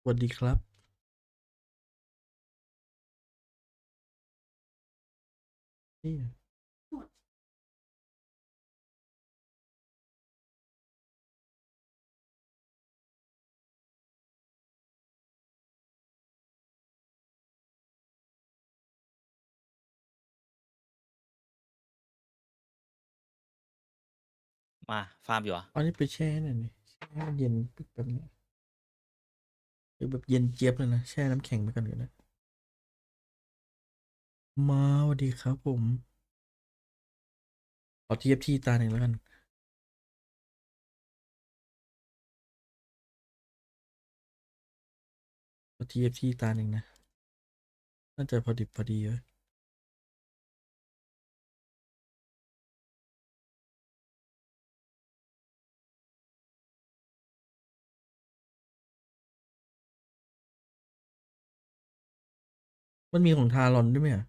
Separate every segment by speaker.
Speaker 1: วัสดีครับนี่
Speaker 2: มาฟาร์มอยู่เหรอ
Speaker 1: อันนี้ไปแช่หน่อยนี่แช่ให้มันเย็นปึ๊บแบบนี้แบบเย็นเจี๊ยบเลยนะแช่น้ำแข็งไปก่อนเลยนะมาสวัสดีครับผมขอ TFT ตาหนึ่งแล้วกันขอ TFT ตาหนึ่งนะน่าจะพอดิบพอดีเลยมันมีของทารอนด้วยไหมอ่ะ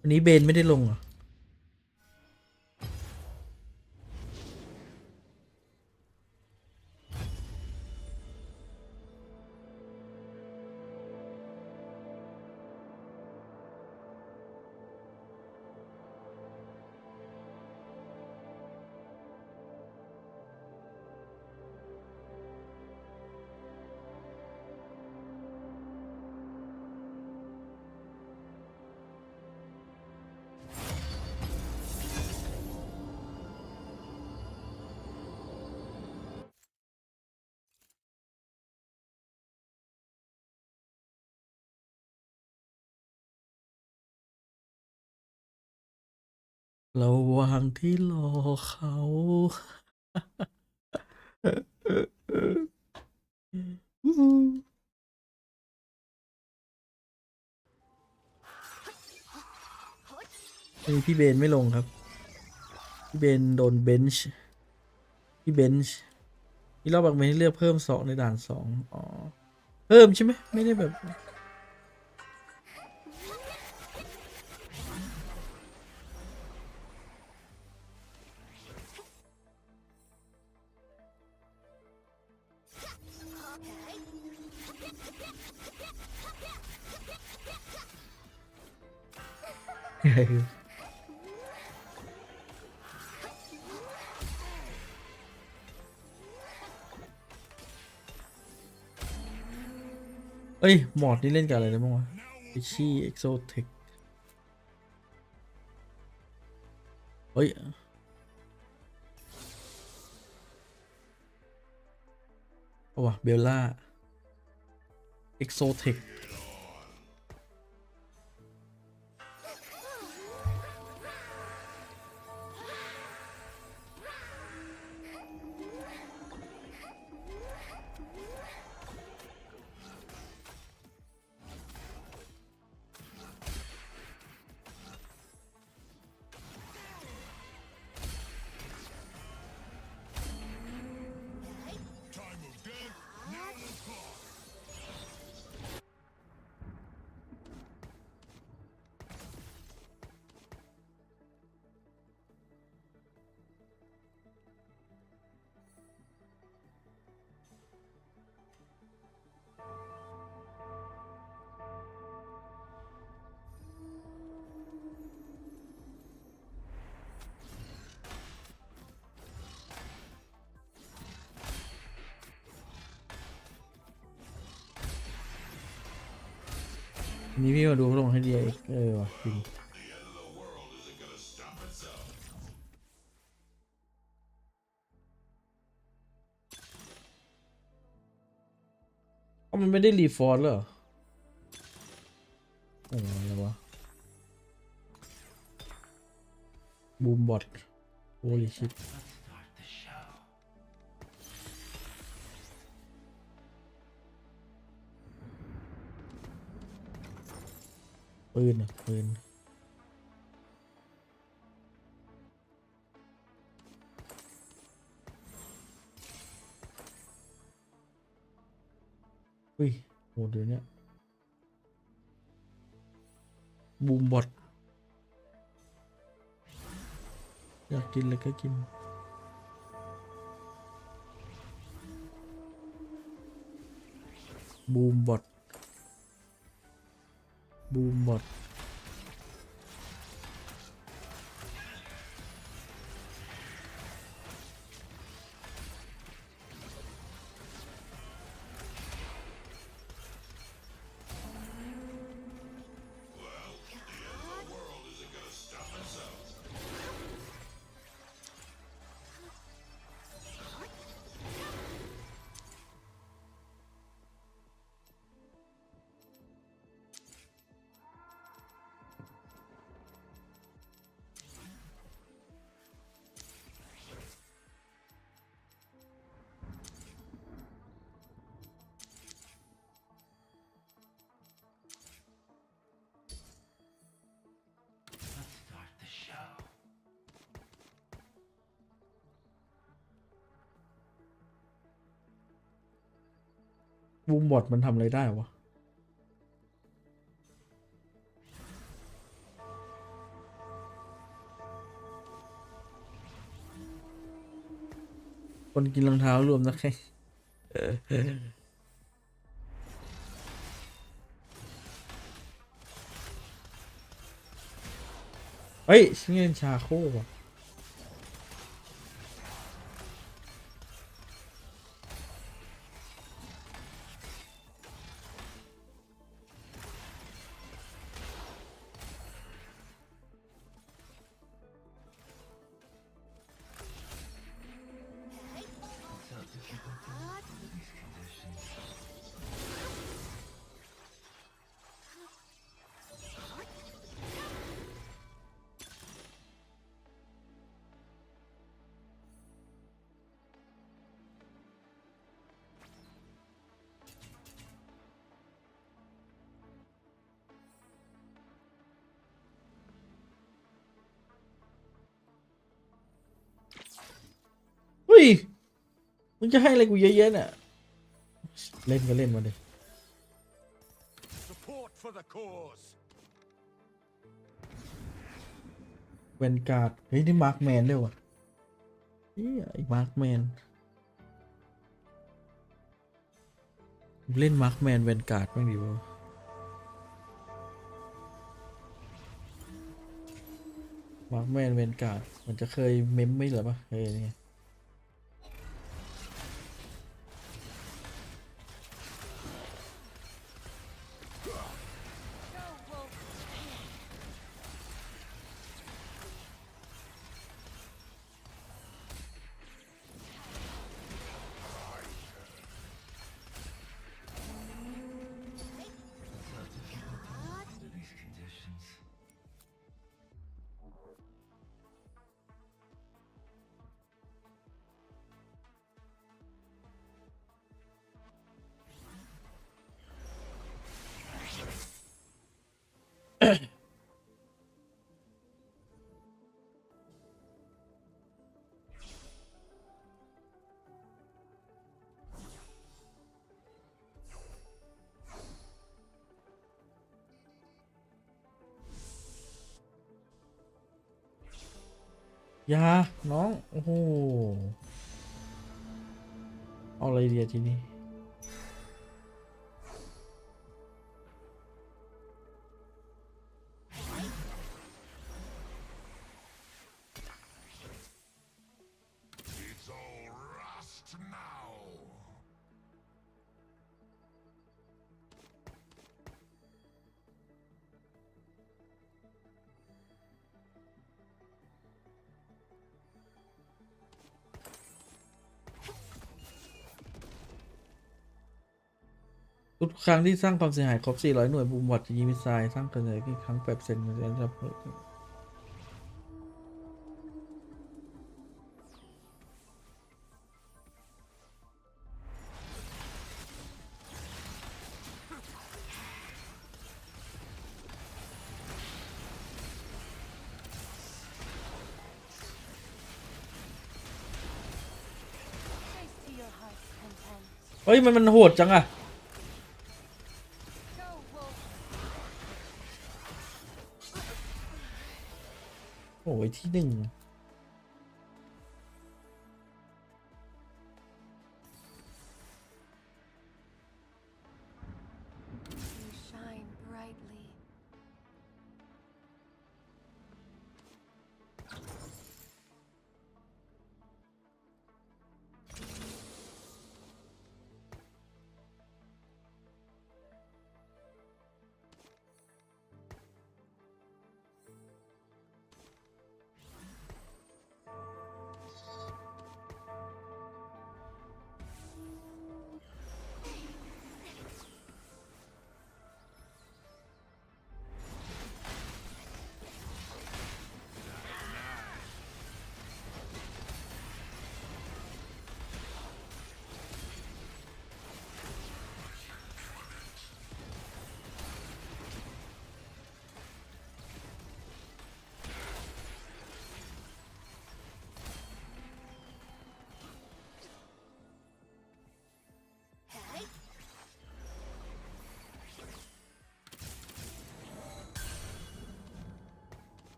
Speaker 1: วันนี้เบนไม่ได้ลงเหรอระหว่างที่รอเขาวันนี้พี่เบนไม่ลงครับพี่เบนโดนเบนช์พี่เบนช์นี่รอบบักเบนให้เลือกเพิ่ม2ในด่าน2อ๋อเพิ่มใช่ไหมไม่ได้แบบ เอ้ยหมอดนี่เล่นกับอะไรได้บ้างวะฟิชชี่เอ็กโซเทคเฮ้ยเอาวะเบลล่าเอ็กโซเทคอันนี้พี่มาดูเขาลงให้ดีเอ็กวะจริงเพราะมันไม่ได้รีฟอร์สเหรอโอ้อะไรวะบูมบอทโอ้ลิชิตปืนอ่ะปืนอุ้ยโหเดี๋ยวนี้ บูมบอทอยากกินเลยก็กินบูมบอทบูมบอทบูมบอทมันทำอะไรได้วะคนกินรองเท้ารวมนะแค่เฮ้ยชื่อเล่นชาโคว่ะเฮ้ยมึงจะให้อะไรกูเยอะแยะเนี่ยเล่นก็เล่นมาดิ
Speaker 3: Support for the cause.
Speaker 1: เวนการ์ดเฮ้ยนี่มาร์คแมนด้วยวะไอ้มาร์คแมนเล่นมาร์คแมนเวนการ์ดบ้างดีวะมาร์คแมนเวนการ์ดมันจะเคยเมมไม่เหรอปะเฮ้ยนี่ยาน้องโอ้โหเอาอะไรดีทีนี้
Speaker 3: It's all rust now.
Speaker 1: ทุกครั้งที่สร้างความเสียหายครบ 400 หน่วยบูมบอทจะยิงมิสไซล์สร้างกันเลยกี่ครั้ง8%จะรับเฮ้ยมันโหดจังอะ ว้ที่หนึ่ง
Speaker 4: You shine brightly.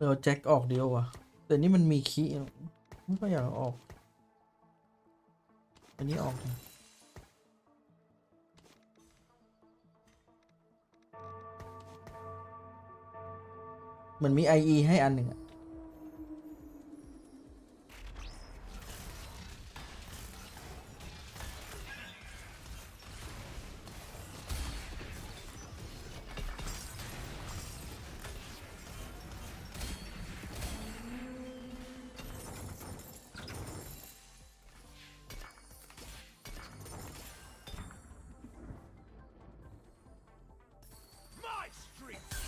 Speaker 1: เอาแจ็คออกเดียววะแต่นี่มันมีคีย์ไม่ก็อยากเอาออก อันนี้ออกนะเหมือนมี IE ให้อันหนึ่งอะ
Speaker 3: My street.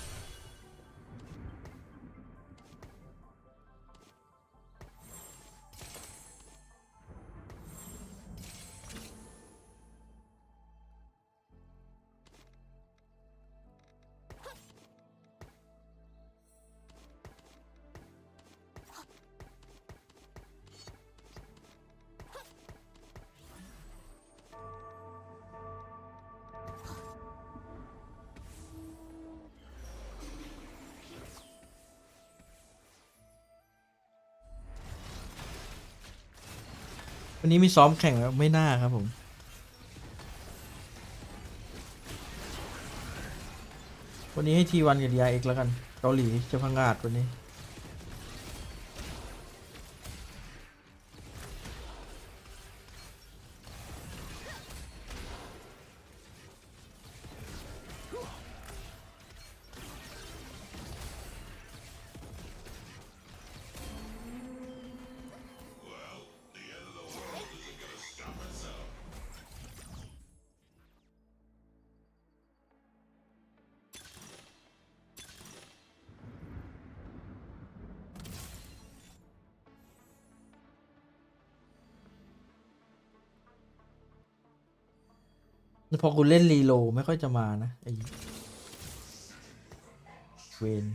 Speaker 1: วันนี้มีซ้อมแข่งแล้วไม่น่าครับผม วันนี้ให้ทีวันกับ DRX แล้วกัน เกาหลีจะพังงาดวันนี้ พอกูเล่นรีโลไม่ค่อยจะมานะไอเวน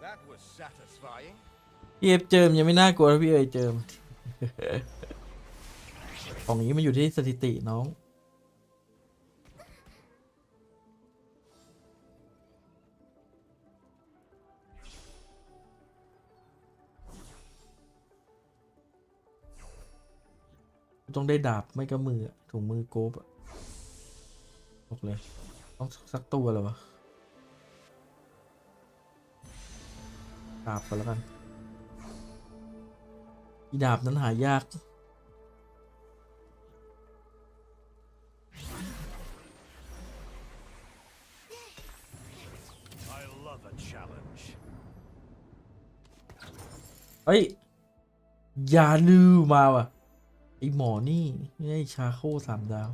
Speaker 3: That was satisfying.
Speaker 1: พี่เอฟเจิมยังไม่น่ากลัวถ้าพี่เอยเจิม ของนี้มันอยู่ที่สถิติน้องต้องได้ดาบไม่ก็มือถุงมือโกบอะบอกเลยต้องสักตัวเลยวะดาบไปแล้วกันอีดาบนั้นหายาก
Speaker 3: I love a challenge.
Speaker 1: เฮ้ยยาลือมาว่ะไอหมอนี่ไม่ใช่ชาโค3 ดาว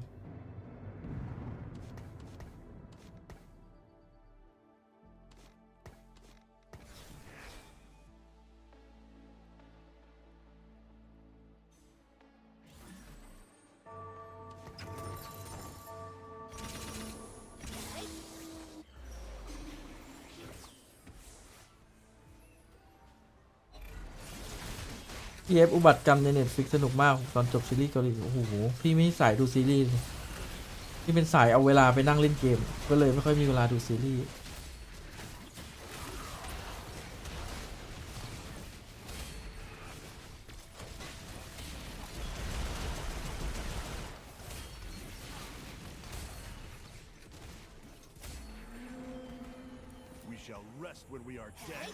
Speaker 1: พี่เอฟอุบัติกรรมในเน็ตฟิกสนุกมากตอนจบซีรีส์เกาหลีโอ้โหพี่ไม่สายดูซีรีส์พี่เป็นสายเอาเวลาไปนั่งเล่นเกมก็เลยไม่ค่อยมีเวลาดูซีรีส์
Speaker 3: We shall rest when we are dead.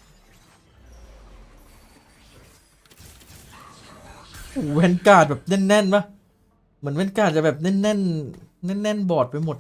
Speaker 1: แวนการ์ดแบบแน่นๆปะเหมือนแวนการ์ดจะแบบแน่นๆแน่นๆบอร์ดไปหมด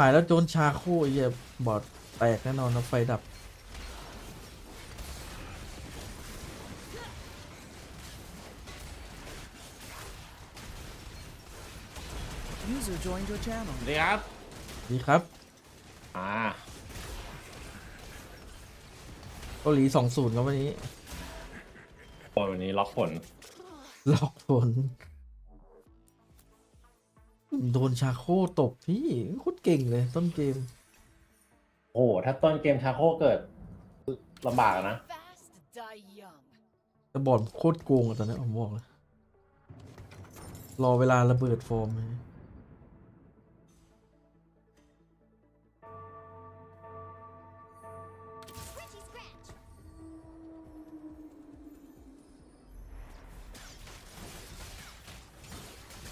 Speaker 1: หายแล้วโดนชาโคไอ้เหี้ยบอร์ดแตกแน่นอนแล้วไฟดับ
Speaker 5: User joined your channel.
Speaker 2: สวัสดีครับ
Speaker 1: ดีครับ เกาหลี20ครับวันนี้
Speaker 6: วันนี้ล็อกผล
Speaker 1: ล็อกผลโดนชาโคตบพี่โคตรเก่งเลยต้นเกม
Speaker 6: โอ้โหถ้าต้นเกมชาโคเกิดลำบากนะ
Speaker 4: Fast, die young.
Speaker 1: แต่บอร์ดโคตรโกงอะตอนนี้ผมบอกเลยรอเวลาระเบิดฟอร์มเลย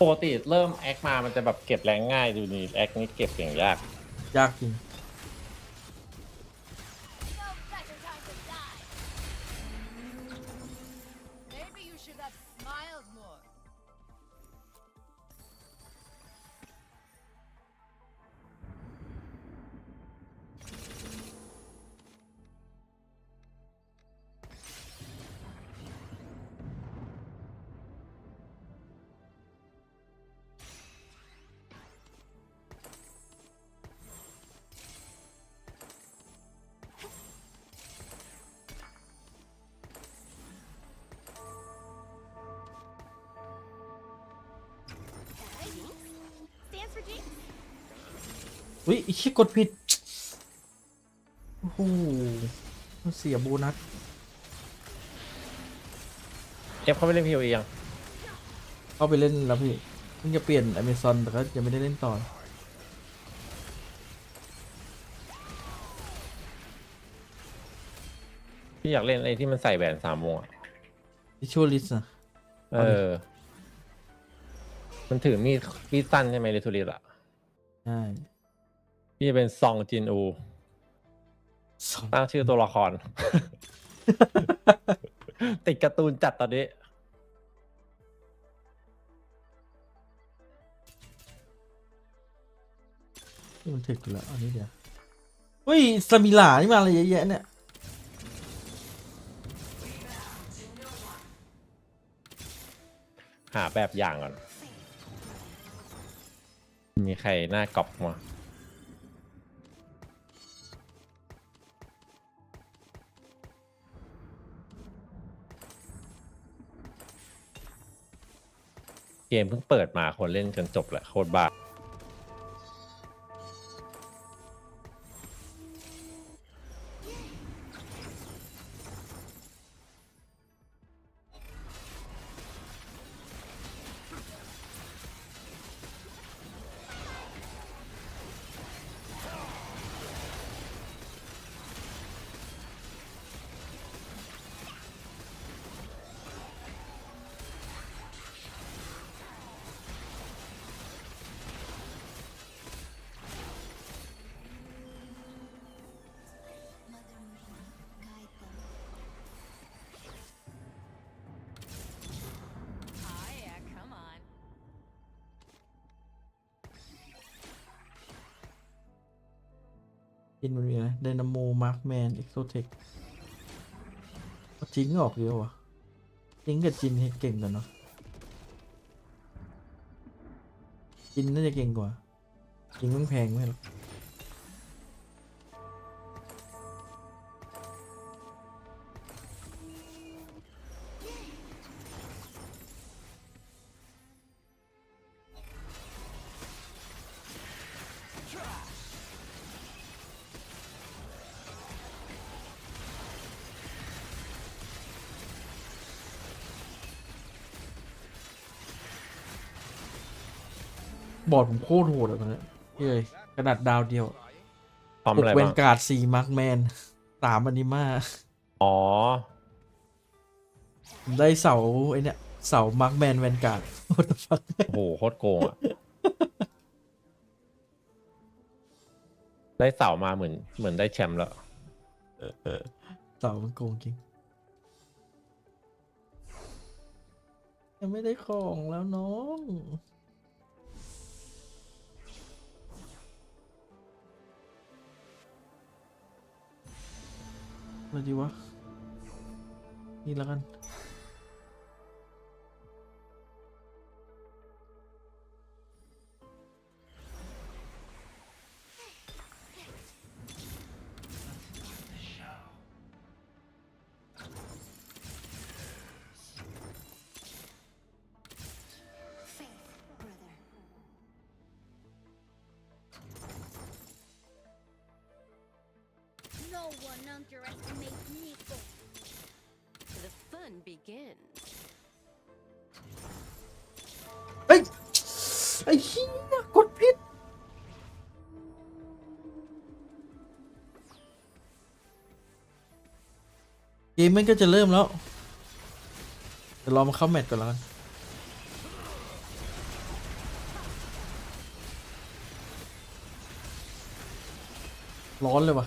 Speaker 6: ปกติเริ่มแอคมามันจะแบบเก็บแรงง่ายดูนี่แอคนี้เก็บอย่างยาก
Speaker 1: ยากจริง
Speaker 4: No better time to die. Maybe you should have smiled more.
Speaker 1: อุ้ยไอ้เชี่ยกดผิด โอ้โหมันเสียโบนัส
Speaker 6: เอฟเขาไม่เล่น PoE ยัง
Speaker 1: เข้าไปเล่นแล้วพี่เพิ่งจะเปลี่ยน Amazon แต่ก็ยังไม่ได้เล่นต่อ
Speaker 6: พี่อยากเล่นไอ้ที่มันใส่แหวน3 วงอะ
Speaker 1: Visualist นะ
Speaker 6: เออ มันถือมีดสั้นใช่ไหมเรทูริสอะ
Speaker 1: ใช่
Speaker 6: พี่จะเป็นซองจินอู
Speaker 1: สอง
Speaker 6: ตั้งชื่อตัวละคร ติดการ์ตูนจัดตอนนี้
Speaker 1: นี่มันถึกอยู่แล้วอันนี้เดี๋ยวเฮ้ยสมิลานี่มาอะไรเยอะแยะเนี่ย
Speaker 6: หาแบบอย่างก่อน มีใครหน้ากรอบมาเกมเพิ่งเปิดมาคนเล่นจนจบแหละโคตรบ้า
Speaker 1: จินมันมีอะไรไดนาโมมาร์คแมนเอ็กโซเทคจิงออกเยอะวะจิงกับจินเก่งกันเนาะจินน่าจะเก่งกว่าจิงต้องแพงไหมหรอบอร์ดผมโคตรโหดอะตอนนี้เฮ้ยขนาดดาวเดียว
Speaker 6: พร้อม
Speaker 1: ห
Speaker 6: อะ
Speaker 1: ก
Speaker 6: ไร
Speaker 1: เว
Speaker 6: บ้าน ง
Speaker 1: การ์ด4มาร์คแมน3อนิมา
Speaker 6: อ๋อ
Speaker 1: ผมได้เสาไอเนี่ยเสามาร์คแมนแวนการ์ด What the fuck
Speaker 6: โอ้โหโคตรโกงอ่ะ ได้เสามาเหมือนได้แชมป์แล้ว
Speaker 1: เสามันโกงจริงยังไม่ได้ของแล้วน้องอะไรดีวะนี่แล้วกันเฮ้ยไอ้เหี้ยกดผิดเกมมันก็จะเริ่มแล้วเดี๋ยวรอมาเข้าแมตช์ก่อนแล้วกันร้อนเลยวะ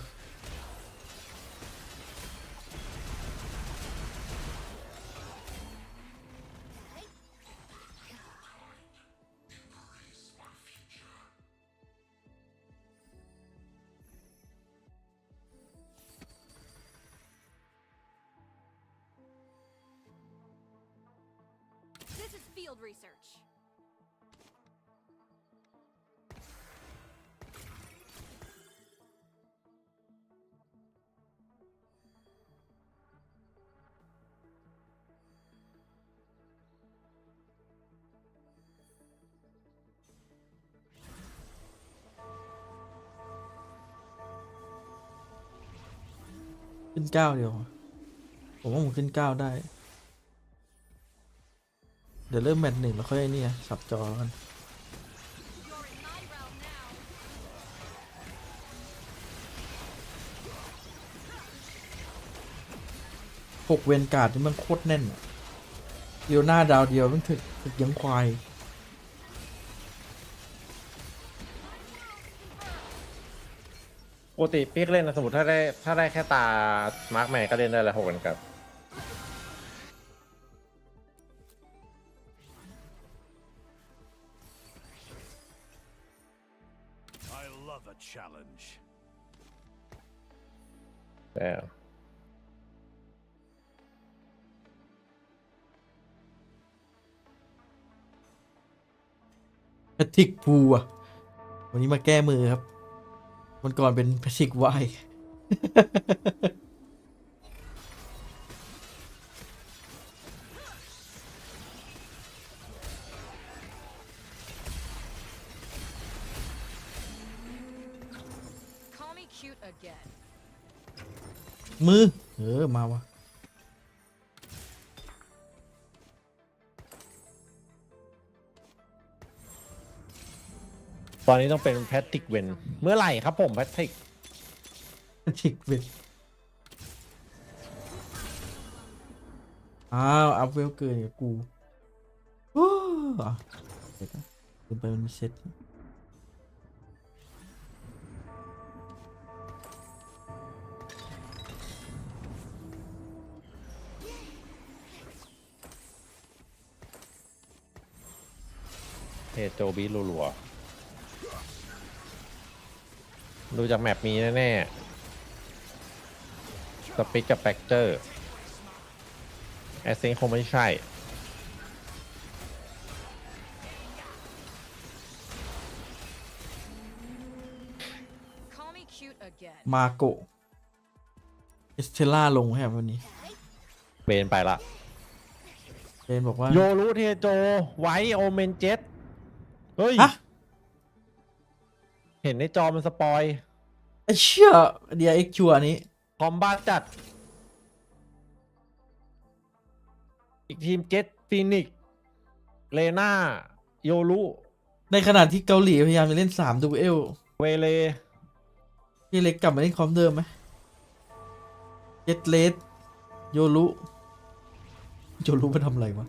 Speaker 1: ขึ้น9เดียวาผมว่าผมขึ้น9ได้เดี๋ยวเริ่มแมตช์1แล้วค่อยไอ้นี่สับจอกัน6เวนการ์ดนี่มันโคตรแน่นอะเดียวหน้าดาวเดียวมันถึกยังควาย
Speaker 6: ปกติพี่ก็เล่นนะสมมติถ้าได้แค่ตา มาร์คแมนก็เล่นได้แล้ว6 กันกับ
Speaker 3: I love a challenge.
Speaker 6: แล้ว
Speaker 3: I
Speaker 1: พทริกพูอ่ะวันนี้มาแก้มือครับวันก่อนเป็นแพทริกไว
Speaker 4: Call me cute again.
Speaker 1: มือมาวะ
Speaker 6: ตอนนี้ต้องเป็นแพทริกเวนเมื่อไหร่ครับผมแพทริก
Speaker 1: แพทริกเวทอ้าวอัพเวลเกินกับกูโอ้เดี๋ยวนะลืมไปมันมีเซ็ต
Speaker 6: เฮโจบีรัวๆดูจากแมปมีแน่ๆสปิกกับแบคเจอร์แอสเซนคงไม่ใช่
Speaker 4: Call me cute again.
Speaker 1: มาโกะเอสเทล่าลงแฮมวันนี้
Speaker 6: เบนไปละ
Speaker 1: เจนบอกว่า
Speaker 6: โยรุเทโจ ไว้โอเมนเจ็ตเฮ้ย
Speaker 1: ฮะ
Speaker 6: เห็นในจอมันสปอย
Speaker 1: ไอเชี่ยDRX ชัวร์นี้
Speaker 6: คอมบ้าจัด อีกทีมเจ็ตฟีนิกเลน่าโยรุ
Speaker 1: ในขณะที่เกาหลีพยายามจะเล่น3ดูเอล
Speaker 6: เวเล
Speaker 1: พี่เล็กกลับมาเล่นคอมเดิมไหมเจ็ตเลสโยรุมาทำอะไรวะ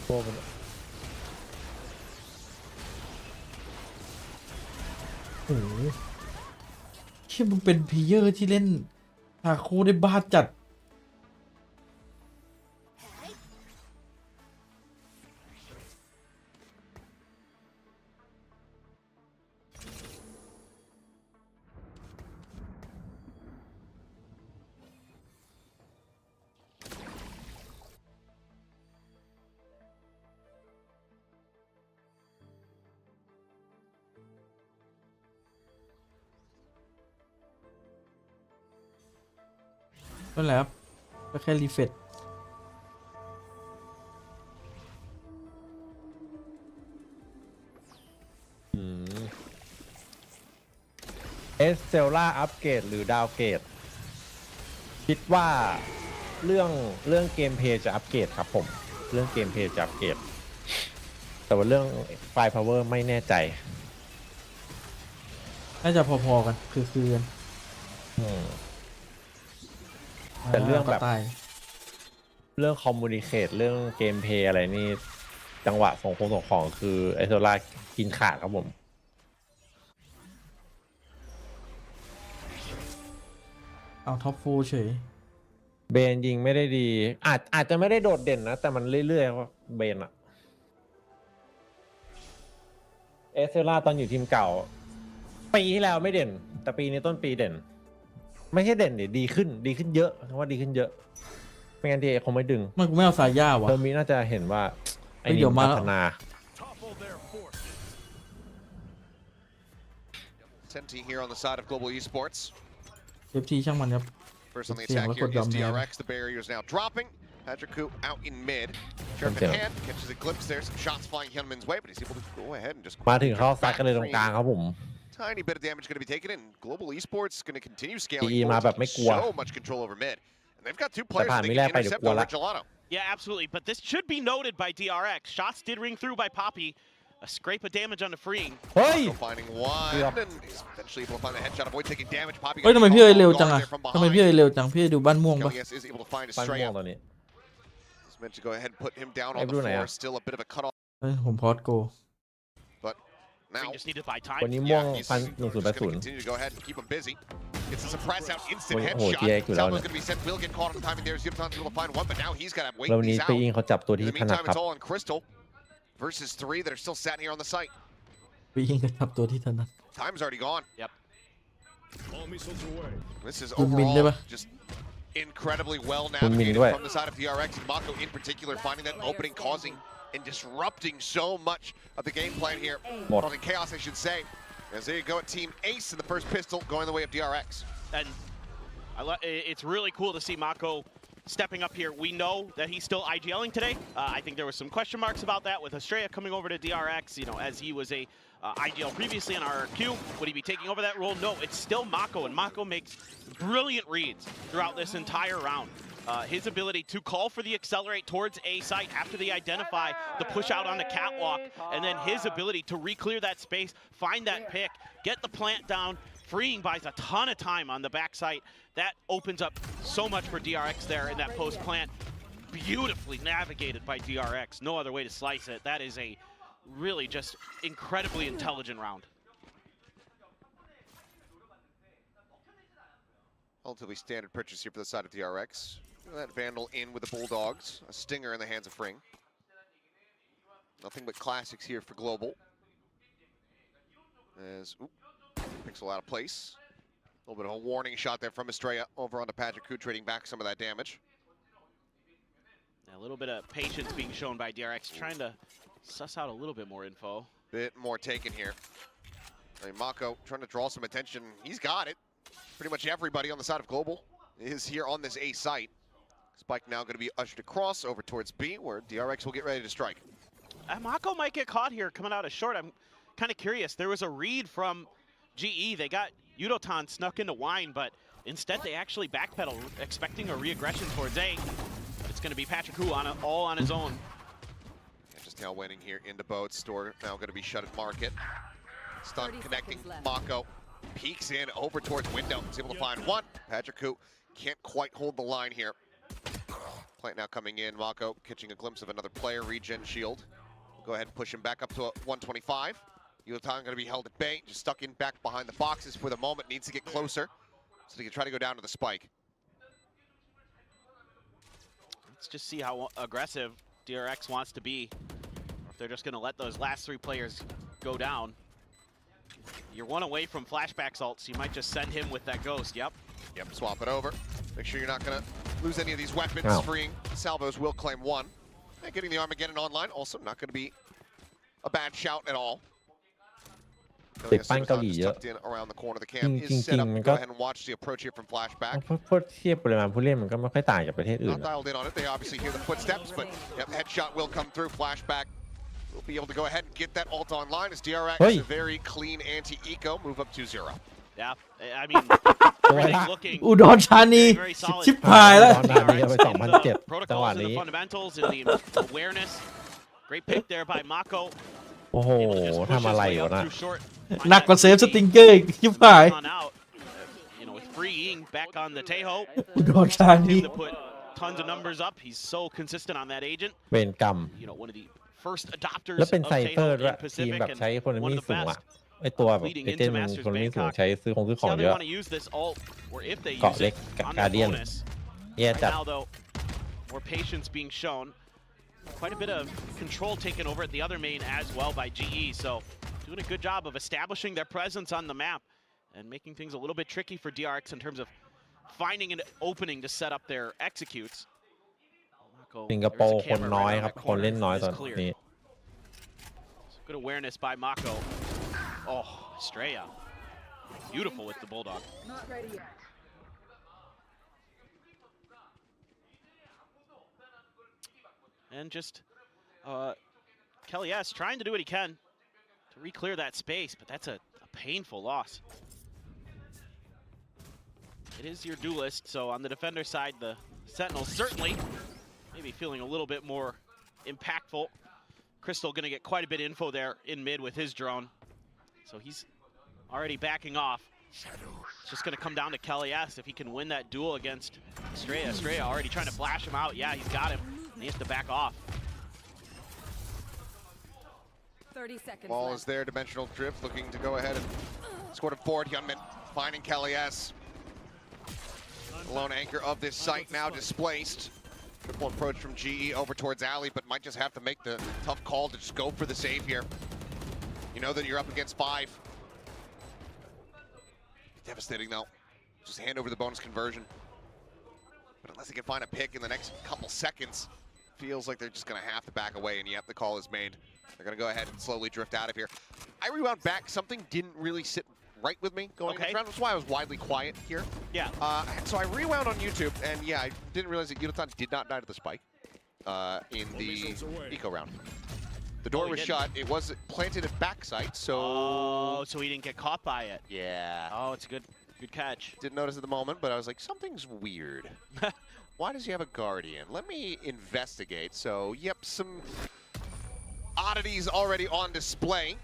Speaker 6: โอ้มัน
Speaker 1: โอ้โหเชี่ยมึงเป็นเพลเยอร์ที่เล่นฮาคูได้บ้าจัด ก็แล้วก็แค่รีเฟรช
Speaker 6: เอสเซลล่าอัปเกรดหรือดาวเกรดคิดว่าเรื่องเกมเพลย์จะอัปเกรดครับผม เรื่องเกมเพลย์จะอัปเกรดแต่ว่าเรื่องไฟล์พาวเวอร์ไม่แน่ใจ
Speaker 1: น่าจะพอๆกันคือกัน
Speaker 6: แต่เรื่องแบบ
Speaker 1: ก็ตาย
Speaker 6: เรื่องคอมมูนิเคตเรื่องเกมเพลย์อะไรนี่ จังหวะส่งของคือไอโซล่ากินขาดครับผม
Speaker 1: เอาท็อปโฟเฉย
Speaker 6: เบนยิงไม่ได้ดี อาจจะไม่ได้โดดเด่นนะ แต่มันเรื่อยๆว่าเบนอะเอสเซล่าตอนอยู่ทีมเก่า ปีที่แล้วไม่เด่น แต่ปีนี้ต้นปีเด่น ไม่ใช่เด่นดิดีขึ้นเยอะคำว่าดีขึ้นเยอะไม่งั้นดีคงไม่ดึง
Speaker 1: มันกูไม่เอาสายย่าวะ
Speaker 6: เทอร์มิน่าจะเห็นว่าไอ้
Speaker 1: เดี๋
Speaker 6: นี่
Speaker 1: ยวมา
Speaker 6: พั
Speaker 1: แล้ว
Speaker 6: ฒนา
Speaker 3: Topple their forces.
Speaker 7: Senti here on the side of Global Esports.
Speaker 1: เอฟทีช่างมันครับ
Speaker 7: First on the
Speaker 1: Yeah,
Speaker 7: attack
Speaker 1: look
Speaker 7: here
Speaker 1: what
Speaker 7: is
Speaker 1: Dom had.
Speaker 7: DRX. The barrier is now dropping. Patrick out in mid. Jerk in hand, catches a glimpse there. Some shots flying Hyunmin's way, but he's able to go ahead and just
Speaker 6: มาถึงเข้าซัดกันเลยตรงกลางครับผม
Speaker 7: tiny bit of damage going to be taken, and Global Esports is going to continue scaling.
Speaker 6: PE มาแบบไม่กลัว
Speaker 7: So much control over mid, and they've got two players
Speaker 6: ผ่าน
Speaker 7: that
Speaker 6: ไม่
Speaker 7: they
Speaker 6: แรก
Speaker 7: can
Speaker 6: ไปเดี๋ยว
Speaker 7: intercept
Speaker 6: กลัว
Speaker 7: over
Speaker 6: ละ
Speaker 7: Gelato.
Speaker 8: Yeah, absolutely. But this should be noted by DRX. Shots did ring through by Poppy. A scrape of damage on the freeing.
Speaker 6: เฮ้ย
Speaker 7: So finding one, and he's eventually able to find the headshot, avoid taking damage. Poppy
Speaker 1: เฮ้ย
Speaker 7: got
Speaker 1: ทำไม
Speaker 7: the
Speaker 1: พี่เอ๋ย
Speaker 7: ball
Speaker 1: เร็ว
Speaker 7: guard
Speaker 1: จังอะ
Speaker 7: there from
Speaker 1: ทำไม
Speaker 7: behind.
Speaker 1: พี่เอ๋ยเร็วจังพี่เอ๋ยดูบ้านม่วงปะ
Speaker 7: Kellyus is able to find a
Speaker 6: ฟัน
Speaker 7: stray
Speaker 6: ม่วง
Speaker 7: up.
Speaker 6: ตอนนี้
Speaker 7: He's meant to go ahead and put him down
Speaker 6: Hey,
Speaker 7: on the
Speaker 6: Bruno,
Speaker 7: floor.
Speaker 6: yeah.
Speaker 7: Still a bit of a cutoff
Speaker 1: เฮ้ยผมพอดโก
Speaker 7: now.
Speaker 8: Freeing just needed to buy time.
Speaker 6: วันนี้ม่วง
Speaker 7: Yeah, he's
Speaker 6: ฟัน
Speaker 7: just gonna
Speaker 6: 1080
Speaker 7: continue to go ahead and keep him busy. Gets a suppress out, instant
Speaker 6: Oh,
Speaker 7: headshot.
Speaker 6: DRX อยู่แล้ว
Speaker 7: Salvo's
Speaker 6: เนี่ย
Speaker 7: gonna be sent. Will get caught on the timing there. Zipton's able to find one, but now he's got to wait
Speaker 6: แล้ววันนี้
Speaker 7: these
Speaker 6: ไป
Speaker 7: out.
Speaker 6: อิงเขาจับตัว
Speaker 7: In
Speaker 6: ที่
Speaker 7: the
Speaker 6: ถนัด
Speaker 7: meantime,
Speaker 6: ครับ
Speaker 7: it's all on Crystal versus 3 that are still sat here on the site.
Speaker 1: วิ่งกันทับตัวที่ถนัด
Speaker 7: Time's already gone.
Speaker 3: All missiles away.
Speaker 7: This is
Speaker 1: Kun min
Speaker 7: overall
Speaker 1: diba?
Speaker 7: just incredibly well
Speaker 6: Kun min
Speaker 7: navigated
Speaker 6: ด้วย
Speaker 7: from the side of DRX and Mako in particular, finding that opening, causing and disrupting so much of the game plan here.
Speaker 6: หมด
Speaker 7: Causing chaos, I should say. As there you go at Team Ace in the first pistol, going the way of DRX.
Speaker 8: And it's really cool to see Mako stepping up here. We know that he's still IGLing today. I think there was some question marks about that with Estrella coming over to DRX, you know, as he was a IGL previously on RRQ. Would he be taking over that role? No, it's still Mako, and Mako makes brilliant reads throughout this entire round. His ability to call for the accelerate towards A site after they identify the push out on the catwalk, and then his ability to re-clear that space, find that pick, get the plant down, freeing buys a ton of time on the backside. That opens up so much for DRX there in that post plant. Beautifully navigated by DRX. No other way to slice it. That is a really just incredibly intelligent round.
Speaker 7: Relatively standard purchase here for the side of DRX. That Vandal in with the Bulldogs. A stinger in the hands of Fring. Nothing but classics here for Global. As, pixel out of place. A little bit of a warning shot there from Estrella over onto Patrick Ku, trading back some of that damage.
Speaker 8: A little bit of patience being shown by DRX, trying to suss out a little bit more info.
Speaker 7: Bit more taken here. I mean, Mako trying to draw some attention. He's got it. Pretty much everybody on the side of Global is here on this A site. Spike now going to be ushered across over towards B, where DRX will get ready to strike.
Speaker 8: Mako might get caught here coming out of short. I'm kind of curious. There was a read from GE. They got Yudotan snuck into Wine, but instead they actually backpedal, expecting a re-aggression towards A. But it's going to be Patrick Hu all on his own.
Speaker 7: And just now winning here into boats. Store now going to be shut at market. Stun
Speaker 4: 30
Speaker 7: connecting.
Speaker 4: seconds left.
Speaker 7: Mako peeks in over towards window. He's able to find one. Patrick Hu can't quite hold the line here. Plant now coming in. Mako catching a glimpse of another player. Regen shield. We'll go ahead and push him back up to a 125. Yudotan going to be held at bay. Just stuck in back behind the boxes for the moment. Needs to get closer so he can try to go down to the spike.
Speaker 8: Let's just see how aggressive DRX wants to be. Or if they're just going to let those last three players go down. You're one away from flashback salts. You might just send him with that ghost. Yep.
Speaker 7: Swap it over. Make sure you're not going to lose any of these weapons.
Speaker 6: Ow.
Speaker 7: Freeing salvos will claim one. And getting the Armageddon online also not going to be a bad shout at all.
Speaker 6: ติดปั้นเกาหลีเยอะ
Speaker 7: Tucked in around the corner of the camp is
Speaker 6: จริง
Speaker 7: set up.
Speaker 6: ๆมัน
Speaker 7: Go
Speaker 6: ก็
Speaker 7: ahead and watch the approach here from flashback.
Speaker 6: เพราะเทียบปริมาณผู้เล่นมันก็ไม่ค่อยต่างจากประเทศอื่น
Speaker 7: Not dialed in on it. They obviously hear the footsteps, but yep, headshot will come through. Flashback will be able to go ahead and get that ult online as DRX,
Speaker 6: Hey.
Speaker 7: a very clean anti-eco, move up 2-0.
Speaker 8: Yeah. I mean, everything looking
Speaker 1: อุดรธานี
Speaker 8: very solid.
Speaker 1: ชิบหายแล้ว
Speaker 6: อุดรธานีเอาไป
Speaker 8: In
Speaker 6: 2007
Speaker 8: the
Speaker 6: จังหวะ
Speaker 8: protocols and
Speaker 6: นี้
Speaker 8: the fundamentals and the awareness. Great pick there by Mako.
Speaker 6: โอ้โห
Speaker 8: Able to just push
Speaker 6: ทำ
Speaker 8: his
Speaker 6: อะไร
Speaker 8: way
Speaker 6: วะ
Speaker 8: up
Speaker 6: นะ
Speaker 8: through short.
Speaker 1: หนักกว่าเซฟสติงเกอร์อีกชิบหาย
Speaker 8: On out. You know, with freeing back on the Tejo.
Speaker 1: อุดรธานี
Speaker 8: Him to put tons of numbers up. He's so consistent on that agent.
Speaker 6: เวรกรรม
Speaker 8: You know, one of the first adopters
Speaker 6: แล้วเป็น
Speaker 8: of
Speaker 6: ไซเฟอ
Speaker 8: Tejo
Speaker 6: ร์ด้วย
Speaker 8: in
Speaker 6: ทีม
Speaker 8: Pacific
Speaker 6: แบบ
Speaker 8: and
Speaker 6: ใช้คน
Speaker 8: one
Speaker 6: มี
Speaker 8: of the
Speaker 6: สูง
Speaker 8: best.
Speaker 6: อ่ะไอตัวแบบ
Speaker 8: Leading
Speaker 6: เอ
Speaker 8: into
Speaker 6: เจนต์
Speaker 8: Masters
Speaker 6: คนมีสูง
Speaker 8: Bangkok.
Speaker 6: ใช้ซื้อของ
Speaker 8: See
Speaker 6: เย
Speaker 8: how
Speaker 6: อะ
Speaker 8: they want to use this ult, or if they use
Speaker 6: Got
Speaker 8: it
Speaker 6: Lick,
Speaker 8: on the
Speaker 6: Guardian.
Speaker 8: bonus.
Speaker 6: แย่จัด
Speaker 8: Now, though, more patience being shown. Quite a bit of control taken over at the other main as well by GE. So doing a good job of establishing their presence on the map and making things a little bit tricky for DRX in terms of finding an opening to set up their executes.
Speaker 6: สิงคโปร์คนน้อยครับ คนเล่นน้อยตอนนี้
Speaker 8: Good awareness by Mako. Oh, Estrella. Beautiful with the Bulldog.
Speaker 4: Not ready yet.
Speaker 8: And just Kelly S trying to do what he can to re-clear that space, but that's a painful loss. It is your duelist, so on the defender side, the Sentinel certainly maybe feeling a little bit more impactful. Crystal gonna get quite a bit of info there in mid with his drone. So he's already backing off. It's just gonna come down to Kelly S if he can win that duel against Estrella. Estrella already trying to flash him out. Yeah, he's got him. He has to back off.
Speaker 4: 30 seconds
Speaker 7: Ball
Speaker 4: left.
Speaker 7: is there, dimensional drift, looking to go ahead and score it forward. Hyunmin finding Kelly S. The lone anchor of this site now displaced. Triple approach from GE over towards Alley, but might just have to make the tough call to just go for the save here. You know that you're up against 5. Devastating though. Just hand over the bonus conversion. But unless they can find a pick in the next couple seconds, feels like they're just gonna have to back away, and yep, the call is made. They're gonna go ahead and slowly drift out of here. I rewound back, something didn't really sit right with me going into this round. That's why I was widely quiet here.
Speaker 8: Yeah.
Speaker 7: So I rewound on YouTube, and yeah, I didn't realize that Yudotan did not die to the spike in the eco round. The door was shut. It was planted at backside, so...
Speaker 8: Oh, so he didn't get caught by it.
Speaker 7: Yeah.
Speaker 8: Oh, it's a good catch.
Speaker 7: Didn't notice at the moment, but I was like, something's weird. Why does he have a Guardian? Let me investigate. So, yep, some oddities already on display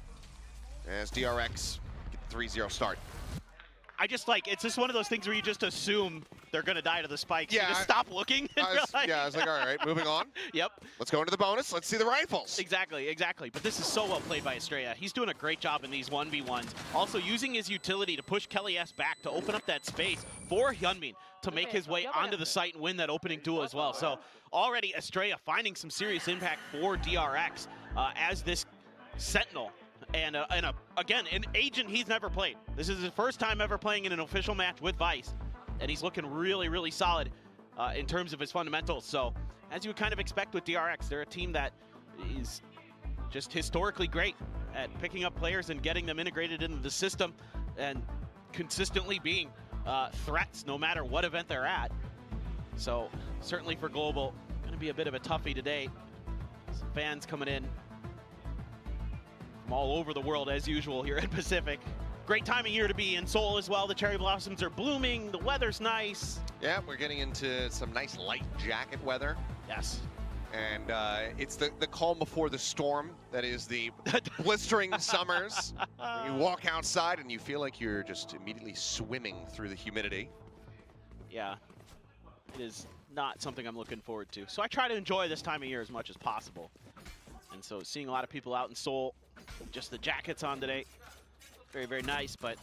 Speaker 7: as DRX get the 3-0 start.
Speaker 8: I just like, it's just one of those things where you just assume they're going to die to the spikes.
Speaker 7: Yeah,
Speaker 8: you just stop looking. And
Speaker 7: I was like, all right, moving on.
Speaker 8: Yep.
Speaker 7: Let's go into the bonus. Let's see the rifles.
Speaker 8: Exactly. But this is so well played by Estrella. He's doing a great job in these 1v1s. Also using his utility to push Kelly S back to open up that space for Hyunmin to make his way onto the site and win that opening duel as well. So already Estrella finding some serious impact for DRX as this Sentinel. And again, an agent he's never played. This is his first time ever playing in an official match with Vice. And he's looking really, really solid in terms of his fundamentals. So, as you would kind of expect with DRX, they're a team that is just historically great at picking up players and getting them integrated into the system and consistently being threats no matter what event they're at. So, certainly for Global, going to be a bit of a toughie today. Some fans coming in from all over the world as usual here at Pacific. Great time of year to be in Seoul as well. The cherry blossoms are blooming. The weather's nice.
Speaker 7: Yeah, we're getting into some nice light jacket weather.
Speaker 8: Yes.
Speaker 7: And it's the calm before the storm that is the blistering summers. You walk outside and you feel like you're just immediately swimming through the humidity.
Speaker 8: Yeah, it is not something I'm looking forward to. So I try to enjoy this time of year as much as possible. And so seeing a lot of people out in Seoul, just the jackets on today, very, very nice, but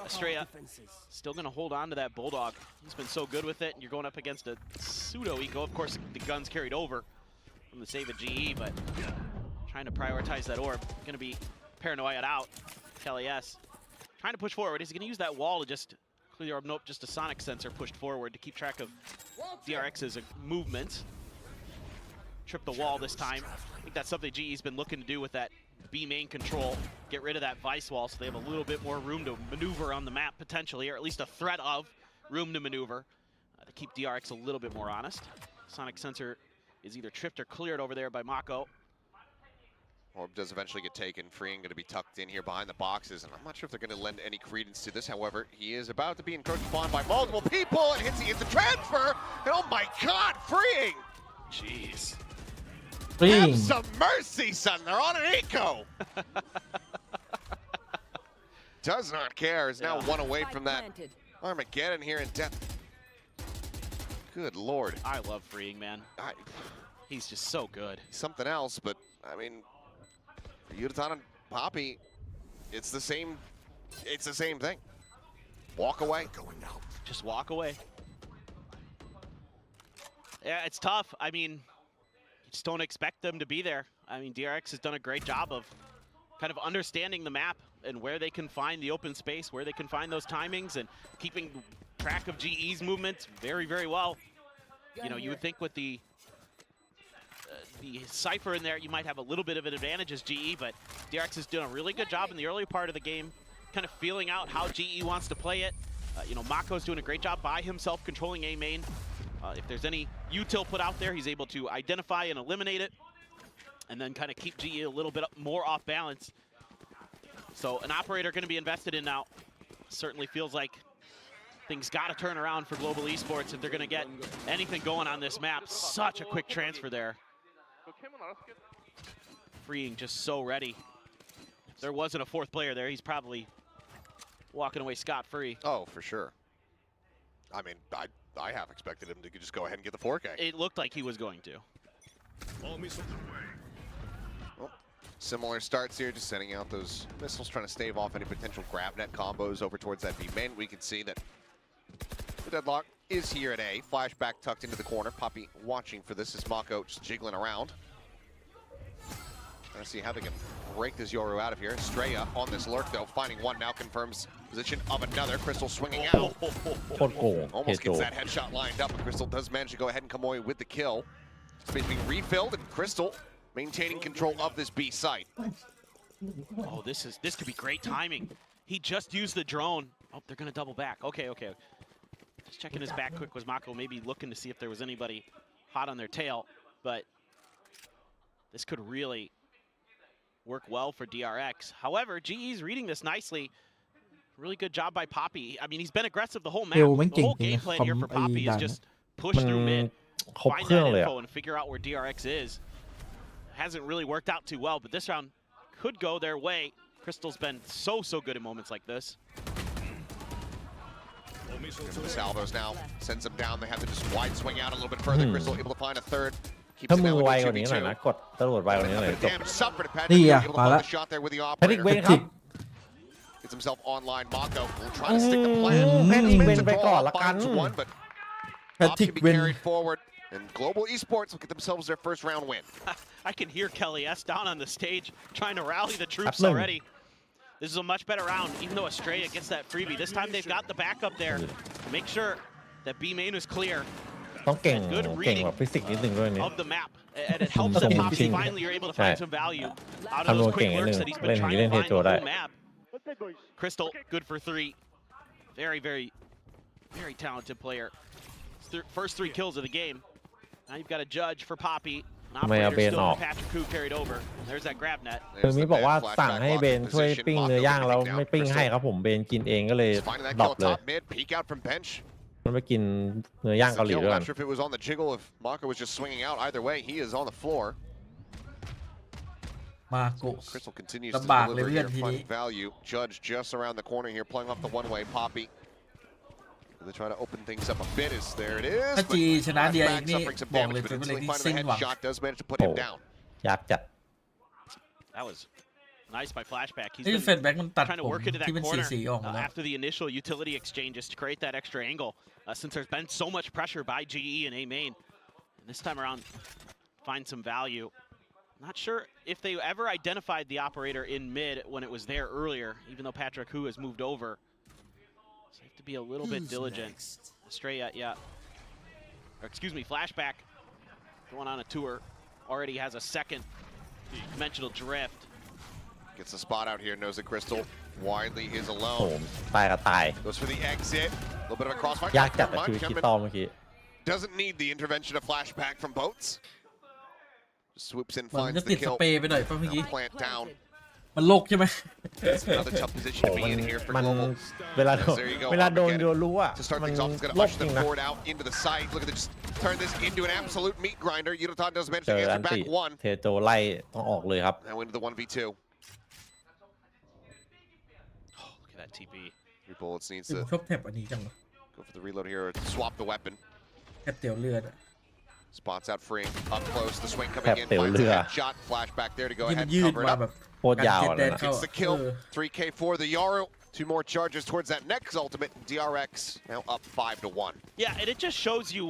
Speaker 8: Estrella still going to hold on to that Bulldog. He's been so good with it, and you're going up against a pseudo-eco. Of course, the gun's carried over from the save of GE, but trying to prioritize that orb. Going to be paranoid out. Kelly S. Trying to push forward. He's going to use that wall to just clear the orb. Nope, just a sonic sensor pushed forward to keep track of DRX's movements. Trip the wall this time. I think that's something GE's been looking to do with that B main control. Get rid of that Vice wall so they have a little bit more room to maneuver on the map potentially, or at least a threat of room to maneuver to keep DRX a little bit more honest. Sonic sensor is either tripped or cleared over there by Mako.
Speaker 7: Orb does eventually get taken. Freeing going to be tucked in here behind the boxes, and I'm not sure if they're going to lend any credence to this. However, he is about to be encroached upon by multiple people, and he gets a transfer. And oh my God, Freeing!
Speaker 8: Jeez.
Speaker 7: Have some mercy, son. They're on an eco. Does not care. Is now one away from that Armageddon here in death. Good Lord.
Speaker 8: I love Freeing, man. He's just so good.
Speaker 7: Something else, but I mean, for Yudotan and Poppy, it's the same thing. Walk away.
Speaker 8: Just walk away. Yeah, it's tough. I mean, just don't expect them to be there. I mean, DRX has done a great job of kind of understanding the map and where they can find the open space, where they can find those timings, and keeping track of GE's movements very, very well. You know, you would think with the Cypher in there, you might have a little bit of an advantage as GE, but DRX has done a really good job in the early part of the game, kind of feeling out how GE wants to play it. You know, Mako's doing a great job by himself controlling A main. If there's any util put out there, he's able to identify and eliminate it, and then kind of keep GE a little bit more off balance. So an operator going to be invested in now. Certainly feels like things got to turn around for Global Esports if they're going to get anything going on this map. Such a quick transfer there. Freeing just so ready. If there wasn't a fourth player there, he's probably walking away scot-free.
Speaker 7: Oh, for sure. I mean, I half expected him to just go ahead and get the 4K.
Speaker 8: It looked like he was going to.
Speaker 7: Well, similar starts here, just sending out those missiles, trying to stave off any potential grab net combos over towards that B main. We can see that the deadlock is here at A. Flashback tucked into the corner. Poppy watching for this as Mako just jiggling around. Let's see how they can break this Yoru out of here. Estrella on this lurk though, finding one now, confirms position of another. Crystal swinging out.
Speaker 6: โคตรโกงเท
Speaker 7: Almost
Speaker 6: โจ
Speaker 7: gets that headshot lined up, but Crystal does manage to go ahead and come away with the kill. Space being refilled, and Crystal maintaining control of this B site.
Speaker 8: Oh, this could be great timing. He just used the drone. Oh, they're gonna double back. Okay. Just checking his back quick. Was Mako maybe looking to see if there was anybody hot on their tail, but this could really work well for DRX. However, GE's reading this nicely. Really good job by Poppy. I mean, he's been aggressive the whole map.
Speaker 1: เอวแม่ง
Speaker 8: The
Speaker 1: เก่ง
Speaker 8: whole
Speaker 1: จริง
Speaker 8: game
Speaker 1: นะ
Speaker 8: plan
Speaker 1: คอม
Speaker 8: here for
Speaker 1: ไอ้
Speaker 8: Poppy is
Speaker 1: ด่าน
Speaker 8: just push through mid,
Speaker 6: ครบ
Speaker 8: find
Speaker 6: เครื่อง
Speaker 8: that
Speaker 6: เลยอะ
Speaker 8: info, and figure out where DRX is. Hasn't really worked out too well, but this round could go their way. Crystal's been so good in moments like this.
Speaker 7: The salvos now sends them down. They have to just wide swing out a little bit further. Crystal able to find a third. Keeps
Speaker 6: ถ้า
Speaker 7: it
Speaker 6: มือ
Speaker 7: down
Speaker 6: ไว
Speaker 7: to
Speaker 6: กว่านี้หน่อย
Speaker 7: 2v2.
Speaker 6: นะกดตำรวจไวกว่านี้หน่อย
Speaker 7: But
Speaker 6: จบ
Speaker 7: damage suffered. Patrick
Speaker 1: นี่อ่ะ
Speaker 7: able to
Speaker 1: มา
Speaker 7: find
Speaker 1: ละ
Speaker 7: the shot there with the
Speaker 6: แพทริก
Speaker 7: operator.
Speaker 6: เวนค
Speaker 1: ทิ
Speaker 6: รับ
Speaker 1: ก
Speaker 7: Gets himself online. Mako will try to stick the plan.
Speaker 6: แพทริกเวน
Speaker 7: To
Speaker 6: ไป
Speaker 7: draw
Speaker 6: ก่อน
Speaker 7: up
Speaker 6: ละกัน
Speaker 7: finds one, but
Speaker 1: แพทริก
Speaker 7: Ops can be
Speaker 1: เวน
Speaker 7: carried forward. And Global Esports will get themselves their first round win.
Speaker 8: I can hear Kelly S down on the stage trying to rally the troops
Speaker 6: Absolutely.
Speaker 8: already. This is a much better round, even though Estrella gets that freebie. This time they've got the backup there. Make sure that B main is clear
Speaker 6: ต้องเก่งแบบฟิสิกส์นิดนึงด้วยนี่
Speaker 8: of the map. And it helps that Poppy finally you're able to find some value out of those quick lurks that he's been trying to find the whole map. Crystal, good for 3. Very talented player. First 3 kills of the game. Now you've got a judge for Poppy. An operator still for Patrick who carried over. There's that grab net.
Speaker 6: คือ
Speaker 7: There's
Speaker 6: มิ
Speaker 7: the
Speaker 6: บอกว่า
Speaker 7: bad
Speaker 6: สั่งให้
Speaker 7: flashback
Speaker 6: เบ
Speaker 7: lock
Speaker 6: นช่วย
Speaker 7: position.
Speaker 6: ปิ้ง
Speaker 7: Mako
Speaker 6: เนื้อย่าง
Speaker 7: getting
Speaker 6: แล้ว
Speaker 7: down.
Speaker 6: ไม่ปิ้งให้
Speaker 7: Crystal
Speaker 6: ครับผมเบนกินเองก็เลย
Speaker 7: is finding that
Speaker 6: ดรอ
Speaker 7: kill
Speaker 6: ปเลย
Speaker 7: top mid. Peek out from bench.
Speaker 6: มันไปกินเนื้อย่าง
Speaker 7: It's
Speaker 6: เกา
Speaker 7: the
Speaker 6: หลี
Speaker 7: kill.
Speaker 6: ด้วยกัน
Speaker 7: Not sure if it was on the jiggle, if Mako was just swinging out. Either way, he is on the floor.
Speaker 1: มาโก
Speaker 7: Crystal continues to
Speaker 1: ลำบากเลย
Speaker 7: deliver
Speaker 1: เพื่อน
Speaker 7: here,
Speaker 1: ทีนี้
Speaker 7: finding value. Judge just around the corner here, playing off the one-way. Poppy. They try to open things up a bit. As there it is.
Speaker 1: ถ้า
Speaker 7: but
Speaker 1: จีชนะเดีย
Speaker 7: flashback
Speaker 1: นี่
Speaker 7: suffering some
Speaker 1: บอกเลย
Speaker 7: damage,
Speaker 1: เป็น
Speaker 7: but
Speaker 1: อะไร
Speaker 7: instantly
Speaker 1: ที่
Speaker 7: finding
Speaker 1: สิ้น
Speaker 7: the
Speaker 1: หวัง
Speaker 7: headshot does manage to put him down.
Speaker 6: ยากจัด
Speaker 8: That was nice by Flashback. He's
Speaker 1: นี่
Speaker 8: been
Speaker 1: เฟดแบ็กมันตัด
Speaker 8: trying
Speaker 1: ผ
Speaker 8: to
Speaker 1: ม
Speaker 8: work into that
Speaker 1: ที่เป็น
Speaker 8: corner
Speaker 1: สีออกมาแล้ว
Speaker 8: after the initial utility exchanges to create that extra angle. Since there's been so much pressure by GE and A main, and this time around, find some value. Not sure if they ever identified the operator in mid when it was there earlier, even though Patrick Hu has moved over. So you have to be a little bit diligent. Estrella, or excuse me, Flashback, going on a tour, already has a second dimensional drift.
Speaker 7: Gets the spot out here, knows that Crystal widely is
Speaker 6: โห
Speaker 7: alone.
Speaker 6: ตายก็ตาย
Speaker 7: Goes for the exit. A little bit of a crossfire.
Speaker 6: ยากจัด
Speaker 7: Never
Speaker 6: แต่
Speaker 7: mind,
Speaker 6: ชีวิตคิด
Speaker 7: Kevin
Speaker 6: ตอเมื่อกี้
Speaker 7: doesn't need the intervention of Flashback from boats. Swoops in,
Speaker 1: เหมือน
Speaker 7: finds
Speaker 1: จะ
Speaker 7: the
Speaker 1: ติดส
Speaker 7: kill.
Speaker 1: เปรย์ไปหน่อยป่ะเมื่อกี้
Speaker 7: Plant down.
Speaker 1: มันโลกใช่ไหม
Speaker 7: It's another tough position
Speaker 6: โห
Speaker 7: to be
Speaker 6: มัน
Speaker 7: in here for
Speaker 6: มัน
Speaker 7: Global.
Speaker 6: เวลา
Speaker 7: There you go.
Speaker 6: เวลาโดน
Speaker 7: Again,
Speaker 6: โดนรู้อ่ะ
Speaker 7: To start
Speaker 6: มัน
Speaker 7: things off, it's going to
Speaker 6: โลก
Speaker 7: push
Speaker 6: จริง
Speaker 7: them
Speaker 6: นะ
Speaker 7: forward out into the side. Look at this. Turn this into an absolute meat grinder. Yudotan does manage
Speaker 6: เจ
Speaker 7: to
Speaker 6: ออั
Speaker 7: answer
Speaker 6: นติ
Speaker 7: back one.
Speaker 6: เทโจไล่ต้องออกเลยครับ
Speaker 7: Now into the 1v2.
Speaker 8: Oh, look at that TP.
Speaker 7: 3 bullets needs
Speaker 1: ผม
Speaker 7: to
Speaker 1: ชอบแท็บอันนี้จังเลย
Speaker 7: go for the reload here. Swap the weapon.
Speaker 1: แท็บเตี๋ยวเลือดอะ
Speaker 7: Spots out freeing. Up close. The swing coming
Speaker 6: Tap
Speaker 7: in.
Speaker 6: tiểu
Speaker 7: Finds a
Speaker 6: lừa.
Speaker 7: headshot. Flashback there to go
Speaker 1: ที่
Speaker 7: ahead
Speaker 1: มัน
Speaker 7: and
Speaker 1: ยืด
Speaker 7: cover it
Speaker 1: มา
Speaker 7: up.
Speaker 1: แบบ
Speaker 6: โคตรยาว
Speaker 1: การเจ็ดแดน
Speaker 6: เลยนะ
Speaker 1: เข้า
Speaker 7: Gets the kill.
Speaker 1: เออ
Speaker 7: 3K4 the Yaru. 2 more charges towards that next ultimate. DRX now up 5-1.
Speaker 8: Yeah, and it just shows you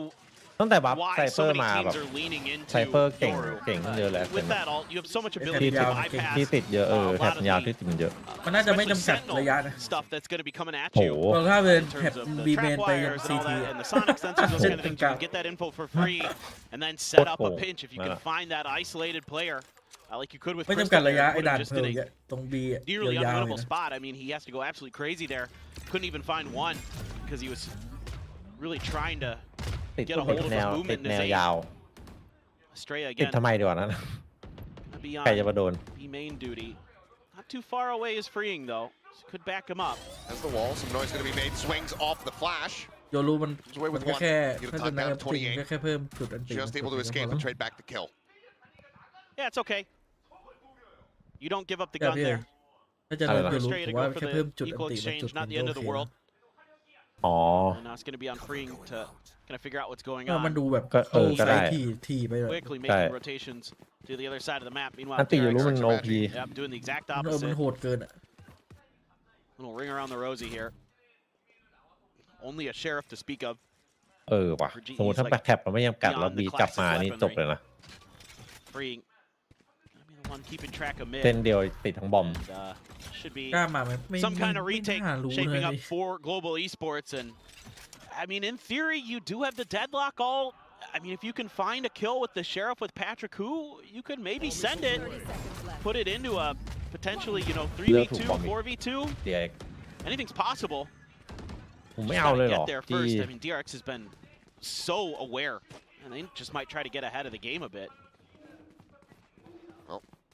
Speaker 6: ตั้งแต่บัฟไซ
Speaker 8: why
Speaker 6: เปอ
Speaker 8: so
Speaker 6: ร์
Speaker 8: many
Speaker 6: มาแบ
Speaker 8: teams
Speaker 6: บ
Speaker 8: are leaning into
Speaker 6: ไซเปอร์เก่ง
Speaker 8: Yoru.
Speaker 6: เก่งเยอะแล้ว
Speaker 8: With that all, you have so much
Speaker 1: ไอ้
Speaker 8: ability
Speaker 1: แถบ
Speaker 8: to
Speaker 1: ยาว
Speaker 8: bypass
Speaker 6: ที่ติดเยอะ
Speaker 8: a
Speaker 6: แถ
Speaker 8: lot
Speaker 6: บ
Speaker 8: of
Speaker 6: ยาว
Speaker 8: the
Speaker 6: ที่ติดมันเยอะ
Speaker 1: มันน่าจะไม่
Speaker 8: especially
Speaker 1: จำกัด
Speaker 8: Sentinel
Speaker 1: ระยะนะ
Speaker 8: stuff that's going to be coming at
Speaker 6: โห
Speaker 8: you.
Speaker 1: เพราะถ้าเป็น
Speaker 8: In
Speaker 1: แท็บ
Speaker 8: terms of the
Speaker 1: บีเมน
Speaker 8: trap
Speaker 1: ไปยัง
Speaker 8: wires
Speaker 1: ซี
Speaker 8: and all
Speaker 1: ที
Speaker 8: that, and the sonic sensors, those kind of things. You can get that info for free, and then set up a pinch if you can find that isolated player, like you could with
Speaker 1: ไม่
Speaker 8: Crystal
Speaker 1: จำกัด
Speaker 8: there,
Speaker 1: ระยะ
Speaker 8: put
Speaker 1: ไอ้
Speaker 8: him
Speaker 1: ด่าน
Speaker 8: just
Speaker 1: เพิ่
Speaker 8: in
Speaker 1: ม
Speaker 8: a
Speaker 1: ตรงบี
Speaker 8: nearly
Speaker 1: ยาวๆเลย
Speaker 8: unwinnable
Speaker 1: นะ
Speaker 8: spot. I mean, he has to go absolutely crazy there. Couldn't even find one because he was really trying to
Speaker 6: ติด
Speaker 8: get a hold of
Speaker 6: แน
Speaker 8: his
Speaker 6: วติด
Speaker 8: movement in
Speaker 6: แน
Speaker 8: his
Speaker 6: ว
Speaker 8: aim.
Speaker 6: ยาว
Speaker 8: Estrella
Speaker 6: ติด
Speaker 8: again.
Speaker 6: ทำไมดีกว่านั้น
Speaker 8: Gonna be
Speaker 6: ใครจะ
Speaker 8: on
Speaker 6: มาโดน
Speaker 8: B main duty. Not too far away is freeing though. So could back him up.
Speaker 7: As the wall, some noise going to be made. Swings off the flash.
Speaker 1: โยรูมัน
Speaker 7: Away
Speaker 1: มัน
Speaker 7: with
Speaker 1: ก็
Speaker 7: one.
Speaker 1: แค่
Speaker 7: Yudotan
Speaker 1: ถ้าจะนั
Speaker 7: down
Speaker 1: บ
Speaker 7: to
Speaker 1: จริง
Speaker 7: 28.
Speaker 1: ก็แค่เพิ่มจุดอันติ
Speaker 7: Just able to escape and trade back the kill.
Speaker 8: Yeah, it's okay. You don't give up the
Speaker 1: แต่
Speaker 8: gun
Speaker 1: พี่
Speaker 8: there.
Speaker 1: ถ้าจะนับโยรู
Speaker 8: Straight
Speaker 1: ผ
Speaker 8: to
Speaker 1: มว่า
Speaker 8: go for
Speaker 1: แค่เพิ่ม
Speaker 8: the
Speaker 1: จุดอัน
Speaker 8: equal
Speaker 1: ติมันจุด
Speaker 8: exchange,
Speaker 1: หนึ่
Speaker 8: not
Speaker 1: ง
Speaker 8: the
Speaker 1: ก็
Speaker 8: end
Speaker 1: โอ
Speaker 8: of the
Speaker 1: เค
Speaker 8: world.
Speaker 6: อ๋อ
Speaker 8: And now it's going to be on freeing to kind of figure out what's going
Speaker 1: มัน
Speaker 8: on.
Speaker 1: ดูแบบ
Speaker 6: ก็
Speaker 1: เข้า
Speaker 6: ก็
Speaker 1: ไซ
Speaker 6: ได้
Speaker 1: ส์ทีไปเลย
Speaker 8: Quickly
Speaker 6: Okay.
Speaker 8: making rotations to the other side of the map.
Speaker 6: อั
Speaker 8: Meanwhile,
Speaker 6: นติอยู่รู้
Speaker 8: DRX
Speaker 6: มันโอพี
Speaker 8: yep, doing the exact
Speaker 1: มัน
Speaker 8: opposite.
Speaker 1: โหดเกินอ่ะ
Speaker 8: Little ring around the rosy here. Only a sheriff to speak of.
Speaker 6: เออว่ะ สมมติถ้าแท็บมันไม่จำกัดแล้วบีจับมานี่จบเลยนะ
Speaker 8: Freeing. I mean, the on keeping track of mid.
Speaker 6: เส้นเดียวติดทั้งบอม
Speaker 8: And, should be
Speaker 1: กล้ามาไหมไม่
Speaker 8: some kind of
Speaker 1: ไม่
Speaker 8: retake
Speaker 1: น่ารู้เลย
Speaker 8: shaping up for global esports. And I mean, in theory, you do have the deadlock all. I mean, if you can find a kill with the sheriff with Patrick Hu, you could maybe send it,
Speaker 4: 30 seconds left.
Speaker 8: put it into a potentially, 3v2, 4v2.
Speaker 6: DRX
Speaker 8: Anything's possible.
Speaker 6: ผมไม่เอาเลยหรอ
Speaker 8: Get there
Speaker 6: ที่
Speaker 8: first. I mean, DRX has been so aware, and they just might try to get ahead of the game a bit.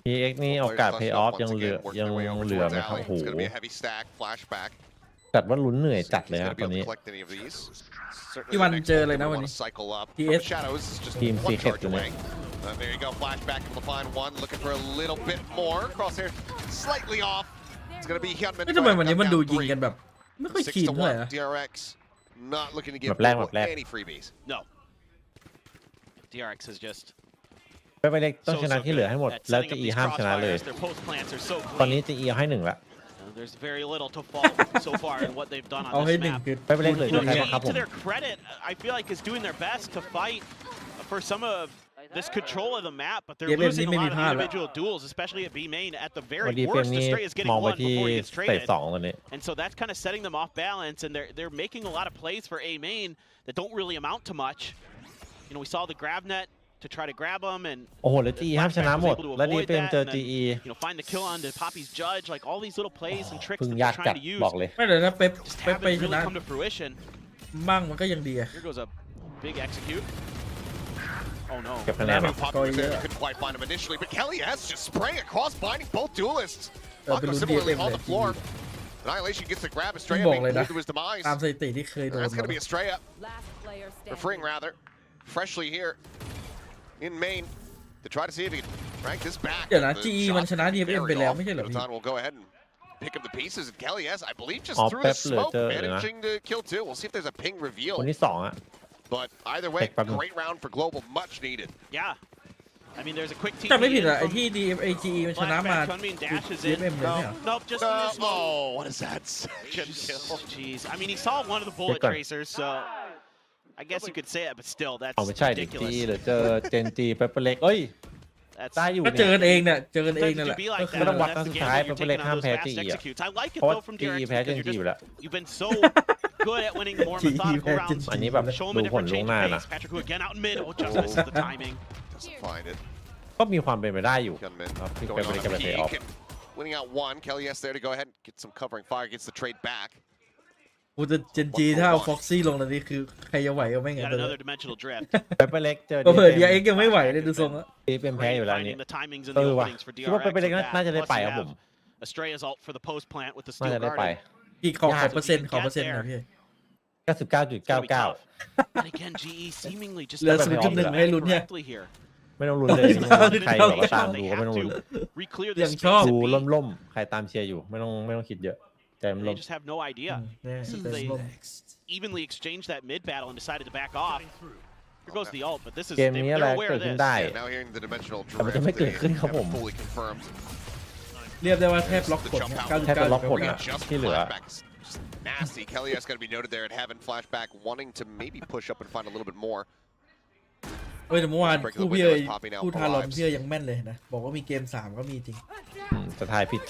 Speaker 6: DRX นี่โอกาส pay off ยังเหลือไหมครับโอ้โห
Speaker 7: It's going to be a heavy stack, flashback.
Speaker 6: จัดว่าลุ้นเหนื่อยจัดเลย
Speaker 7: He's
Speaker 6: ครับ
Speaker 7: going to
Speaker 6: ต
Speaker 7: be
Speaker 6: อน
Speaker 7: able to
Speaker 6: นี้
Speaker 7: collect any of these. Certainly
Speaker 1: พี่วัน
Speaker 7: the next
Speaker 1: เจอ
Speaker 7: one
Speaker 1: อะไรนะ
Speaker 7: we
Speaker 1: วัน
Speaker 7: want
Speaker 1: นี้
Speaker 7: to cycle up.
Speaker 1: TS
Speaker 7: Shadows just
Speaker 6: Team
Speaker 7: one
Speaker 6: Secret
Speaker 7: charge
Speaker 6: อยู่เนี่
Speaker 7: away.
Speaker 6: ย
Speaker 7: There you go, flashback able to find one, looking for a little bit more. Crosshair slightly off. It's going to be Hyunmin.
Speaker 1: ไม่ทำไมวันนี้มันดูยิงกันแบบไม่ค่อย
Speaker 7: 6
Speaker 1: คีน
Speaker 7: to
Speaker 1: เท่าไหร่
Speaker 7: 1.
Speaker 1: นะ
Speaker 7: DRX not looking to give
Speaker 6: แบบแรก
Speaker 7: Global any freebies.
Speaker 8: No. DRX is just
Speaker 6: ไปเล็กต้องชนะที่เหลือให้หมด
Speaker 8: at
Speaker 6: แล้ว
Speaker 8: setting
Speaker 6: จะ
Speaker 8: up
Speaker 6: อี
Speaker 8: these
Speaker 6: ห้ามชนะเลย
Speaker 8: crossfires. Their post plants are so
Speaker 6: ตอนนี้
Speaker 8: clean.
Speaker 6: จะอีให้1ละ
Speaker 8: There's very little to fault so far in what they've done
Speaker 1: เอา
Speaker 8: on
Speaker 1: ให้
Speaker 8: this
Speaker 1: หนึ่ง
Speaker 8: map.
Speaker 1: คือ
Speaker 6: ไปเล็กเลย
Speaker 8: You know,
Speaker 6: ใคร
Speaker 8: GE,
Speaker 6: บ้างครับผม
Speaker 8: to their credit, I feel like is doing their best to fight for some of this control of the map, but they're
Speaker 1: DFM
Speaker 8: losing a
Speaker 1: นี่ไม่
Speaker 8: lot
Speaker 1: มี
Speaker 8: of
Speaker 1: พลาดละ
Speaker 8: individual duels, especially at B main. At the
Speaker 6: วัน
Speaker 8: very
Speaker 6: ดีเฟม
Speaker 8: worst,
Speaker 6: นี่
Speaker 8: Astray is
Speaker 6: ม
Speaker 8: getting
Speaker 6: องไป
Speaker 8: one
Speaker 6: ที่
Speaker 8: before he gets
Speaker 6: เตะ
Speaker 8: traded.
Speaker 6: 2ตอนนี้
Speaker 8: And so that's kind of setting them off balance, and they're making a lot of plays for A main that don't really amount to much. You know, we saw the grab net to try to grab them, and
Speaker 6: โอ้โหแล้ว GE ห้ามชนะหมด แล้วดีเฟมเจอ GE
Speaker 8: find the kill on to Poppy's judge, like all these little plays and tricks
Speaker 6: พึ่ง
Speaker 8: that
Speaker 6: ยาก
Speaker 8: they're
Speaker 6: จัด
Speaker 8: trying to use
Speaker 6: บอกเลย
Speaker 1: ไม่เลยนะเป๊ป
Speaker 8: just
Speaker 1: เป๊ป
Speaker 8: haven't
Speaker 1: ไปช
Speaker 8: really
Speaker 1: นะ
Speaker 8: come to fruition.
Speaker 1: มั่งมันก็ยังดีอะ
Speaker 8: Here goes a big execute. Oh no.
Speaker 6: เก็บคะแนน
Speaker 7: Poppy was there, they couldn't quite find him initially, but Kelly S just spraying across, binding both duelists. Mako similarly on the floor. Annihilation gets the grab, Estrella being pulled to his demise.
Speaker 1: ตามสถิติที่เคยโดน
Speaker 7: That's going to be Estrella,
Speaker 4: Last player
Speaker 7: or Freeing
Speaker 4: standing.
Speaker 7: rather, freshly here in main to try to see if he can rank this back.
Speaker 1: เดี๋ยวนะ
Speaker 7: The
Speaker 1: GE
Speaker 7: shot
Speaker 1: มันชนะ DFM ไป
Speaker 7: very
Speaker 1: แล้ว
Speaker 7: off.
Speaker 1: ไม่ใช่เหรอพี่
Speaker 7: Yotan will go ahead and pick up the pieces, and Kelly S, I believe, just
Speaker 6: Oh,
Speaker 7: through
Speaker 6: Pep
Speaker 7: the smoke,
Speaker 6: Luther,
Speaker 7: managing to kill two. We'll see if there's a ping reveal.
Speaker 6: คนที่2อ่ะ
Speaker 7: But either way,
Speaker 6: Take Pep.
Speaker 7: great round for Global, much needed.
Speaker 8: Yeah. I mean, there's a quick TP
Speaker 1: จำไม่ผิดอะ
Speaker 8: in
Speaker 1: ไอ
Speaker 8: from
Speaker 1: ที่ DFAGE มันชนะมา
Speaker 8: Flashback, Chunmin dashes in.
Speaker 1: DFM เลยเนี่ย
Speaker 8: Nope, just through the smoke.
Speaker 7: Oh, what is that? Second kill.
Speaker 8: Jeez. I mean, he saw one of the bullet
Speaker 6: Good one.
Speaker 8: tracers, so I guess you could say it, but still,
Speaker 6: เอาไม่
Speaker 8: that's
Speaker 6: ใช่ดิ
Speaker 8: ridiculous.
Speaker 6: หรือเจอเจนจีเปเปอร์เล็กเอ้ย
Speaker 8: That's
Speaker 6: ได้อยู่
Speaker 1: ก็เจอ
Speaker 6: เนี่ย
Speaker 1: กันเองเนี่ยเจอกันเอง
Speaker 8: sometimes
Speaker 1: นั่น
Speaker 8: it
Speaker 1: แหละ
Speaker 8: could be
Speaker 1: ก็
Speaker 8: like
Speaker 1: คือ
Speaker 8: that.
Speaker 6: ต้องวัด
Speaker 8: That's the
Speaker 6: ครั้งสุด
Speaker 8: game
Speaker 6: ท้าย
Speaker 8: that you're
Speaker 6: Pepper Lake
Speaker 8: taking on
Speaker 6: ห้าม
Speaker 8: those
Speaker 6: แพ้
Speaker 8: fast
Speaker 6: GE อะ
Speaker 8: executes. I like it
Speaker 6: เพราะว่า
Speaker 8: though from
Speaker 6: GE
Speaker 8: DRX
Speaker 6: แพ้เจ
Speaker 8: because
Speaker 6: น
Speaker 8: you're
Speaker 6: จีอยู่
Speaker 8: just
Speaker 6: แล้ว
Speaker 8: you've been so good at winning more
Speaker 1: จีอีแพ้
Speaker 8: methodical
Speaker 1: จริง
Speaker 8: rounds.
Speaker 6: อันนี้แบบ
Speaker 8: Show him
Speaker 6: ดู
Speaker 8: a
Speaker 6: ผล
Speaker 8: different
Speaker 6: ล่วง
Speaker 8: change
Speaker 6: หน้า
Speaker 8: of
Speaker 6: นะ
Speaker 8: pace. Patrick Hu again out in mid. Oh, just misses the timing.
Speaker 7: Doesn't find it.
Speaker 6: ก็มีความเป็นไปได้อยู่
Speaker 7: Gunman
Speaker 6: ครับที่
Speaker 7: going
Speaker 6: เปเปอร์
Speaker 7: on
Speaker 6: เล็ก
Speaker 7: a
Speaker 6: จะไปเพย์ออฟ
Speaker 7: peek and winning out one. Kelly S there to go ahead and get some covering fire, gets the trade back.
Speaker 1: กูจะเจนจีถ้าเอาฟ็อกซี่ลงตอนนี้คือใครจะไหวก็ไม่งั้น
Speaker 8: Got
Speaker 1: เลย
Speaker 8: another dimensional drift.
Speaker 6: เปเปอร์เล็กเจอ
Speaker 1: ก็เผื่อ DRX ยังไม่ไหวเลยดูทรงแล้ว
Speaker 6: ดีเป็นแพ้อยู่แล้วนี่
Speaker 8: Finding the timings and
Speaker 6: เอ
Speaker 8: the
Speaker 6: อว่ะ
Speaker 8: openings for
Speaker 6: คิดว่า
Speaker 8: DRX
Speaker 6: เปเปอร์เล็ก
Speaker 8: with that.
Speaker 6: น่าจะได้
Speaker 8: Plus
Speaker 6: ไป
Speaker 8: you
Speaker 6: ครับผม
Speaker 8: have Estrella's ult for the post plant with the
Speaker 6: น่า
Speaker 8: steel
Speaker 6: จะได้ไป
Speaker 8: garden.
Speaker 1: กี่ขอเปอร์เซ็นต์นะพี่
Speaker 8: It's gonna be
Speaker 6: 99.99
Speaker 8: tough. And again, GE seemingly just
Speaker 1: เหลือ
Speaker 8: doesn't
Speaker 1: 0.1 ให้ลุ้นเนี่ย
Speaker 8: correctly here.
Speaker 6: ไม่ต้องลุ้นเลย ใครบอกว่าตามดู
Speaker 8: They
Speaker 6: ก็ไม่
Speaker 8: have
Speaker 6: ต้องลุ้น
Speaker 8: to re-clear
Speaker 1: ยั
Speaker 8: this
Speaker 1: ง
Speaker 8: space
Speaker 1: ชอบ
Speaker 8: at
Speaker 6: ดู
Speaker 8: B.
Speaker 6: ล่มๆใครตามเชียร์อยู่ไม่ต้องคิดเยอะใจมัน
Speaker 8: They
Speaker 6: ล่ม
Speaker 8: just have no idea.
Speaker 1: เนี่ย
Speaker 8: Since
Speaker 1: เต็ม
Speaker 8: they
Speaker 1: ลม
Speaker 8: evenly exchanged that mid battle and decided to back off. Here goes the ult, but this is
Speaker 6: เกมนี้อะไร
Speaker 8: they're aware
Speaker 6: เกิ
Speaker 8: of
Speaker 6: ดขึ้น
Speaker 8: this.
Speaker 6: ได้
Speaker 7: Yeah, now hearing the dimensional
Speaker 6: แต่มัน
Speaker 7: drift,
Speaker 6: จะไม่เกิด
Speaker 7: they
Speaker 6: ขึ้นครับผม
Speaker 7: haven't fully confirmed.
Speaker 1: เรียกได้ว่าแทบล็อกกด
Speaker 6: แทบจะล็อกกด
Speaker 1: 99
Speaker 6: อะ
Speaker 7: Just
Speaker 6: ที่เหลือ
Speaker 7: flashback is just nasty. Kelly S going to be noted there at Heaven. Flashback wanting to maybe push up and find a little bit more.
Speaker 1: เฮ้ยแต่เมื่อวานคู่พี่เอ๋ยคู่ทารอนพี่เอ๋ยยังแม่นเลยนะบอกว่ามีเกม3ก็มีจริง
Speaker 6: จะทายผิด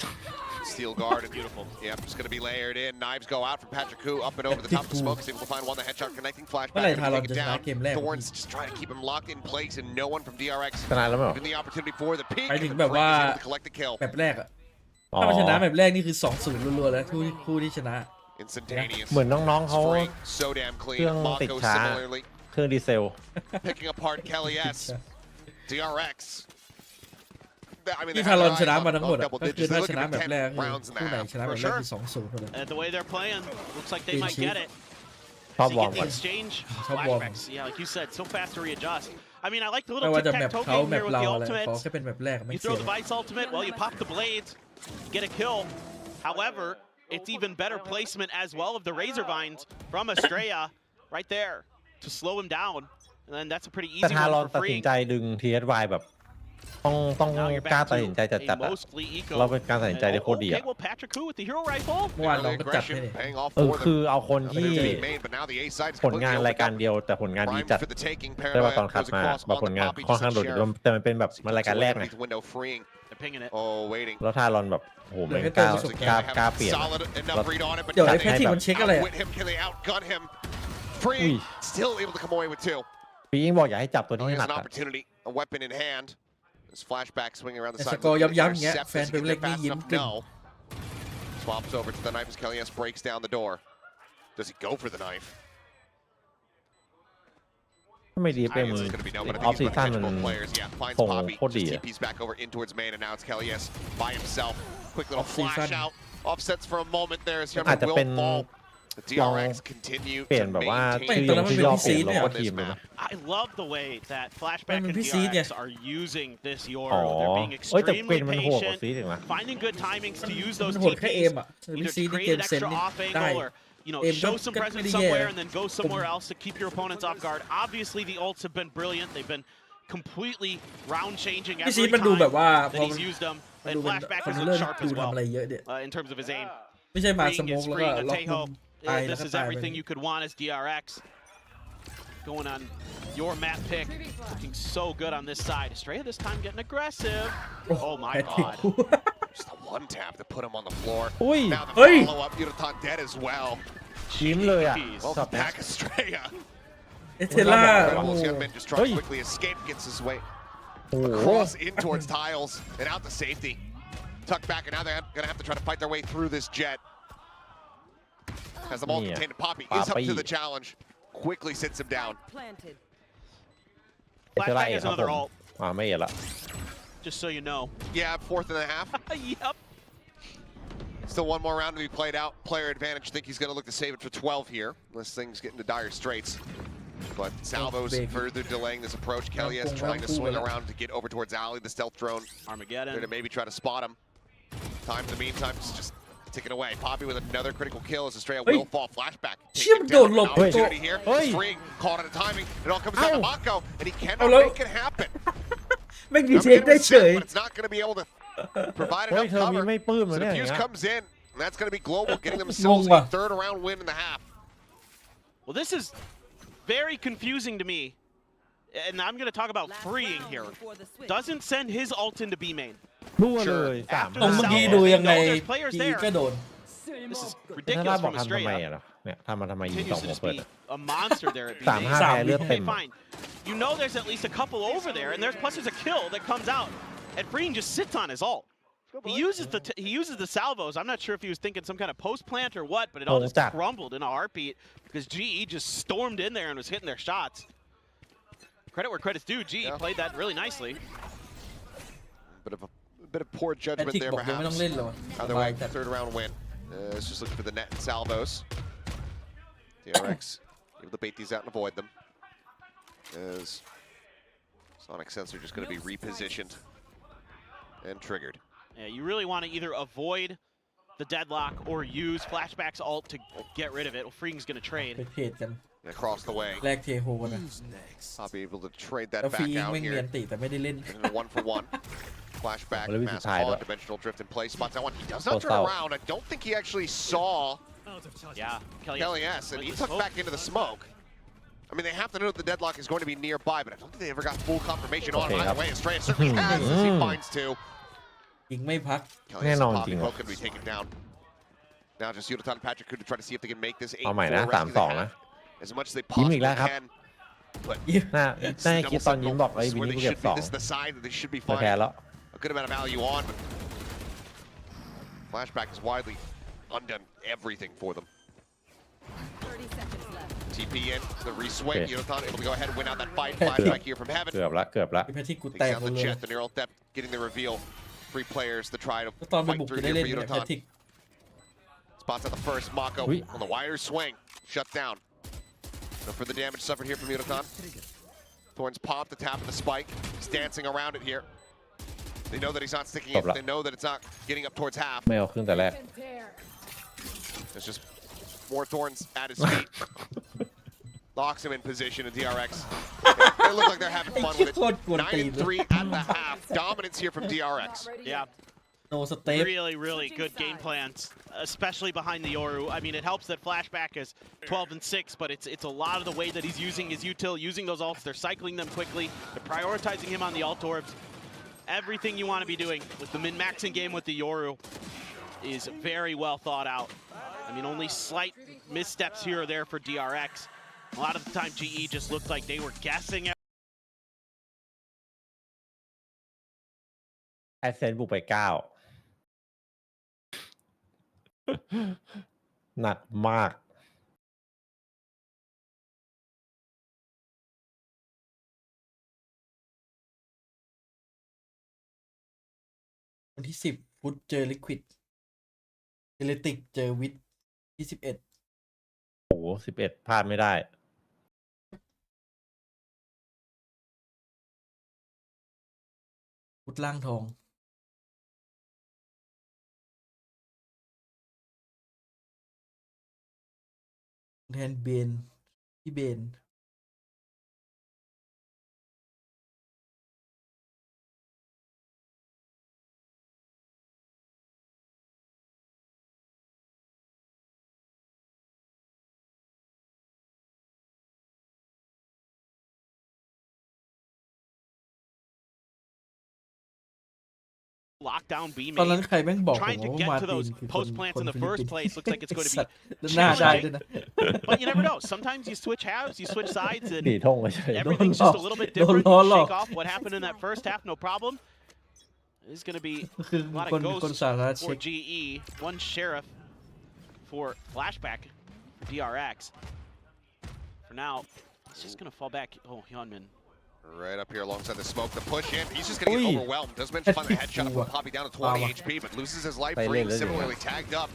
Speaker 7: Steel guard and beautiful. Yep, just going to be layered in. Knives go out from Patrick Hu up and over the top of the smoke. Is able to find one. The headshot connecting flashback.
Speaker 1: เมื่อไหร่
Speaker 7: Gonna
Speaker 1: ทารอน
Speaker 7: take
Speaker 1: จะ
Speaker 7: it
Speaker 1: ชนะ
Speaker 7: down.
Speaker 1: เกมแรก
Speaker 7: Thorns just trying to keep him locked in place, and no one from DRX
Speaker 6: ชนะแล้วมั้ง
Speaker 7: given the opportunity for the peak.
Speaker 1: ไปถึง
Speaker 7: and
Speaker 1: แบบว่า
Speaker 7: Freak is able to collect the kill.
Speaker 1: แบบแรกอะ
Speaker 6: อ๋อ
Speaker 1: ถ้ามันชนะแบบแรกนี่คือ 2-0 รัวๆแล้วคู่ที่ชนะ
Speaker 7: Instantaneous.
Speaker 6: เหมือนน้องๆเขา
Speaker 7: Freak, so damn clean.
Speaker 6: เครื่องติด
Speaker 7: Mako
Speaker 6: ช้า
Speaker 7: similarly
Speaker 6: เครื่องดีเซล
Speaker 7: picking apart Kelly S. DRX. I mean,
Speaker 1: ที่
Speaker 7: they
Speaker 1: ทารอน
Speaker 7: have
Speaker 1: ชนะ
Speaker 7: eyes
Speaker 1: มา
Speaker 7: on
Speaker 1: ทั้งหมดอะ
Speaker 7: double
Speaker 1: ก็คือ
Speaker 7: digits.
Speaker 1: ถ้า
Speaker 7: They're
Speaker 1: ชนะ
Speaker 7: looking
Speaker 1: แบบ
Speaker 7: at
Speaker 1: แรก
Speaker 7: 10 rounds in the
Speaker 1: คู่ไหน
Speaker 7: half
Speaker 1: ชนะแบ
Speaker 7: for
Speaker 1: บแรก
Speaker 7: sure.
Speaker 1: คือ 2-0เลย
Speaker 8: And the way they're playing, looks like they
Speaker 1: Clean
Speaker 8: might
Speaker 1: sheet.
Speaker 8: get it.
Speaker 6: ชอบ
Speaker 8: So
Speaker 6: ว
Speaker 8: you
Speaker 6: อร์ม
Speaker 8: get
Speaker 6: ก่อ
Speaker 8: the
Speaker 6: น
Speaker 8: exchange,
Speaker 1: Chop warm.
Speaker 8: flashbacks. Yeah, like you said, so fast to readjust. I mean, I like the
Speaker 1: ไม่
Speaker 8: little
Speaker 1: ว่าจะแมป
Speaker 8: tic-tac-toe
Speaker 1: เขา
Speaker 8: game
Speaker 1: แม
Speaker 8: here
Speaker 1: ป
Speaker 8: with
Speaker 1: เรา
Speaker 8: the
Speaker 1: อะไรขอ
Speaker 8: ultimates.
Speaker 1: แค่เป็นแบบแรกไม่
Speaker 8: You
Speaker 1: เสี
Speaker 8: throw
Speaker 1: ย
Speaker 8: the Vice ultimate, well, you pop the blades, get a kill. However, it's even better placement as well of the Razor Vines from Estrella right there to slow him down. And then that's a pretty
Speaker 6: แต่
Speaker 8: easy
Speaker 6: ทารอน
Speaker 8: one
Speaker 6: ตั
Speaker 8: for
Speaker 6: ดสิน
Speaker 8: free.
Speaker 6: ใจดึง TSY แบบต้อง
Speaker 8: Now you're
Speaker 6: กล้า
Speaker 8: back
Speaker 6: ตัดสินใจ
Speaker 8: to
Speaker 6: จัด
Speaker 8: a
Speaker 6: ๆอะ
Speaker 8: mostly eco.
Speaker 6: เราเป็นการตัดสินใจได้โคตรดี
Speaker 8: Okay,
Speaker 6: อะ
Speaker 8: well, Patrick Hu with the hero rifle.
Speaker 1: เมื่อวาน
Speaker 7: Early
Speaker 1: น้องก็จัดให้
Speaker 7: aggression
Speaker 1: เนี่ย
Speaker 7: paying off
Speaker 6: คือ
Speaker 7: for
Speaker 6: เอาคน
Speaker 7: them.
Speaker 6: ที่
Speaker 7: Opportunity made, but now the A side is
Speaker 6: ผลงาน
Speaker 7: completely
Speaker 6: รายการ
Speaker 7: opened up.
Speaker 6: เดียวแต่ผลงานดี
Speaker 7: Prime
Speaker 6: จัด
Speaker 7: for the taking.
Speaker 6: ได้ว่า
Speaker 7: Paranoia
Speaker 6: ตอนคัด
Speaker 7: goes
Speaker 6: มา
Speaker 7: across
Speaker 6: แบบ
Speaker 7: on
Speaker 6: ผ
Speaker 7: the
Speaker 6: ลงาน
Speaker 7: Poppy,
Speaker 6: ค่อน
Speaker 7: just
Speaker 6: ข้าง
Speaker 7: a
Speaker 6: โดดเด่น
Speaker 7: sheriff.
Speaker 6: แต่มันเป็นแบบมันรายการแรกไง
Speaker 7: Underneath window freeing.
Speaker 8: pinging it.
Speaker 7: Oh, waiting.
Speaker 6: แล้วทารอนแบบโหแม่ง
Speaker 1: เดี๋ยว
Speaker 6: กล้า
Speaker 1: ให้เติมประสบ
Speaker 6: กล้า
Speaker 7: They have
Speaker 6: กล้าเปลี่ยน
Speaker 7: solid enough read on it, but
Speaker 1: เดี๋ยว
Speaker 7: can
Speaker 1: ไอ้แพท
Speaker 7: they
Speaker 1: ริกมันเช็คอะไรอะ
Speaker 7: outwit him? Can they outgun him? Free,
Speaker 6: Ui.
Speaker 7: still able to come away with 2.
Speaker 6: พี่ยิงบอกอย่าให้จับตัว
Speaker 7: Oh,
Speaker 6: นี้
Speaker 7: he
Speaker 6: ให้ห
Speaker 7: has
Speaker 6: นัก
Speaker 7: an
Speaker 6: อะ
Speaker 7: opportunity, a weapon in hand. His flashback swinging around the
Speaker 1: แต่
Speaker 7: side.
Speaker 1: สกอร์
Speaker 7: Looking to
Speaker 1: ย้ำๆอย่างเงี้ย
Speaker 7: intercept.
Speaker 1: แฟน
Speaker 7: Does
Speaker 1: เป็น
Speaker 7: he
Speaker 1: เล็ก
Speaker 7: get
Speaker 1: นี่
Speaker 7: fast
Speaker 1: ยิ้ม
Speaker 7: enough?
Speaker 1: กึ่ง
Speaker 7: No. Swaps over to the knife as Kalias breaks down the door. Does he go for the knife?
Speaker 6: ทำไมดีเป็น
Speaker 7: It's going to be no, but I
Speaker 6: ออฟ
Speaker 7: think
Speaker 6: ซี
Speaker 7: he's
Speaker 6: ซั่น
Speaker 7: one of
Speaker 6: มัน
Speaker 7: the players. Yeah, finds
Speaker 6: ส่ง
Speaker 7: Poppy.
Speaker 6: โคตรดี
Speaker 7: Just
Speaker 6: อะ
Speaker 7: TP's back over in towards main, and now it's Kalias by himself. Quick little
Speaker 1: Off-season.
Speaker 7: flash out. Offsets for a moment there as
Speaker 6: อาจ
Speaker 7: Hyunmin
Speaker 6: จะ
Speaker 7: will
Speaker 6: เป็น
Speaker 7: fall. The DRX continue
Speaker 6: เปลี่ยน
Speaker 7: to
Speaker 6: แบบว่า
Speaker 7: maintain
Speaker 6: ชื่อยงชื่อย่อเปลี่ยน
Speaker 1: ไม่
Speaker 6: โล
Speaker 1: แต่
Speaker 6: โก้
Speaker 1: ว่ามัน
Speaker 6: ทีมเลยนะ
Speaker 8: I love the way that Flashback and
Speaker 1: มันเป็น Seed เนี่ย
Speaker 8: DRX are using this
Speaker 6: อ๋อ
Speaker 8: Yoru. They're being
Speaker 6: เอ้ยแต่เกร
Speaker 8: extremely
Speaker 6: นมันโหดกว่า
Speaker 8: patient,
Speaker 6: ซีถึงนะ
Speaker 8: finding good timings to use
Speaker 1: มัน
Speaker 8: those
Speaker 1: โหดแค่เอ
Speaker 8: TPs.
Speaker 1: มอ่ะวิ
Speaker 8: Either
Speaker 1: ซี
Speaker 8: to
Speaker 1: นี่เก
Speaker 8: create
Speaker 1: ม
Speaker 8: an
Speaker 1: เซน
Speaker 8: extra
Speaker 1: นี่
Speaker 8: off
Speaker 1: ได้
Speaker 8: angle or
Speaker 1: Aim
Speaker 8: show
Speaker 1: ก็
Speaker 8: some
Speaker 1: ไม่
Speaker 8: presence
Speaker 1: ได้แย่
Speaker 8: somewhere and then go somewhere else to keep your opponents off guard. Obviously, the ults have been brilliant. They've been completely round changing
Speaker 1: วิซี
Speaker 8: every
Speaker 1: มันดูแบบ
Speaker 8: time
Speaker 1: ว่าพ
Speaker 8: that
Speaker 1: อ
Speaker 8: he's used them.
Speaker 1: มัน
Speaker 8: And
Speaker 1: ดูเป็น
Speaker 8: Flashback
Speaker 1: คอน
Speaker 8: has
Speaker 1: เนอ
Speaker 8: looked
Speaker 1: ร์
Speaker 8: sharp
Speaker 1: ดู
Speaker 8: as
Speaker 1: ทำอะไร
Speaker 8: well
Speaker 1: เยอะเนี่ย
Speaker 8: in terms of his aim.
Speaker 1: ไม่ใช่มาส
Speaker 8: Freeing
Speaker 1: โม
Speaker 8: is
Speaker 1: กแล้วก็
Speaker 8: freeing a
Speaker 1: ล็อกมุ
Speaker 8: Taeho.
Speaker 1: มตาย
Speaker 8: Yeah,
Speaker 1: แล้ว
Speaker 8: this
Speaker 1: ก็
Speaker 8: is
Speaker 1: ตายไป
Speaker 8: everything you could want as DRX. Going on your map pick. Looking so good on this side. Estrella this time getting aggressive. Oh my
Speaker 1: แพทริก
Speaker 8: god.
Speaker 7: Just a one tap to put him on the floor.
Speaker 6: อุ้ย
Speaker 7: Now the
Speaker 1: Hey!
Speaker 7: follow up, Yudotan dead as well.
Speaker 6: ยิ้มเลยอ่ะ
Speaker 8: Jeez.
Speaker 6: สับ
Speaker 7: Welcome back, Estrella.
Speaker 1: เอสเทล่า
Speaker 7: Incredible. Hyunmin just trying
Speaker 6: Hey!
Speaker 7: to quickly escape, gets his way
Speaker 6: โอ้โห
Speaker 7: across in towards tiles and out to safety. Tucked back, and now they're going to have to try to fight their way through this jet. Has them all
Speaker 6: Yeah.
Speaker 7: contained. Poppy is up to
Speaker 6: Poppy.
Speaker 7: the challenge. Quickly sits him down.
Speaker 4: Planted.
Speaker 6: เอเซล่า
Speaker 8: Flashback
Speaker 6: เอ
Speaker 8: has
Speaker 6: ครับผ
Speaker 8: another
Speaker 6: ม
Speaker 8: ult.
Speaker 6: ไม่เอ็ดละ
Speaker 8: Just so you know.
Speaker 7: Yeah, 4th and a half.
Speaker 8: Yep.
Speaker 7: Still one more round to be played out. Player advantage. Think he's going to look to save it for 12 here, unless things get into dire straits. But Salvo's
Speaker 1: big.
Speaker 7: further delaying this approach. Kalias trying to swing around to get over towards Ali, the stealth drone. There to
Speaker 8: Armageddon.
Speaker 7: maybe try to spot him. Time in the meantime is just ticking away. Poppy with another critical kill as Estrella
Speaker 1: Hey.
Speaker 7: will fall. Flashback. Take
Speaker 1: Shit,
Speaker 7: him
Speaker 1: don't
Speaker 7: down.
Speaker 1: look.
Speaker 7: An opportunity here.
Speaker 6: Hey.
Speaker 7: He's freeing. Caught on the timing. It all comes down to
Speaker 6: Ow.
Speaker 7: Mako, and he cannot
Speaker 1: Hello.
Speaker 7: make it happen.
Speaker 1: แม่งมีเทค
Speaker 7: Armageddon
Speaker 1: ได้
Speaker 7: was
Speaker 1: เฉ
Speaker 7: set,
Speaker 1: ย
Speaker 7: but it's not going to be able to provide
Speaker 6: เฮ้ย
Speaker 7: enough
Speaker 6: เธอมี
Speaker 7: cover.
Speaker 6: ไม่ปลื้มเล
Speaker 7: So
Speaker 6: ยเนี่ยอย่าง
Speaker 7: Diffuse
Speaker 6: เงี้ย
Speaker 7: comes in, and that's going to be Global getting themselves a
Speaker 1: ว่ะ
Speaker 7: third round win and a half.
Speaker 8: Well, this is very confusing to me. And I'm going to talk about
Speaker 4: Last
Speaker 8: freeing
Speaker 4: round
Speaker 8: here.
Speaker 4: before the switch.
Speaker 8: Doesn't send his ult into B main.
Speaker 6: รั่วเลยสาม
Speaker 1: ตรง
Speaker 6: ห้า
Speaker 1: เมื่อกี้
Speaker 8: Salvo.
Speaker 1: ดูยังไง
Speaker 8: There's players
Speaker 1: จี
Speaker 8: there.
Speaker 1: ก็โดน
Speaker 8: This is
Speaker 6: เอเซล่า
Speaker 8: ridiculous
Speaker 6: บอก
Speaker 8: from
Speaker 6: ทำทำไม
Speaker 8: Estrella.
Speaker 6: อะเนี่ยทำมาทำไมยิงสอง
Speaker 8: Continues to
Speaker 6: หัว
Speaker 8: just
Speaker 6: เปิด
Speaker 8: be
Speaker 6: อะ
Speaker 8: a monster there at B
Speaker 6: สาม
Speaker 8: main.
Speaker 6: ห้าแพ้เลือดเต็
Speaker 8: Okay,
Speaker 6: มอะ
Speaker 8: fine. You know there's at least a couple over there, and there's a kill that comes out, and Freeing just sits on his ult. He uses the salvos. I'm not sure if he was thinking some kind of post plant or what, but it all just
Speaker 6: Jack.
Speaker 8: crumbled in a heartbeat because GE just stormed in there and was hitting their shots. Credit where credit's due. GE
Speaker 7: Yeah.
Speaker 8: played that really nicely.
Speaker 7: Bit of poor
Speaker 1: แพ
Speaker 7: judgment
Speaker 1: ทริก
Speaker 7: there,
Speaker 1: บอกยังไม่ต้อง
Speaker 7: perhaps.
Speaker 1: เล่นหรอ
Speaker 7: Either
Speaker 1: สบา
Speaker 7: way,
Speaker 1: ยแต่
Speaker 7: third round win. It's just looking for the net and salvos. DRX able to bait these out and avoid them. As Sonic Sensor just going to be repositioned and triggered.
Speaker 8: Yeah, you really want to either avoid the deadlock or use Flashback's ult to get rid of it. Well, Freeing's going to
Speaker 1: ไป
Speaker 8: trade.
Speaker 1: เทรดกัน
Speaker 7: And across the way,
Speaker 1: แลกเทโฮกันนะ
Speaker 7: Poppy able to trade
Speaker 1: แล้ว
Speaker 7: that
Speaker 1: ฟรี
Speaker 7: back out
Speaker 1: แม่งเรีย
Speaker 7: here.
Speaker 1: นติแต่ไม่ได้เล่น
Speaker 7: In a 1-for-1. Flashback,
Speaker 6: Well, at least
Speaker 7: mass
Speaker 6: it's high,
Speaker 7: on,
Speaker 6: though.
Speaker 7: dimensional drift in place. Spots that one. He does not
Speaker 6: Both
Speaker 7: turn
Speaker 6: out.
Speaker 7: around. I don't think he actually saw
Speaker 8: Yeah,
Speaker 7: Kelly S, and he took back into the smoke. I mean, they have to know that the deadlock is going to be nearby, but I don't think they ever got full confirmation on it.
Speaker 6: Okay,
Speaker 7: Either
Speaker 6: up.
Speaker 7: way, Estrella certainly has as he finds two.
Speaker 1: ยิงไม่พัก
Speaker 7: Kelly
Speaker 6: Yeah,
Speaker 7: S
Speaker 6: no,
Speaker 7: and Poppy
Speaker 6: Jingo.
Speaker 7: both going to be taken down. Now just Yudotan and Patrick to try to see if they can make this 8-4
Speaker 6: เอาใหม่นะ
Speaker 7: rescue
Speaker 6: 3-2
Speaker 7: the
Speaker 6: นะ
Speaker 7: half as much as they
Speaker 6: ยิ้มอีก
Speaker 7: possibly
Speaker 6: แล้วครับ
Speaker 7: can. But
Speaker 6: น่า
Speaker 7: it's
Speaker 6: น่า
Speaker 7: the
Speaker 6: คิด
Speaker 7: double
Speaker 6: ตอนยิ้ม
Speaker 7: signal.
Speaker 6: บอกเอ้ย
Speaker 7: This is
Speaker 6: วิน
Speaker 7: where
Speaker 6: นี่
Speaker 7: they
Speaker 6: กูเก็บ
Speaker 7: should
Speaker 6: ส
Speaker 7: be.
Speaker 6: อง
Speaker 7: This is the side that they should be
Speaker 6: ไม่แพ้
Speaker 7: fighting
Speaker 6: แล้ว
Speaker 7: a good amount of value on, but Flashback has widely undone everything for them.
Speaker 4: 30 seconds left.
Speaker 7: TP in, the re-swing,
Speaker 6: Okay.
Speaker 7: Yudotan able to go ahead and win out that fight.
Speaker 1: Okay.
Speaker 7: Flashback here from heaven.
Speaker 6: เกือบละเกือบละ
Speaker 1: ไอ้แพทริกกูแต
Speaker 7: Takes
Speaker 1: ก
Speaker 7: out
Speaker 1: หมด
Speaker 7: the
Speaker 1: เลย
Speaker 7: jet, the neural depth, getting the reveal. 3 players to try to
Speaker 1: แล้วตอนไป
Speaker 7: fight
Speaker 1: บุก
Speaker 7: through
Speaker 1: จะได้
Speaker 7: here
Speaker 1: เล่น
Speaker 7: for
Speaker 1: เนี่ยแพ
Speaker 7: Yudotan.
Speaker 1: ทริก
Speaker 7: Spots at the first, Mako
Speaker 6: Ui.
Speaker 7: on the wider swing. Shut down. No further damage suffered here from Yudotan. Thorns pop the tap of the spike. He's dancing around it here. They know that he's not sticking it.
Speaker 6: Stop
Speaker 7: They know that it's not getting up towards half.
Speaker 6: ไม่เอาขึ้นแต่แรก
Speaker 4: And tear.
Speaker 7: There's just more thorns at his feet. Locks him in position in DRX. They look like they're having fun with it.
Speaker 1: โคตรกวนตีน
Speaker 7: 9-3 at the half. Dominance here from DRX.
Speaker 8: Yeah,
Speaker 1: โนสเตป
Speaker 8: really good game plans, especially behind the Yoru. I mean, it helps that Flashback is 12-6, but it's a lot of the way that he's using his util, using those ults. They're cycling them quickly. They're prioritizing him on the ult orbs. Everything you want to be doing with the min-maxing game with the Yoru is very well thought out. I mean, only slight missteps here or there for DRX. A lot of the time, GE just looked like they were guessing.
Speaker 6: แอดเซนบุกไป9 หนักมาก
Speaker 1: วันที่10 พุธเจอลิควิดเอเลติกเจอวิทที่11
Speaker 6: โอ้โห11 พลาดไม่ได้
Speaker 1: พุธล่างทองแทนเบนพี่เบน
Speaker 8: Lockdown B
Speaker 1: ตอนนั้น
Speaker 8: main.
Speaker 1: ใครแม่งบอกผม
Speaker 8: Trying to
Speaker 1: ว่า
Speaker 8: get
Speaker 1: มา
Speaker 8: to
Speaker 1: ร์ติน
Speaker 8: those
Speaker 1: คือ
Speaker 8: post plants in the
Speaker 1: ฟิลิป
Speaker 8: first
Speaker 1: ปินส์
Speaker 8: place looks like it's going to
Speaker 1: สัต
Speaker 8: be
Speaker 1: ว์หน้าได้ด้วยนะ
Speaker 8: But you never know. Sometimes you switch halves, you switch sides,
Speaker 6: หนี
Speaker 8: and
Speaker 6: ธงเฉย
Speaker 8: everything's
Speaker 1: Don't
Speaker 8: just a little bit
Speaker 1: don't
Speaker 8: different.
Speaker 1: law.
Speaker 8: Shake off what happened in that first half, no problem. This is going to be
Speaker 1: คือ
Speaker 8: a lot
Speaker 1: ค
Speaker 8: of
Speaker 1: น
Speaker 8: ghosts
Speaker 1: สาธารณะ
Speaker 8: for
Speaker 1: เช็ค
Speaker 8: GE, one sheriff for flashback for DRX. For now, it's just going to fall back. Oh, Hyunmin.
Speaker 7: Right up here alongside the smoke, the push in. He's just going to get
Speaker 6: Oi.
Speaker 7: overwhelmed. Does manage to find the headshot from Poppy down to 20 HP, but loses his life free. Similarly tagged up.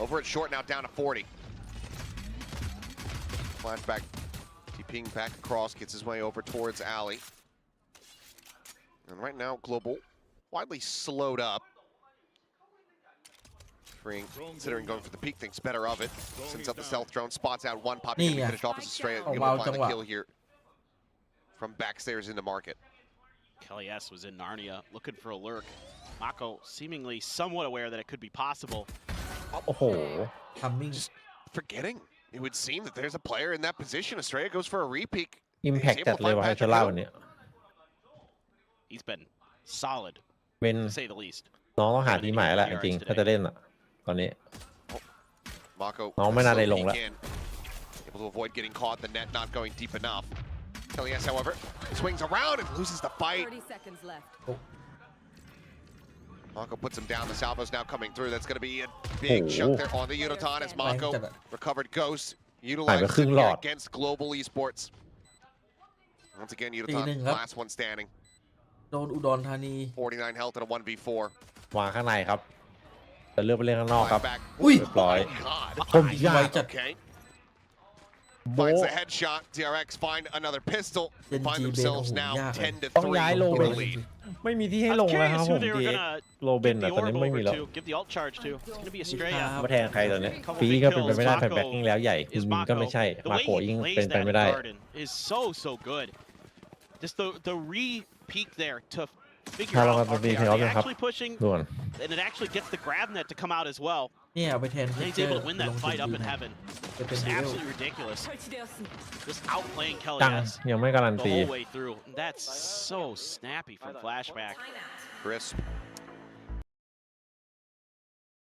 Speaker 7: Over at short now down to 40. Flashback. TPing back across, gets his way over towards Alley. And right now, Global widely slowed up. Considering going for the peak, thinks better of it. Sends up the stealth drone, spots out one. Poppy going to be finished off as Estrella able to find the kill here from backstairs into market.
Speaker 8: Kelly S was in Narnia looking for a lurk. Mako seemingly somewhat aware that it could be possible.
Speaker 6: โอ้โห
Speaker 1: ทัมมิ่ง
Speaker 7: Forgetting, it would seem that there's a player in that position. Estrella goes for a repeat.
Speaker 6: อิมแพคจัดเลยว่ะไฮเชล่าวันเนี้ย
Speaker 8: He's been solid,
Speaker 6: เป็น
Speaker 8: to say the least.
Speaker 6: น้องต้องหาทีมใหม่แหละจริงๆถ้าจะเล่นอ่ะ ตอนนี้
Speaker 7: Mako
Speaker 6: No, may not
Speaker 7: so
Speaker 6: ilong
Speaker 7: he
Speaker 6: la.
Speaker 7: can. Able to avoid getting caught, the net not going deep enough. Kelly S, however, swings around and loses the fight.
Speaker 4: 30 seconds left.
Speaker 7: Mako puts him down. The salvo's now coming through. That's going to be a big chunk there on the Unoton as Mako recovered Ghost. Utilizes it here against Global Esports. Once again, Unoton, last one standing.
Speaker 1: โดนอุดรธานี
Speaker 7: 49 health in a 1v4.
Speaker 6: วางข้างในครับแต่เลือกไปเล่นข้างนอกครับ
Speaker 7: Back.
Speaker 1: อุ้ย
Speaker 6: เรียบร้อย
Speaker 7: God.
Speaker 6: คมยาก
Speaker 7: Okay.
Speaker 6: โบ
Speaker 7: Finds the headshot. DRX find another pistol.
Speaker 1: Gen
Speaker 7: Find
Speaker 1: G
Speaker 7: themselves
Speaker 1: Ben,
Speaker 7: now
Speaker 1: oh,
Speaker 7: 10 to 3
Speaker 6: ต้องย้ายโล
Speaker 7: in
Speaker 6: เบ
Speaker 7: the
Speaker 6: น
Speaker 7: lead.
Speaker 6: ไม่มีที่ให้
Speaker 8: I
Speaker 6: ล
Speaker 8: was
Speaker 6: งแล้วครับ
Speaker 8: curious
Speaker 6: ผ
Speaker 8: who
Speaker 6: ม
Speaker 8: they were
Speaker 6: ดี
Speaker 8: gonna
Speaker 6: โลเบน
Speaker 8: give
Speaker 6: อ่ะ
Speaker 8: the
Speaker 6: ตอนนี้
Speaker 8: orb
Speaker 6: ไม่มี
Speaker 8: over
Speaker 6: แล้ว
Speaker 8: to, give the ult charge to. It's gonna be Estrella.
Speaker 6: มาแทนใครตอนนี้ฟรีก็เป็นไปไม่ได้แฟนแบ็กกิ้งแล้วใหญ่คุณมินก็ไม่ใช่
Speaker 8: The
Speaker 6: มา
Speaker 8: way
Speaker 6: โกยิ่ง
Speaker 8: he
Speaker 6: เป็น
Speaker 8: plays
Speaker 6: ไป
Speaker 8: that
Speaker 6: ไม่
Speaker 8: in
Speaker 6: ได้
Speaker 8: Garden is so good. Just the re-peek there to figure
Speaker 6: ถ้าเรา
Speaker 8: out,
Speaker 6: มาตี
Speaker 8: okay,
Speaker 6: เพลย์ออ
Speaker 8: are
Speaker 6: ฟ
Speaker 8: they
Speaker 6: นะครับ
Speaker 8: actually pushing?
Speaker 6: ด่วน
Speaker 8: And it actually gets the grab net to come out as well.
Speaker 1: เนี่ยเอาไปแทน
Speaker 8: And he's able to win that fight up in heaven.
Speaker 1: จะเป็น
Speaker 8: Just
Speaker 1: ดูเอล
Speaker 8: absolutely ridiculous. Just outplaying Kelly
Speaker 6: จัง
Speaker 8: S
Speaker 6: ยังไม่การัน
Speaker 8: the
Speaker 6: ตี
Speaker 8: whole way through. That's so snappy from Flashback.
Speaker 7: Crisp.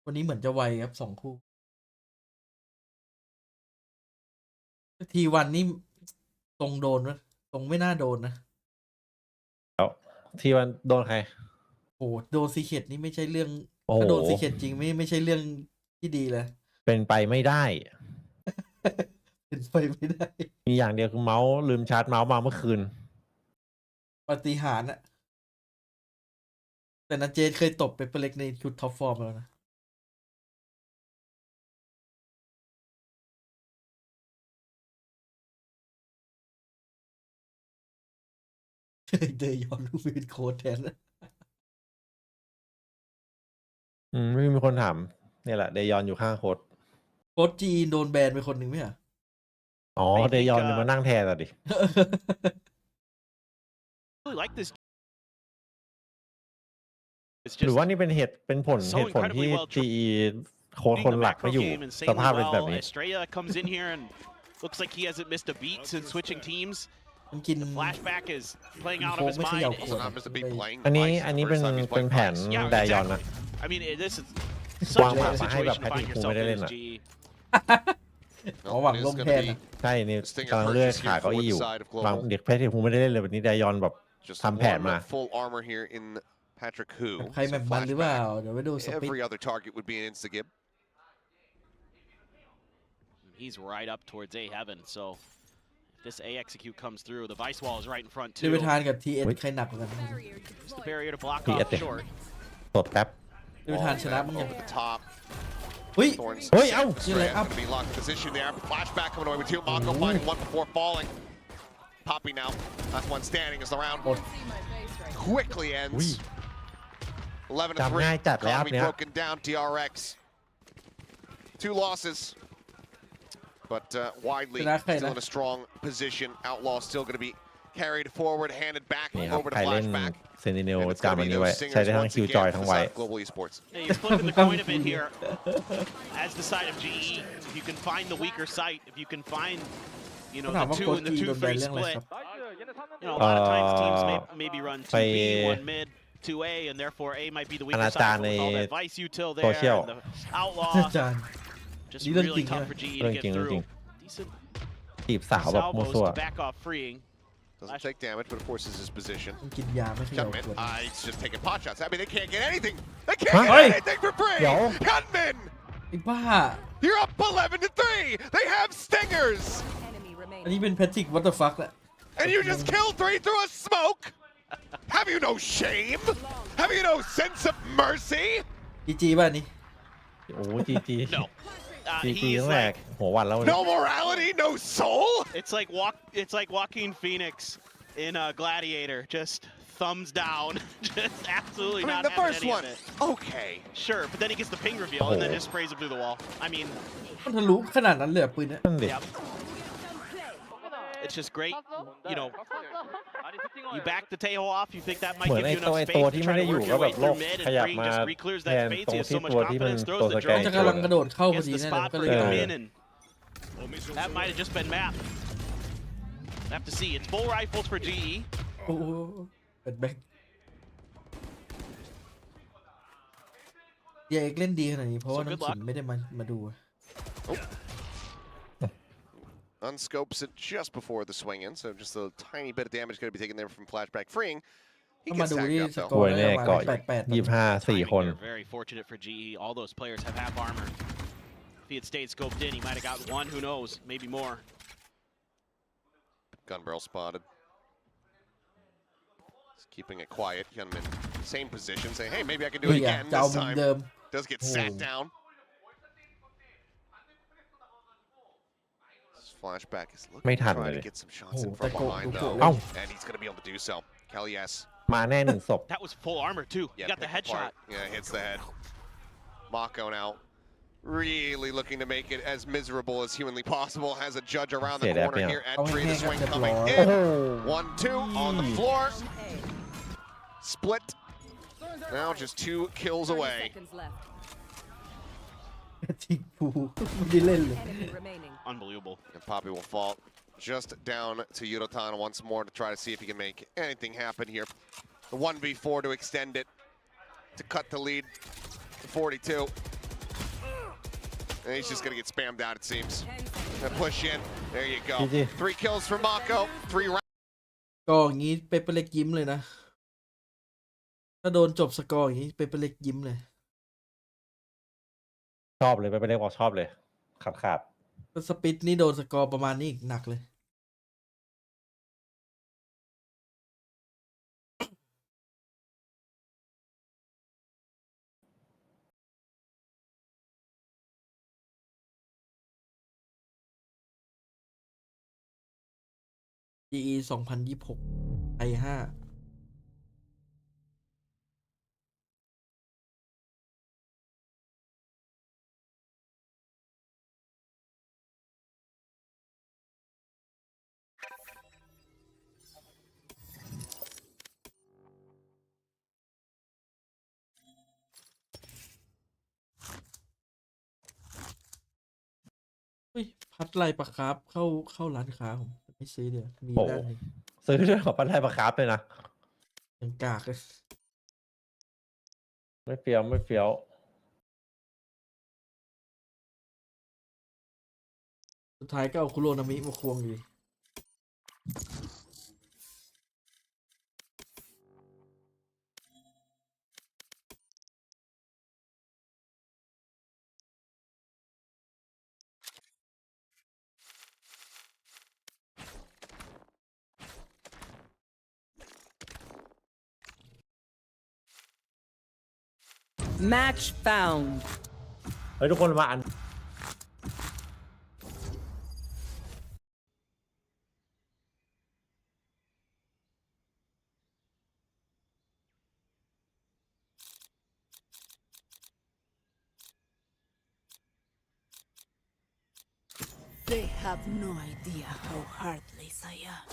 Speaker 1: วันนี้เหมือนจะไวครับ2 คู่ทีวันนี่ตรงโดนนะตรงไม่น่าโดนนะ
Speaker 6: แล้วที่วันโดนใคร
Speaker 1: โอ้โดนซีเคดนี่ไม่ใช่เรื่อง
Speaker 6: โอ้โห
Speaker 1: ถ้าโดนซีเคดจริงไม่ใช่เรื่องที่ดีเลย
Speaker 6: เป็นไปไม่ได้
Speaker 1: เป็นไปไม่ได้
Speaker 6: มีอย่างเดียวคือเมาส์ลืมชาร์จเมาส์มาเมื่อคืน
Speaker 1: ปาฏิหาริย์อะแต่นาเจนเคยตบเปเปอร์เล็กในชุดท็อปฟอร์มแล้วนะ เดยอนลูเป็นโค้ดแทนนะ
Speaker 6: ไม่มีคนถามเนี่ยแหละเดยอนอยู่ข้างโค้ด
Speaker 1: โค้ดจีนโดนแบนไปคนหนึ่งไหมอ่ะ
Speaker 6: อ๋อ
Speaker 8: I think,
Speaker 6: เดยอนมานั่งแทนอ่ะดิ
Speaker 8: really like this. It's
Speaker 6: หรือ
Speaker 8: just
Speaker 6: ว่านี่เป็นเป็นผล
Speaker 8: so
Speaker 6: เหตุผลที่
Speaker 8: incredibly well
Speaker 6: จีโค้ด
Speaker 8: being
Speaker 6: คน
Speaker 8: the
Speaker 6: หลัก
Speaker 8: macro
Speaker 6: ไม่อยู่
Speaker 8: game
Speaker 6: ส
Speaker 8: insanely
Speaker 6: ภาพเป็นแบบ
Speaker 8: well.
Speaker 6: นี้
Speaker 8: Estrella comes in here and looks like he hasn't missed a beat since switching teams.
Speaker 1: มันกิน
Speaker 8: Flashback is playing out
Speaker 1: โค้
Speaker 8: of
Speaker 1: ง
Speaker 8: his
Speaker 1: ไม่เขย่า
Speaker 8: mind.
Speaker 1: ข
Speaker 7: So
Speaker 1: วด
Speaker 7: not Mr. B playing
Speaker 6: อันนี้
Speaker 7: Vice.
Speaker 6: อันนี้
Speaker 7: First
Speaker 6: เป็น
Speaker 7: time he's
Speaker 6: เป็น
Speaker 7: playing
Speaker 6: แผน
Speaker 7: Vice.
Speaker 8: Yeah,
Speaker 6: ไดยอน
Speaker 8: exactly.
Speaker 6: นะ
Speaker 8: I mean, this is
Speaker 6: วาง
Speaker 8: such a
Speaker 6: หมา
Speaker 8: tough
Speaker 6: มาให้แบบ
Speaker 8: situation to
Speaker 6: แพท
Speaker 8: find
Speaker 6: ริกคู
Speaker 8: yourself
Speaker 6: ไม่ได้
Speaker 8: in
Speaker 6: เล่น
Speaker 8: as
Speaker 6: อ่ะ
Speaker 8: GE.
Speaker 1: อ๋อหวัง
Speaker 7: It is
Speaker 1: ลม
Speaker 7: gonna
Speaker 1: แทน
Speaker 7: be
Speaker 1: อะ
Speaker 6: ใช่นี่
Speaker 7: Stinger
Speaker 6: กำลังเลือก
Speaker 7: purchase
Speaker 6: ขา
Speaker 7: here
Speaker 6: เก้า
Speaker 7: for
Speaker 6: อี้อยู่
Speaker 7: the side of
Speaker 6: วาง
Speaker 7: Global.
Speaker 6: เด็กแพทริกคูไม่ได้เล่นเลยวันนี้ไดยอนแบบ
Speaker 7: Just
Speaker 6: ทำแผน
Speaker 7: one
Speaker 6: มา
Speaker 7: full armor here in Patrick Hu.
Speaker 1: ใครแมปมันหรือเปล่า เดี๋ยวไปดูสปิด
Speaker 7: Every other target would be an insta-gib.
Speaker 8: He's right up towards A heaven. So if this A execute comes through, the Vice wall is right in front
Speaker 1: เดวิ
Speaker 8: too.
Speaker 1: ทานกับ TS
Speaker 6: เฮ้ย
Speaker 1: ใครหนักกว่ากัน
Speaker 8: Just the barrier to block
Speaker 6: He
Speaker 8: off
Speaker 6: at the-
Speaker 8: short.
Speaker 6: สดแป๊บ
Speaker 1: เดวิทานชนะมั้งยัง
Speaker 7: Over the top.
Speaker 1: เฮ้ย
Speaker 7: Thorns.
Speaker 6: เฮ้ยเอ้า
Speaker 1: ชื่ออะไร
Speaker 7: Strand
Speaker 1: อัพ
Speaker 7: gonna be locked in position there. Flashback coming away with two. Mongo finding one before falling. Poppy now. Last one standing as the round quickly ends. 11 to
Speaker 6: จำง่าย
Speaker 7: 3.
Speaker 6: จัดเลยอัพ
Speaker 7: Economy
Speaker 6: เนี้ย
Speaker 7: broken down. DRX. 2 losses. But widely
Speaker 1: ชนะใคร
Speaker 7: still
Speaker 1: นะ
Speaker 7: in a strong position. Outlaw still going to be carried forward, handed back
Speaker 6: นี่ครับ
Speaker 7: over to
Speaker 6: ใครเล่น
Speaker 7: Flashback.
Speaker 6: เซนติเนล
Speaker 7: And it's
Speaker 6: จำ
Speaker 7: gonna
Speaker 6: อัน
Speaker 7: be
Speaker 6: นี้ไว้
Speaker 7: those
Speaker 6: ใช้
Speaker 7: singers
Speaker 6: ได้ทั้ง
Speaker 7: once
Speaker 6: คิวจอย
Speaker 7: again
Speaker 6: ทั้
Speaker 7: for
Speaker 6: ง
Speaker 7: the
Speaker 6: ไว้
Speaker 7: side of Global Esports.
Speaker 8: Yeah, you're flipping the coin a bit here. As the side of GE, if you can find the weaker site, if you can find, you know,
Speaker 1: ถาม
Speaker 8: the
Speaker 1: ว่า
Speaker 8: two
Speaker 1: โค้ช
Speaker 8: and the
Speaker 1: จีโดนแบน
Speaker 8: 2-3
Speaker 1: เรื่องอะไร
Speaker 8: split.
Speaker 1: ครับ
Speaker 8: You know, a lot of times teams maybe run 2B,
Speaker 6: ไป
Speaker 8: 1 mid, 2A, and therefore A might be the
Speaker 6: อ
Speaker 8: weaker
Speaker 6: นาจาร
Speaker 8: side
Speaker 6: ใน
Speaker 8: with all that Vice util there,
Speaker 6: โซเชียล
Speaker 8: and the Outlaw.
Speaker 1: อาจารย์
Speaker 8: Just
Speaker 1: Ni lang
Speaker 8: really
Speaker 1: ting
Speaker 8: tough
Speaker 1: yan.
Speaker 8: for GE
Speaker 6: เรื่
Speaker 8: to
Speaker 6: อง
Speaker 8: get
Speaker 6: จริงเรื่องจริง
Speaker 8: through. Decent
Speaker 6: จีบสาวแบบมัว
Speaker 8: salvos
Speaker 6: ซั่ว
Speaker 8: to back off freeing.
Speaker 7: Doesn't take damage, but of course is his position.
Speaker 1: มันกินยาไม่เขย่า
Speaker 7: Gunman,
Speaker 1: ขวด
Speaker 7: he's just taking pot shots. I mean, they can't get anything. They can't
Speaker 6: Huh?
Speaker 7: get
Speaker 1: Hey!
Speaker 7: anything for free.
Speaker 6: Yo.
Speaker 7: Gunman,
Speaker 1: ไอ้บ้า
Speaker 7: you're up 11 to 3. They have stingers,
Speaker 4: Enemy
Speaker 1: อันนี้
Speaker 4: remaining.
Speaker 1: เป็นแพทริกวัตเตอร์ฟักแหละ
Speaker 7: and you just killed 3 through a smoke. Have you no shame? Have you no sense of mercy?
Speaker 1: จีจีป่ะอันนี้
Speaker 6: โอ้จีจี
Speaker 8: No.
Speaker 6: จีจี
Speaker 8: He's
Speaker 6: ตั้งแต่
Speaker 8: like,
Speaker 6: หัววันแล้ว
Speaker 7: No morality, no soul.
Speaker 8: it's like Joaquin Phoenix in Gladiator, just thumbs down, just absolutely
Speaker 7: I mean,
Speaker 8: not
Speaker 7: the
Speaker 8: having
Speaker 7: first
Speaker 8: any
Speaker 7: one,
Speaker 8: of it.
Speaker 7: okay.
Speaker 8: Sure, but then he gets the ping reveal and then just sprays it through the wall. I mean,
Speaker 1: มันทะลุขนาดนั้นเลยเหรอปืนเนี่ย
Speaker 6: นั่นดิ
Speaker 8: yep. It's just great, you know. You back the Tejo off. You think that might
Speaker 6: เหมือน
Speaker 8: give
Speaker 6: ไอ้
Speaker 8: you
Speaker 6: ตัว
Speaker 8: enough
Speaker 6: ไอ้
Speaker 8: space
Speaker 6: ตัว
Speaker 8: to
Speaker 6: ที่ไม่
Speaker 8: try
Speaker 6: ได้
Speaker 8: to
Speaker 6: อยู่
Speaker 8: work
Speaker 6: ก็
Speaker 8: your
Speaker 6: แบ
Speaker 8: way
Speaker 6: บโลก
Speaker 8: through mid,
Speaker 6: ข
Speaker 8: and
Speaker 6: ยับ
Speaker 8: Free
Speaker 6: มา
Speaker 8: just re-clears
Speaker 6: แท
Speaker 8: that
Speaker 6: น
Speaker 8: space.
Speaker 6: ตรง
Speaker 8: He has
Speaker 6: ที่
Speaker 8: so much
Speaker 6: ตัวที่มัน
Speaker 8: confidence,
Speaker 6: ตัว
Speaker 8: throws
Speaker 6: ส
Speaker 8: the
Speaker 6: แกน
Speaker 8: drone,
Speaker 1: จะกำลังกระโดดเข้าพอ
Speaker 8: gets
Speaker 1: ดี
Speaker 8: the
Speaker 1: นั่นแหละ
Speaker 8: spot
Speaker 1: ก็
Speaker 8: for
Speaker 1: เลย
Speaker 8: the
Speaker 1: ตาย
Speaker 8: win, and that might have just been mapped. Have to see. It's full rifles for GE.
Speaker 1: โอ้โหเปิดแบ็คเอกเล่นดีขนาดนี้เพราะว่า
Speaker 8: So
Speaker 1: น้อง
Speaker 8: good
Speaker 1: ขิม
Speaker 8: luck.
Speaker 1: ไม่ได้มาดูอะ
Speaker 7: Unscopes it just before the swing in, so just a tiny bit of damage going to be taken there from Flashback freeing. He
Speaker 1: ต้องมา
Speaker 7: gets
Speaker 1: ดู
Speaker 7: tagged
Speaker 1: ที่
Speaker 7: up
Speaker 1: ส
Speaker 7: though.
Speaker 1: กอร์ได้
Speaker 6: แน่
Speaker 1: ประมาณ
Speaker 6: เกาะ
Speaker 1: 8-8
Speaker 6: 25 4 คน
Speaker 8: Timing there, very fortunate for GE. All those players have half armor. If he had stayed scoped in, he might have gotten one. Who knows? Maybe more.
Speaker 7: Gun barrel spotted. Just keeping it quiet. Gunman, same position, saying, hey, maybe I can do
Speaker 1: เฮ้
Speaker 7: it
Speaker 1: ยอะ
Speaker 7: again
Speaker 1: จะเอา
Speaker 7: this
Speaker 1: มุม
Speaker 7: time.
Speaker 1: เดิม
Speaker 7: Does get sat
Speaker 1: Oh.
Speaker 7: down. This Flashback is looking
Speaker 6: ไม่
Speaker 7: to
Speaker 6: ทัน
Speaker 7: try
Speaker 6: เล
Speaker 7: to
Speaker 6: ย
Speaker 7: get some shots in
Speaker 1: Oh,
Speaker 7: from
Speaker 1: that goal-
Speaker 7: behind
Speaker 1: goal-
Speaker 7: though.
Speaker 6: goal.
Speaker 7: And he's going to be able to do so. Kellyes.
Speaker 6: มาแน่หนึ่งศพ
Speaker 8: That was full armor too. He got the
Speaker 7: picked apart.
Speaker 8: headshot.
Speaker 7: Yeah, hits the head. Mako now really looking to make it as miserable as humanly possible. Has a judge around the
Speaker 6: Say that,
Speaker 7: corner
Speaker 6: yeah.
Speaker 7: here.
Speaker 1: Oh,
Speaker 7: Entry, the
Speaker 1: hang
Speaker 7: swing
Speaker 1: up the
Speaker 7: coming
Speaker 1: ball.
Speaker 7: in.
Speaker 6: Oh.
Speaker 7: 1-2 on the floor. Split. Now just 2 kills
Speaker 4: 30
Speaker 7: away.
Speaker 4: seconds left.
Speaker 1: ทีผูไม่ได้เล่นเลย
Speaker 4: Enemy remaining.
Speaker 8: Unbelievable.
Speaker 7: And Poppy will fall just down to Yurotana once more to try to see if he can make anything happen here. The 1v4 to extend it, to cut the lead to 42. And he's just going to get spammed out, it seems.
Speaker 4: 10 seconds.
Speaker 7: And push in. There you go.
Speaker 6: GG.
Speaker 7: 3 kills for Mako. 3 rounds.
Speaker 1: ก็อย่างนี้เปเปอร์เล็กยิ้มเลยนะ ถ้าโดนจบสกอร์อย่างนี้เปเปอร์เล็กยิ้มเลย
Speaker 6: ชอบเลยไปเรียกว่าชอบเลยขาด
Speaker 1: ถ้าสปิดนี่โดนสกอร์ประมาณนี้อีกหนักเลย GE 2026 ไอ5อุ้ยพัดไล่ปะครับเข้าร้านค้าผมไม่ซื้อเดี๋ยวมี
Speaker 6: โอ้
Speaker 1: ด้านหนึ่ง
Speaker 6: ซื้อด้วยของปันไทยประครับเลยนะ
Speaker 1: ยังกากเลย
Speaker 6: ไม่เฟี้ยวไม่เฟี้ยว
Speaker 1: สุดท้ายก็เอาคุโรนามิมาควงอยู่ดี
Speaker 4: Match found.
Speaker 6: เฮ้ยทุกคนมาอัน
Speaker 4: They have no idea how heartless I am.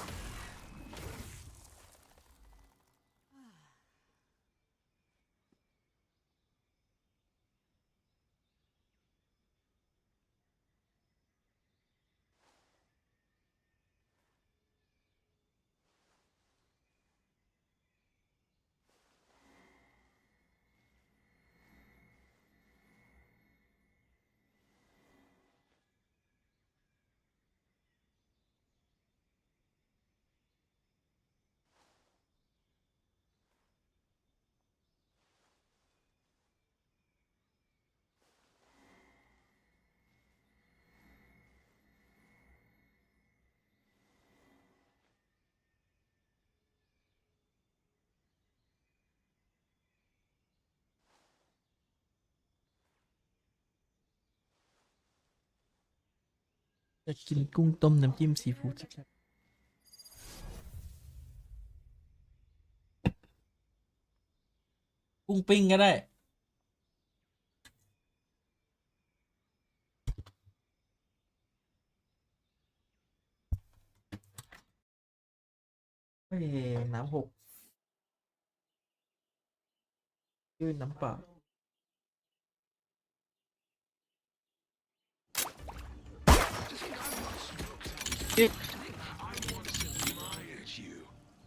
Speaker 1: จะกินกุ้งต้มน้ำจิ้มซีฟู้ดแซ่บๆกุ้งปิ้งก็ได้ เฮ้ยน้ำหกยืดน้ำเปล่า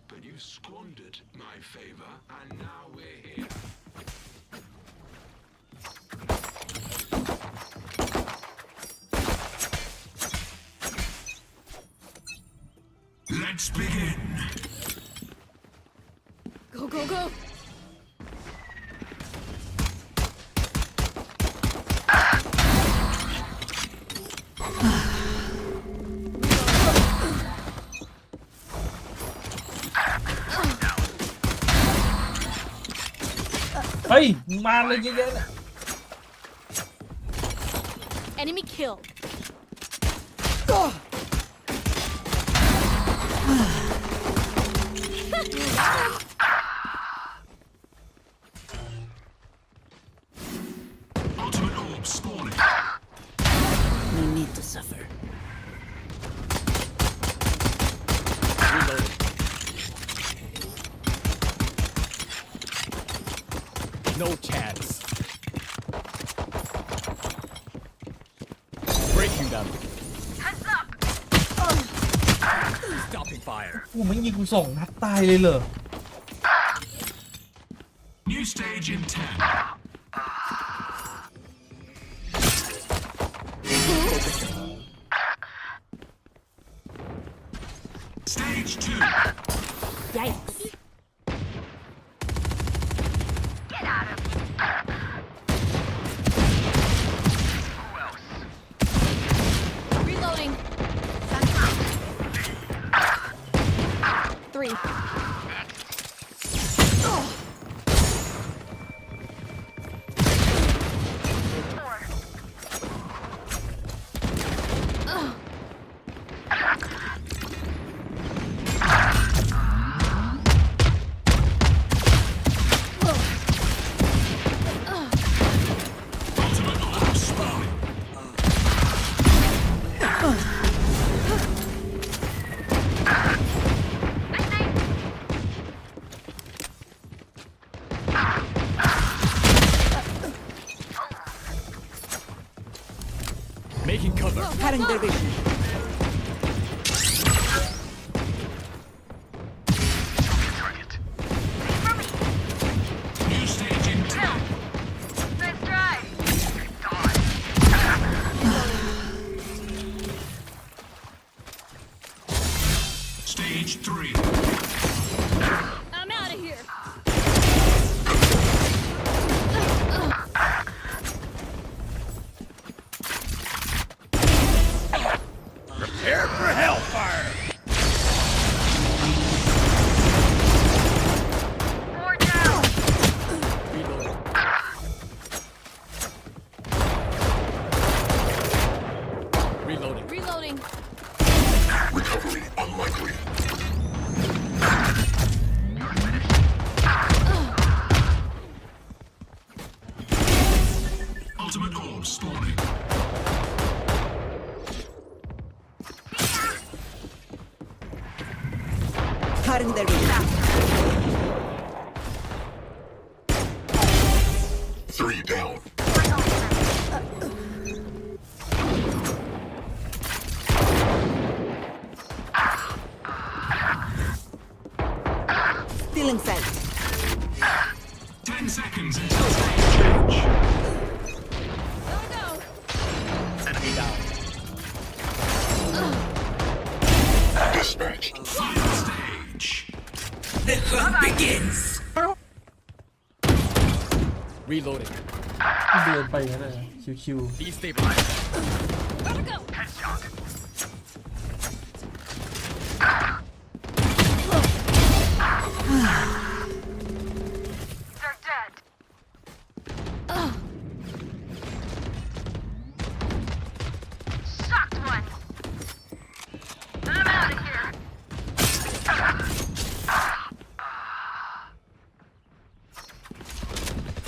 Speaker 3: But you squandered my favor, and now we're here. Let's begin.
Speaker 4: Go, go, go.
Speaker 1: Hey, มาเลยเยอะๆเนี่ย
Speaker 4: Enemy kill.
Speaker 3: Ultimate orb spawning.
Speaker 4: No need to suffer.
Speaker 9: No chance. Breaking them. Stopping fire.
Speaker 1: กูไม่ยิงกู2 นัดตายเลยเหรอ
Speaker 3: New stage in 10. Stage 2.
Speaker 4: Yikes. Reloading. 3.
Speaker 3: Ultimate orb spawning.
Speaker 9: Making cover.
Speaker 5: Cutting their vision.
Speaker 4: Cutting their vision.
Speaker 3: 3 down.
Speaker 4: Stealing sight.
Speaker 3: 10 seconds until stage.
Speaker 9: Enemy down.
Speaker 3: Dispatched. Final stage.
Speaker 4: The hunt begins.
Speaker 9: Reloading.
Speaker 1: เดินไปงั้นเลยชิว
Speaker 9: Destabilize.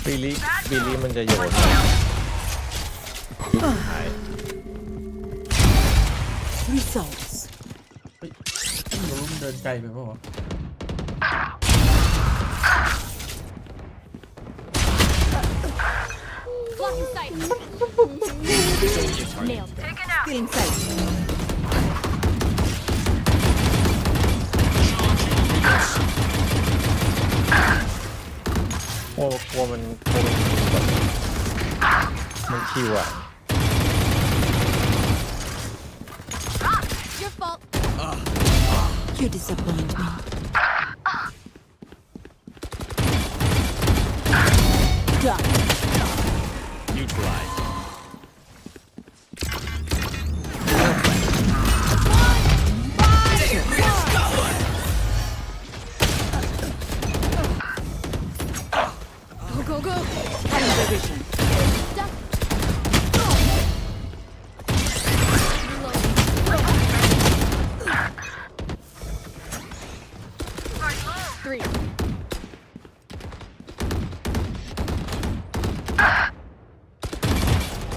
Speaker 6: บิลลี่มันจะโยนหาย
Speaker 4: Results.
Speaker 1: ๆเฮ้ยไม่รู้มันเดินไกลไปเปล่าวะ
Speaker 10: Blocking sight. Nailed it.
Speaker 4: Stealing sight.
Speaker 6: กลัวมันแบบมันชิวอ่ะ
Speaker 10: Your fault.
Speaker 4: You disappoint me. Done.
Speaker 9: Neutralize.
Speaker 10: Go, go, go.
Speaker 4: Cutting their vision.
Speaker 10: Duck. Reloading. 3.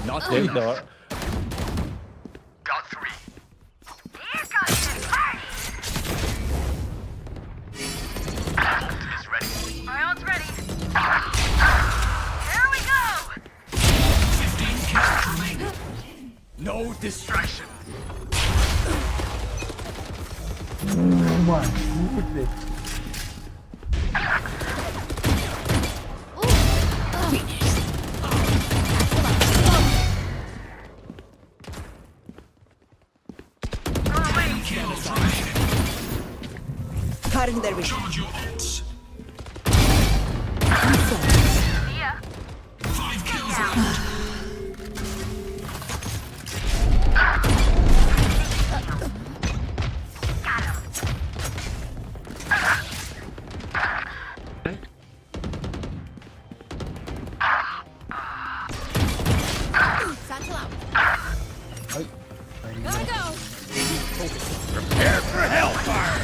Speaker 9: Not
Speaker 6: เดี๋ยว
Speaker 9: good.
Speaker 6: เดี๋ยว
Speaker 3: Got 3. Is ready.
Speaker 10: My ult's ready.
Speaker 9: No distraction.
Speaker 1: หวานนี่เด็ก
Speaker 4: Cutting their vision.
Speaker 3: Charge your ults.
Speaker 4: Results.
Speaker 3: 5 kills out.
Speaker 10: Satchel out.
Speaker 1: เฮ้ยไปดี
Speaker 10: Gotta go.
Speaker 9: Prepare for hellfire.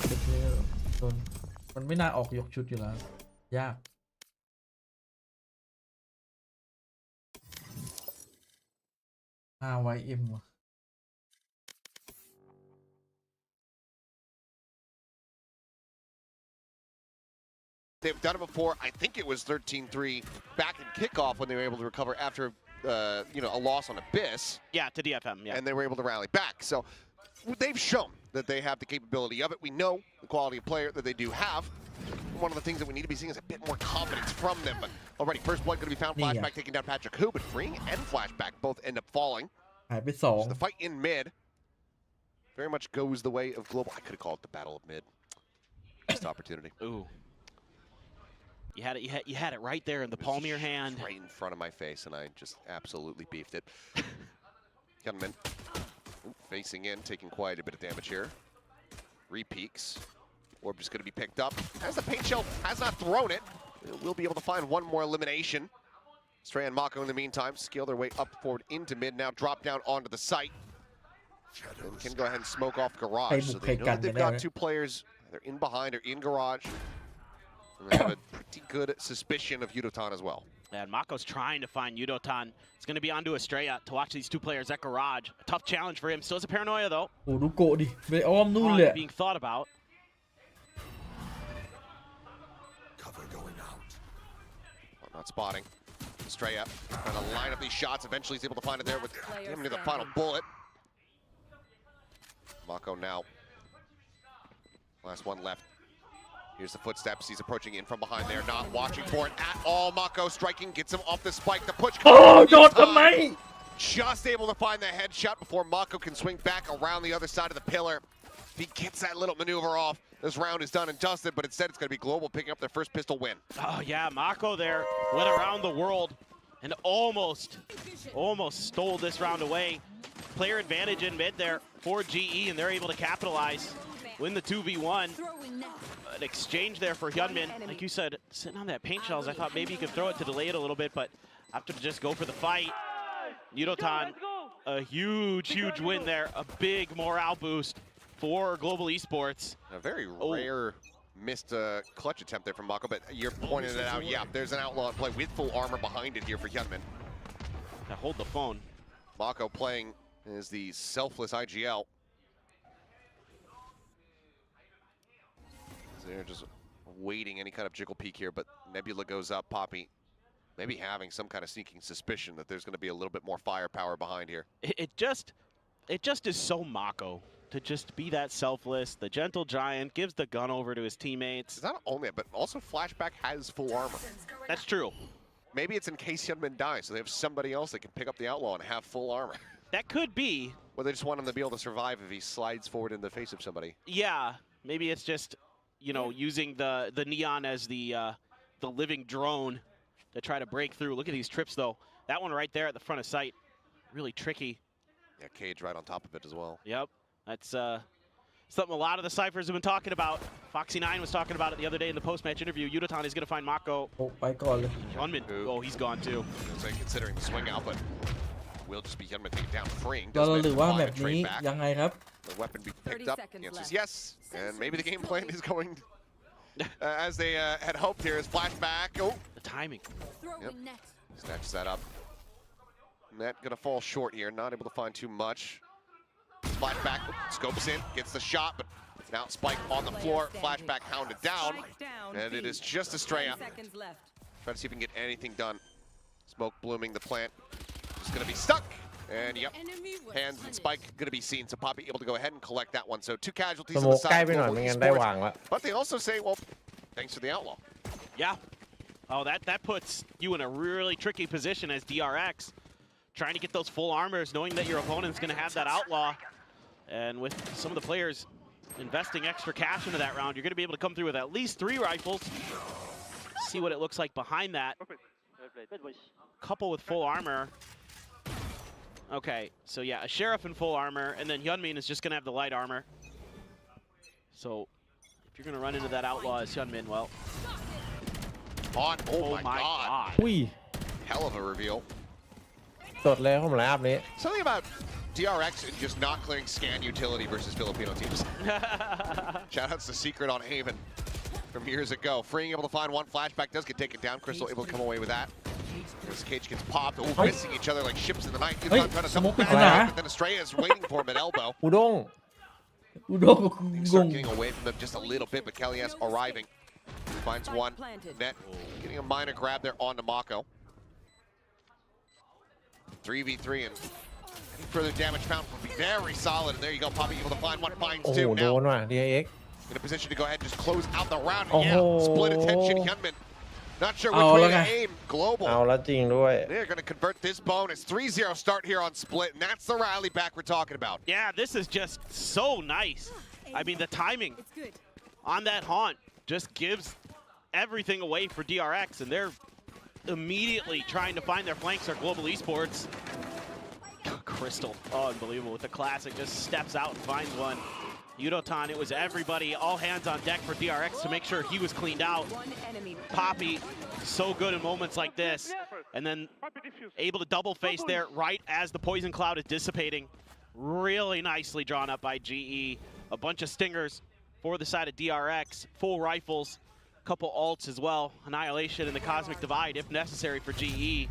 Speaker 1: เด็กเลยโดนมันไม่น่าออกยกชุดอยู่แล้ว ยาก 5YM ว่ะ
Speaker 7: They've done it before. I think it was 13-3 back in kickoff when they were able to recover after, a loss on Abyss,
Speaker 8: Yeah, to DFM. Yeah.
Speaker 7: and they were able to rally back. So they've shown that they have the capability of it. We know the quality of player that they do have. One of the things that we need to be seeing is a bit more confidence from them. But already, first blood going to be found.
Speaker 1: Yeah.
Speaker 7: Flashback taking down Patrick Hu, but Freeing and Flashback both end up falling.
Speaker 1: หายไป
Speaker 7: So
Speaker 1: 2
Speaker 7: the fight in mid very much goes the way of Global. I could have called it the Battle of Mid. Missed opportunity.
Speaker 8: Ooh. You had it right there in the palm of your hand.
Speaker 7: Right in front of my face, and I just absolutely beefed it. Got him in. Ooh, facing in, taking quite a bit of damage here. Repeaks. Orb just going to be picked up. As the paint shell has not thrown it, we'll be able to find one more elimination. Stray and Mako in the meantime scale their way up forward into mid, now drop down onto the site. And can go ahead and smoke off
Speaker 1: Hey,
Speaker 7: garage. So they know that they've got two players either in behind or in garage. And they have a pretty good suspicion of Yudotan as well.
Speaker 8: And Mako's trying to find Yudotan. It's going to be onto Estrella to watch these two players at garage. A tough challenge for him. Still has a paranoia though.
Speaker 1: โอ้ดูโกะดิไปอ้อมนู่นเลย
Speaker 8: Being thought about.
Speaker 3: Cover going out.
Speaker 7: Well, not spotting. Estrella trying to line up these shots. Eventually he's able to find it there with him near the final bullet. Mako now. Last one left. Here's the footsteps. He's approaching in from behind there, not watching for it at all. Mako striking, gets him off the spike. The push.
Speaker 1: โอ้โดนทำไม
Speaker 7: Just able to find the headshot before Mako can swing back around the other side of the pillar. If he gets that little maneuver off, this round is done and dusted, but instead it's going to be Global picking up their first pistol win.
Speaker 8: Oh yeah, Mako there went around the world and almost stole this round away. Player advantage in mid there for GE, and they're able to capitalize, win the 2v1. An exchange there for Hyunmin. Like you said, sitting on that paint shells, I thought maybe you could throw it to delay it a little bit, but after to just go for the fight, Yudotan, a huge win there. A big morale boost for Global Esports.
Speaker 7: A very rare missed clutch attempt there from Mako, but you're pointing it out. Yeah, there's an outlaw in play with full armor behind it here for Hyunmin.
Speaker 8: Now hold the phone.
Speaker 7: Mako playing as the selfless IGL. They're just waiting any kind of jiggle peek here, but Nebula goes up. Poppy maybe having some kind of sneaking suspicion that there's going to be a little bit more firepower behind here.
Speaker 8: It just is so Mako to just be that selfless. The gentle giant gives the gun over to his teammates.
Speaker 7: It's not only that, but also Flashback has full armor.
Speaker 8: That's true.
Speaker 7: Maybe it's in case Hyunmin dies, so they have somebody else that can pick up the outlaw and have full armor.
Speaker 8: That could be.
Speaker 7: Or they just want him to be able to survive if he slides forward in the face of somebody.
Speaker 8: Yeah, maybe it's just, you know, using the neon as the living drone to try to break through. Look at these trips though. That one right there at the front of sight, really tricky.
Speaker 7: Yeah, Cage right on top of it as well.
Speaker 8: Yep, that's something a lot of the ciphers have been talking about. Foxy9 was talking about it the other day in the post-match interview. Yudotan is going to find Mako.
Speaker 1: โอ้ไปก่อนเลย
Speaker 8: Hyunmin, oh, he's gone too.
Speaker 7: So considering the swing out, but will just be Hyunmin taking down freeing.
Speaker 1: เรา
Speaker 7: Does
Speaker 1: หรือ
Speaker 7: manage
Speaker 1: ว่า
Speaker 7: to
Speaker 1: แม
Speaker 7: find
Speaker 1: ป
Speaker 7: a
Speaker 1: นี้
Speaker 7: trade back.
Speaker 1: ยังไงครับ
Speaker 7: The weapon be picked up. The answer is yes, and maybe the game plan is going as they had hoped here. Is Flashback. Oh,
Speaker 8: The timing.
Speaker 7: Yep. Snatches that up. Net gonna fall short here. Not able to find too much. Flashback scopes in, gets the shot, but now Spike on the floor. Flashback hounded down, and it is just Estrella. Try to see if we can get anything done. Smoke blooming the plant. Just gonna be stuck. And yep, Hands and Spike gonna be seen, so Poppy able to go ahead and collect that one. So 2 casualties
Speaker 6: ส
Speaker 7: on
Speaker 6: โม
Speaker 7: the
Speaker 6: กใกล้
Speaker 7: side
Speaker 6: ไป
Speaker 7: of
Speaker 6: หน่อย
Speaker 7: Global
Speaker 6: ไม่งั้นได้วาง
Speaker 7: Esports.
Speaker 6: ละ
Speaker 7: But they also say, well, thanks to the outlaw.
Speaker 8: Yeah. Oh, that puts you in a really tricky position as DRX. Trying to get those full armors, knowing that your opponent's going to have that outlaw. And with some of the players investing extra cash into that round, you're going to be able to come through with at least 3 rifles. See what it looks like behind that. Couple with full armor. Okay, so yeah, a Sheriff in full armor, and then Hyunmin is just going to have the light armor. So if you're going to run into that outlaw as Hyunmin, well...
Speaker 7: Oh my god.
Speaker 6: อุ้ย
Speaker 7: Hell of a reveal.
Speaker 6: สดเลยผมไลน์อัพนี้
Speaker 7: Something about DRX and just not clearing scan utility versus Filipino teams. Shoutouts to Secret on Haven from years ago. Freeing able to find one. Flashback does get taken down. Crystal able to come away with that. As Cage gets popped. Oh, missing each other like ships in the night. He's not trying to double back, but then Estrella is waiting for him at elbow.
Speaker 6: อุด้ง
Speaker 1: อุด้ง
Speaker 7: Things
Speaker 1: ง
Speaker 7: start
Speaker 1: ง
Speaker 7: getting away from them just a little bit, but Kelly S arriving. Finds one. Net getting a minor grab there onto Mako. 3v3 and any further damage found would be very solid. And there you go, Poppy able to find one, finds
Speaker 6: โอ้โห
Speaker 7: two.
Speaker 6: โด
Speaker 7: Now
Speaker 6: นว่ะ DRX
Speaker 7: in a position to go ahead and just close out the round.
Speaker 6: Oh.
Speaker 7: Yeah, split attention. Hyunmin not sure which
Speaker 1: Oh,
Speaker 7: way
Speaker 1: look
Speaker 7: to
Speaker 1: at-
Speaker 7: aim. Global.
Speaker 6: เอาแล้วจริงด้วย
Speaker 7: They're going to convert this bonus. 3-0 start here on Split, and that's the rally back we're talking about.
Speaker 8: Yeah, this is just so nice. I mean, the timing on that haunt just gives everything away for DRX, and they're immediately trying to find their flanks. Our Global Esports. Crystal, oh, unbelievable. With the classic, just steps out and finds one. Yudotan, it was everybody, all hands on deck for DRX to make sure he was cleaned out. Poppy, so good in moments like this. And then able to double face there right as the poison cloud is dissipating. really nicely drawn up by GE. A bunch of stingers for the side of DRX, full rifles, couple ults as well. Annihilation and the Cosmic Divide if necessary for GE.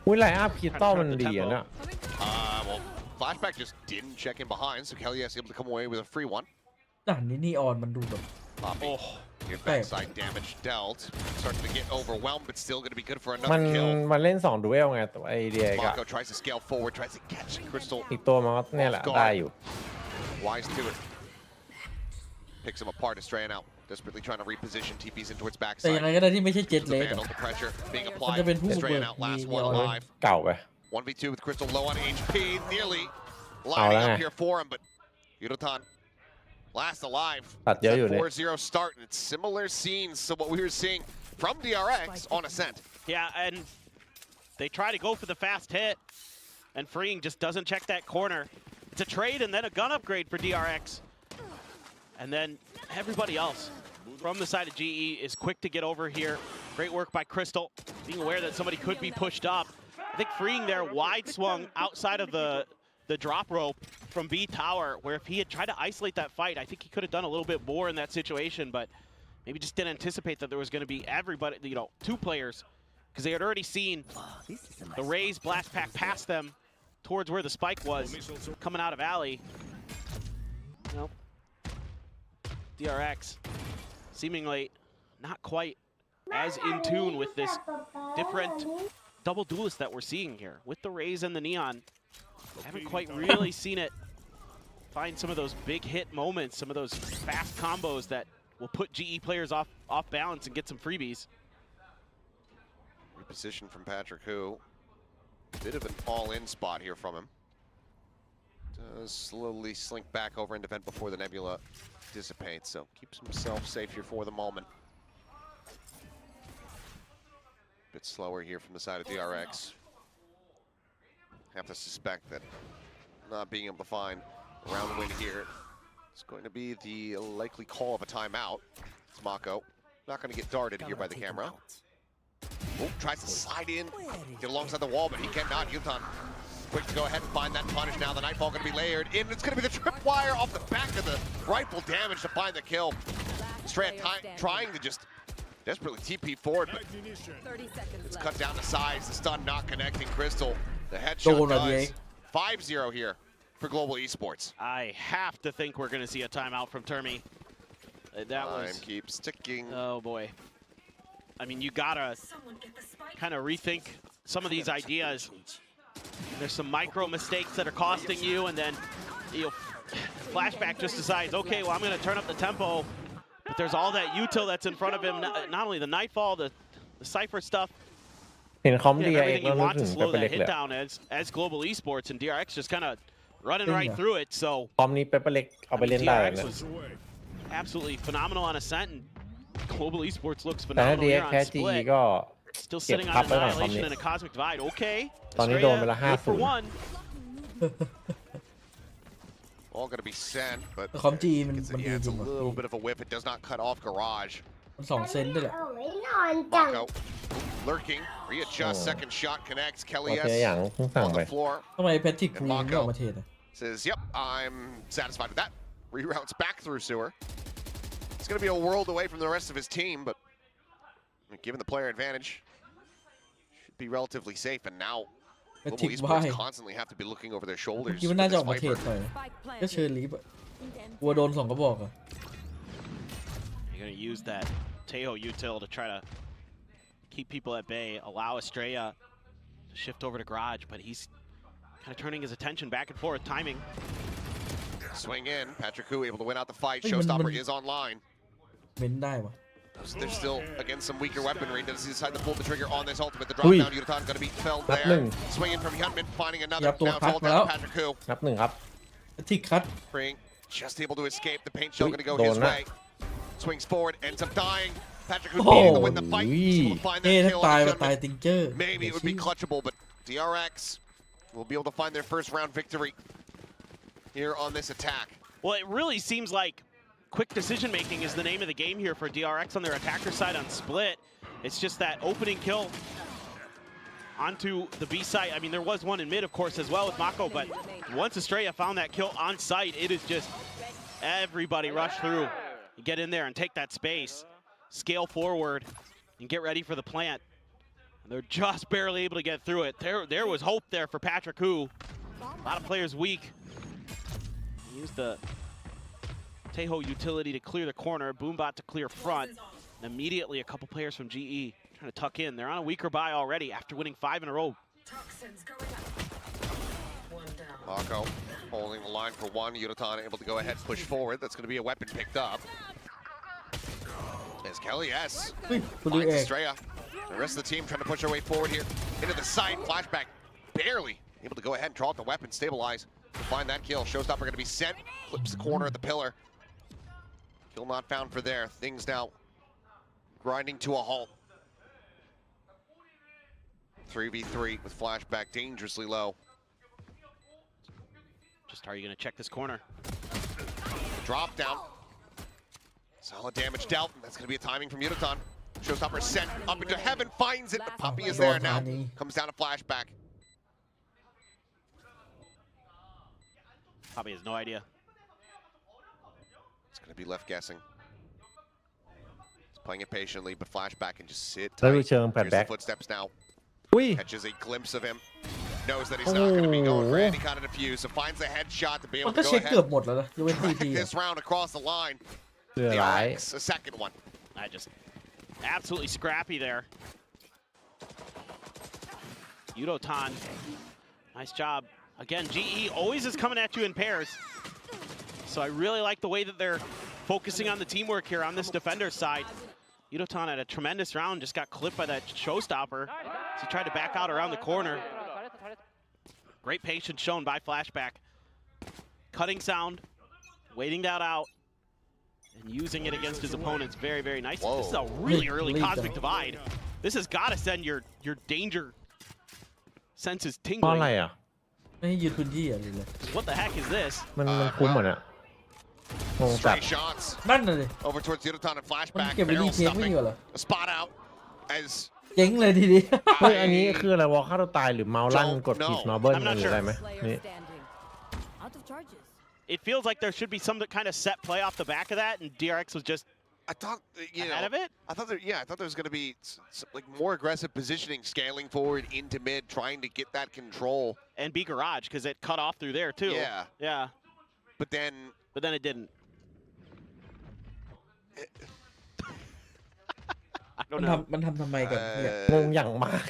Speaker 6: อุ้ยไลน์อัพคิดต้อมันดีอะเนี่ย
Speaker 7: Well, Flashback just didn't check in behind, so Kelly is able to come away with a free one.
Speaker 1: ด่านนี้นีออนมันดูแบบ
Speaker 7: Poppy. Your backside damage dealt. Starting to get overwhelmed, but still going to be good for
Speaker 6: มัน
Speaker 7: another kill.
Speaker 6: มันเล่น2ดูเอลไงตัวไอเดียกะ
Speaker 7: Mako tries to scale forward, tries to catch Crystal.
Speaker 6: อีกตัวมันก็เนี่ยแหละได้อยู่
Speaker 7: Wise to it. Picks him apart, Astray out. Desperately trying to reposition TPs into its
Speaker 1: แต่
Speaker 7: backside.
Speaker 1: ยังไงก็ได้ที่ไม่ใช่เจ็ต
Speaker 7: The
Speaker 1: เลส
Speaker 7: Vandal, the pressure being
Speaker 1: มัน
Speaker 7: applied.
Speaker 1: จะเป็นผู้บุก
Speaker 7: Astray
Speaker 1: เบิก
Speaker 7: out, last
Speaker 1: มี
Speaker 7: one
Speaker 1: ออน
Speaker 7: alive.
Speaker 6: เก่าไป
Speaker 7: 1v2 with Crystal low on HP, nearly lining up here for him, but Yudotan last alive.
Speaker 6: ตัดเยอะอยู่
Speaker 7: It's
Speaker 6: เนี่ย
Speaker 7: a 4-0 start, and it's similar scenes to what we were seeing from DRX on Ascent.
Speaker 8: Yeah, and they try to go for the fast hit, and Freeing just doesn't check that corner. It's a trade and then a gun upgrade for DRX. And then everybody else from the side of GE is quick to get over here. Great work by Crystal, being aware that somebody could be pushed up. I think Freeing there wide swung outside of the drop rope from B Tower, where if he had tried to isolate that fight, I think he could have done a little bit more in that situation, but maybe just didn't anticipate that there was going to be everybody, you know, 2 players, because they had already seen the Raze blast pack past them towards where the spike was coming out of alley. Nope. DRX seemingly not quite as in tune with this different double duelist that we're seeing here with the Raze and the Neon. Haven't quite really seen it find some of those big hit moments, some of those fast combos that will put GE players off balance and get some freebies.
Speaker 7: Reposition from Patrick, who bit of an all-in spot here from him. Does slowly slink back over into vent before the Nebula dissipates, so keeps himself safe here for the moment. Bit slower here from the side of DRX. Have to suspect that not being able to find around the win here, it's going to be the likely call of a timeout. It's Mako. Not going to get darted here by the camera. Oh, tries to slide in, get alongside the wall, but he cannot. Yutan quick to go ahead and find that punish now. The Nightfall going to be layered in. It's going to be the tripwire off the back of the rifle damage to find the kill. Straight trying to just desperately TP forward, but it's cut down to size. The stun not connecting Crystal. The headshot does. 5-0 here for Global Esports.
Speaker 8: I have to think we're going to see a timeout from Termi. That was...
Speaker 7: Time keeps ticking.
Speaker 8: Oh, boy. I mean, you gotta kind of rethink some of these ideas. There's some micro mistakes that are costing you, and then Flashback just decides, okay, well, I'm going to turn up the tempo, but there's all that util that's in front of him. Not only the Nightfall, the Cypher stuff.
Speaker 6: เห็นคอมดีเอง
Speaker 8: Everything
Speaker 6: แล้ว
Speaker 8: you
Speaker 6: นึก
Speaker 8: want
Speaker 6: ถึ
Speaker 8: to
Speaker 6: งเป
Speaker 8: slow
Speaker 6: เปอร์
Speaker 8: that
Speaker 6: เล็ก
Speaker 8: hit
Speaker 6: เลย
Speaker 8: down as Global Esports, and DRX just kind of running right through it. So
Speaker 6: คอมนี้เปเปอร์เล็กเอาไปเล่นได้
Speaker 8: DRX
Speaker 6: นะ
Speaker 8: was absolutely phenomenal on Ascent, and Global Esports looks
Speaker 6: แต่ถ้า
Speaker 8: phenomenal
Speaker 6: ดี
Speaker 8: here
Speaker 6: แค่
Speaker 8: on
Speaker 6: จี
Speaker 8: Split.
Speaker 6: ก็
Speaker 8: Still
Speaker 6: เก็บ
Speaker 8: sitting
Speaker 6: พับ
Speaker 8: on
Speaker 6: ไว้ก่อนคอม
Speaker 8: Annihilation
Speaker 6: นี้
Speaker 8: and a Cosmic Divide. Okay.
Speaker 6: ตอนนี้โดนไปละ
Speaker 8: Good for
Speaker 6: 5-0
Speaker 8: one.
Speaker 7: All going to be sent, but
Speaker 1: คอมจีมัน
Speaker 7: it's,
Speaker 1: มันดี
Speaker 7: yeah,
Speaker 1: จ
Speaker 7: it's
Speaker 1: ริ
Speaker 7: a
Speaker 1: งว่ะ
Speaker 7: little bit of a whip. It does not cut off Garage.
Speaker 1: มัน2 เซนด้วยแหละ
Speaker 7: Mako lurking, readjust, second shot connects.
Speaker 6: โอ
Speaker 7: Kelly
Speaker 6: เคอย่าง
Speaker 7: S
Speaker 6: เพิ่งสั่ง
Speaker 7: on
Speaker 6: ไป
Speaker 7: the floor
Speaker 1: ทำไมแพทริกพูไม่ออกมาเทรดอ่ะ
Speaker 7: says, yep, I'm satisfied with that. Reroutes back through Sewer. It's going to be a world away from the rest of his team, but given the player advantage, should be relatively safe. And now,
Speaker 1: แพท
Speaker 7: Global
Speaker 1: ริก
Speaker 7: Esports
Speaker 1: ว่าย
Speaker 7: constantly have to be looking over their shoulders.
Speaker 1: คิด
Speaker 7: for
Speaker 1: ว่าน่าจะ
Speaker 7: this
Speaker 1: ออกมาเทรด
Speaker 7: Viper.
Speaker 1: หน่อยก็เชิญลีฟอ่ะกลัวโดน2 กระบอกอ่ะ
Speaker 8: You're going to use that Tejo util to try to keep people at bay, allow Estrella to shift over to Garage, but he's kind of turning his attention back and forth, timing.
Speaker 7: Swing in. Patrick Hu able to win out the fight.
Speaker 1: Hey,
Speaker 7: Showstopper
Speaker 1: man.
Speaker 7: is online.
Speaker 1: เม้นได้ว่ะ
Speaker 7: They're still against some weaker weaponry. Does he decide to pull the trigger on this ultimate? The drop
Speaker 6: Ui.
Speaker 7: down. Yudotan going to be felled
Speaker 6: นับ
Speaker 7: there.
Speaker 6: หนึ่ง
Speaker 7: Swinging from Hyunmin, finding another.
Speaker 1: Yep,
Speaker 7: Now it's all down to Patrick Hu.
Speaker 6: นับหนึ่งครับ
Speaker 1: แพทริกคัต
Speaker 7: Freeing, just able to escape. The paint shell
Speaker 6: Ui,
Speaker 7: going to go
Speaker 6: đồn
Speaker 7: his
Speaker 6: á.
Speaker 7: way. Swings forward, ends up dying. Patrick Hu
Speaker 1: Oh,
Speaker 7: needing to win the fight. He's able to find
Speaker 1: เอ้
Speaker 7: that
Speaker 1: ถ้า
Speaker 7: kill
Speaker 1: ตาย
Speaker 7: on
Speaker 1: มาตาย
Speaker 7: Hyunmin.
Speaker 1: ติงเจอร์
Speaker 7: Maybe it would be clutchable, but DRX will be able to find their first round victory here on this attack.
Speaker 8: Well, it really seems like quick decision-making is the name of the game here for DRX on their attacker side on Split. It's just that opening kill onto the B site. I mean, there was one in mid, of course, as well with Mako, but once Estrella found that kill on site, it is just everybody rush through, get in there and take that space, scale forward, and get ready for the plant. And they're just barely able to get through it. There was hope there for Patrick Hu. A lot of players weak. Use the Tejo utility to clear the corner, Boombot to clear front. And immediately a couple players from GE trying to tuck in. They're on a weaker buy already after winning 5 in a row.
Speaker 7: Mako holding the line for one. Yudotan able to go ahead and push forward. That's going to be a weapon picked up. As Kelly S. finds Estrella. The rest of the team trying to push their way forward here into the side. Flashback barely able to go ahead and draw up the weapon, stabilize to find that kill. Showstopper going to be sent. Clips the corner of the pillar. Kill not found for there. Things now grinding to a halt. 3v3 with Flashback dangerously low.
Speaker 8: Just are you going to check this corner?
Speaker 7: Drop down. Solid damage dealt. That's going to be a timing from Yudotan. Showstopper sent up into heaven, finds it. The puppy is there now. Comes down to Flashback.
Speaker 8: Puppy has no idea.
Speaker 7: It's going to be left guessing. He's playing it patiently, but Flashback can just sit
Speaker 6: แล้ว
Speaker 7: tight.
Speaker 6: ดูเชิงแผ่น
Speaker 7: Here's
Speaker 6: แบ็
Speaker 7: the
Speaker 6: ก
Speaker 7: footsteps now.
Speaker 6: อุ้ย
Speaker 7: Catches a glimpse of him. Knows that he's not going to be going for any kind of defuse, so finds the headshot to be
Speaker 1: มั
Speaker 7: able
Speaker 1: นก็
Speaker 7: to go
Speaker 1: เช็ค
Speaker 7: ahead
Speaker 1: เกือบหมดแล้วนะยกเว้นที
Speaker 7: and this round across the line.
Speaker 6: เสือร้าย
Speaker 7: DRX, a second one.
Speaker 8: I just absolutely scrappy there. Yudotan, nice job. Again, GE always is coming at you in pairs. So I really like the way that they're focusing on the teamwork here on this defender's side. Yudotan had a tremendous round, just got clipped by that showstopper. So he tried to back out around the corner. Great patience shown by Flashback. Cutting sound, waiting that out, and using it against his opponents. Very, very nice.
Speaker 7: Whoa.
Speaker 8: This is a really early Cosmic Divide. This has got to send your danger senses
Speaker 6: เพราะอะไร
Speaker 8: tingling.
Speaker 6: อ่ะ
Speaker 1: ไม่ให้ยืนพื้นที่อะไรเลย
Speaker 8: What the heck is this?
Speaker 6: มันคุ้มอ่ะเนี่ยงงจัด
Speaker 7: Straight shots
Speaker 1: นั่นน่ะเลย
Speaker 7: over towards Yudotan and
Speaker 1: มัน
Speaker 7: Flashback.
Speaker 1: เก็บไว้รี
Speaker 7: Barrel
Speaker 1: เทคไม่
Speaker 7: stuffing.
Speaker 1: ดีกว่าเหรอ
Speaker 7: A spot out as
Speaker 1: เจ๊งเลยทีนี้
Speaker 6: เฮ้ยอันนี้คืออะไรวอลฆ่าตัวตายหรือเมาส์ลั่นกดผิดมาเบิ้ล
Speaker 8: I'm not
Speaker 6: หรือ
Speaker 8: sure.
Speaker 6: อะไรไหม
Speaker 4: Player
Speaker 6: นี่
Speaker 4: standing. Out of charges.
Speaker 8: It feels like there should be some kind of set play off the back of that, and DRX was just
Speaker 7: I thought, you
Speaker 8: ahead
Speaker 7: know,
Speaker 8: of it.
Speaker 7: I thought there was going to be like more aggressive positioning, scaling forward into mid, trying to get that control.
Speaker 8: And B garage because it cut off through there too.
Speaker 7: Yeah.
Speaker 8: Yeah.
Speaker 7: But then
Speaker 8: it didn't. I
Speaker 1: มั
Speaker 8: don't
Speaker 1: น
Speaker 8: know.
Speaker 1: ทำทำไมกันเนี่ย
Speaker 6: งงอย่างมาก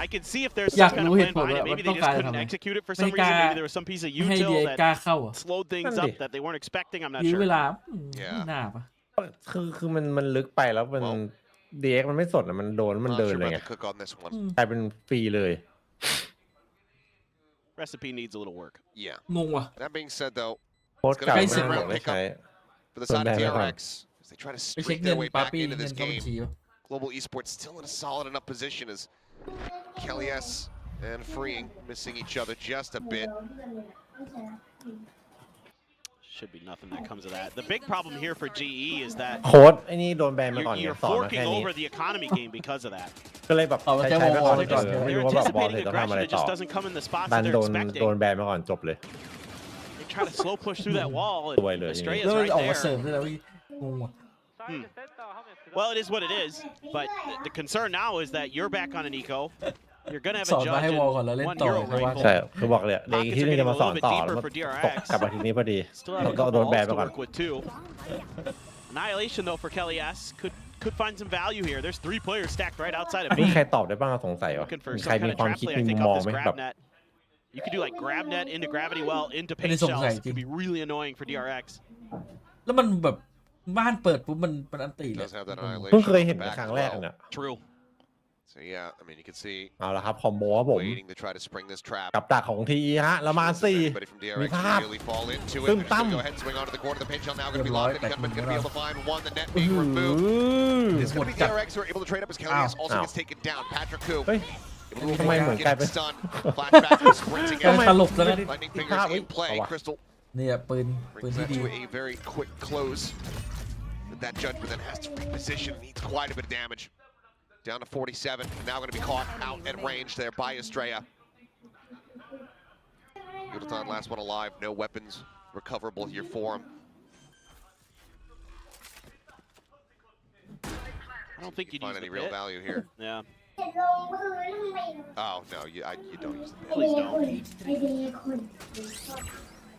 Speaker 8: I can see if there's
Speaker 1: อยาก
Speaker 8: some kind
Speaker 1: รู้
Speaker 8: of
Speaker 1: เห
Speaker 8: plan
Speaker 1: ตุผล
Speaker 8: behind
Speaker 1: ว่า
Speaker 8: it.
Speaker 1: มั
Speaker 8: Maybe
Speaker 1: นต้อ
Speaker 8: they
Speaker 1: ง
Speaker 8: just
Speaker 1: การ
Speaker 8: couldn't
Speaker 1: ทำไม
Speaker 8: execute it for
Speaker 1: ไม่
Speaker 8: some
Speaker 1: กล้า
Speaker 8: reason. Maybe there was some piece of
Speaker 1: ไม่ให้
Speaker 8: util
Speaker 1: เดีย
Speaker 8: that
Speaker 1: กล้าเข้าอ่ะ
Speaker 8: slowed things
Speaker 6: นั่น
Speaker 8: up
Speaker 6: ดิ
Speaker 8: that they weren't expecting. I'm not
Speaker 1: ยื้อ
Speaker 8: sure.
Speaker 1: เวลา
Speaker 7: Yeah.
Speaker 1: ไม่น่าปะ
Speaker 6: คือมันลึกไปแล้วมัน DX มันไม่สดอ่ะมันโดนมัน
Speaker 7: not
Speaker 6: เดิน
Speaker 7: sure
Speaker 6: เลย
Speaker 7: about
Speaker 6: ไง
Speaker 7: the cook on this one.
Speaker 6: กลายเป็นฟรีเลย
Speaker 8: Recipe needs a little work.
Speaker 7: Yeah.
Speaker 1: งงว่ะ
Speaker 7: That being said, though,
Speaker 6: โค้ดเก่า
Speaker 1: ใกล้
Speaker 6: ไม่
Speaker 1: เสร็จ
Speaker 6: ได้บอกได้ใช้
Speaker 7: for the side of
Speaker 6: Don't ban it on.
Speaker 7: DRX, as they try to
Speaker 1: ไปเช็ค
Speaker 7: streak
Speaker 1: เงิน
Speaker 7: their way
Speaker 1: ปา
Speaker 7: back
Speaker 1: ปี้
Speaker 7: into
Speaker 1: เงิน
Speaker 7: this
Speaker 1: เข้าบัญ
Speaker 7: game.
Speaker 1: ชีปะ
Speaker 7: Global Esports still in a solid enough position as Kelly S and Freeing missing each other just a bit.
Speaker 8: Should be nothing that comes of that. The big problem here for GE is that
Speaker 6: โค้ดไอ้นี่โดนแบนมาก่อนไง
Speaker 8: you're
Speaker 6: สอนมา
Speaker 8: forking
Speaker 6: แค่นี้
Speaker 8: over the economy game because of that.
Speaker 6: ก็เลยแบบ
Speaker 1: เอามา
Speaker 6: ใช้
Speaker 1: แค่
Speaker 6: ใช้ไปก่อน
Speaker 1: วอล
Speaker 6: ไปก่อน
Speaker 1: เลย
Speaker 6: ไม่
Speaker 8: They're
Speaker 6: รู้ว่าแบบบอล
Speaker 8: anticipating
Speaker 6: เสร็จต้องทำ
Speaker 8: aggression
Speaker 6: อะไร
Speaker 8: that
Speaker 6: ต่อ
Speaker 8: just doesn't come in the spots
Speaker 6: ดั
Speaker 8: that
Speaker 6: น
Speaker 8: they're
Speaker 6: โดน
Speaker 8: expecting.
Speaker 6: แบนมาก่อนจบเลย
Speaker 8: They try to slow push through that wall, and
Speaker 6: สวยเลย
Speaker 8: Estrella's
Speaker 1: แล้ว
Speaker 8: right
Speaker 1: ออกมาเสริ
Speaker 8: there.
Speaker 1: มด้วยนะพี่งงว่ะ
Speaker 8: Well, it is what it is, but the concern now is that you're back on an eco. You're gonna have
Speaker 1: ส
Speaker 8: a
Speaker 1: อนมา
Speaker 8: judge
Speaker 1: ให้วอลก่อนแล้ว
Speaker 8: and
Speaker 1: เล่น
Speaker 8: one
Speaker 1: ต่อ
Speaker 8: hero
Speaker 1: ค่อยว่า
Speaker 8: rifle.
Speaker 6: ใช่คือบอกเลยเด็กที่นี่จะมาสอนต่อแล้วมา
Speaker 8: For
Speaker 6: ตก
Speaker 8: DRX.
Speaker 6: กลับมาทีนี้พอดี
Speaker 8: Still have
Speaker 6: แล้
Speaker 8: a
Speaker 6: วก็
Speaker 8: couple
Speaker 6: โดนแบน
Speaker 8: ults
Speaker 6: ไป
Speaker 8: to
Speaker 6: ก่อน
Speaker 8: work with too. Annihilation though for Kelly S could find some value here. There's 3 players stacked right outside of
Speaker 6: มี
Speaker 8: me.
Speaker 6: ใครตอบได้บ้างสงสัยวะ
Speaker 8: Looking for
Speaker 6: มี
Speaker 8: some
Speaker 6: ใคร
Speaker 8: kind
Speaker 6: มี
Speaker 8: of
Speaker 6: ความ
Speaker 8: trap
Speaker 6: คิด
Speaker 8: play.
Speaker 6: มี
Speaker 8: I
Speaker 6: มุ
Speaker 8: think
Speaker 6: มมอง
Speaker 8: up
Speaker 6: ไหม
Speaker 8: this
Speaker 6: แบ
Speaker 8: grab
Speaker 6: บ
Speaker 8: net. You could do like grab net into gravity well into
Speaker 1: ไม่ได้
Speaker 8: paint
Speaker 1: สงสัย
Speaker 8: shells.
Speaker 1: จริง
Speaker 8: Could be really annoying for DRX.
Speaker 1: แล้วมันแบบบ้านเปิดปุ๊บมันอันตีเลย
Speaker 7: Does have that
Speaker 6: เพิ่ง
Speaker 7: annihilation
Speaker 6: เคย
Speaker 7: on
Speaker 6: เห็
Speaker 7: the
Speaker 6: น
Speaker 7: back
Speaker 6: ครั้
Speaker 7: as
Speaker 6: งแรก
Speaker 7: well.
Speaker 6: น่ะ
Speaker 8: True.
Speaker 7: So yeah, I mean you can see
Speaker 6: เอาละครับคอมโบครับผม
Speaker 7: waiting to try to spring this trap.
Speaker 6: กับดักของทีฮะแล้วมาสี่
Speaker 7: Everybody from DRX
Speaker 6: มีภาพ
Speaker 7: really fall into it.
Speaker 6: ตึ้ม
Speaker 7: They're just
Speaker 6: ตั้ม
Speaker 7: gonna go ahead and swing onto the corner. The paint shell now gonna be
Speaker 1: เรียบร้อย
Speaker 7: locked. And Gunman gonna be able to find one. The net
Speaker 6: อื้อ
Speaker 7: being
Speaker 6: หื
Speaker 7: removed.
Speaker 6: อ
Speaker 7: It's gonna be DRX who are able to trade up as Kelly also
Speaker 6: Ow.
Speaker 7: gets taken down. Patrick Hu
Speaker 6: เฮ้ย
Speaker 7: able to
Speaker 6: ทำไมเหมือนกลายเป็น
Speaker 7: get stunned. Flashback is sprinting
Speaker 1: กลายเป็น
Speaker 7: out.
Speaker 1: ตลกแล้วนะ
Speaker 7: Lightning
Speaker 6: ภาพ
Speaker 7: fingers in play.
Speaker 6: เอาว่ะ
Speaker 7: Crystal
Speaker 1: เนี่ยปืน
Speaker 7: brings
Speaker 1: ที่
Speaker 7: that
Speaker 1: ดี
Speaker 7: to a very quick close. But that judgment then has to reposition. Needs quite a bit of damage. Down to 47. Now going to be caught out at range there by Estrella. Middleton, last one alive. No weapons recoverable here for him.
Speaker 8: I don't think you'd
Speaker 7: find
Speaker 8: use
Speaker 7: any
Speaker 8: the
Speaker 7: real
Speaker 8: pit.
Speaker 7: value here.
Speaker 8: Yeah.
Speaker 7: Oh no, you don't use the pit.
Speaker 8: Please don't.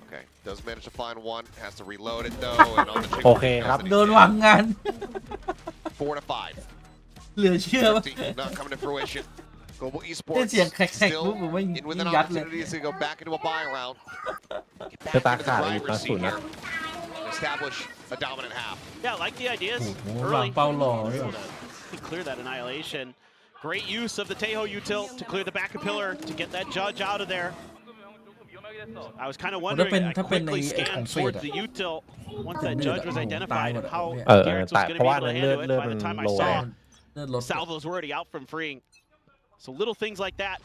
Speaker 7: Okay, does manage to find one. Has to reload it though. And on the chicken,
Speaker 6: โอเคครับ
Speaker 1: โดนวางงาน
Speaker 7: 4 to 5.
Speaker 1: เหลือเชื่อวะ
Speaker 7: Not coming to fruition. Global
Speaker 1: ได้
Speaker 7: Esports
Speaker 1: เสียงแครกๆ
Speaker 7: still
Speaker 1: ปุ๊บผมว่า
Speaker 7: in with an
Speaker 1: ยัดเลย
Speaker 7: opportunity to go back into a buy round. Get
Speaker 6: คือ
Speaker 7: back
Speaker 6: ตา
Speaker 7: into the
Speaker 6: ขาดอีก
Speaker 7: driver's
Speaker 6: ศู
Speaker 7: seat
Speaker 6: นย์นะ
Speaker 7: here. Establish a dominant half.
Speaker 8: Yeah, I like the ideas
Speaker 1: โอ้โหวาง
Speaker 8: early.
Speaker 1: เป้าหล่อด้วย
Speaker 8: Able to clear that annihilation. Great use of the Tejo util to clear the back of pillar to get that judge out of there. I was kind of wondering, I
Speaker 1: ถ้าเป็นใน
Speaker 8: quickly
Speaker 1: ไอ้ของ
Speaker 8: scanned
Speaker 1: เฟด
Speaker 8: towards
Speaker 1: อะ
Speaker 8: the util once that
Speaker 1: เลือด
Speaker 8: judge
Speaker 1: อะ
Speaker 8: was
Speaker 1: โอ้โห
Speaker 8: identified
Speaker 1: ตายหมด
Speaker 8: and
Speaker 1: อะ
Speaker 8: how
Speaker 1: เนี่ย
Speaker 8: DRX was
Speaker 6: ตาย
Speaker 8: going
Speaker 6: เพ
Speaker 8: to
Speaker 6: ราะ
Speaker 8: be
Speaker 6: ว่า
Speaker 8: able to
Speaker 6: เลือด
Speaker 8: handle
Speaker 6: เลือ
Speaker 8: it
Speaker 6: ด
Speaker 8: by
Speaker 6: มัน
Speaker 8: the time I
Speaker 6: โล
Speaker 8: saw
Speaker 1: เลือดลด
Speaker 8: Salvo was already out from freeing. So little things like that,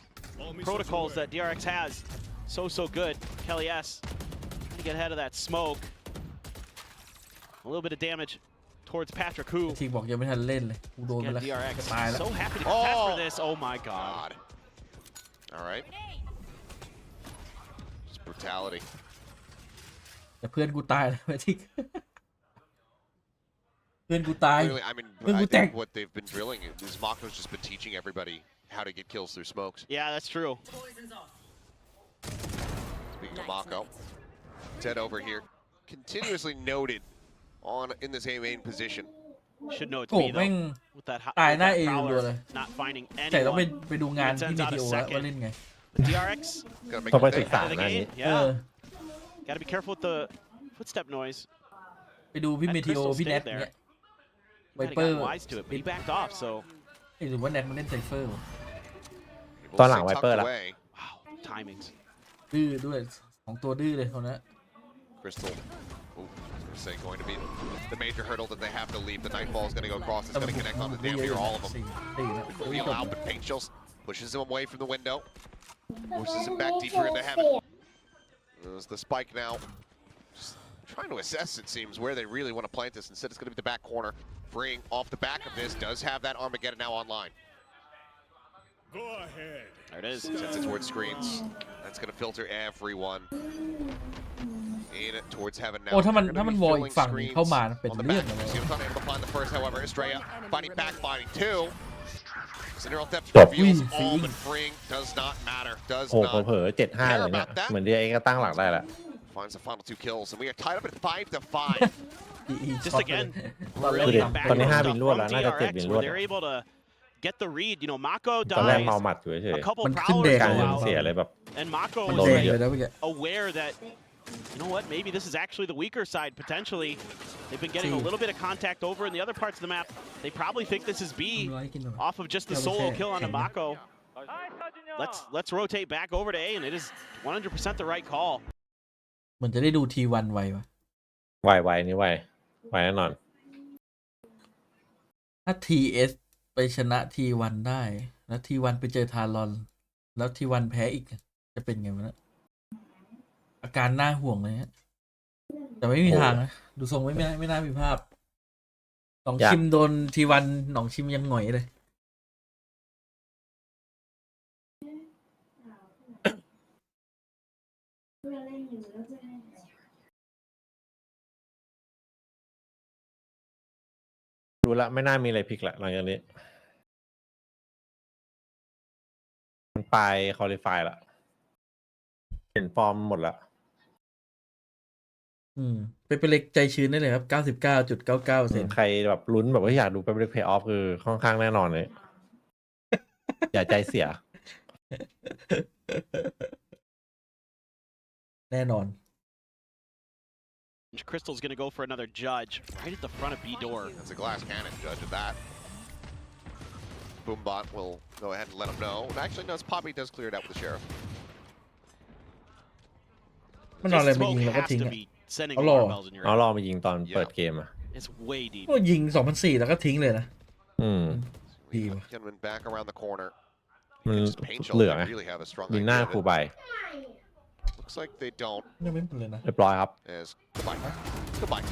Speaker 8: protocols that DRX has, so good. Kelly S trying to get ahead of that smoke. A little bit of damage towards Patrick Hu.
Speaker 1: ทีบอกยังไม่ทันเล่นเลยกูโดนไป
Speaker 8: Again,
Speaker 1: แล้ว
Speaker 8: DRX
Speaker 1: จะตายแล้ว
Speaker 8: so happy to contest for
Speaker 7: Oh.
Speaker 8: this. Oh my god.
Speaker 7: God. All right. Just brutality.
Speaker 1: แต่เพื่อนกูตายแล้วไอ้ที่เพื่อนกูตาย
Speaker 7: Clearly, I mean,
Speaker 1: Look
Speaker 7: I
Speaker 1: who
Speaker 7: think
Speaker 1: tank.
Speaker 7: what they've been drilling is Mako's just been teaching everybody how to get kills through smokes.
Speaker 8: Yeah, that's true.
Speaker 7: Speaking of Mako, Ted over here, continuously noted on in this A main position.
Speaker 8: Should know it's
Speaker 1: โก
Speaker 8: me
Speaker 1: แม่ง
Speaker 8: though. With that hot,
Speaker 1: ตาย
Speaker 8: with
Speaker 1: หน้า
Speaker 8: that
Speaker 1: เอรัว
Speaker 8: prowler
Speaker 1: เลย
Speaker 8: not finding
Speaker 1: แต่ต้อง
Speaker 8: anyone.
Speaker 1: ไปดูงานที่มีทีโอว่าเล่นไง
Speaker 8: DRX
Speaker 7: Gonna make
Speaker 6: ต้องไป
Speaker 7: a
Speaker 6: ศึก
Speaker 7: thing.
Speaker 6: ษา
Speaker 8: ahead of the
Speaker 6: หน้านี้
Speaker 8: game.
Speaker 1: เออ
Speaker 8: Yeah. Got to be careful with the footstep noise.
Speaker 1: ไปดูพี่
Speaker 8: That
Speaker 1: เมทีโอ
Speaker 8: crystal
Speaker 1: พี่แนท
Speaker 8: stayed there.
Speaker 1: เนี่ยไว
Speaker 8: Might have
Speaker 1: เปอร์
Speaker 8: gotten wise to it, but he backed off. So
Speaker 1: หรือว่าแนทมันเล่นไซเฟอร์วะ
Speaker 7: We'll
Speaker 6: ตอนหลัง
Speaker 7: see
Speaker 6: ไว
Speaker 7: tucked
Speaker 6: เปอร์ละ
Speaker 7: away.
Speaker 8: wow, timings.
Speaker 1: ดื้อด้วยของตัวดื้อเลยคนนั้น
Speaker 7: Crystal. Ooh, I was gonna say going to be the major hurdle that they have to leave. The Nightfall is gonna go across. It's gonna connect on the damn near all of them.
Speaker 1: สี่นะ
Speaker 7: Wheel out, but Paint Chills pushes him away from the window. Forces him back deeper into heaven. There's the spike now. Just trying to assess, it seems, where they really want to plant this. Instead, it's going to be the back corner. Freeing off the back of this. Does have that Armageddon now online.
Speaker 3: Go ahead.
Speaker 8: There it is.
Speaker 7: Sends it towards screens. That's going to filter everyone. In it towards heaven now.
Speaker 1: โอ้ถ้ามัน
Speaker 7: They're
Speaker 1: ถ้า
Speaker 7: gonna
Speaker 1: มัน
Speaker 7: be
Speaker 1: วอล
Speaker 7: filling
Speaker 1: อีกฝั่ง
Speaker 7: screens
Speaker 1: เข้ามาเป็น
Speaker 7: on the
Speaker 1: เรื่อง
Speaker 7: back.
Speaker 1: เลย
Speaker 7: Xenophon able to find the first, however. Estrella finding back, finding two. Cineral Theft
Speaker 6: Stop.
Speaker 7: reveals
Speaker 1: Win,
Speaker 7: all,
Speaker 1: see.
Speaker 7: but freeing does not matter. Does
Speaker 6: โอ้โห
Speaker 7: not.
Speaker 6: เผลอๆ7-5 เลยเนี่ย เหมือน DRX ก็ตั้งหลักได้แล้ว
Speaker 7: Finds the final 2 kills, and we are tied up at 5 to 5.
Speaker 8: Just again,
Speaker 1: ตอนแรก
Speaker 8: brilliant
Speaker 1: ต่ำ
Speaker 8: back
Speaker 6: ตอนนี้
Speaker 8: stuff
Speaker 6: 5 วินรวด
Speaker 8: from
Speaker 6: แล้ว น่าจะ 7
Speaker 8: DRX
Speaker 6: วินร
Speaker 8: where
Speaker 6: วด
Speaker 8: they're able to get the read. You know, Mako
Speaker 6: ตอนแรก
Speaker 8: dies.
Speaker 6: เมาหมัดอยู่เฉย
Speaker 8: A couple
Speaker 1: มันขึ้นแด
Speaker 8: prowlers
Speaker 1: ง
Speaker 6: ๆการ
Speaker 8: go
Speaker 6: ยัง
Speaker 8: out,
Speaker 6: เสียเลยแบบ
Speaker 8: and Mako
Speaker 1: มัน
Speaker 8: was
Speaker 1: แดงเลยนะเมื่อกี้
Speaker 8: aware that, you know what, maybe this is actually the weaker side potentially. They've been getting a
Speaker 1: See.
Speaker 8: little bit of contact over in the other parts of the map. They probably think this is B
Speaker 1: ร้อยกินหน่อย
Speaker 8: off of just the
Speaker 1: Yeah,
Speaker 8: solo
Speaker 1: okay.
Speaker 8: kill on
Speaker 1: Okay.
Speaker 8: Mako. Let's rotate back over to A, and it is 100% the right call.
Speaker 1: เหมือนจะได้ดูทีวันไววะ
Speaker 6: ไวนี่ไวแน่นอน
Speaker 1: ถ้า TS ไปชนะ T1 ได้ แล้ว T1 ไปเจอทารอน แล้ว T1 แพ้อีก จะเป็นไงวะเนะอาการน่าห่วงเลยฮะ แต่ไม่มีทางนะ ดูทรงไม่น่ามีภาพ หนองชิมโดน T1 หนองชิมยังหงอยเลย
Speaker 6: ดูละไม่น่ามีอะไรพลิกละหลังจากนี้ มันไปคอลิฟายละเห็นฟอร์มหมดละ
Speaker 1: เป็นเล็กใจชื้นได้เลยครับ 99.99%
Speaker 6: ใครแบบลุ้นแบบว่าอยากดูเป็นเพย์ออฟคือค่อนข้างแน่นอนเลย อย่าใจเสีย
Speaker 1: แน่นอน
Speaker 8: Crystal's going to go for another judge right at the front of B door.
Speaker 7: That's a glass cannon, judge of that. Boombot will go ahead and let him know. And actually, no, Poppy does clear it out with the Sheriff.
Speaker 1: มันนอนอะไร
Speaker 8: This
Speaker 1: มายิง
Speaker 8: smoke
Speaker 1: แล้วก็
Speaker 8: has
Speaker 1: ทิ้ง
Speaker 8: to
Speaker 1: อะ
Speaker 8: be sending
Speaker 1: Hello.
Speaker 8: alarm bells in your
Speaker 6: เอา
Speaker 8: head.
Speaker 6: ล่อมายิงตอนเปิดเกมอ่ะ
Speaker 8: It's way deep.
Speaker 1: ก็ยิง 2004 แล้วก็ทิ้งเลยนะ
Speaker 7: We
Speaker 1: Deal.
Speaker 7: Gentleman back around the corner.
Speaker 6: มัน
Speaker 7: Just paint
Speaker 6: เหลื
Speaker 7: chill.
Speaker 6: อไง
Speaker 7: They really have a strong
Speaker 6: ยิงหน้า
Speaker 7: idea
Speaker 6: ครู
Speaker 7: of
Speaker 6: ใบ
Speaker 7: it. Looks like they don't.
Speaker 1: ยังไม่เป็นเลยนะ
Speaker 6: เรียบร้อยครับ
Speaker 7: As goodbye. Goodbye.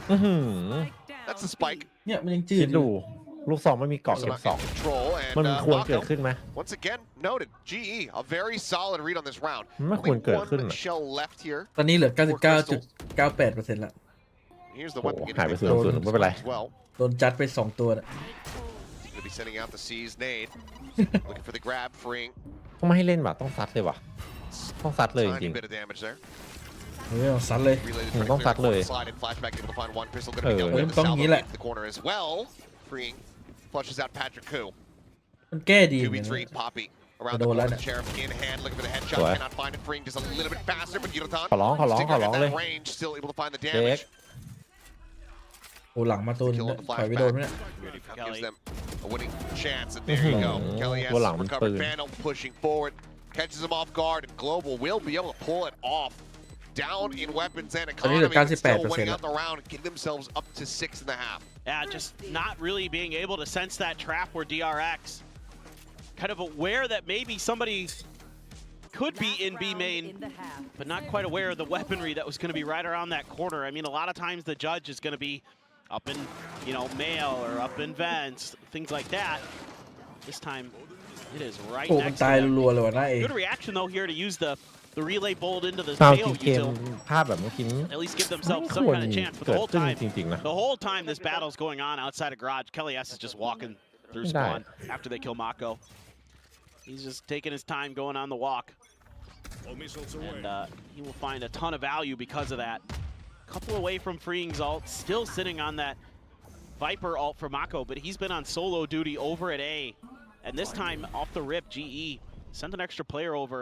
Speaker 6: อื้อหือ
Speaker 7: That's the spike.
Speaker 1: เนี่ยมันยังจื
Speaker 6: คิ
Speaker 1: ด
Speaker 6: ด
Speaker 1: อ
Speaker 6: ดู
Speaker 1: ยู่
Speaker 6: ลูกซองไม่มีเกาะเก็บสอง
Speaker 7: control
Speaker 6: มัน
Speaker 7: and
Speaker 6: ควรเกิด
Speaker 7: Mako
Speaker 6: ขึ้นไหม
Speaker 7: once again noted GE a very solid read on this round
Speaker 6: มันไม่ควรเกิดขึ้น
Speaker 7: Only
Speaker 6: อะ
Speaker 7: one shell left here
Speaker 1: ตอนนี้เหลือ 99.98% ละ
Speaker 7: here's the weapon
Speaker 6: Oh,
Speaker 7: getting
Speaker 6: หายไป
Speaker 7: picked up
Speaker 6: 0-0ไม่เป็นไร
Speaker 7: as well
Speaker 1: โดนจัดไป 2 ตัวน่ะ
Speaker 7: gonna be sending out the C's nade looking for the grab freeing
Speaker 6: ต้องไม่ให้เล่นว่ะต้องซัดเลยว่ะต้องซัดเลยจ
Speaker 7: tiny
Speaker 6: ริง
Speaker 7: bit of damage there
Speaker 1: เฮ้ยเอาซัดเลย
Speaker 7: Related
Speaker 6: Ừ,
Speaker 7: pretty
Speaker 6: ต้อง
Speaker 7: clear
Speaker 6: ซัดเลย
Speaker 7: slide and flashback able to find one pistol gonna be
Speaker 6: Ừ.
Speaker 7: dealt with
Speaker 1: ต้อง
Speaker 7: Salvo
Speaker 1: อย่างนี้แหละ
Speaker 7: into the corner as well freeing flushes out Patrick Koo
Speaker 1: มันแก้ดีเหมือนกัน
Speaker 7: 2v3 Poppy around
Speaker 1: Đồ
Speaker 7: the corner
Speaker 1: lắm.
Speaker 7: Sheriff in hand looking for the headshot
Speaker 6: Rồi.
Speaker 7: cannot find it freeing just a little bit faster but Yudotan
Speaker 6: ขอร้องขอร้อง
Speaker 7: sticking
Speaker 6: ขอ
Speaker 7: at
Speaker 6: ร้อง
Speaker 7: that
Speaker 6: เลย
Speaker 7: range still able to find the
Speaker 6: เด็ก
Speaker 7: damage
Speaker 1: โอ้หลังมาตัวนึง
Speaker 7: Kill
Speaker 1: นะ
Speaker 7: on the
Speaker 1: ถอยไปโดนไหมเนี่ย
Speaker 7: flashback gives them a winning chance and there you go Kelly has
Speaker 6: ตัวหลังมัน
Speaker 7: recovered
Speaker 6: ปืน
Speaker 7: Vandal pushing forward catches him off guard and Global will be able to pull it off down in weapons and
Speaker 1: ตอนนี้เหลือ
Speaker 7: economy but still
Speaker 1: 98%
Speaker 7: winning
Speaker 1: แล้ว
Speaker 7: out the round and getting themselves up to 6.5
Speaker 8: Yeah, just not really being able to sense that trap where DRX kind of aware that maybe somebody could be in B main, but not quite aware of the weaponry that was going to be right around that corner. I mean, a lot of times the judge is going to be up in, mail or up in vents, things like that. This time, it is right
Speaker 1: โอ้มัน
Speaker 8: next
Speaker 1: ตาย
Speaker 8: to them.
Speaker 1: รัวๆเลยว่ะนะเอ
Speaker 8: Good reaction though here to use the relay bolt into the
Speaker 6: เอา
Speaker 8: tail
Speaker 6: จริงเกม
Speaker 8: util.
Speaker 6: ภาพแบบเมื่อกี้
Speaker 8: At least give
Speaker 6: ไม่
Speaker 8: themselves
Speaker 6: ค
Speaker 8: some
Speaker 6: วร
Speaker 8: kind of chance. But
Speaker 6: เกิ
Speaker 8: the
Speaker 6: ด
Speaker 8: whole
Speaker 6: ขึ้น
Speaker 8: time,
Speaker 6: จริงๆนะ
Speaker 8: the whole time this battle's going on outside of garage, Kelly S is just walking through
Speaker 6: Right.
Speaker 8: spawn after they kill Mako. He's just taking his time going on the walk,
Speaker 3: All missiles away.
Speaker 8: and he will find a ton of value because of that. Couple away from freeing's ult, still sitting on that Viper ult for Mako, but he's been on solo duty over at A. And this time, off the rip, GE sent an extra player over,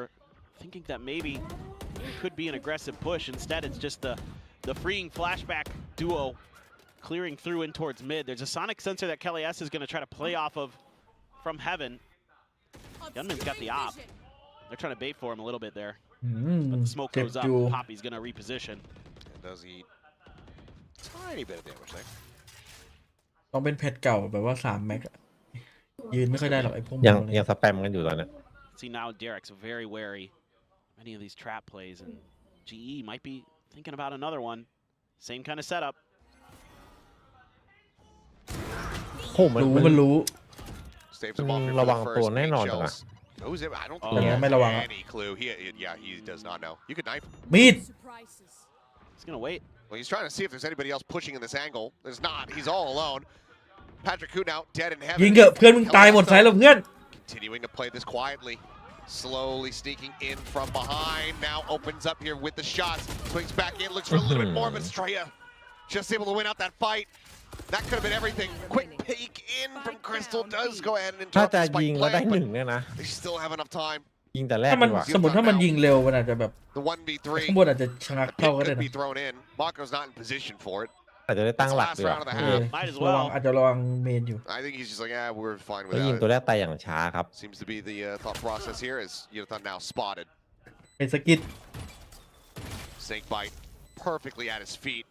Speaker 8: thinking that maybe it could be an aggressive push. Instead, it's just the freeing flashback duo clearing through in towards mid. There's a sonic sensor that Kelly S is going to try to play off of from heaven. Gunman's got the op. They're trying to bait for him a little bit there.
Speaker 1: อืม
Speaker 8: But the smoke
Speaker 1: เจ็บ
Speaker 8: goes
Speaker 1: อ
Speaker 8: up.
Speaker 1: ยู่
Speaker 8: Poppy's going to reposition.
Speaker 7: and does eat tiny bit of damage there
Speaker 1: ต้องเป็นเพชรเก่าแบบว่า3 แม็กอะยืนไม่ค่อยได้หรอกไอ้พวก
Speaker 6: ยัง
Speaker 1: มัน
Speaker 6: ยังสแปมกันอยู่ตอนเนี้ย
Speaker 8: See now DRX very wary of any of these trap plays, and GE might be thinking about another one. Same kind of setup.
Speaker 6: โหมัน
Speaker 1: รู้
Speaker 6: มัน
Speaker 1: มันรู้
Speaker 7: Saves him off here for
Speaker 6: ระวั
Speaker 7: the
Speaker 6: ง
Speaker 7: first
Speaker 6: ตัว
Speaker 7: 8
Speaker 6: แน่นอนจังอะ
Speaker 7: shells. Knows it. I don't
Speaker 8: Oh,
Speaker 7: think he
Speaker 1: yeah. ไม่ระวัง
Speaker 7: has
Speaker 1: อะ
Speaker 7: any clue. Yeah, he does not know. You could knife him.
Speaker 1: มีด
Speaker 4: Surprises.
Speaker 8: He's going to wait.
Speaker 7: Well, he's trying to see if there's anybody else pushing in this angle. There's not. He's all alone. Patrick Koo now dead in
Speaker 1: ยิง
Speaker 7: heaven.
Speaker 1: เถอะเพื่อนมึงตายหมดสายแล้วเพื่อน
Speaker 7: Continuing to play this quietly. Slowly sneaking in from behind. Now opens up here with the shots. Swings back in. Looks for a little bit more, but Straya just able to win out that fight. That could have been everything. Quick peek in from Crystal does go ahead and
Speaker 6: ถ้า
Speaker 7: interrupt
Speaker 6: จะ
Speaker 7: the spike
Speaker 6: ยิงแล้วได้
Speaker 7: play,
Speaker 6: ห
Speaker 7: but
Speaker 6: นึ่งเนี่ยนะ
Speaker 7: they still have enough time.
Speaker 6: ยิงแต่แรก
Speaker 1: ถ้ามัน
Speaker 6: ดีกว่า
Speaker 1: สมมติถ้ามันยิงเร็วมันอาจจะแบบ
Speaker 7: The 1v3.
Speaker 1: ข้างบนอาจจะชะงัก
Speaker 7: The
Speaker 1: เข้า
Speaker 7: pick
Speaker 1: ก็ได้
Speaker 7: could
Speaker 1: นะ
Speaker 7: be thrown in. Mako's not in position for it.
Speaker 6: อาจจะได้ตั้งหลักดีกว่า
Speaker 7: It's the last round of the
Speaker 1: เอ
Speaker 7: half.
Speaker 1: อ
Speaker 8: Might as
Speaker 1: ระวัง
Speaker 8: well.
Speaker 1: อาจจะระวังเมนอยู่
Speaker 7: I think he's just like, yeah, we're fine
Speaker 6: แล้วยิง
Speaker 7: without
Speaker 6: ตัว
Speaker 7: it.
Speaker 6: แรกตายอย่างช้าครับ
Speaker 7: Seems to be the thought process here as Yudotan now spotted.
Speaker 1: เป็นสกิด
Speaker 7: Snake bite perfectly at his feet.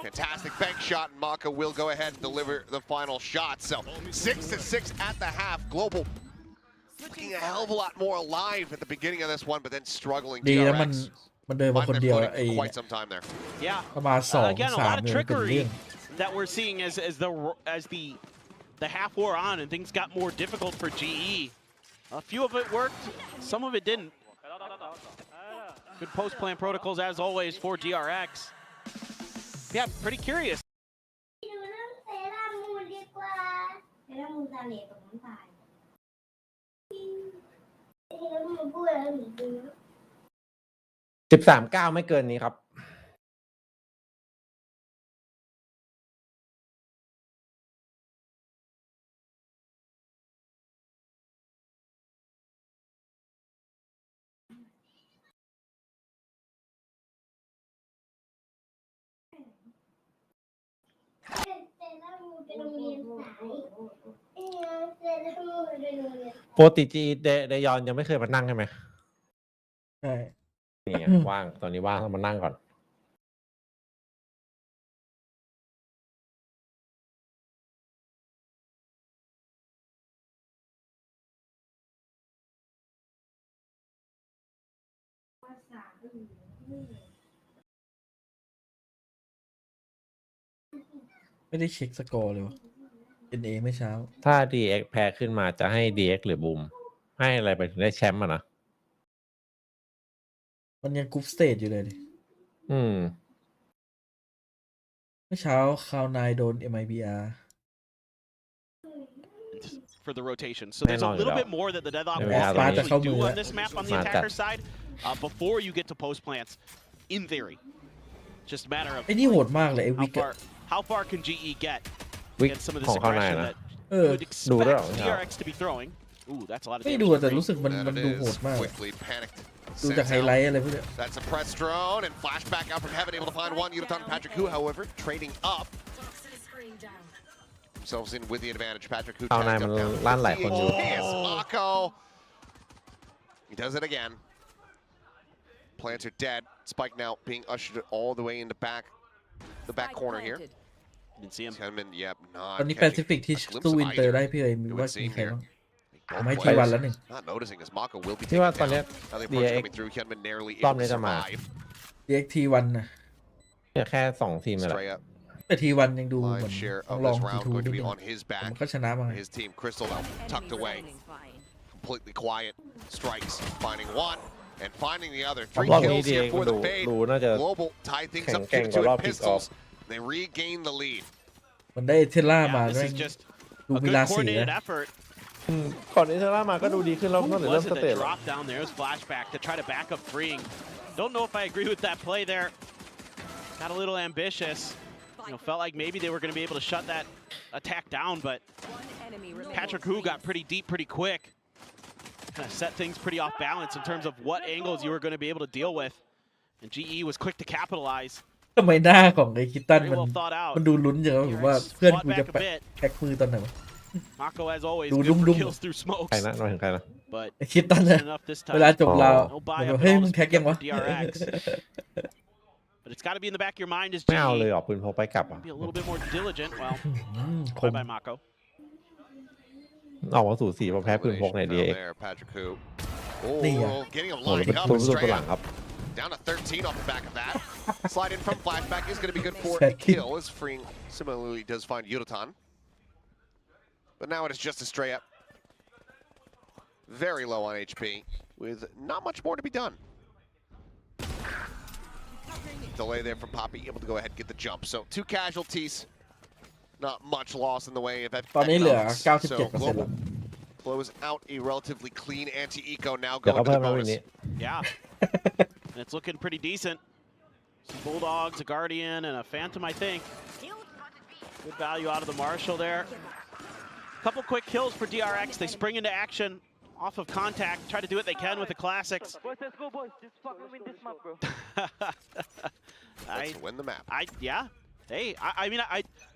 Speaker 7: Fantastic bank shot, and Mako will go ahead and deliver the final shot. So 6-6 at the half. Global looking a hell of a lot more alive at the beginning of this one, but then struggling.
Speaker 1: ดีนะมัน
Speaker 7: DRX
Speaker 1: มันเดินมา
Speaker 7: find
Speaker 1: คน
Speaker 7: their
Speaker 1: เดียว
Speaker 7: footing
Speaker 1: ไอ้
Speaker 7: for quite some time there.
Speaker 8: Yeah.
Speaker 1: ประมาณ2
Speaker 8: Again, a
Speaker 1: 3
Speaker 8: lot of
Speaker 1: เนี่ยเป็นเรื่อ
Speaker 8: trickery
Speaker 1: ง
Speaker 8: that we're seeing as the half wore on and things got more difficult for GE. A few of it worked, some of it didn't. Good post-plan protocols as always for DRX. Yeah, pretty curious.
Speaker 6: 13-9 ไม่เกินนี้ครับ ปกติจีเดยอนยังไม่เคยมานั่งใช่ไหม
Speaker 1: ใช่
Speaker 6: นี่ไงว่างตอนนี้ว่างต้องมานั่งก่อน
Speaker 1: ไม่ได้เช็คสกอร์เลยวะ NA เมื่อเช้า
Speaker 6: ถ้า DX แพ้ขึ้นมาจะให้ DX หรือบูมให้อะไรไปถึงได้แชมป์อ่ะนะ
Speaker 1: มันยังกรุ๊ปสเตจอยู่เลยดิ
Speaker 6: อืม
Speaker 1: เมื่อเช้าคาวนายโดน MIBR
Speaker 8: for the rotation. So there's a little bit more that the Deadlock
Speaker 6: Yeah,
Speaker 8: Walk
Speaker 6: yeah,
Speaker 8: can
Speaker 6: yeah.
Speaker 8: actually do on this map on the
Speaker 6: Smart
Speaker 8: attacker
Speaker 6: that.
Speaker 8: side before you get to post plants, in theory. Just a matter of
Speaker 1: ไอ้นี่โหดมากเลยไอ้วิก
Speaker 8: how far can GE get
Speaker 6: วิก
Speaker 8: against some of
Speaker 6: ข
Speaker 8: this
Speaker 6: องเขาใน
Speaker 8: aggression
Speaker 6: นะ
Speaker 8: that
Speaker 1: เออ
Speaker 8: you would
Speaker 6: ดูด้วย
Speaker 8: expect
Speaker 6: เหรอ
Speaker 8: DRX to be throwing. Ooh, that's a lot of
Speaker 1: ไม่
Speaker 8: damage.
Speaker 1: ดู
Speaker 8: for
Speaker 1: แต่
Speaker 8: free.
Speaker 1: รู้สึกมัน
Speaker 7: That
Speaker 1: ดู
Speaker 7: it
Speaker 1: โห
Speaker 7: is
Speaker 1: ดมาก
Speaker 7: quickly panicked.
Speaker 1: ดูจากไฮไลท์อะไรพวกเนี้ย
Speaker 7: That's a press drone and flashback out from heaven, able to find one. Yudotan Patrick Hu, however, trading up. Themselves in with the advantage. Patrick Hu
Speaker 6: เอา
Speaker 7: tagged
Speaker 6: นายมัน
Speaker 7: up down.
Speaker 6: ลั่นหลายคนอยู่
Speaker 7: Yes, Mako. He does it again. Plants are dead. Spike now being ushered all the way in the back corner here.
Speaker 8: Didn't see him.
Speaker 7: Henman, yep,
Speaker 1: ตอน
Speaker 7: not
Speaker 1: นี้แปซิ
Speaker 7: catching
Speaker 1: ฟิกที่
Speaker 7: a glimpse
Speaker 1: สู้
Speaker 7: of
Speaker 1: วินเตอร์
Speaker 7: either.
Speaker 1: ได้พี่เอ๋ยมี
Speaker 7: It
Speaker 1: ว่า
Speaker 7: would
Speaker 1: มี
Speaker 7: seem
Speaker 1: ใคร
Speaker 7: here.
Speaker 1: บ้าง
Speaker 7: Both
Speaker 1: ทำให้ที
Speaker 7: players
Speaker 1: วันแล้วหนึ่ง
Speaker 7: not noticing as Mako will be
Speaker 6: ที่
Speaker 7: taken
Speaker 6: ว่าตอน
Speaker 7: down.
Speaker 6: เนี้ย
Speaker 7: Now the approach
Speaker 6: DRX
Speaker 7: coming through. Henman narrowly
Speaker 6: รอบ
Speaker 7: able
Speaker 6: นี้
Speaker 7: to
Speaker 6: จะมา
Speaker 7: survive.
Speaker 1: DXT1 นะ
Speaker 6: เนี่ยแค่2 ทีมเลยแหละ
Speaker 7: Straight up.
Speaker 1: แต่ T1 ยังดูเหมือน
Speaker 7: Lion share
Speaker 1: ต้อง
Speaker 7: of
Speaker 1: ลอง
Speaker 7: this
Speaker 1: T2
Speaker 7: round
Speaker 1: นิ
Speaker 7: going
Speaker 1: ด
Speaker 7: to
Speaker 1: นึ
Speaker 7: be
Speaker 1: ง
Speaker 7: on his
Speaker 1: แต่
Speaker 7: back.
Speaker 1: มันก็ชนะมาไง
Speaker 7: His team, Crystal, now tucked away. Completely quiet. Strikes, finding one and finding the other.
Speaker 6: ร
Speaker 7: Three
Speaker 6: อบนี้
Speaker 7: kills
Speaker 6: ดี
Speaker 7: here for
Speaker 6: ดู
Speaker 7: the fade.
Speaker 6: ดูน่าจะ
Speaker 7: Global tie things up
Speaker 6: แข็งแกร่งก
Speaker 7: to
Speaker 6: ว่ารอบ
Speaker 7: it.
Speaker 6: คิกออฟ
Speaker 7: Pistols. They regain the lead.
Speaker 1: มันได้เทสลามา
Speaker 8: Yeah,
Speaker 1: แม่
Speaker 8: this
Speaker 1: ง
Speaker 8: is just
Speaker 1: ดู
Speaker 8: a
Speaker 1: มี
Speaker 8: good
Speaker 1: ราศี
Speaker 8: coordinated
Speaker 1: นะ
Speaker 8: effort.
Speaker 6: ก่อนนี้เทล่ามาก็ดูดีขึ้นแล้ว
Speaker 8: Who
Speaker 6: ตั้งแต่เริ่ม
Speaker 8: was
Speaker 6: ส
Speaker 8: it
Speaker 6: เตจ
Speaker 8: that
Speaker 6: แล้ว
Speaker 8: dropped down there? It was flashback to try to back up freeing. Don't know if I agree with that play there. Got a little ambitious. You know, felt like maybe they were going to be able to shut that attack down, but Patrick Hu got pretty deep pretty quick. Kind of set things pretty off balance in terms of what angles you were going to be able to deal with. And GE was quick to capitalize.
Speaker 1: ทำไมหน้าของไอ้คิตตัน
Speaker 8: Very
Speaker 1: มัน
Speaker 8: well thought out.
Speaker 1: มันดูลุ้นจังวะผมว่าเพื่อนกูจะแพ็กมือตอนไหนวะ
Speaker 8: Mako, as always,
Speaker 1: Đủ
Speaker 8: good
Speaker 1: đúng
Speaker 8: for
Speaker 1: đúng.
Speaker 8: kills through smokes.
Speaker 6: ใครนะมาถึงใครนะ
Speaker 8: But
Speaker 1: ไอ้คิตตันเนี่ย
Speaker 8: enough this
Speaker 1: เวลา
Speaker 8: time.
Speaker 1: จบราว
Speaker 8: No
Speaker 1: มัน
Speaker 8: buy
Speaker 1: แบ
Speaker 8: up
Speaker 1: บ
Speaker 8: at
Speaker 1: เฮ้ย
Speaker 8: all
Speaker 1: มึ
Speaker 8: to
Speaker 1: งแพ็ก
Speaker 8: speak
Speaker 1: ยัง
Speaker 8: up
Speaker 1: วะ
Speaker 8: for DRX. But it's got to be in the back of your mind as
Speaker 6: ไม่เอาเลย
Speaker 8: GE.
Speaker 6: เหรอปืนพกไปกลับอ่ะ
Speaker 8: Be a little bit more diligent. Well,
Speaker 1: ค
Speaker 8: bye
Speaker 1: ม
Speaker 8: bye Mako.
Speaker 6: ออกมาสู่สีเพราะแพ้ปืนพกใน
Speaker 7: Domination
Speaker 6: DX
Speaker 7: found there, Patrick Hu.
Speaker 1: Nè.
Speaker 7: Oh, getting him
Speaker 6: โอ้โห
Speaker 7: lined
Speaker 6: เป็น
Speaker 7: up
Speaker 6: ปืน
Speaker 7: and
Speaker 6: ตัว
Speaker 7: straight
Speaker 6: หลัง
Speaker 7: up.
Speaker 6: ครับ
Speaker 7: Down to 13 off the back of that. Slide in from flashback is going to be good for a
Speaker 1: Second.
Speaker 7: kill, as freeing similarly does find Yudotan. But now it is just a straight up. Very low on HP, with not much more to be done. Delay there from Poppy, able to go ahead and get the jump. So 2 casualties. Not much loss in the way of
Speaker 1: ตอนนี้เหลือ
Speaker 7: economics. So
Speaker 1: 97% แล้ว
Speaker 7: Global close out a relatively clean anti-eco, now
Speaker 6: เดี๋ยว
Speaker 7: going
Speaker 6: เขา
Speaker 7: to
Speaker 6: เพิ่ม
Speaker 7: the
Speaker 6: มาวัน
Speaker 7: bonus.
Speaker 6: นี้
Speaker 8: Yeah. And it's looking pretty decent. Some Bulldogs, a Guardian, and a Phantom, I think. Good value out of the Marshal there. Couple quick kills for DRX. They spring into action off of contact. Try to do what they can with the classics.
Speaker 10: Boys, let's go, boys. Just fucking win this map, bro.
Speaker 7: Let's win the map.
Speaker 8: Yeah. Hey, I mean,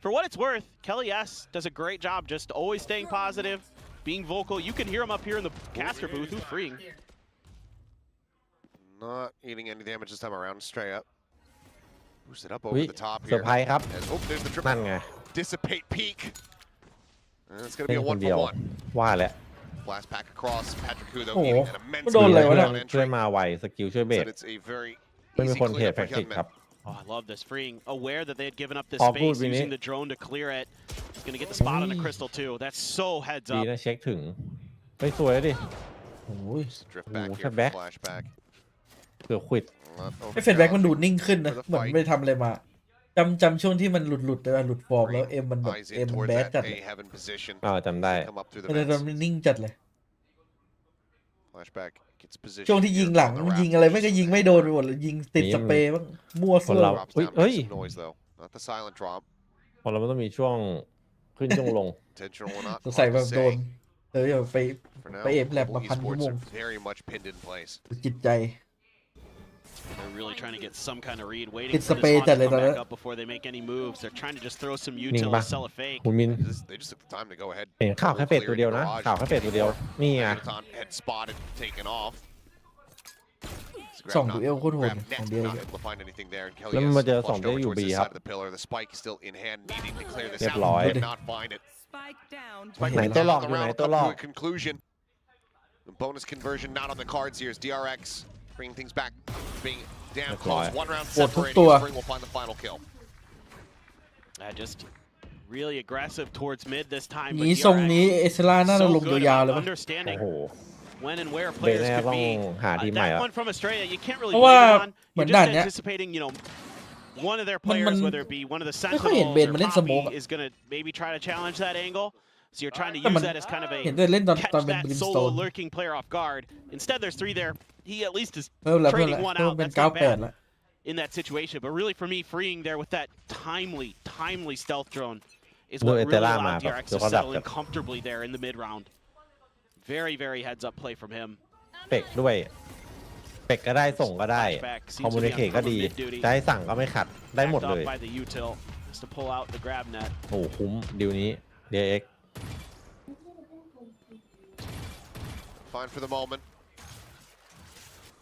Speaker 8: for what it's worth, Kelly S does a great job just always staying positive, being vocal. You can hear him up here in the caster booth. Who's freeing?
Speaker 7: Not eating any damage this time around. Straight up. Boost it up over
Speaker 6: วิ
Speaker 7: the top
Speaker 6: เซอ
Speaker 7: here.
Speaker 6: ร์ไพรส์ครับ
Speaker 7: As, oh, there's the
Speaker 6: นั่น
Speaker 7: triple.
Speaker 6: ไง
Speaker 7: Dissipate peak. And it's going to
Speaker 6: เล่
Speaker 7: be
Speaker 6: น
Speaker 7: a
Speaker 6: คน
Speaker 7: one
Speaker 6: เดียว
Speaker 7: for one.
Speaker 6: ว่าแล้ว
Speaker 7: Blast back across. Patrick Hu, though,
Speaker 1: Oh,
Speaker 7: eating an immense
Speaker 1: don't
Speaker 7: amount
Speaker 1: let
Speaker 7: of
Speaker 1: one
Speaker 7: down
Speaker 1: out.
Speaker 7: entry.
Speaker 6: ช่วยมาไวสกิลช่วยเบร
Speaker 7: So
Speaker 6: ก
Speaker 7: it's a very
Speaker 6: ไม่มี
Speaker 7: easy
Speaker 6: คนเทรด
Speaker 7: clear
Speaker 6: แพ็
Speaker 7: for
Speaker 6: กติก
Speaker 7: Hyunmin.
Speaker 6: ครับ
Speaker 8: Oh, I love this freeing. Aware that they had given up this
Speaker 6: Oh,
Speaker 8: space,
Speaker 6: good, we
Speaker 8: using
Speaker 6: need-
Speaker 8: the drone to clear it. He's going to get the spot on the crystal too. That's so heads
Speaker 6: ดี
Speaker 8: up.
Speaker 6: นะเช็คถึงไปสวยดิ
Speaker 1: โอ้ย
Speaker 7: Drift back
Speaker 6: Oh,
Speaker 7: here for
Speaker 6: back.
Speaker 7: flashback.
Speaker 6: เกือบควิด
Speaker 7: Not
Speaker 1: ไอ้เฟดแบ็กมันดู
Speaker 7: overchallenging
Speaker 1: นิ่งขึ้นนะ
Speaker 7: for the
Speaker 1: เหมือน
Speaker 7: fight.
Speaker 1: ไม่ได้ทำอะไรมาจำช่วงที่มันหลุดเลยหลุดฟอร์มแล้วเอ็มมันแบบ
Speaker 7: Eyes
Speaker 1: เอ็ม
Speaker 7: in
Speaker 1: มัน
Speaker 7: towards
Speaker 1: แบด
Speaker 7: that
Speaker 1: จัดเลย
Speaker 7: A heaven position.
Speaker 6: จำได้
Speaker 7: Come up through the
Speaker 1: แต่ตอน
Speaker 7: vents.
Speaker 1: มันนิ่งจัดเลย
Speaker 7: Flashback gets position.
Speaker 1: ช่วงที่ยิง
Speaker 7: here
Speaker 1: หลัง
Speaker 7: on the
Speaker 1: ยิง
Speaker 7: raft.
Speaker 1: อะไรไม่ก็ยิงไม่โดนไปหมดเลยยิงติดสเปรย์บ้างมั่ว
Speaker 6: คน
Speaker 1: ซั่ว
Speaker 6: เรา
Speaker 7: Drops
Speaker 6: Ui,
Speaker 7: down, makes
Speaker 6: ui.
Speaker 7: some noise though. Not the silent drop.
Speaker 6: พอเราไม่ต้องมีช่วงขึ้นช่วงลง
Speaker 7: Intentional or not.
Speaker 1: สงสัย
Speaker 7: hard
Speaker 1: แบ
Speaker 7: to
Speaker 1: บโดน
Speaker 7: say.
Speaker 1: เออไป
Speaker 7: For now,
Speaker 1: ไปเอฟแลบ
Speaker 7: global
Speaker 1: มา1,000 ชั่ว
Speaker 7: esports
Speaker 1: โมง
Speaker 7: are very much pinned in place.
Speaker 1: จิตใจ
Speaker 8: They're really trying to get some kind of read, waiting
Speaker 1: It's
Speaker 8: for
Speaker 1: a
Speaker 8: this
Speaker 1: bait
Speaker 8: launch to
Speaker 1: that
Speaker 8: come
Speaker 1: they
Speaker 8: back
Speaker 1: don't-
Speaker 8: up before they make any moves. They're trying to just throw some
Speaker 6: นิ่ง
Speaker 8: util
Speaker 6: ปะ
Speaker 8: to sell a fake.
Speaker 6: คุณมิน
Speaker 7: They just took the time to go ahead.
Speaker 6: เห็นข่าวแค่เฟดตัวเดียวนะ ข่าวแค่เฟดตัวเดียว นี่ไง
Speaker 7: Yudotan had spotted, taken off.
Speaker 1: ส่องดูเอลโคตรโหด
Speaker 7: Grab
Speaker 1: ของ
Speaker 7: net,
Speaker 1: เดียว
Speaker 7: not able to find anything there. And Kelly
Speaker 6: แล้วมัน
Speaker 7: has
Speaker 6: มาเจอ
Speaker 7: flushed
Speaker 6: สองที่
Speaker 7: over
Speaker 6: อยู่
Speaker 7: towards
Speaker 6: B
Speaker 7: the
Speaker 6: ครับ
Speaker 7: side of the pillar. The spike is still in hand, needing to clear this
Speaker 6: เรียบ
Speaker 7: out.
Speaker 6: ร้อย
Speaker 7: Did not find it.
Speaker 5: Spike down.
Speaker 6: ไหนตัวหลอก
Speaker 7: The
Speaker 6: อยู่ไหน
Speaker 7: round
Speaker 6: ตัวหล
Speaker 7: come
Speaker 6: อก
Speaker 7: to a conclusion. The bonus conversion not on the cards here as DRX bringing things back, being damn
Speaker 6: That's
Speaker 7: close.
Speaker 6: right.
Speaker 7: One round
Speaker 1: Ủa, thúc
Speaker 7: separating.
Speaker 1: tua.
Speaker 7: Spring will find the final kill.
Speaker 8: Just really aggressive towards mid this time.
Speaker 1: นี้ทรงนี้เอสลาน่าจะ
Speaker 8: so
Speaker 1: ลง
Speaker 8: good
Speaker 1: ยาวๆ
Speaker 8: about
Speaker 1: เลยปะ
Speaker 6: โอ้
Speaker 8: understanding
Speaker 6: โห
Speaker 8: when and where
Speaker 6: เบน
Speaker 8: players
Speaker 6: น่า
Speaker 8: could
Speaker 6: ต้อง
Speaker 8: be.
Speaker 6: หาทีมใหม่
Speaker 8: That
Speaker 6: อ่ะ
Speaker 8: one from Australia, you can't really
Speaker 1: เพราะว่า
Speaker 8: blame it on.
Speaker 1: เหมือ
Speaker 8: You're
Speaker 1: นด่าน
Speaker 8: just
Speaker 1: เนี้ย
Speaker 8: anticipating, you know, one of their
Speaker 1: มัน
Speaker 8: players, whether it be one of the
Speaker 1: ไม่ค่อยเห็น
Speaker 8: Sentinels
Speaker 1: เบน
Speaker 8: or
Speaker 1: มาเล่นสโมก
Speaker 8: Poppy, is going to maybe try to challenge that angle. So you're trying to
Speaker 1: แต่
Speaker 8: use
Speaker 1: มัน
Speaker 8: that as kind of
Speaker 1: เห็น
Speaker 8: a
Speaker 1: แต่เล่นตอน
Speaker 8: catch
Speaker 1: เป็น
Speaker 8: that
Speaker 1: บริมส
Speaker 8: solo
Speaker 1: โตน
Speaker 8: lurking player off guard. Instead, there's 3 there. He at least is
Speaker 1: เพิ่มแล้ว
Speaker 8: trading one
Speaker 1: เพิ่ม
Speaker 8: out.
Speaker 1: เป็น
Speaker 8: That's not
Speaker 1: 98
Speaker 8: bad
Speaker 1: แล้ว
Speaker 8: in that situation. But really, for me, freeing there with that timely stealth drone is
Speaker 6: ดู
Speaker 8: what
Speaker 6: เอ
Speaker 8: really
Speaker 6: เตล่ามา
Speaker 8: allowed
Speaker 6: ครับ
Speaker 8: DRX
Speaker 6: ดู
Speaker 8: to
Speaker 6: เขาดัก
Speaker 8: settle
Speaker 6: กั
Speaker 8: in
Speaker 6: น
Speaker 8: comfortably there in the mid round. Very heads up play from him.
Speaker 6: เป็กด้วยเป็กก็ได้ส่งก็ได้
Speaker 8: Flashback
Speaker 6: คอม
Speaker 8: seems
Speaker 6: มู
Speaker 8: to
Speaker 6: นิ
Speaker 8: be
Speaker 6: เค
Speaker 8: on
Speaker 6: ตก็
Speaker 8: cover
Speaker 6: ดี
Speaker 8: mid duty.
Speaker 6: จะให้สั่งก็ไม่ขัดได้หมด
Speaker 8: Backed
Speaker 6: เลย
Speaker 8: up by the util just to pull out the grab net.
Speaker 6: โอ้โหคุ้มดิวนี้ DRX
Speaker 7: Fine for the moment.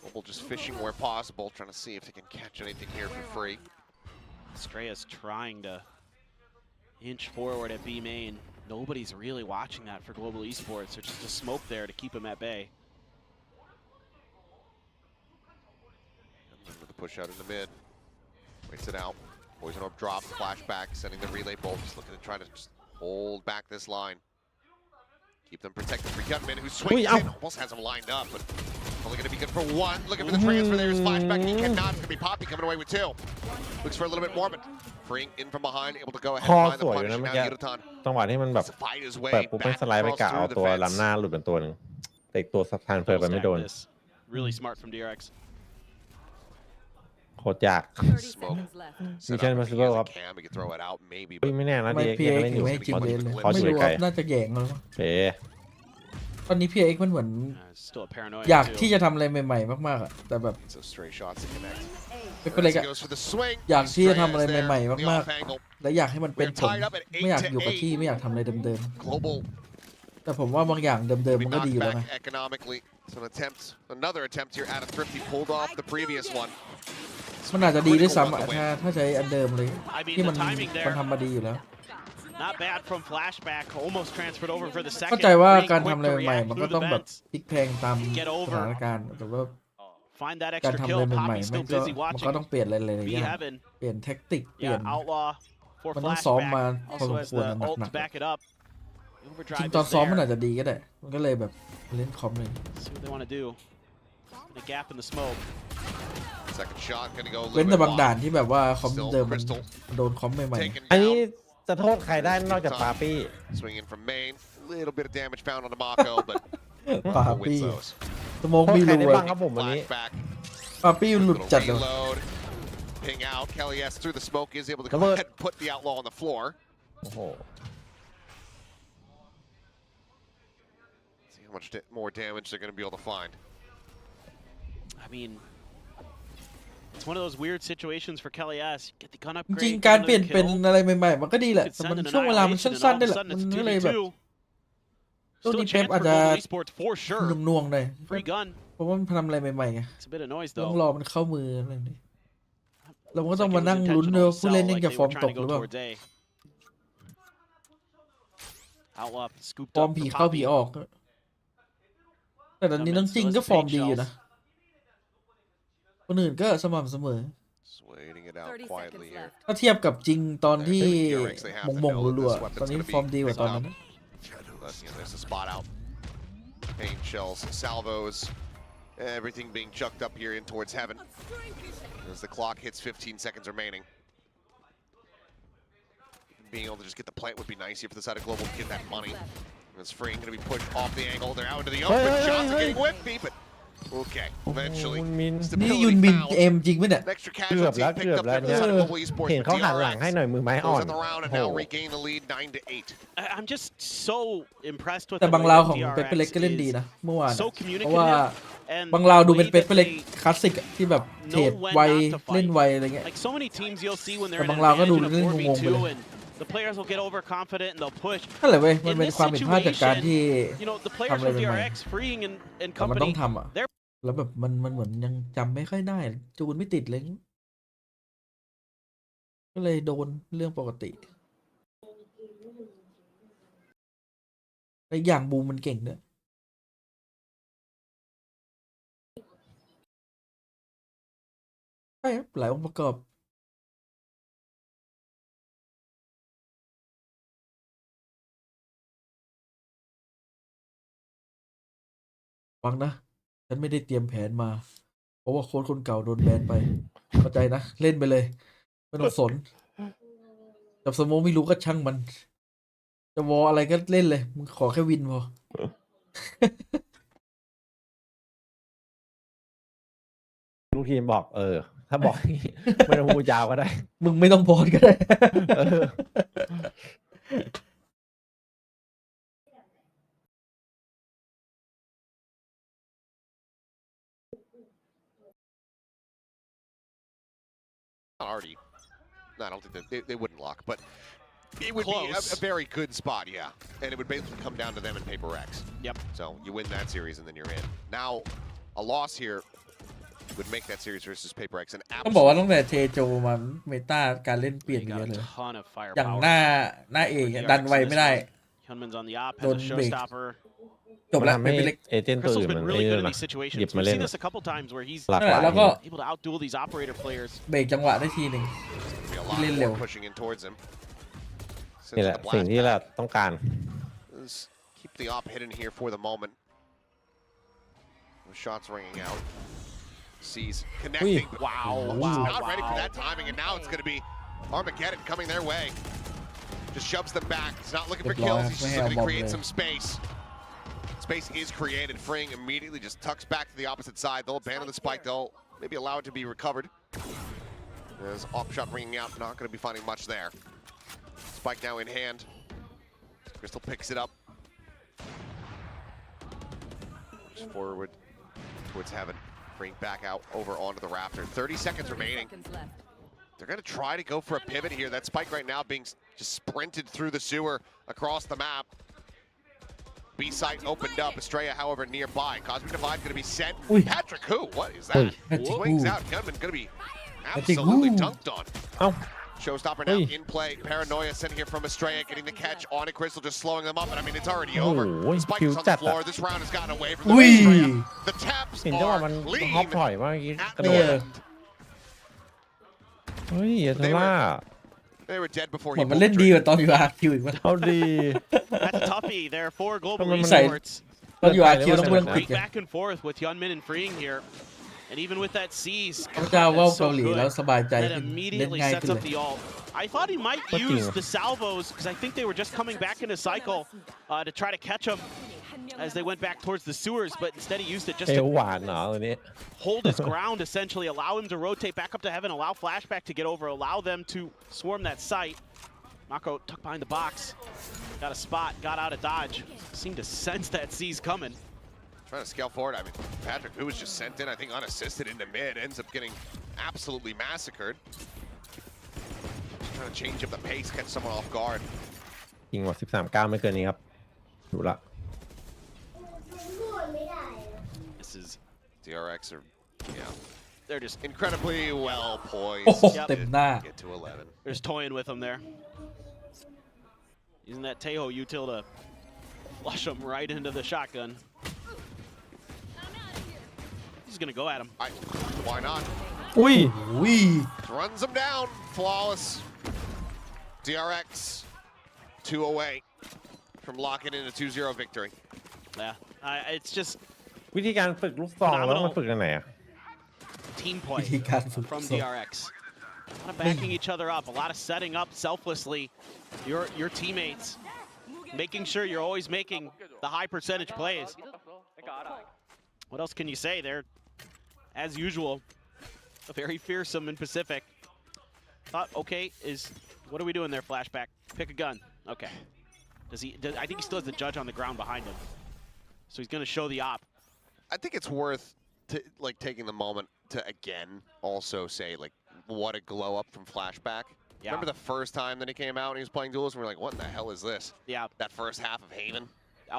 Speaker 7: Mobile just fishing where possible, trying to see if they can catch anything here for free.
Speaker 8: Estrella's trying to inch forward at B main. Nobody's really watching that for Global Esports. There's just a smoke there to keep him at bay.
Speaker 7: With the push out in the mid. Waits it out. Poison Orb drop, flashback, sending the relay bolt. Just looking to try to just hold back this line. Keep them protected for Gutman, who swings in. Almost has him lined up, but only going to be good for one. Looking for the transfer there is flashback. He cannot. It's going to be Poppy coming away with 2. Looks for a little bit more, but freeing in from behind, able to go ahead
Speaker 6: คอ
Speaker 7: and find
Speaker 6: ส
Speaker 7: the
Speaker 6: วยอยู่
Speaker 7: punish.
Speaker 6: นะ
Speaker 7: And
Speaker 6: เมื่อ
Speaker 7: now
Speaker 6: กี้
Speaker 7: Yudotan
Speaker 6: จังหวะที่มันแบบ
Speaker 7: has to fight his
Speaker 6: เปิด
Speaker 7: way
Speaker 6: ปุ๊บไม่
Speaker 7: back
Speaker 6: สไลด์ไป
Speaker 7: across
Speaker 6: กะเอา
Speaker 7: through
Speaker 6: ตัว
Speaker 7: the
Speaker 6: ล้ำห
Speaker 7: fence.
Speaker 6: น้าหลุดเป็นตัวหนึงแต่อีกตัวสถานเฟิร์ไปไม่โดน
Speaker 8: This. Really smart from DRX.
Speaker 6: โคตรยาก
Speaker 4: 30
Speaker 7: Smoke.
Speaker 4: seconds left.
Speaker 7: Set
Speaker 6: Mission
Speaker 7: up if he
Speaker 6: Impossible
Speaker 7: has a
Speaker 6: ครับ
Speaker 7: cam, he can throw it out maybe,
Speaker 6: เฮ้ย
Speaker 7: but
Speaker 6: ไม่แน่นะ
Speaker 1: ไม่
Speaker 6: DRX
Speaker 1: พี
Speaker 6: ยั
Speaker 1: เอ็
Speaker 6: ง
Speaker 1: ก
Speaker 6: เล่นอยู่
Speaker 1: ไม่ให้จริง
Speaker 6: คอส
Speaker 1: เบนเลย
Speaker 6: คอส
Speaker 1: ไม่
Speaker 6: อยู่
Speaker 1: รู้
Speaker 6: ไกล
Speaker 1: ว่าน่าจะแย่งแล้วมั้ง
Speaker 6: เป๋
Speaker 1: ตอนนี้พีเอ็กมันเหมือน
Speaker 8: Still a paranoia.
Speaker 1: อยาก
Speaker 8: too.
Speaker 1: ที่จะทำอะไรใหม่ๆมากๆอะแต่แบบ
Speaker 7: so stray shots to connect.
Speaker 1: เป็นอะไร
Speaker 7: He
Speaker 1: กัน
Speaker 7: goes for the swing.
Speaker 1: อยากที่จะทำอะไร
Speaker 7: Estrella is
Speaker 1: ใหม่
Speaker 7: there,
Speaker 1: ๆ
Speaker 7: the
Speaker 1: มาก
Speaker 7: off angle.
Speaker 1: ๆ และอยากให้มันเป็นผล
Speaker 7: We're tied up at
Speaker 1: ไม่อยาก
Speaker 7: 8 to
Speaker 1: อยู่กับที่ไม่อยากทำอะไรเดิม
Speaker 7: Global
Speaker 1: ๆแต่ผมว่าบางอย่างเดิมๆมันก็ดี
Speaker 7: knocked
Speaker 1: อยู่แล้วไง
Speaker 7: back economically. So another attempt here out of Thrifty pulled off the previous one.
Speaker 1: มันอาจจะดีด้วยซ้ำอะถ้าใช้อันเดิมเลย
Speaker 8: I mean,
Speaker 1: ที่
Speaker 8: the
Speaker 1: มัน
Speaker 8: timing
Speaker 1: มัน
Speaker 8: there,
Speaker 1: ทำมาดีอยู่แล้ว
Speaker 8: not bad from flashback. Almost transferred over for the
Speaker 1: เข้า
Speaker 8: second.
Speaker 1: ใจว่า
Speaker 8: Pretty
Speaker 1: การ
Speaker 8: quick
Speaker 1: ทำอะไร
Speaker 8: to
Speaker 1: ใหม่
Speaker 8: react
Speaker 1: ๆมันก็
Speaker 8: through
Speaker 1: ต้อง
Speaker 8: the
Speaker 1: แบบ
Speaker 8: vents.
Speaker 1: พลิกแพลงตาม
Speaker 8: Get
Speaker 1: ส
Speaker 8: over
Speaker 1: ถานการณ์แต่ว่า
Speaker 8: Find that
Speaker 1: การ
Speaker 8: extra
Speaker 1: ทำ
Speaker 8: kill.
Speaker 1: อะไรใหม่
Speaker 8: Poppy's
Speaker 1: ๆมัน
Speaker 8: still
Speaker 1: ก็
Speaker 8: busy
Speaker 1: มันก็
Speaker 8: watching.
Speaker 1: ต้องเปลี่ยนอะไรหลายๆ
Speaker 8: Be
Speaker 1: อย่าง
Speaker 8: heaven.
Speaker 1: เปลี่ยนแท็กติกเปลี่ยน
Speaker 8: Yeah, outlaw for
Speaker 1: มันต้องซ้อมมา
Speaker 8: flashback.
Speaker 1: พอส
Speaker 8: Also
Speaker 1: ม
Speaker 8: has
Speaker 1: ควร
Speaker 8: the
Speaker 1: นะ
Speaker 8: ult
Speaker 1: หนั
Speaker 8: to
Speaker 1: ก
Speaker 8: back it up.
Speaker 1: ๆจริง
Speaker 8: Overdrive
Speaker 1: ตอน
Speaker 8: is
Speaker 1: ซ้อมมัน
Speaker 8: there.
Speaker 1: อาจจะดีก็ได้มันก็เลยแบบเล่นคอมเลย
Speaker 8: See what they want to do. The gap in the smoke.
Speaker 7: Second shot gonna go a
Speaker 1: เว้น
Speaker 7: little
Speaker 1: แต่
Speaker 7: bit
Speaker 1: บางด่าน
Speaker 7: wide.
Speaker 1: ที่แบบว่าคอม
Speaker 7: Still
Speaker 1: เดิมมัน
Speaker 7: Crystal
Speaker 1: โดนคอมใหม่
Speaker 7: taken
Speaker 6: อันนี้
Speaker 7: down.
Speaker 6: จะโทษใครได้นอกจากปาปี้
Speaker 7: Swinging from main. Little bit of damage found on the Mako, but
Speaker 1: ๆปา
Speaker 7: Mako
Speaker 1: ปี้
Speaker 7: wins those.
Speaker 1: สโมก
Speaker 6: โทษ
Speaker 1: มี
Speaker 6: ใคร
Speaker 1: รู
Speaker 6: ได้
Speaker 1: อะ
Speaker 6: บ้างครับผมวันนี้
Speaker 7: Flashback.
Speaker 1: ปาปี้หลุด
Speaker 7: Little
Speaker 1: จัดเลย
Speaker 7: reload. Ping out. Kelly S through the smoke is able to go
Speaker 6: Cover.
Speaker 7: ahead and put the outlaw on the floor.
Speaker 6: โอ้โห
Speaker 7: See how much more damage they're going to be able to find.
Speaker 8: I mean, it's one of those weird situations for Kelly S. Get the gun
Speaker 1: จ
Speaker 8: upgrade.
Speaker 1: ริง
Speaker 8: get
Speaker 1: ๆการเป
Speaker 8: another
Speaker 1: ลี่ยนเป็น
Speaker 8: kill.
Speaker 1: อะไรใหม่ๆมันก็ดีแหละ
Speaker 8: Could
Speaker 1: แต่มัน
Speaker 8: send an
Speaker 1: ช่วงเวลามัน
Speaker 8: annihilation,
Speaker 1: สั้น
Speaker 8: and
Speaker 1: ๆได้
Speaker 8: all
Speaker 1: แห
Speaker 8: of a
Speaker 1: ละ
Speaker 8: sudden
Speaker 1: มัน
Speaker 8: it's
Speaker 1: ก็เลยแบบ
Speaker 8: 2v2.
Speaker 1: ช่วง
Speaker 8: Still
Speaker 1: นี้
Speaker 8: a
Speaker 1: เป๊ป
Speaker 8: chance
Speaker 1: อาจ
Speaker 8: for
Speaker 1: จะ
Speaker 8: Global Esports for sure.
Speaker 1: หน่วงๆหน่อย
Speaker 8: Free gun.
Speaker 1: เพราะว่ามันทำอะไรใหม่ๆไง
Speaker 8: It's a bit of noise
Speaker 1: ต้อง
Speaker 8: though.
Speaker 1: รอมันเข้ามืออะไรนี่เราก็
Speaker 8: Looks
Speaker 1: ต้อง
Speaker 8: like
Speaker 1: มา
Speaker 8: it was
Speaker 1: นั่งลุ้น
Speaker 8: intentional
Speaker 1: ด้วยว่าผู้เล่น
Speaker 8: sell,
Speaker 1: ยัง
Speaker 8: like
Speaker 1: จะ
Speaker 8: they
Speaker 1: ฟอร์
Speaker 8: were
Speaker 1: มต
Speaker 8: trying
Speaker 1: ก
Speaker 8: to
Speaker 1: หรือ
Speaker 8: go
Speaker 1: เปล่า
Speaker 8: towards A. Outlaw scooped
Speaker 1: ฟอร์ม
Speaker 8: up
Speaker 1: ผี
Speaker 8: for
Speaker 1: เข้าผี
Speaker 8: Poppy.
Speaker 1: ออก แต่ตอนนี้น้องจริงก็ฟอร์มดีอยู่นะ คนอื่นก็สม่ำเสมอ
Speaker 7: Just waiting it out
Speaker 4: 30
Speaker 7: quietly
Speaker 4: seconds
Speaker 7: here.
Speaker 4: left.
Speaker 1: ถ้าเทียบกับจริงตอนที่
Speaker 7: DRX, they have to
Speaker 1: มง
Speaker 7: know
Speaker 1: ๆรัว
Speaker 7: this weapon's
Speaker 1: ๆตอนนี้
Speaker 7: gonna be
Speaker 1: ฟอร์มดีกว่าตอนนั้น
Speaker 7: But, there's a spot out. Paint shells, salvos, everything being chucked up here in towards heaven. As the clock hits 15 seconds remaining. Being able to just get the plant would be nice here for the side of Global to get that money. It's free, going to be pushed off the angle. They're out into the open.
Speaker 6: Hey,
Speaker 7: Shots are
Speaker 6: hey,
Speaker 7: getting whippy, but okay. Eventually,
Speaker 6: คุณมิน
Speaker 1: นี่
Speaker 7: stability
Speaker 1: ยุนบิน
Speaker 7: found.
Speaker 1: เอ็มจริงไหมเนี่ย
Speaker 7: An extra
Speaker 6: เกือบ
Speaker 7: casualty
Speaker 6: แล้ว
Speaker 7: picked
Speaker 6: เกือบ
Speaker 7: up
Speaker 6: แล้ว
Speaker 7: there for
Speaker 6: เนี่
Speaker 7: the
Speaker 6: ย
Speaker 7: side of Global Esports.
Speaker 6: เห็น
Speaker 7: but
Speaker 6: เขาหันหลัง
Speaker 7: DRX
Speaker 6: ให้หน่อยมือไม้อ่อน
Speaker 7: goes in the round and
Speaker 6: โอ้
Speaker 7: now
Speaker 6: โห
Speaker 7: regain the lead 9 to 8.
Speaker 8: I'm just so impressed with
Speaker 1: แต่
Speaker 8: the
Speaker 1: บาง
Speaker 8: way
Speaker 1: ราว
Speaker 8: that
Speaker 1: ของเป๊ปเปเล็ก
Speaker 8: DRX
Speaker 1: ก็เล่นดี
Speaker 8: is
Speaker 1: นะเมื่อวาน
Speaker 8: so
Speaker 1: เพราะว่า
Speaker 8: communicative and
Speaker 1: บางราวดู
Speaker 8: the
Speaker 1: เป็น
Speaker 8: way
Speaker 1: เป๊ป
Speaker 8: that
Speaker 1: เปเล็ก
Speaker 8: they
Speaker 1: คลาสสิกอะที่แบบเทรด
Speaker 8: know when
Speaker 1: ไว
Speaker 8: not to fight.
Speaker 1: เล่นไวอะไรเงี้ย
Speaker 8: Like so many teams you'll see when they're in
Speaker 1: แต่
Speaker 8: an
Speaker 1: บางราวก็ดู
Speaker 8: advantage in
Speaker 1: เล่น
Speaker 8: a
Speaker 1: งงๆไปเลย
Speaker 8: 4v2 and the players will get overconfident and they'll push.
Speaker 1: นั่นแหละเว้ยมัน
Speaker 8: In
Speaker 1: เป็น
Speaker 8: this
Speaker 1: ความผิดพลาดจากการที่
Speaker 8: situation, you know, the players
Speaker 1: Come
Speaker 8: from
Speaker 1: over,
Speaker 8: DRX, Freeing and
Speaker 1: แต่มันต้อง
Speaker 8: company,
Speaker 1: ทำอ่ะ
Speaker 8: they're
Speaker 1: แล้วแบบมันเหมือนยังจำไม่ค่อยได้ จูนไม่ติดเลย ก็เลยโดนเรื่องปกติและอย่างบูมมันเก่งด้วยใช่ครับหลายองค์ประกอบ ฟังนะ ฉันไม่ได้เตรียมแผนมา เพราะว่าโค้ชคนเก่าโดนแบนไป เข้าใจนะ เล่นไปเลย ไม่ต้องสน จับสโมองไม่รู้ก็ช่างมัน จะวออะไรก็เล่นเลย มึงขอแค่วินพอ
Speaker 6: ลูกทีมบอกถ้าบอก ไม่ต้องพูดยาวก็ได้
Speaker 1: มึงไม่ต้องโพสก็ได้
Speaker 6: เออ
Speaker 7: Already. No, I don't think they wouldn't lock, but it would
Speaker 8: Close.
Speaker 7: be a very good spot, yeah. And it would basically come down to them in Paper X.
Speaker 8: Yep.
Speaker 7: So you win that series and then you're in. Now, a loss here would make that series versus Paper X an
Speaker 1: ต้องบอกว่า
Speaker 7: absolute.
Speaker 1: ตั้งแต่เทโจมาเมตาการเล่นเปลี่ยน
Speaker 8: They
Speaker 1: เย
Speaker 8: got
Speaker 1: อะเลย
Speaker 8: a ton of
Speaker 1: อย่าง
Speaker 8: firepower.
Speaker 1: หน้าเอกดันไวไม่ได้
Speaker 8: Hyunmin's on the op,
Speaker 1: Don't
Speaker 8: has a
Speaker 1: make-
Speaker 8: showstopper.
Speaker 1: จบแล้ว
Speaker 6: มันทำ
Speaker 1: ไม่
Speaker 6: ให้
Speaker 1: เป็นเล็ก
Speaker 6: เอเจนต์ตัว
Speaker 8: Crystal's
Speaker 6: อื่น
Speaker 8: been
Speaker 6: มัน
Speaker 8: really
Speaker 6: นี่
Speaker 8: good
Speaker 6: ด้วย
Speaker 8: in
Speaker 6: นะ
Speaker 8: these situations.
Speaker 6: หยิบมา
Speaker 8: We've
Speaker 6: เล่น
Speaker 8: seen this a couple times where he's
Speaker 6: หลากหลาย
Speaker 1: แล้วก็
Speaker 8: able to outduel these operator players.
Speaker 1: เบรกจังหวะได้ทีหนึ่ง
Speaker 7: Be a lot
Speaker 1: Lin
Speaker 7: more
Speaker 1: Liu.
Speaker 7: pushing in towards him.
Speaker 6: นี่
Speaker 7: Since
Speaker 6: แหละ
Speaker 7: the
Speaker 6: สิ่ง
Speaker 7: blast
Speaker 6: ที่เรา
Speaker 7: back,
Speaker 6: ต้องการ
Speaker 7: let's keep the op hidden here for the moment. The shots ringing out. Sees connecting.
Speaker 8: Wow.
Speaker 7: Not ready for that timing, and now it's going to be Armageddon coming their way. Just shoves them back. He's not looking for
Speaker 1: Good
Speaker 7: kills.
Speaker 1: luck.
Speaker 7: He's just
Speaker 1: Well,
Speaker 7: looking to
Speaker 1: Bob
Speaker 7: create
Speaker 1: there.
Speaker 7: some space. Space is created. Freeing immediately just tucks back to the opposite side. They'll abandon the spike. They'll maybe allow it to be recovered. There's op shot ringing out. Not going to be finding much there. Spike now in hand. Crystal picks it up. Just forward towards heaven. Bring back out over onto the Raptor. 30 seconds remaining. They're going to try to go for a pivot here. That spike right now being just sprinted through the sewer across the map. B site opened up. Estrella, however, nearby. Cosmic Divide going to be sent.
Speaker 1: Ui.
Speaker 7: Patrick, who? What is that?
Speaker 1: Patrick
Speaker 7: Swings
Speaker 1: who?
Speaker 7: out. Gunman going to be
Speaker 1: Patrick
Speaker 7: absolutely
Speaker 1: who?
Speaker 7: dunked on.
Speaker 6: เอ้า
Speaker 7: Showstopper now
Speaker 6: Ui.
Speaker 7: in play. Paranoia sent here from Estrella, getting the catch on it. Crystal just slowing them up, and I mean, it's already
Speaker 6: Oh,
Speaker 7: over.
Speaker 6: ui,
Speaker 7: The spike
Speaker 6: cute
Speaker 7: is on the
Speaker 6: จัดอะ
Speaker 7: floor. This round has gotten away from the
Speaker 1: Ui.
Speaker 7: Estrella. The taps
Speaker 6: เห็นจังหวะ
Speaker 7: are
Speaker 6: มัน
Speaker 7: clean
Speaker 6: ฮอปถอยมาเมื่อกี้
Speaker 7: at
Speaker 6: กระ
Speaker 7: the
Speaker 6: โดด
Speaker 1: Yeah.
Speaker 7: end.
Speaker 6: เฮ้ยเอเทล่า
Speaker 7: They were dead before
Speaker 1: เหมื
Speaker 7: he
Speaker 1: อนมันเล่น
Speaker 7: pulled
Speaker 1: ดี
Speaker 7: the
Speaker 1: กว่าตอนอยู่อาร์คิวอีกมั้ย
Speaker 6: เอาดี
Speaker 8: That's a toughie. There are 4 global
Speaker 6: Come on,
Speaker 8: esports.
Speaker 1: ตอนอยู่อาร์คิวต้องเล่น
Speaker 6: Quick
Speaker 1: ปิด
Speaker 8: Going back and forth with Hyunmin and Freeing here. And even with that seize,
Speaker 1: พระเจ้าว่าว
Speaker 8: that's
Speaker 1: เกา
Speaker 8: so
Speaker 1: หลี
Speaker 8: good.
Speaker 1: แล้วสบายใจ
Speaker 8: That
Speaker 1: ขึ้นเล่น
Speaker 8: immediately
Speaker 1: ง่าย
Speaker 8: sets
Speaker 1: ขึ้น
Speaker 8: up
Speaker 1: เลย
Speaker 8: the ult. I thought he might
Speaker 6: What
Speaker 8: use
Speaker 6: team?
Speaker 8: the salvos because I think they were just coming back into cycle to try to catch him as they went back towards the sewers, but instead he used it just
Speaker 6: เอว
Speaker 8: to
Speaker 6: หวานเหรอตัวนี้
Speaker 8: hold his ground, essentially allow him to rotate back up to heaven, allow Flashback to get over, allow them to swarm that site. Mako tucked behind the box, got a spot, got out of dodge. Seemed to sense that seize coming.
Speaker 7: Trying to scale forward. I mean, Patrick, who was just sent in, I think, unassisted into mid, ends up getting absolutely massacred. Just trying to change up the pace, catch someone off guard.
Speaker 6: ยิงว่า13-9ไม่เกินนี้ครับดูละ
Speaker 8: This is,
Speaker 7: DRX are, yeah,
Speaker 8: they're just
Speaker 7: incredibly well poised.
Speaker 1: โอ้โห
Speaker 8: Yep.
Speaker 1: เต็มหน้า
Speaker 7: Get to 11.
Speaker 8: They're just toying with him there. Using that Tejo util to flush him right into the shotgun. He's gonna go at him.
Speaker 7: Why not?
Speaker 6: อุ้ย
Speaker 1: อุ้ย
Speaker 7: Runs him down. Flawless. DRX 2 away from locking in a 2-0 victory.
Speaker 8: Yeah, it's just
Speaker 6: วิธีการฝึกลูกซองแล้วมันฝึกกันไหนอะ
Speaker 8: team
Speaker 1: วิ
Speaker 8: play
Speaker 1: ธีการฝึก
Speaker 8: from
Speaker 1: ซ้อม
Speaker 8: DRX. A lot of backing each other up, a lot of setting up selflessly your teammates, making sure you're always making the high percentage plays. What else can you say? They're, as usual, very fearsome in Pacific. Thought, okay, what are we doing there, Flashback? Pick a gun. Okay. I think he still has the judge on the ground behind him. So he's going to show the op.
Speaker 7: I think it's worth taking the moment to again also say what a glow up from Flashback.
Speaker 8: Yeah.
Speaker 7: Remember the first time that he came out and he was playing duels and we were like, what in the hell is this?
Speaker 8: Yeah.
Speaker 7: That first half of Haven.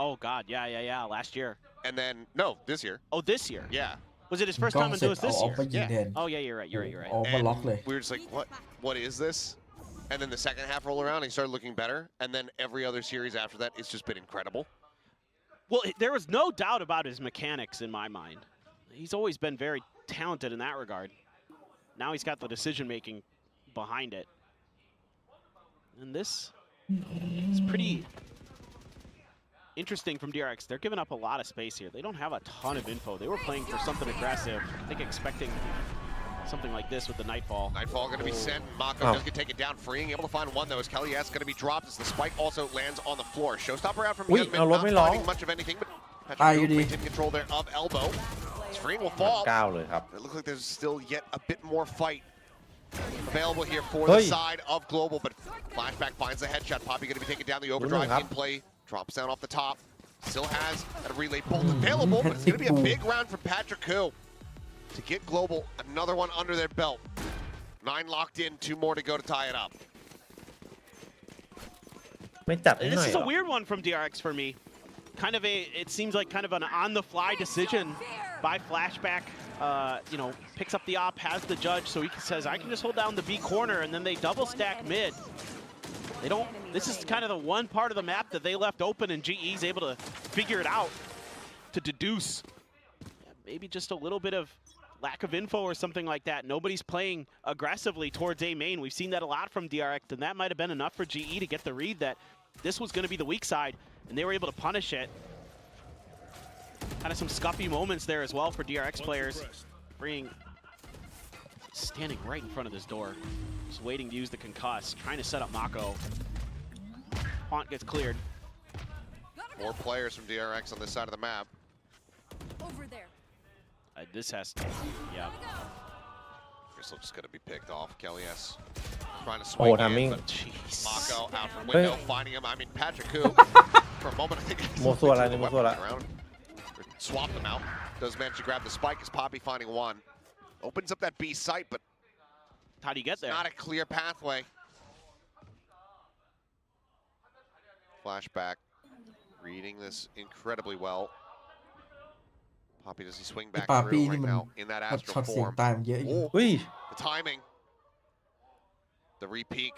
Speaker 8: Oh God, yeah. Last year.
Speaker 7: And then no, this year.
Speaker 8: Oh, this year.
Speaker 7: Yeah.
Speaker 8: Was it his first
Speaker 1: กล้อ
Speaker 8: time
Speaker 1: ง
Speaker 8: in
Speaker 1: เสร็จ
Speaker 8: duels
Speaker 1: เอา
Speaker 8: this
Speaker 1: ออก
Speaker 8: year?
Speaker 1: มายิงแทน
Speaker 8: Oh yeah, you're right. You're right.
Speaker 1: ออกมาล็อกเลย
Speaker 7: We were just like, what is this? And then the second half rolled around and he started looking better. And then every other series after that, it's just been incredible.
Speaker 8: Well, there was no doubt about his mechanics in my mind. He's always been very talented in that regard. Now he's got the decision making behind it. And this is pretty interesting from DRX. They're giving up a lot of space here. They don't have a ton of info. They were playing for something aggressive. I think expecting something like this with the Nightfall.
Speaker 7: Nightfall going to be sent. Mako does get taken down, freeing, able to find one though, as Kelly S going to be dropped as the spike also lands on the floor. Showstopper out from
Speaker 6: Ui,
Speaker 7: Yunmin,
Speaker 6: เอารถ
Speaker 7: not
Speaker 6: ไม่ร้อง
Speaker 7: finding much of anything, but
Speaker 1: Ah,
Speaker 7: Patrick
Speaker 1: you
Speaker 7: Coop
Speaker 1: did.
Speaker 7: maintained control there of elbow. As freeing will fall.
Speaker 6: 9 เลยครับ
Speaker 7: It looks like there's still yet a bit more fight available here for
Speaker 6: Hey.
Speaker 7: the side of Global, but Flashback finds the headshot. Poppy going to be taking down the overdrive
Speaker 6: Up.
Speaker 7: in play, drops down off the top. Still has a relay bolt available, but it's going to be a big round from Patrick Coop to get Global another one under their belt. 9 locked in, 2 more to go to tie it up.
Speaker 6: ไม่จัดให้ห
Speaker 8: This
Speaker 6: น่อย
Speaker 8: is
Speaker 6: เหร
Speaker 8: a
Speaker 6: อ
Speaker 8: weird one from DRX for me. Kind of it seems like kind of an on-the-fly decision by Flashback. You know, picks up the op, has the judge, so he says, I can just hold down the B corner, and then they double stack mid. They don't, this is kind of the one part of the map that they left open, and GE's able to figure it out, to deduce. Maybe just a little bit of lack of info or something like that. Nobody's playing aggressively towards A main. We've seen that a lot from DRX, and that might have been enough for GE to get the read that this was going to be the weak side, and they were able to punish it. Kind of some scuffy moments there as well for DRX players. Freeing, standing right in front of this door, just waiting to use the concuss, trying to set up Mako. Haunt gets cleared.
Speaker 7: More players from DRX on this side of the map.
Speaker 4: Over there.
Speaker 8: This has to, yeah.
Speaker 7: This looks going to be picked off. Kelly S. Trying to
Speaker 6: โอ้
Speaker 7: swing in,
Speaker 6: timing
Speaker 7: but
Speaker 8: Jeez.
Speaker 7: Mako out from window, finding him. I mean, Patrick Coop, for a moment, I think
Speaker 6: Mo sua la, mo sua la.
Speaker 7: around. Swap them out. Does manage to grab the spike as Poppy finding one. Opens up that B site, but
Speaker 8: How do you get there?
Speaker 7: not a clear pathway. Flashback, reading this incredibly well. Poppy, does he swing back
Speaker 1: Poppy
Speaker 7: through
Speaker 1: นี่
Speaker 7: right
Speaker 1: มัน
Speaker 7: now in that
Speaker 1: ช็อต
Speaker 7: astral
Speaker 1: เสียง
Speaker 7: form?
Speaker 1: ตายมันเยอะอยู่
Speaker 7: Oh,
Speaker 6: อุ้ย
Speaker 7: the timing. The repeak.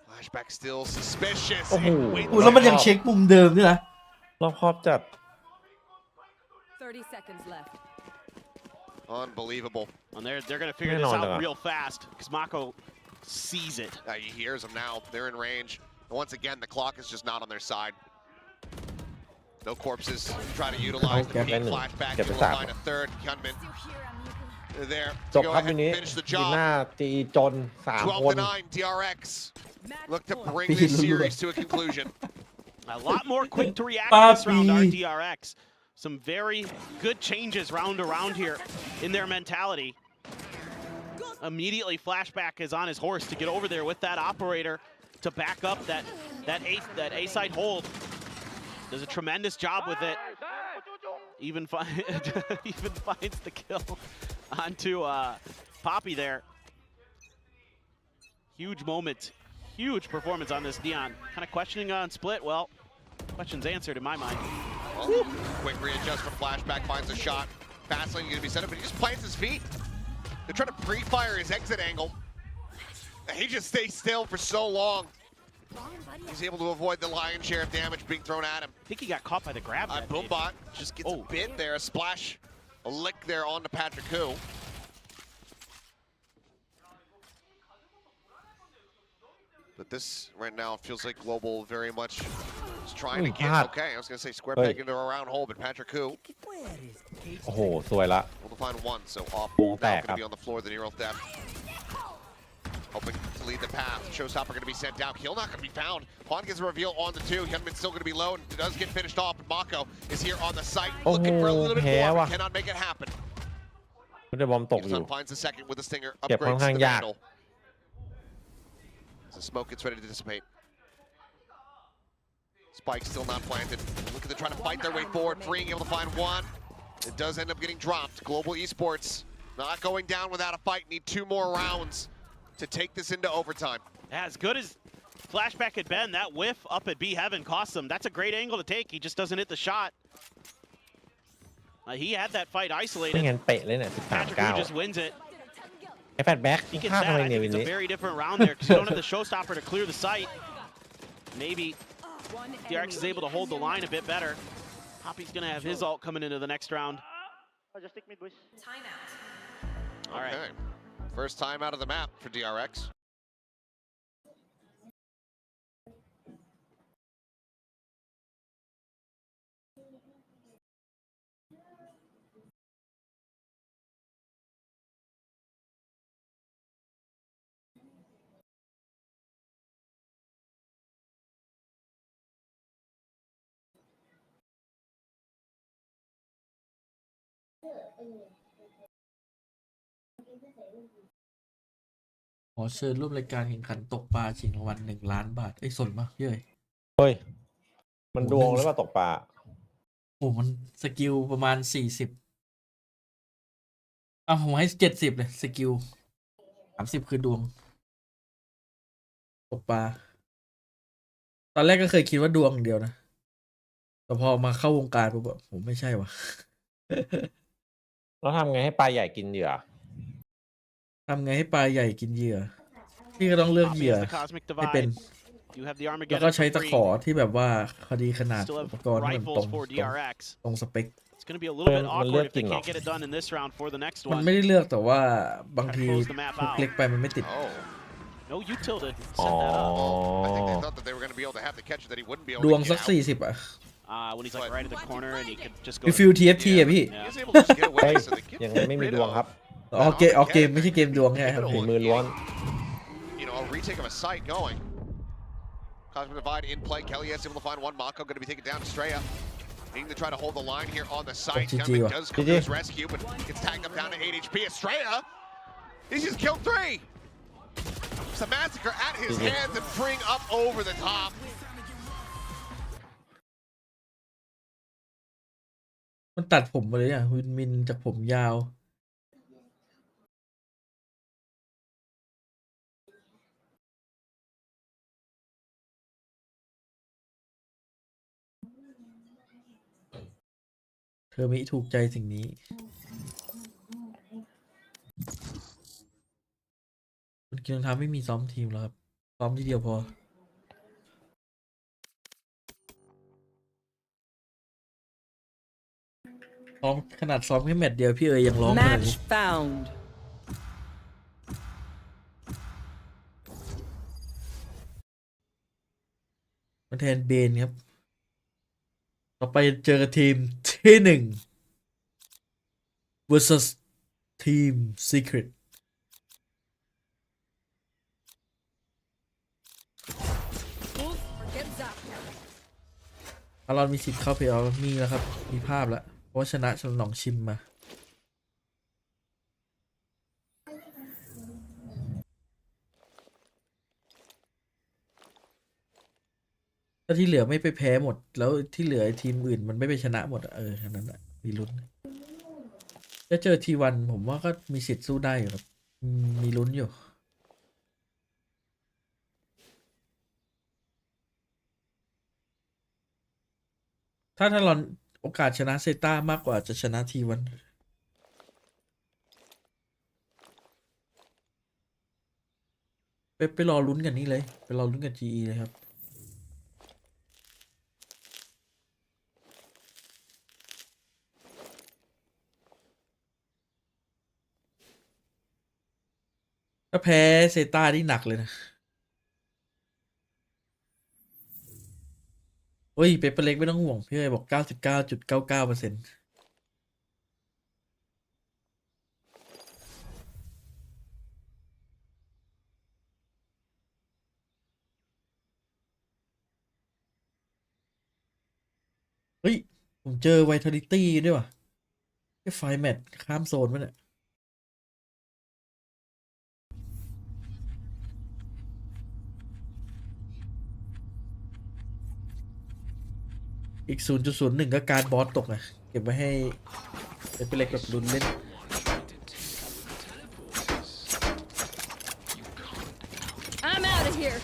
Speaker 7: Flashback still suspicious.
Speaker 6: Oh.
Speaker 7: It wins
Speaker 1: อุ้ยแล้วมันยังเช็คมุมเดิมด้วยนะ
Speaker 6: รอบครอบจัด
Speaker 4: 30 seconds left.
Speaker 7: Unbelievable.
Speaker 8: And they're going to figure this out real fast because Mako sees it.
Speaker 7: He hears them now. They're in range. And once again, the clock is just not on their side. No corpses. Try to utilize the
Speaker 6: Get
Speaker 7: peak
Speaker 6: in.
Speaker 7: flashback.
Speaker 6: Get
Speaker 7: To
Speaker 6: the tap.
Speaker 7: find a third. Gunman there.
Speaker 6: จบ
Speaker 7: Go
Speaker 6: ครับ
Speaker 7: ahead
Speaker 6: วันนี้
Speaker 7: and finish the
Speaker 6: จีน่า
Speaker 7: job.
Speaker 6: ตีจน 3
Speaker 7: 12
Speaker 6: คน
Speaker 7: to 9. DRX look to bring
Speaker 1: Papi
Speaker 7: this
Speaker 1: lulu.
Speaker 7: series to a conclusion.
Speaker 8: A lot more quick to react this round, our
Speaker 1: Papi.
Speaker 8: DRX. Some very good changes round to round here in their mentality. Immediately, Flashback is on his horse to get over there with that operator to back up that A side hold. Does a tremendous job with it. Even finds the kill onto Poppy there. Huge moment, huge performance on this Dion. Kind of questioning on split. Well, question's answered in my mind.
Speaker 7: Well, quick readjustment. Flashback finds a shot. Fastlane going to be set up, but he just plants his feet. They're trying to pre-fire his exit angle. He just stays still for so long. He's able to avoid the lion's share of damage being thrown at him.
Speaker 8: I think he got caught by the grab.
Speaker 7: Boombot just gets a bit there, a splash, a lick there onto Patrick Koo. But this right now feels like Global very much is trying to get, okay, I was going to say square peg into a round hole, but Patrick Koo
Speaker 6: โอ้โห สวยละ
Speaker 7: able to find one, so off
Speaker 6: Ball
Speaker 7: now
Speaker 6: back
Speaker 7: going to
Speaker 6: up.
Speaker 7: be on the floor, the neural theft. Hoping to lead the path. Showstopper going to be sent down. Kill not going to be found. Haunt gets a reveal on the 2. Hyunmin's still going to be low and does get finished off. But Mako is here on the site, looking for a little bit more, but cannot make it happen.
Speaker 6: ไม่ได้บอมตกอยู่
Speaker 7: Gibson finds the second with the stinger,
Speaker 6: เก็บค่อน
Speaker 7: upgrades
Speaker 6: ข้า
Speaker 7: to
Speaker 6: ง
Speaker 7: the
Speaker 6: ยาก
Speaker 7: Vandal. As the smoke gets ready to dissipate. Spike still not planted. Looking to try to fight their way forward, freeing, able to find one. It does end up getting dropped. Global Esports not going down without a fight. Need 2 more rounds to take this into overtime.
Speaker 8: As good as Flashback had been, that whiff up at B Heaven cost him. That's a great angle to take. He just doesn't hit the shot. He had that fight
Speaker 6: ไม่
Speaker 8: isolated.
Speaker 6: งั้นเป๊ะเลยเนี่ย
Speaker 8: Patrick Koo just wins it.
Speaker 6: 13-9 ไอ้แฟดแบ็ก
Speaker 8: He gets
Speaker 6: พลาด
Speaker 8: that.
Speaker 6: ทำไม
Speaker 8: I
Speaker 6: เนี่ย
Speaker 8: think
Speaker 6: วิน
Speaker 8: it's
Speaker 6: นี้
Speaker 8: a very different round there because you don't have the showstopper to clear the site. Maybe DRX is able to hold the line a bit better. Poppy's going to have his ult coming into the next round.
Speaker 10: I'll just take mid, boys.
Speaker 8: All right.
Speaker 7: Okay. First time out of the map for DRX.
Speaker 1: ขอเชิญร่วมรายการแข่งขันตกปลาชิงรางวัล1,000,000 บาทไอ้ยสนปะเย้ย
Speaker 6: เฮ้ย มันดวงหรือเปล่าตกปลา
Speaker 1: โอ้มันสกิลประมาณ40ผมให้70เลยสกิล30คือดวงตกปลาตอนแรกก็เคยคิดว่าดวงอย่างเดียวนะแต่พอมาเข้าวงการปุ๊บแบบผมไม่ใช่วะ
Speaker 6: แล้วทำไงให้ปลาใหญ่กินเหยื่อ
Speaker 1: ทำไงให้ปลาใหญ่กินเหยื่อพี่ก็ต้องเลือกเห
Speaker 8: Poppy
Speaker 1: ยื่อ
Speaker 8: has the cosmic
Speaker 1: ให้เป็น
Speaker 8: divide. You have the
Speaker 1: แล้วก็
Speaker 8: Armageddon
Speaker 1: ใช้ตะ
Speaker 8: for
Speaker 1: ขอ
Speaker 8: free.
Speaker 1: ที่แบบว่าพอดีขนาด
Speaker 8: Still
Speaker 1: อุป
Speaker 8: have
Speaker 1: กรณ์ที่มันตรง
Speaker 8: rifles for DRX.
Speaker 1: ตรงสเปค
Speaker 8: It's going to be a little bit
Speaker 6: Man,
Speaker 8: awkward if they
Speaker 6: lifting
Speaker 8: can't
Speaker 6: off.
Speaker 8: get it done in this round for the next
Speaker 1: มัน
Speaker 8: one.
Speaker 1: ไม่ได้เลือกแต่ว่าบางที
Speaker 8: Close the map
Speaker 1: ทุก
Speaker 8: out.
Speaker 1: เล็กไปมันไม่ติด
Speaker 7: Oh,
Speaker 8: No, you tilted.
Speaker 6: อ๋อ
Speaker 8: Set that up.
Speaker 7: I think they thought that they were going to be able to have the catch that he wouldn't be able
Speaker 1: ด
Speaker 7: to
Speaker 1: วง
Speaker 7: get
Speaker 1: สัก
Speaker 7: out.
Speaker 1: 40อ่ะ
Speaker 8: When he's like right at the corner and he could just go.
Speaker 1: รีฟิล TFT อ่ะพี่
Speaker 7: He was able to just get
Speaker 6: เฮ้
Speaker 7: away,
Speaker 6: ย
Speaker 7: so they get
Speaker 6: ยังไงไม่มี
Speaker 7: rid
Speaker 6: ดวง
Speaker 7: of,
Speaker 6: ครับ
Speaker 1: ออกเกมไม่ใช่เกมดวงไงครับ
Speaker 6: ฝีมือล้วน
Speaker 7: you know, a retake of a site going. Cosmic Divide in play. Kelly is able to find one. Mako going to be taken down. Estrella needing to try to hold the line here on the site.
Speaker 1: GG
Speaker 7: Gunman
Speaker 1: ว่ะ
Speaker 7: does come to his rescue, but gets tagged up down to 8 HP. Estrella, he's just killed 3. It's a massacre at his
Speaker 6: GG.
Speaker 7: hands and bring up over the top.
Speaker 1: มันตัดผมมาเลยอ่ะวินมินจากผมยาวเธอมิถูกใจสิ่งนี้คุณกินรองเท้าไม่มีซ้อมทีมแล้วครับซ้อมทีเดียวพอซ้อมขนาดซ้อมแค่แมตช์เดียวพี่ยังร้องขนาดนี้
Speaker 5: Match found.
Speaker 1: มาแทนเบนครับ ต่อไปเจอกับทีมที่1 versus ทีม Secret อารอนมีสิทธิ์เข้าเพลย์ออฟมีแล้วครับ มีภาพแล้ว เพราะว่าชนะฉลองชิมมา ถ้าที่เหลือไม่ไปแพ้หมด แล้วที่เหลือทีมอื่นมันไม่ไปชนะหมดอะอันนั้นอะมีลุ้นถ้าเจอT1ผมว่าก็มีสิทธิ์สู้ได้อยู่ครับมีลุ้นอยู่ ถ้าเราโอกาสชนะเซต้ามากกว่าจะชนะT1ไปรอลุ้นกันนี่เลย ไปรอลุ้นกัน GE เลยครับ ถ้าแพ้เซต้านี่หนักเลยนะเฮ้ยเปเปอร์เล็กไม่ต้องห่วงพี่เอ๋บอก 99.99% เฮ้ย ผมเจอ Vitality ด้วยว่ะไอ้ไฟแมทข้ามโซนมั้ยเนี่ย อีก 0.01 ก็การบอสตกนะเก็บไว้ให้เป็นเล็กแบบลุ้นเล่น
Speaker 4: I'm out of here.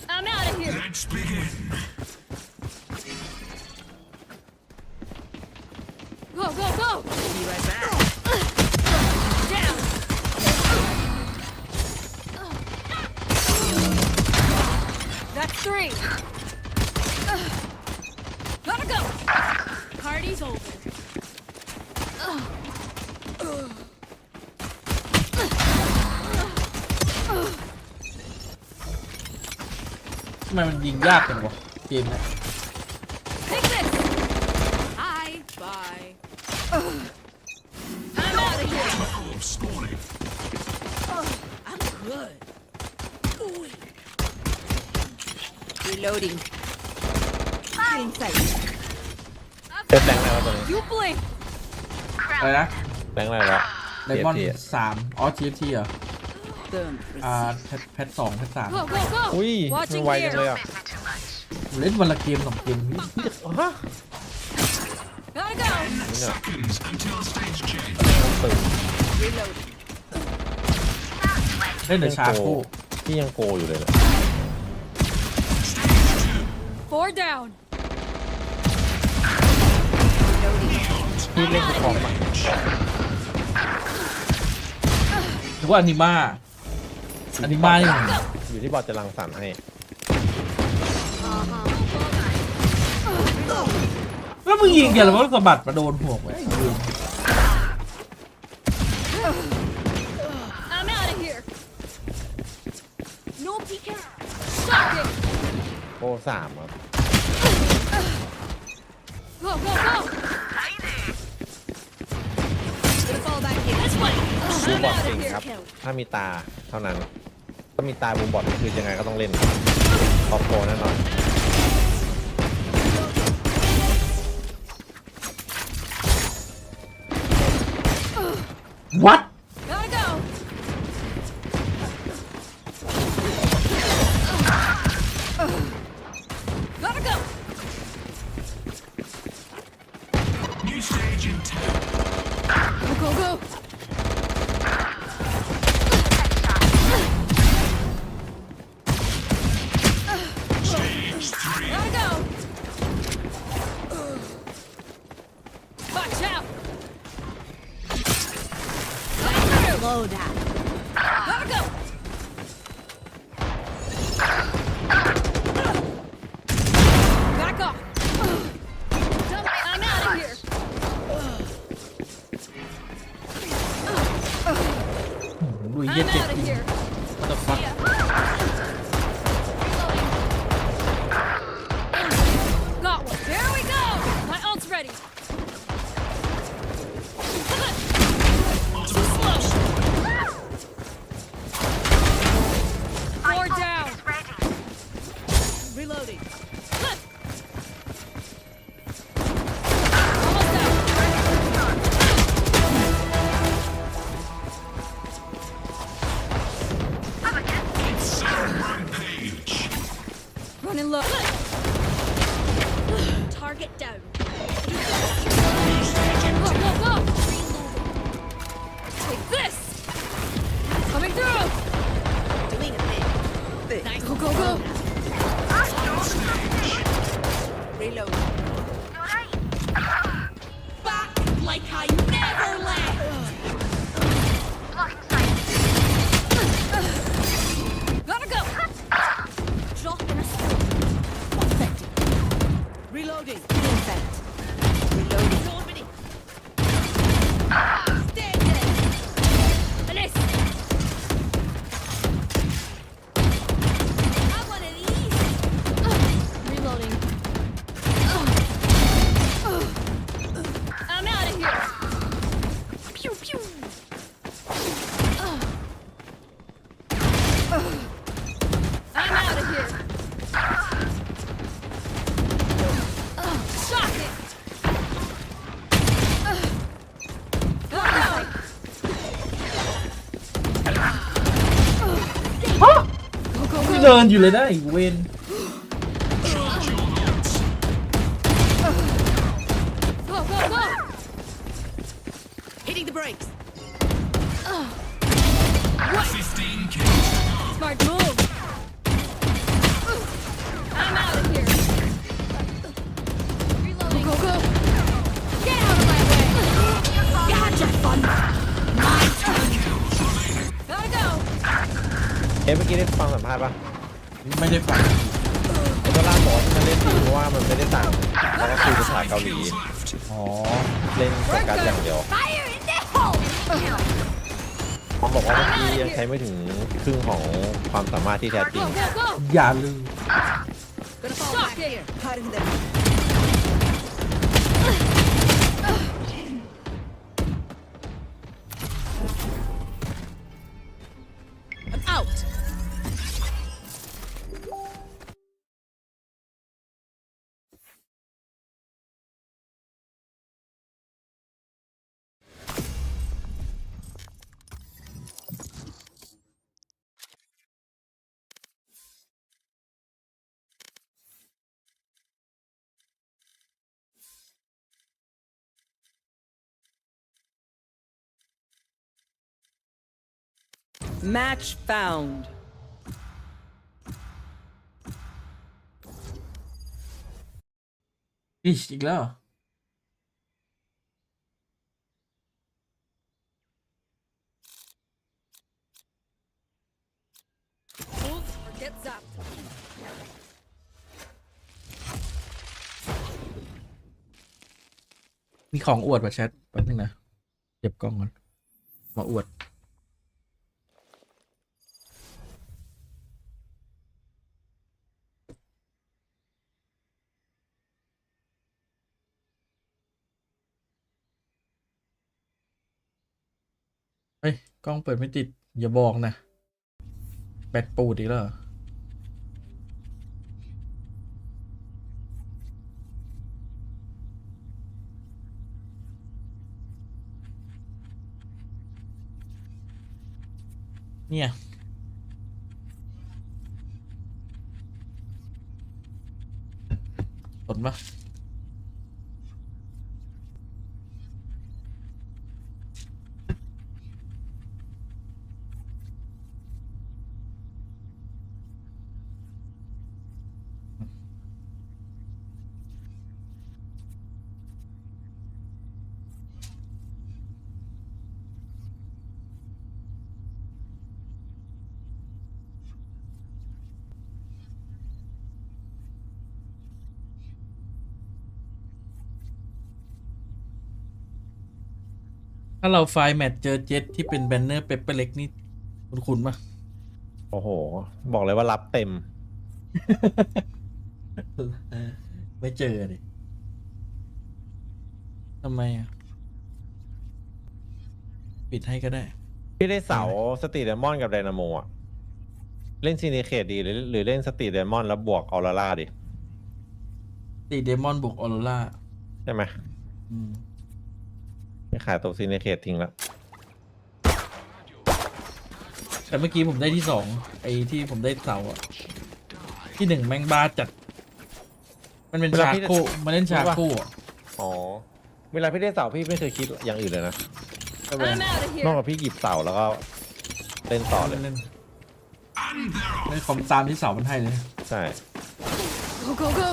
Speaker 4: I'm out of here.
Speaker 9: Let's begin.
Speaker 4: Go, go, go.
Speaker 5: Be right back.
Speaker 4: Down. That's 3. Gotta go. Party's over.
Speaker 1: ทำไมมันยิงยากจังวะเกมเนี้ย
Speaker 4: Take this. Hi. Bye. I'm out of here.
Speaker 9: Oh, scoring.
Speaker 4: I'm good. Reloading. Getting sight.
Speaker 6: เป็นแบงค์อะไรวะตอนนี้
Speaker 4: You blink.
Speaker 1: อะไรนะ
Speaker 6: แบงค์อะไรแล้ว
Speaker 1: ไดมอนด์
Speaker 6: TFT
Speaker 1: 3อ๋อ TFT เหรอ
Speaker 4: Don't
Speaker 1: แพท2แพท3
Speaker 4: Go, go, go.
Speaker 6: อุ้ยมันไวจังเลยอ่ะ
Speaker 1: เล่นวันละเกม2 เกมพี่
Speaker 6: ฮะ
Speaker 4: Gotta go.
Speaker 6: นี่เนี่ย
Speaker 9: Seconds until stage change.
Speaker 6: ตื่น
Speaker 4: Reloading.
Speaker 1: เล่นเดอะชาโค
Speaker 6: พี่ยังโกอยู่เลยเนี่ย
Speaker 4: 4 down.
Speaker 6: พี่เล่นคอมอ่ะ
Speaker 1: หรือว่าอนิมานี่
Speaker 6: อยู่ที่บอร์ดจะรังสรรค์ให้
Speaker 1: แล้วมึงยิงกันแล้วมันสะบัดมาโดนหัวไว้
Speaker 4: I'm out of here. No PK. Shocking.
Speaker 6: โก3ครับ
Speaker 4: Go, go, go. Gonna fall back in. This way.
Speaker 6: บูม
Speaker 4: I'm
Speaker 6: บอร์ด
Speaker 4: out
Speaker 6: เก่ง
Speaker 4: of
Speaker 6: ครับ
Speaker 4: here.
Speaker 6: ถ้ามีตาเท่านั้นถ้ามีตาบูมบอร์ดคือยังไงก็ต้องเล่นท็อปโกแน่นอน
Speaker 1: วัด
Speaker 4: Gotta go. Gotta go.
Speaker 9: New stage in 10.
Speaker 4: Go, go, go.
Speaker 9: Stage 3.
Speaker 4: Gotta go. Watch out. Slow down. Gotta go. Back off. I'm out of here.
Speaker 1: ดูเยี่ย
Speaker 4: I'm
Speaker 1: เจ็บ
Speaker 4: out of here.
Speaker 1: What the fuck
Speaker 4: Yeah. Got one. There we go. My ult's ready. Too slow. 4 down. Reloading. Almost out.
Speaker 9: Rampage.
Speaker 4: Running low. Target down. Go, go, go. Take this. Coming through. Doing a bit. Nice. Go, go, go. Reload. Back like I never left. Gotta go. Drop in a spot. Effective. Reloading. Infect. Reloading. Opening. Stay dead. Finish. I want an easy. Reloading. I'm out of here. Pew pew. I'm out of here. Shock it. Go, go.
Speaker 1: ฮะกูเดินอยู่เลยนะไอ้เวน
Speaker 4: Go, go, go. Hitting the brakes. What?
Speaker 9: 15 kills to go.
Speaker 4: Smart move. I'm out of here. Reloading. Go, go, go. Get out of my way. Gotcha, fun. My turn. Gotta go.
Speaker 6: เมื่อกี้ได้ฟังสัมภาษณ์ปะ
Speaker 1: ไม่ได้ฟัง
Speaker 6: ไอ้ตัวล่าบอกว่าที่มันเล่นดีเพราะว่ามันไม่ได้สั่งแล้วก็คุยภาษาเกาหลี
Speaker 1: อ๋อ
Speaker 6: เล่นโฟกัสอย่างเดียว
Speaker 4: Fire in the hole.
Speaker 6: ผมบอกว่าเมื่อกี้ยังใช้ไม่ถึงครึ่งของความสามารถที่แท้จริ
Speaker 4: Go,
Speaker 6: ง
Speaker 4: go, go.
Speaker 1: อย่าลืม
Speaker 4: Gonna fall back here. Cutting them. I'm out.
Speaker 5: Match found.
Speaker 1: อีกแล้วเหรอ
Speaker 4: Hold or get zapped.
Speaker 1: มีของอวดป่ะแชทแป๊บนึงนะเก็บกล้องก่อนมาอวดเฮ้ยกล้องเปิดไม่ติดอย่าบอกนะแบตปูดอีกแล้วเหรอเนี่ยสนปะถ้าเราไฟล์แมทเจอเจ็ตที่เป็นแบนเนอร์เปเปอร์เล็กนี่คุ้นๆปะ
Speaker 6: โอ้โห บอกเลยว่ารับเต็ม
Speaker 1: ไม่เจอดิทำไมอ่ะ ปิดให้ก็ได้
Speaker 6: พี่ได้เสาสตรีทเดมอนกับไดนาโมอ่ะ เล่นซีนิเคตดีหรือเล่นสตรีทเดมอนแล้วบวกออร่าดิ
Speaker 1: ตีเดมอนบุกออโรรา
Speaker 6: ใช่ไหมไม่ขายตัวซีนิเคตทิ้งแล้ว
Speaker 1: แต่เมื่อกี้ผมได้ที่สองไอ้ที่ผมได้เสาอ่ะ ที่หนึ่งแมงบาจัด มันเป็น
Speaker 6: เวลา
Speaker 1: ชา
Speaker 6: พี่
Speaker 1: โคมาเล่นชาโคอ่ะ
Speaker 6: อ๋อ เวลาพี่ได้เสาพี่ไม่เคยคิดอย่างอื่นเลยนะ
Speaker 1: ก็เป็น
Speaker 4: I'm out of
Speaker 6: นอก
Speaker 4: here.
Speaker 6: จากพี่หยิบเสาแล้วก็เล่นต่อเลย
Speaker 1: เล่น
Speaker 9: And they're
Speaker 1: เล่นคอมตามที่เสามันให้เลย
Speaker 6: ใช่
Speaker 4: Go, go, go.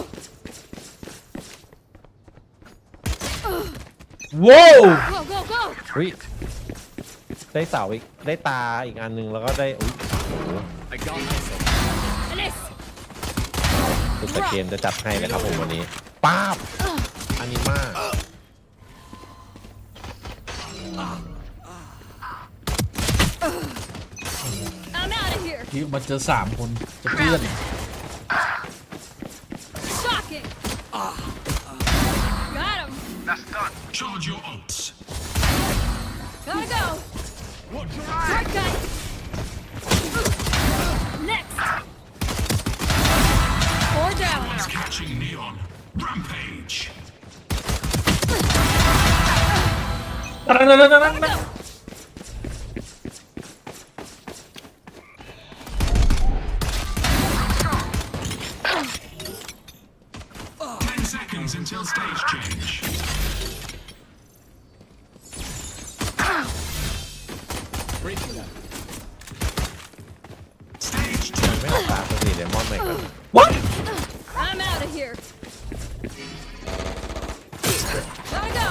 Speaker 1: ว้าว
Speaker 4: Go, go, go.
Speaker 6: อุ้ยได้เสาอีกได้ตาอีกอันนึงแล้วก็ได้อุ้ยโอ้โห
Speaker 4: Finish.
Speaker 6: สุดตะเกมจะจัดให้นะครับผมวันนี้ป้าบอานิมา
Speaker 4: I'm out of here.
Speaker 1: ที่มาเจอ3 คนจะเพื่อน
Speaker 4: Shocking. Got him.
Speaker 9: charge your ults.
Speaker 4: Gotta go. Shortcut. Next. 4 down.
Speaker 9: Catching Neon. Rampage.
Speaker 4: Gotta go.
Speaker 9: Seconds until stage change. Stage
Speaker 6: ไม่เอาตาสตรีทเดมอนใหม่กัน
Speaker 1: What
Speaker 4: I'm out of here. Gotta go.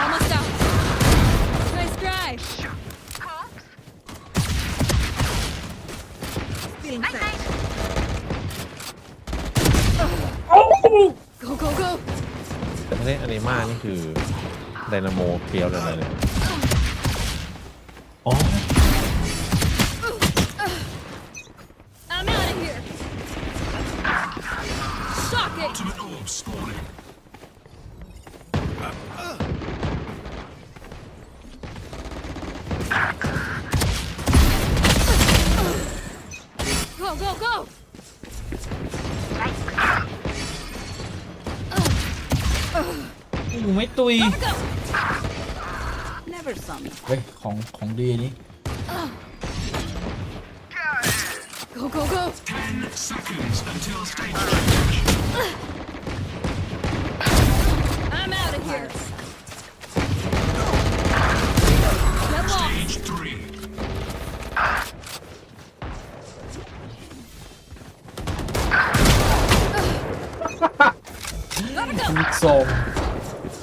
Speaker 4: Almost out. Nice drive.
Speaker 5: Feeling safe.
Speaker 4: Go, go, go.
Speaker 6: แต่ไม่ได้อานิมานี่คือไดนาโมเคียวเลยเนี่ยอ๋อ
Speaker 4: I'm out of here. Shocking.
Speaker 9: ultimate orb spawning.
Speaker 4: Go, go, go.
Speaker 1: มึงไม่ตุย
Speaker 4: Gotta go.
Speaker 5: Never some.
Speaker 1: เฮ้ยของดีนี้
Speaker 4: Go, go, go.
Speaker 9: 10 seconds until stage change.
Speaker 4: I'm out of here.
Speaker 1: ลูกซอง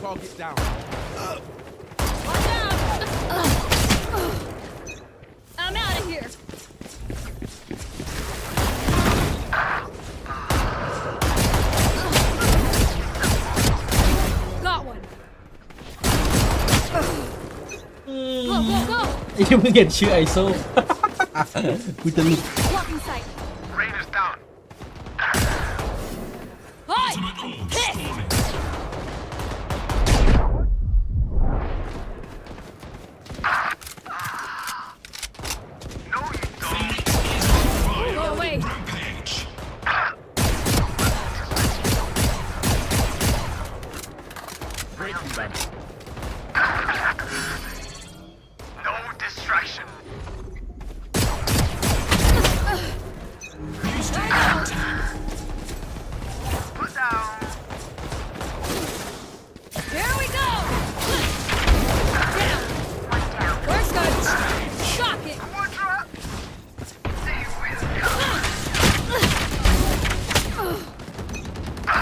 Speaker 3: Target down.
Speaker 4: Watch out! I'm out of here. Got one. Go, go, go!
Speaker 1: ไอ้ที่มึงเห็นชื่อไอโซ กูจะหลุด
Speaker 4: Blocking sight.
Speaker 9: Rain is down.
Speaker 4: Hi!
Speaker 9: Ultimate orb
Speaker 4: Hit!
Speaker 9: spawning. Phoenix is on fire.
Speaker 4: Go away.
Speaker 9: Rampage. No distraction. Boosting contact. Put down.
Speaker 4: Here we go! Down! Where's good? Shocking!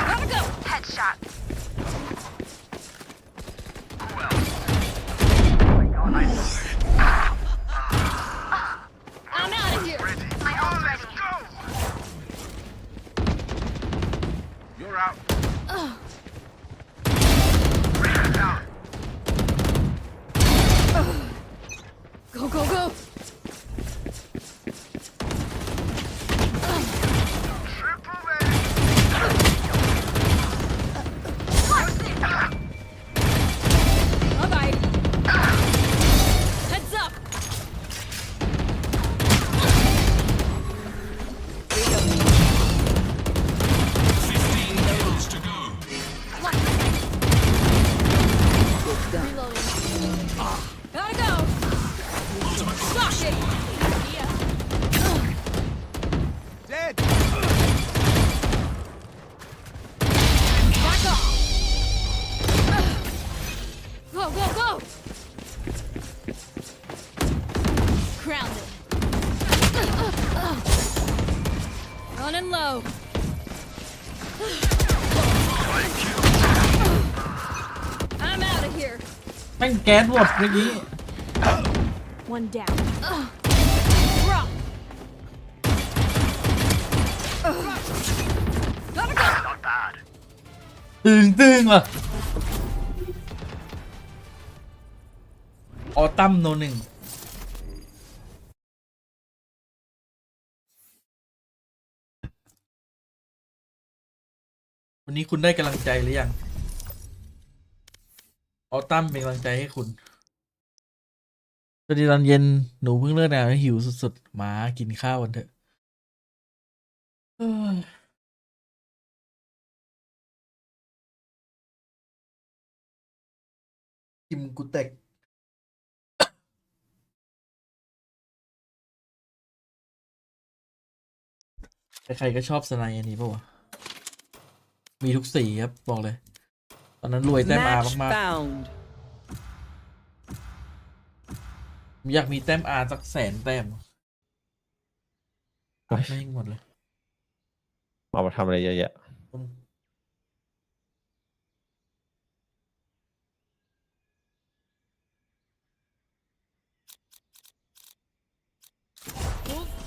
Speaker 4: Gotta go! Headshot! I'm out of here! My ult's ready.
Speaker 9: You're out.
Speaker 4: Go, go, go! Bye-bye. Heads up!
Speaker 9: Kills to go.
Speaker 4: Reloading. Gotta go! Shocking!
Speaker 3: Dead.
Speaker 4: Back off! Go, go, go! Grounded. Running low. I'm out of here.
Speaker 1: แม่งแก๊สหมดเมื่อกี้
Speaker 4: One down. Drop. Gotta go.
Speaker 9: Not bad.
Speaker 1: ตึงว่ะออตัมโนหนึ่งวันนี้คุณได้กำลังใจหรือยังออตัมเป็นกำลังใจให้คุณสวัสดีตอนเย็นหนูเพิ่งเลิกงานแล้วหิวสุดๆมากินข้าวกันเถอะเอ้ยกิมกูเต็กใครๆก็ชอบสไนด์อันนี้ป่าวะมีทุกสีครับบอกเลย ตอนนั้นรวยแต้มอา
Speaker 5: Match
Speaker 1: มาก
Speaker 5: found.
Speaker 1: ๆอยากมีแต้มอาสัก100,000 แต้มไม่หมดเลย
Speaker 6: เอามาทำอะไรเยอะแยะ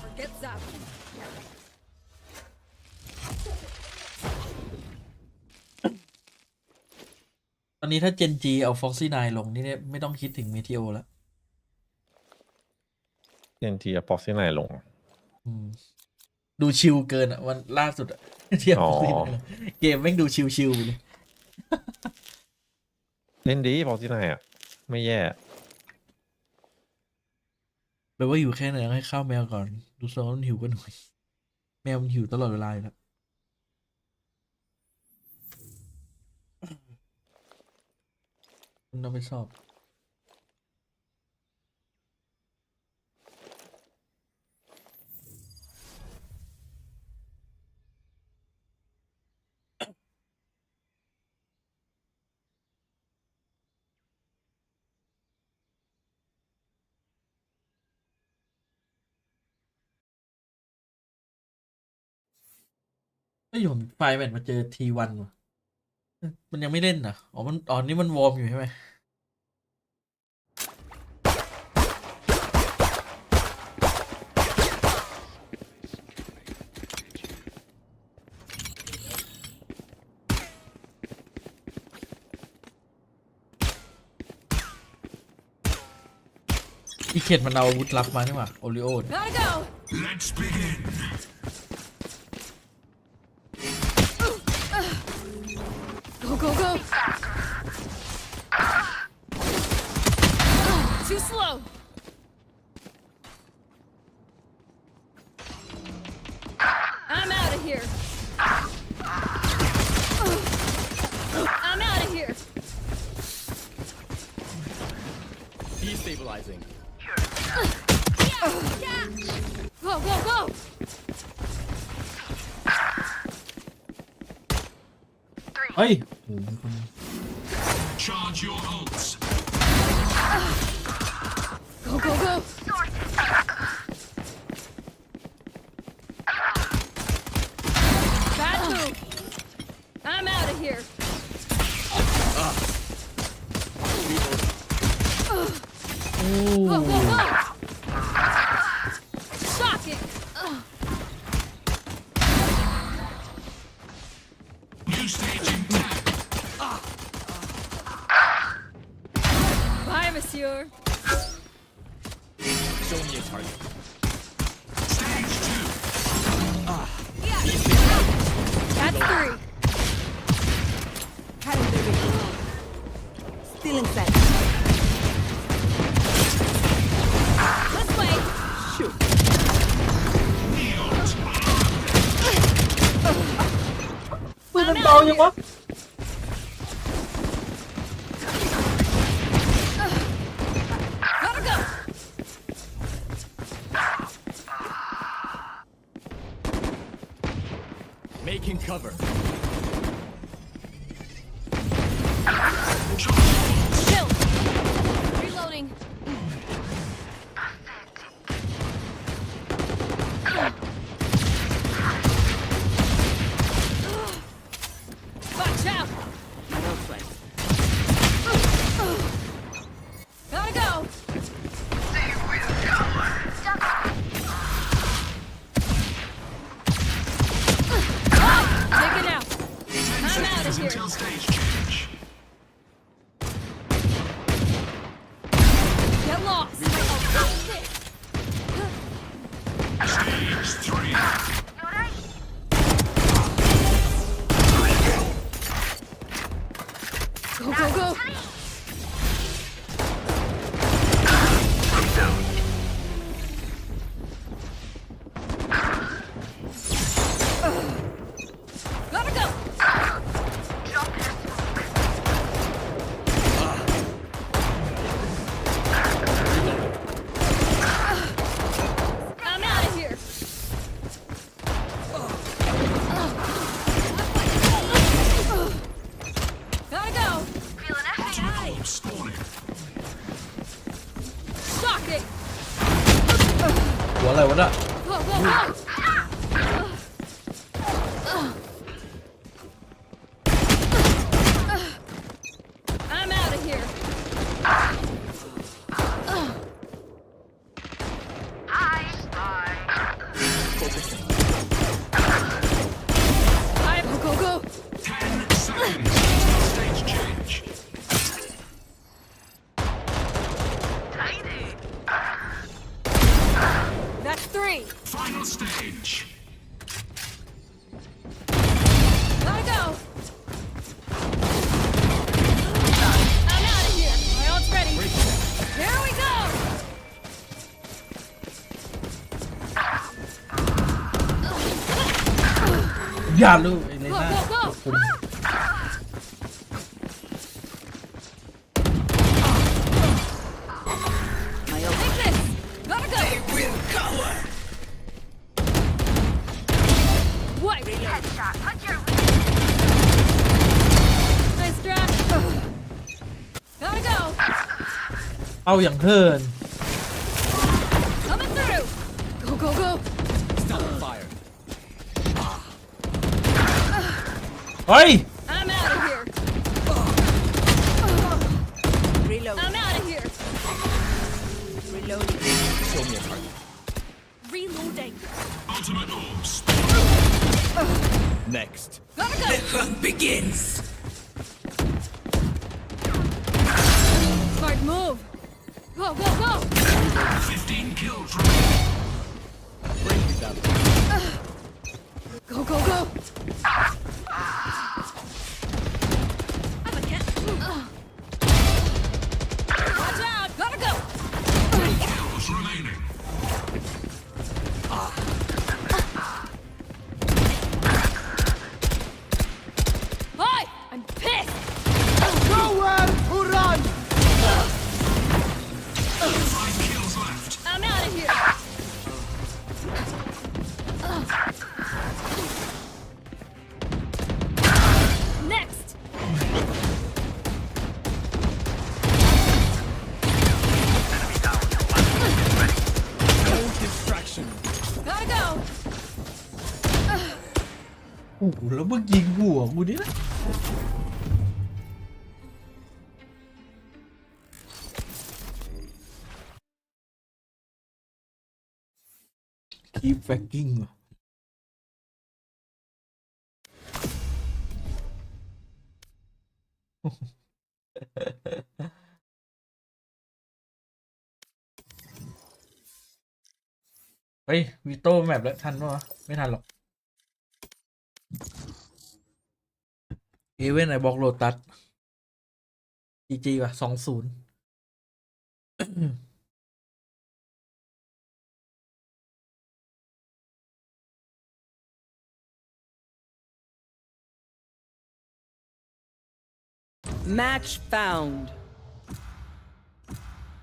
Speaker 4: Forget that.
Speaker 1: ตอนนี้ถ้า Gen G เอา Foxy 9 ลงนี่เนี่ยไม่ต้องคิดถึง Meteo แล้ว
Speaker 6: เทียนทีปอกที่ไหนลง
Speaker 1: อืมดูชิลเกินอ่ะ วันล่าสุดอ่ะ เทียบ
Speaker 6: อ๋อ
Speaker 1: Foxy 9เกมแม่งดูชิลๆไปเลย
Speaker 6: เล่นดีปอกที่ไหนอ่ะ ไม่แย่
Speaker 1: แปลว่าอยู่แค่ไหนให้ข้าวแมวก่อน ดูโซนมันหิวก็หน่อย แมวมันหิวตลอดเวลาอยู่แล้วคุณต้องไปสอบ ไม่ผมไฟแมทมาเจอT1 ว่ะ มันยังไม่เล่นนะอ๋อมันอ๋อนี่มันวอร์มอยู่ใช่ไหมอีเขตมันเอาอาวุธลับมานี่หว่าโอริโอ
Speaker 4: Gotta go.
Speaker 3: Let's begin.
Speaker 4: Go, go, go. Too slow. I'm out of here. I'm out of here.
Speaker 2: Destabilizing.
Speaker 4: Go, go, go.
Speaker 1: เฮ้ย
Speaker 3: Charge your ults.
Speaker 4: Go, go, go. Bad move. I'm out of here. Go, go, go. Shocking.
Speaker 3: New stage in 10.
Speaker 4: Bye, monsieur.
Speaker 2: Show me a target.
Speaker 3: Stage 2.
Speaker 4: That's 3.
Speaker 5: Cutting the ring. Stealing set.
Speaker 4: This way.
Speaker 5: Shoot.
Speaker 3: Neos.
Speaker 1: ปืนมันเบายังวะ
Speaker 4: Gotta go.
Speaker 2: Making cover.
Speaker 4: Chill. Reloading. Watch out.
Speaker 5: No sweat.
Speaker 4: Gotta go. Take it out. I'm out of here.
Speaker 3: Until stage change.
Speaker 4: Get lost.
Speaker 3: Stage 3.
Speaker 4: Go, go, go. Gotta go. I'm out of here. Gotta go.
Speaker 3: Ultimate spawning.
Speaker 4: Shocking.
Speaker 1: หัวอะไรวะน่ะ
Speaker 4: Go, go, go. I'm out of here. I'm go, go, go.
Speaker 3: 10 seconds until stage change.
Speaker 4: That's 3.
Speaker 3: Final stage.
Speaker 4: Gotta go. I'm out of here. My ult's ready. Here we go.
Speaker 1: อย่าลูกไอ้เล
Speaker 4: Go,
Speaker 1: น่า
Speaker 4: go, go.
Speaker 1: คุม
Speaker 5: My ult.
Speaker 4: Take this. Gotta go. White. Nice drop. Gotta go.
Speaker 1: เอาอย่างเทิน
Speaker 4: Coming through. Go, go, go.
Speaker 2: Stop fire.
Speaker 1: เฮ้ย
Speaker 4: I'm out of here.
Speaker 2: Show me a target.
Speaker 4: Reloading.
Speaker 2: Next.
Speaker 4: Gotta go.
Speaker 11: The hunt begins.
Speaker 4: Smart move. Go, go, go.
Speaker 11: 15 kills.
Speaker 2: Break you down.
Speaker 4: Go, go, go. I'm a cat. Watch out. Gotta go.
Speaker 11: Kills remaining.
Speaker 4: Hi. I'm pissed.
Speaker 9: Nowhere to run!
Speaker 11: 5 kills left.
Speaker 4: I'm out of here. Next.
Speaker 2: No distraction.
Speaker 4: Gotta go.
Speaker 1: โอ้โหแล้วมึงยิงหัวกูนี่นะคีปแฟกกิ้งว่ะเฮ้ยวีโต้แมปแล้วทันปะวะไม่ทันหรอกเอเว่นไอบล็อกโลตัสจีว่ะ20
Speaker 5: Match found.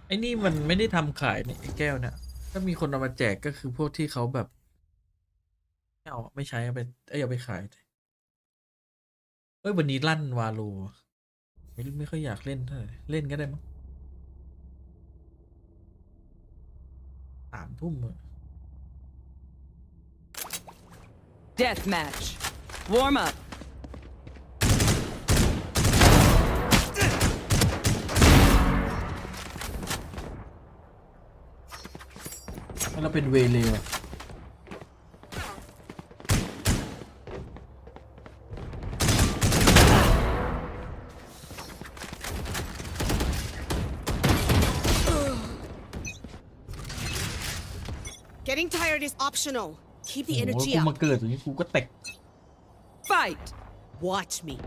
Speaker 1: ไอ้นี่มันไม่ได้ทำขายนี่ไอ้แก้วเนี่ยถ้ามีคนเอามาแจกก็คือพวกที่เขาแบบไม่เอาไม่ใช้เอาไปเอาไปขายเอ้ยวันนี้ลั่นวาโลไม่ค่อยอยากเล่นเท่าไหร่เล่นก็ได้มั้ง3 ทุ่มอะ
Speaker 5: Death match. Warm up.
Speaker 1: แล้วเป็นเวเลวอะ
Speaker 5: Getting tired is optional. Keep
Speaker 1: โอ้
Speaker 5: the
Speaker 1: โห
Speaker 5: energy
Speaker 1: กู
Speaker 5: up.
Speaker 1: มาเกิดตรงนี้กูก็แตก
Speaker 5: Fight. Watch me.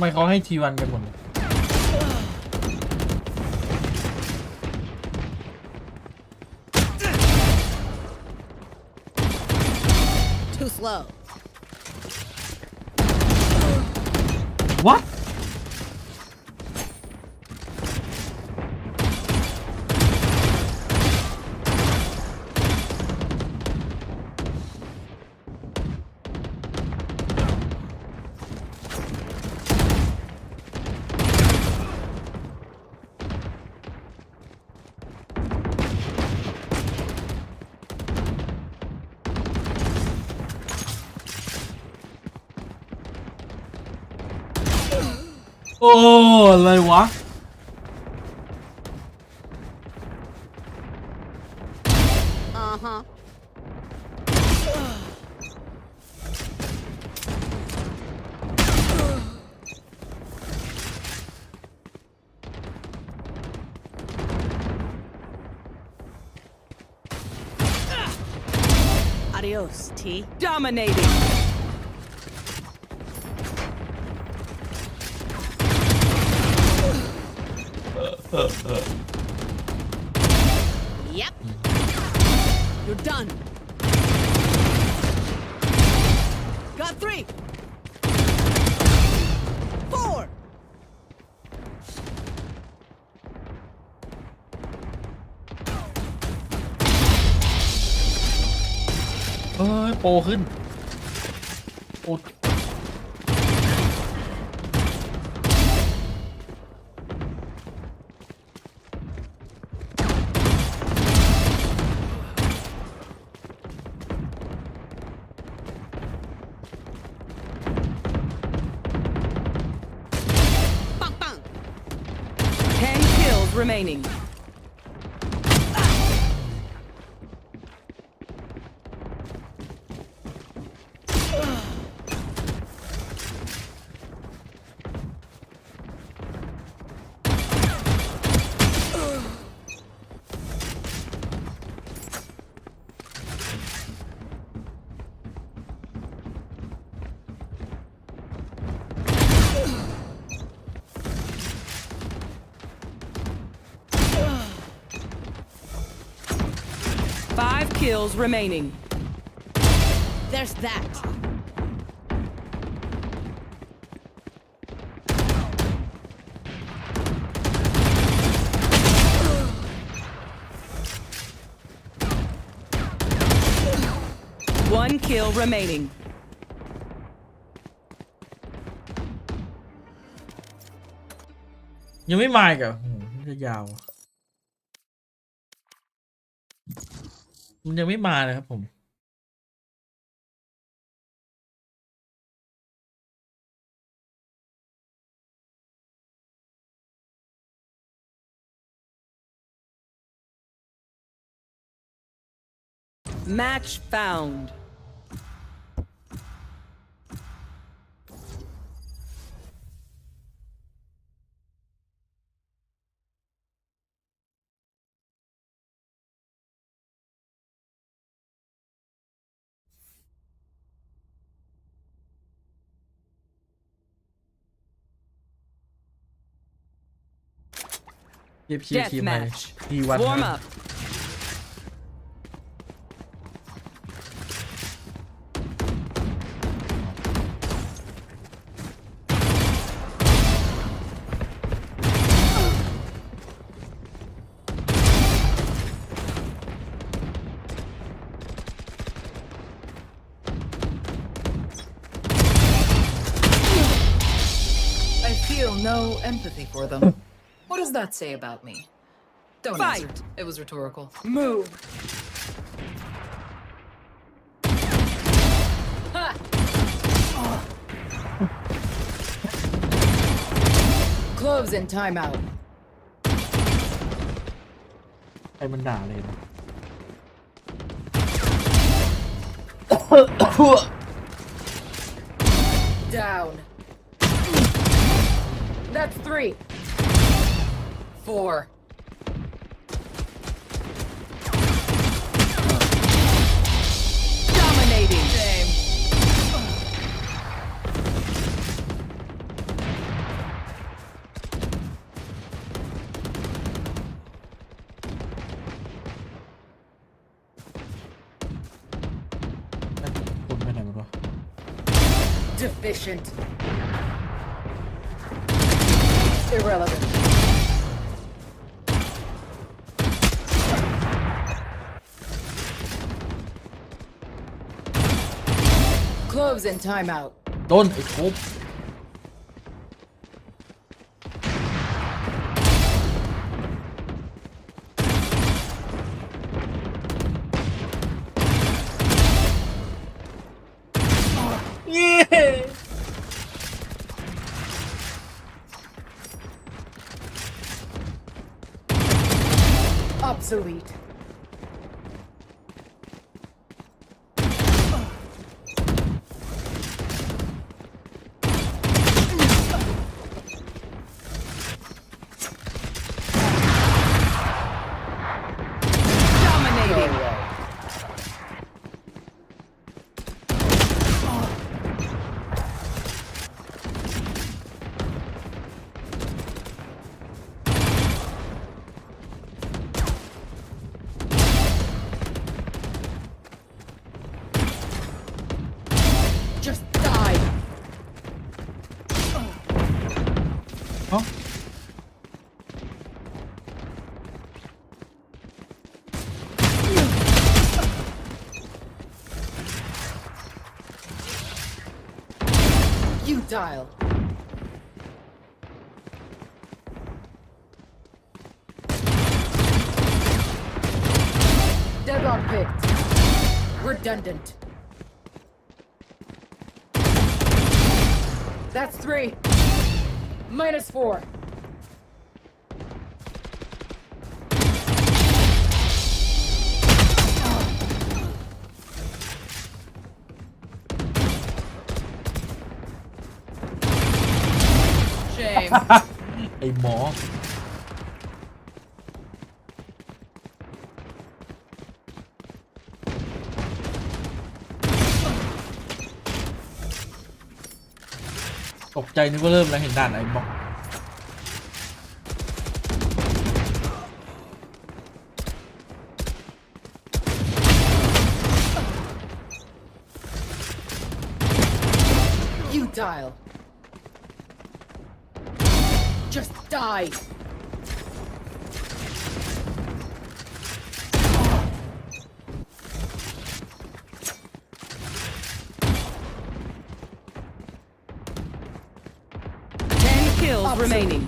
Speaker 1: ทำไมเขาให้ทีวันกันหมดเลย
Speaker 5: Too slow.
Speaker 1: Whatโอ้อะไรวะ
Speaker 5: Uh-huh. Adios, T.
Speaker 4: Dominating.
Speaker 5: Yep. You're done. Got 3. 4.
Speaker 1: เอ้ยโปรขึ้นโอ้
Speaker 5: ปังปัง
Speaker 4: 10 kills remaining. Five kills remaining.
Speaker 5: There's that.
Speaker 4: One kill remaining.
Speaker 1: ยังไม่มาอีกเหรอโอ้โหมันจะยาวอะมันยังไม่มาเลยครับผม
Speaker 4: Match found.
Speaker 1: Death ทีมไหน
Speaker 4: Deathmatch.
Speaker 1: ทีวัน
Speaker 4: Warm up.
Speaker 12: I feel no empathy for them. What does that say about me? Don't
Speaker 4: Fight.
Speaker 12: answer. It was rhetorical.
Speaker 4: Move.
Speaker 12: Ha! Close in timeout.
Speaker 1: ใครมันด่าเลยนะ
Speaker 12: Down. That's 3. 4.
Speaker 4: Dominating.
Speaker 12: Same.
Speaker 1: คุณไปไหนหมดวะ
Speaker 12: Deficient. Irrelevant. Close in timeout.
Speaker 1: โดนไอ้ครบ เย้
Speaker 12: Obsolete.
Speaker 4: Dominating.
Speaker 1: เอ้า
Speaker 12: You dial. Deadlock picked. Redundant. That's 3. -4. Shame.
Speaker 1: ไอ้หมอตกใจนึกว่าเริ่มแล้วเห็นด่านไอ้บอก
Speaker 12: You dial. Just die.
Speaker 5: Kills remaining.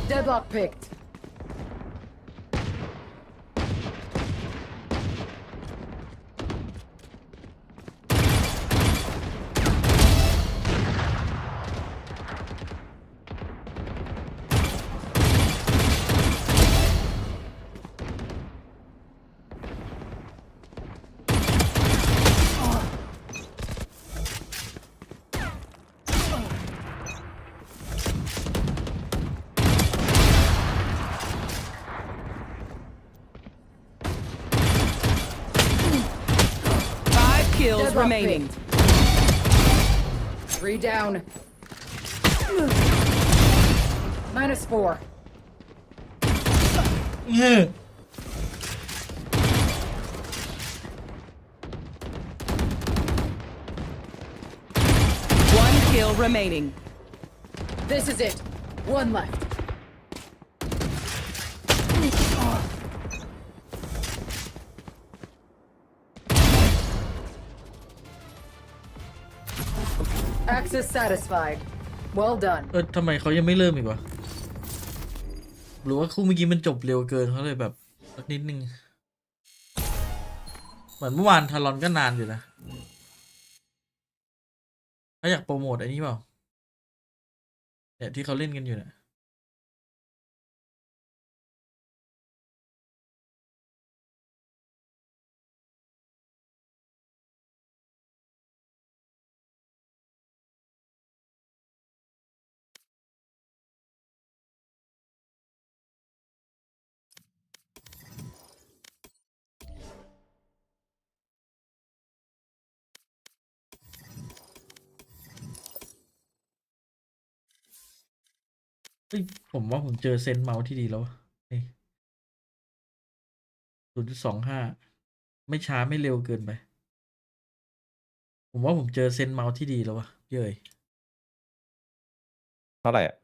Speaker 12: Deadlock picked.
Speaker 5: Kills
Speaker 12: Deadlock
Speaker 5: remaining.
Speaker 12: picked. 3 down. -4.
Speaker 1: เงี้ย
Speaker 5: One kill remaining.
Speaker 12: This is it. 1 left. Access satisfied. Well done.
Speaker 1: ทำไมเขายังไม่เริ่มอีกวะหรือว่าคู่เมื่อกี้มันจบเร็วเกินเขาเลยแบบสักนิดนึงเหมือนเมื่อวานทารอนก็นานอยู่นะถ้าอยากโปรโมทไอ้นี้เปล่าเนี่ยที่เขาเล่นกันอยู่เนี่ยเฮ้ยผมว่าผมเจอเซนส์เมาส์ที่ดีแล้วนี่0.25ไม่ช้าไม่เร็วเกินไปผมว่าผมเจอเซนส์เมาส์ที่ดีแล้ววะเย้ย
Speaker 6: เท่าไหร่อ่ะ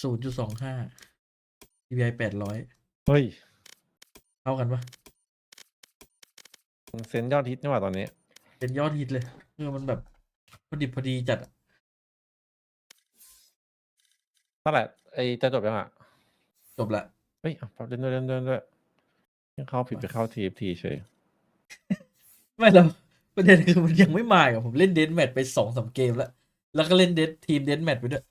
Speaker 1: 0.25 DPI 800
Speaker 6: เฮ้ย
Speaker 1: เท่ากันปะ
Speaker 6: เซนยอดฮิตนี่หว่าตอนนี้
Speaker 1: เป็นยอดฮิตเลยมันแบบพอดิบพอดีจัดอะ
Speaker 6: เท่าไหร่ไอจะจบยังอ่ะ
Speaker 1: จบละ
Speaker 6: เฮ้ยเล่นด้วยยังเข้าผิดไปเข้า TFT เฉย
Speaker 1: ไม่หรอกประเด็นคือมันยังไม่มาอ่ะผมเล่นเดนแมทไป2-3 เกมแล้วก็เล่นทีมเดนแมทไปด้วย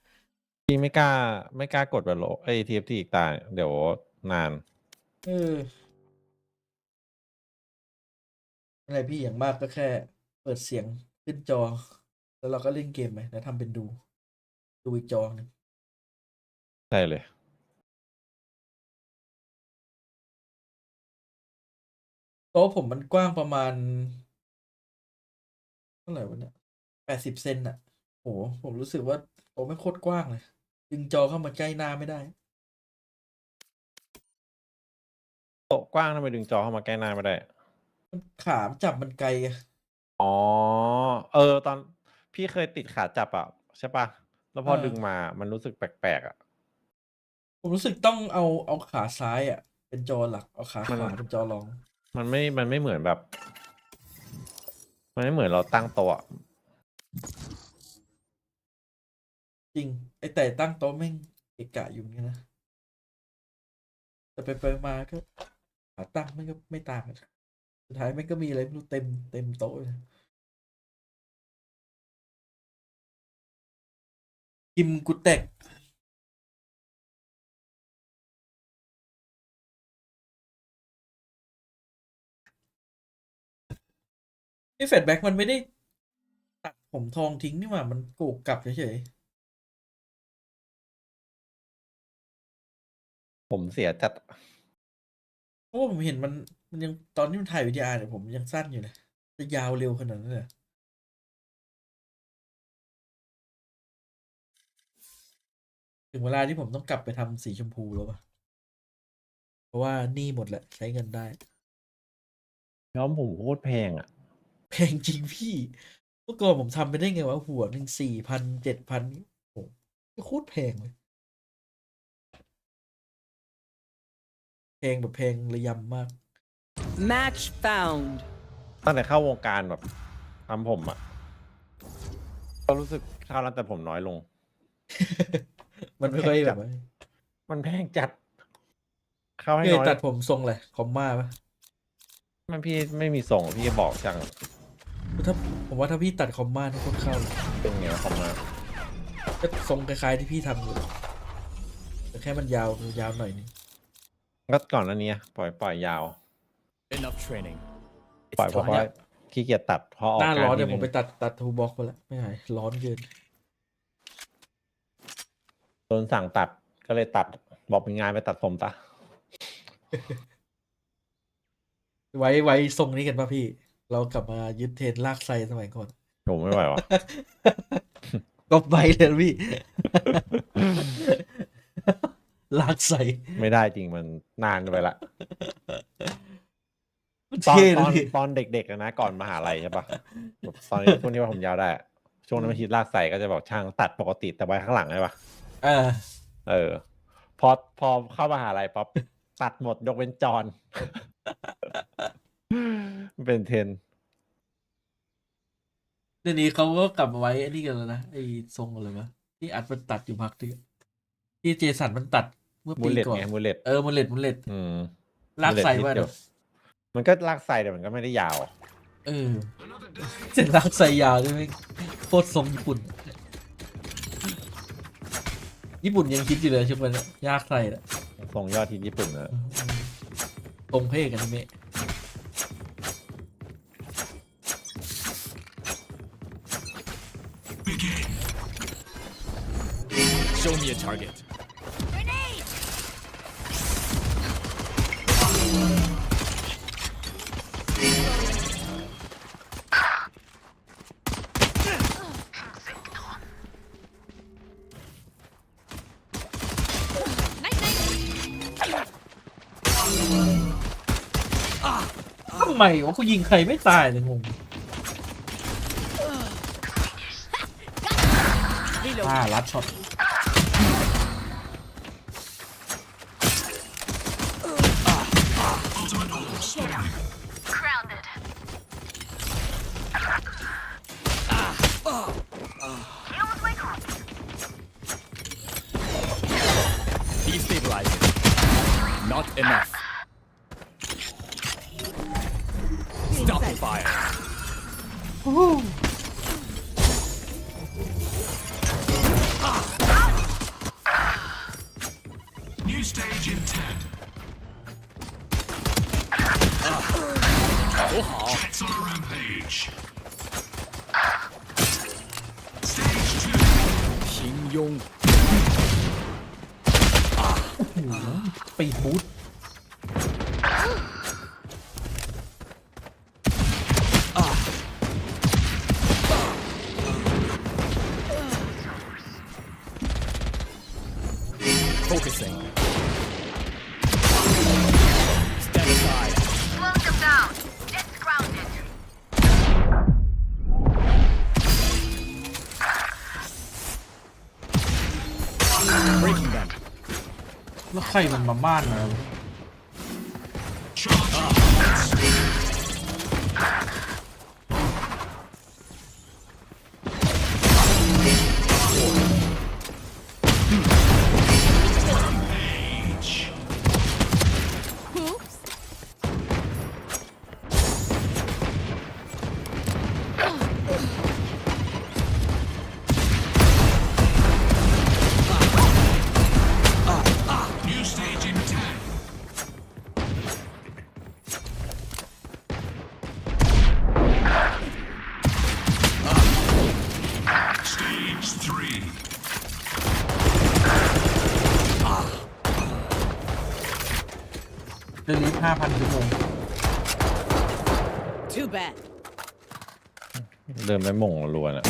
Speaker 6: พี่ไม่กล้ากดแบบโลไอ TFT อีกตาเดี๋ยวนาน
Speaker 1: อะไรพี่อย่างมากก็แค่เปิดเสียงขึ้นจอ แล้วเราก็เล่นเกมไปแล้วทำเป็นดูอีกจอหนึง
Speaker 6: ใช่เลย
Speaker 1: โต๊ะผมมันกว้างประมาณเท่าไหร่วะเนี่ย80 เซนอะโหผมรู้สึกว่าโต๊ะไม่โคตรกว้างเลยดึงจอเข้ามาใกล้หน้าไม่ได้
Speaker 6: โต๊ะกว้างทำไมดึงจอเข้ามาใกล้หน้าไม่ได้
Speaker 1: มันขาจับมันไกลอะ
Speaker 6: อ๋อตอนพี่เคยติดขาจับอ่ะใช่ปะแล้วพอดึงมามันรู้สึกแปลกๆอ่ะ
Speaker 1: ผมรู้สึกต้องเอาขาซ้ายอ่ะ เป็นจอหลักเอาขาขวาเป็นจอรอง
Speaker 6: มันไม่เหมือนแบบ มันไม่เหมือนเราตั้งโต๊ะอะ
Speaker 1: จริงไอแต่ตั้งโต๊ะแม่งเกะกะอยู่เนี่ยนะแต่ไปมาก็ขาตั้งมันก็ไม่ต่างกันสุดท้ายแม่งก็มีอะไรไม่รู้เต็มโต๊ะเลยกิมกุเต็กไอแฟลชแบ็กมันไม่ได้ตัดผมทองทิ้งนี่หว่ามันโกกกลับเฉย
Speaker 6: ผมเสียจัด
Speaker 1: ๆเพราะว่าผมเห็นมันยังตอนที่มันถ่ายวิดีโอเนี่ยผมยังสั้นอยู่เลยจะยาวเร็วขนาดนั้นเลยถึงเวลาที่ผมต้องกลับไปทำสีชมพูแล้วปะเพราะว่าหนี้หมดแหละใช้เงินได้
Speaker 6: ย้อมผมโคตรแพงอ่ะ
Speaker 1: แพงจริงพี่เมื่อก่อนผมทำไปได้ไงวะหัวหนึ่ง4,000 7,000โอ้โหโคตรแพงเลยแพงแบบแพงระยำมาก
Speaker 5: Match found.
Speaker 6: ตั้งแต่เข้าวงการแบบทำผมอ่ะก็รู้สึกเข้าร้านแต่ผมน้อยลง
Speaker 1: มันไม่ค่อยแบบว่า
Speaker 6: มันแพงจัด เข้าให้
Speaker 1: เคย
Speaker 6: น้อย
Speaker 1: ตัดผมทรงอะไรคอมมาปะ
Speaker 6: มันพี่ไม่มีส่งพี่จะบอกจัง
Speaker 1: ถ้าผมว่าถ้าพี่ตัดคอมมานี่โคตรเข้าเลย
Speaker 6: เป็นไงของมา
Speaker 1: ก็ทรงคล้ายๆที่พี่ทำอยู่แต่แค่มันยาวหน่อยนึง
Speaker 6: ก็ก่อนหน้านี้ปล่อยยาว
Speaker 2: Enough training.
Speaker 6: ปล่อยเพราะว่าขี้เกียจตัดพอออก
Speaker 1: หน้าร้อน
Speaker 6: ง
Speaker 1: เดี๋ยว
Speaker 6: ที
Speaker 1: ผมไปตัดทูบ็อกไปแล้วไม่หายร้อนเกิน
Speaker 6: โดนสั่งตัดก็เลยตัดบอกมีงานไปตัดผมตะ
Speaker 1: ไว้ทรงนี้กันป่ะพี่ เรากลับมายึดเทรนลากไซสมัยก่อน
Speaker 6: ผมไม่ไหววะ
Speaker 1: ก็ไปเลยนะพี่ ลากไซ
Speaker 6: ไม่ได้จริงมันนานไปละ ตอน
Speaker 1: เท่เลย
Speaker 6: ตอนเด็กๆนะก่อนมหาลัยใช่ปะแบบตอนนี้ช่วงที่ว่าผมยาวได้อะช่วงนั้นมันฮิตลากใส่ก็จะบอกช่างตัดปกติแต่ไว้ข้างหลังใช่ปะ พอเข้ามหาลัยป๊อปตัดหมดยกเว้นจอนเป็นเทรนด์
Speaker 1: เดี๋ยวนี้เขาก็กลับมาไว้ไอ้นี่กันแล้วนะไอ้ทรงอะไรวะที่อัดมันตัดอยู่พักนึงที่เจสันมันตัดเมื่อ
Speaker 6: มู
Speaker 1: ปี
Speaker 6: เลต
Speaker 1: ก่อน
Speaker 6: ไงมูเลต
Speaker 1: มูเลต
Speaker 6: ลา
Speaker 1: ลากไซว่า
Speaker 6: เดี๋ยวมันก็ลากใส่แต่มันก็ไม่ได้ยาว
Speaker 1: เสร็จลากไซยาวใช่ไหมโคตรทรงญี่ปุ่นยังคิดอยู่เลยช่วงนี้ยากไซแหละ
Speaker 6: ทรงยอดทีญี่ปุ่นนะ
Speaker 1: ตรงเพศกันเมะ
Speaker 2: Show me a target.
Speaker 4: Night.
Speaker 1: ทำไมวะกูยิงใครไม่ตายเลยงงรัดช็อต
Speaker 2: Destabilizing. Not enough. Stop the fire.
Speaker 11: New stage in 10. Jets on a rampage. Stage 2.
Speaker 2: 平庸。
Speaker 1: ปีดบูท
Speaker 2: Focusing. Stand
Speaker 1: แล้วใครมันมาม่านมา
Speaker 11: New stage in 10. Stage 3.
Speaker 1: เรื่องนี้5,000 ชั่วโมง
Speaker 5: Too bad.
Speaker 6: เดินไปหม่งรัวๆน่ะ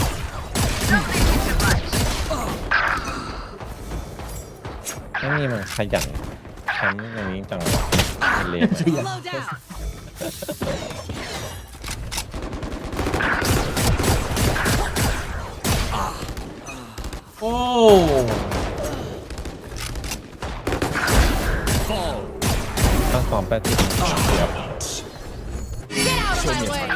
Speaker 6: ไอ้นี่มันขยันแคมป์อย่างนี้จังเลยเลน
Speaker 5: Slow down.
Speaker 1: โอ้
Speaker 2: Fall.
Speaker 6: ต้องซ้อมแป๊บนึงครับ
Speaker 4: Get out of my way!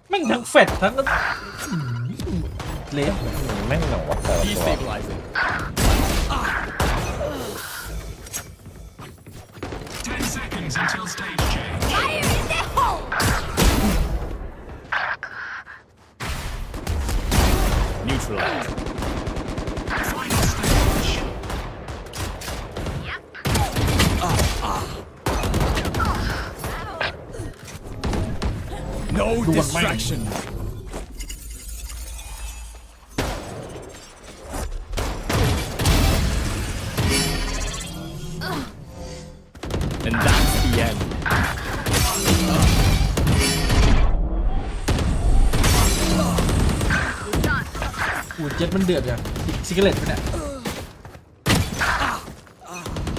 Speaker 1: แม่งทั้งเฟดทั้งเลส
Speaker 6: แม่งหนอวะแต่ละตัว
Speaker 2: Destabilizing.
Speaker 11: 10 seconds until stage change.
Speaker 4: Fire in the hole!
Speaker 2: Neutralized.
Speaker 11: Final stage.
Speaker 2: No distraction. And that's the end.
Speaker 1: อูเจ็ตมันเดือดอย่างซิกเกเลตไปเนี่ย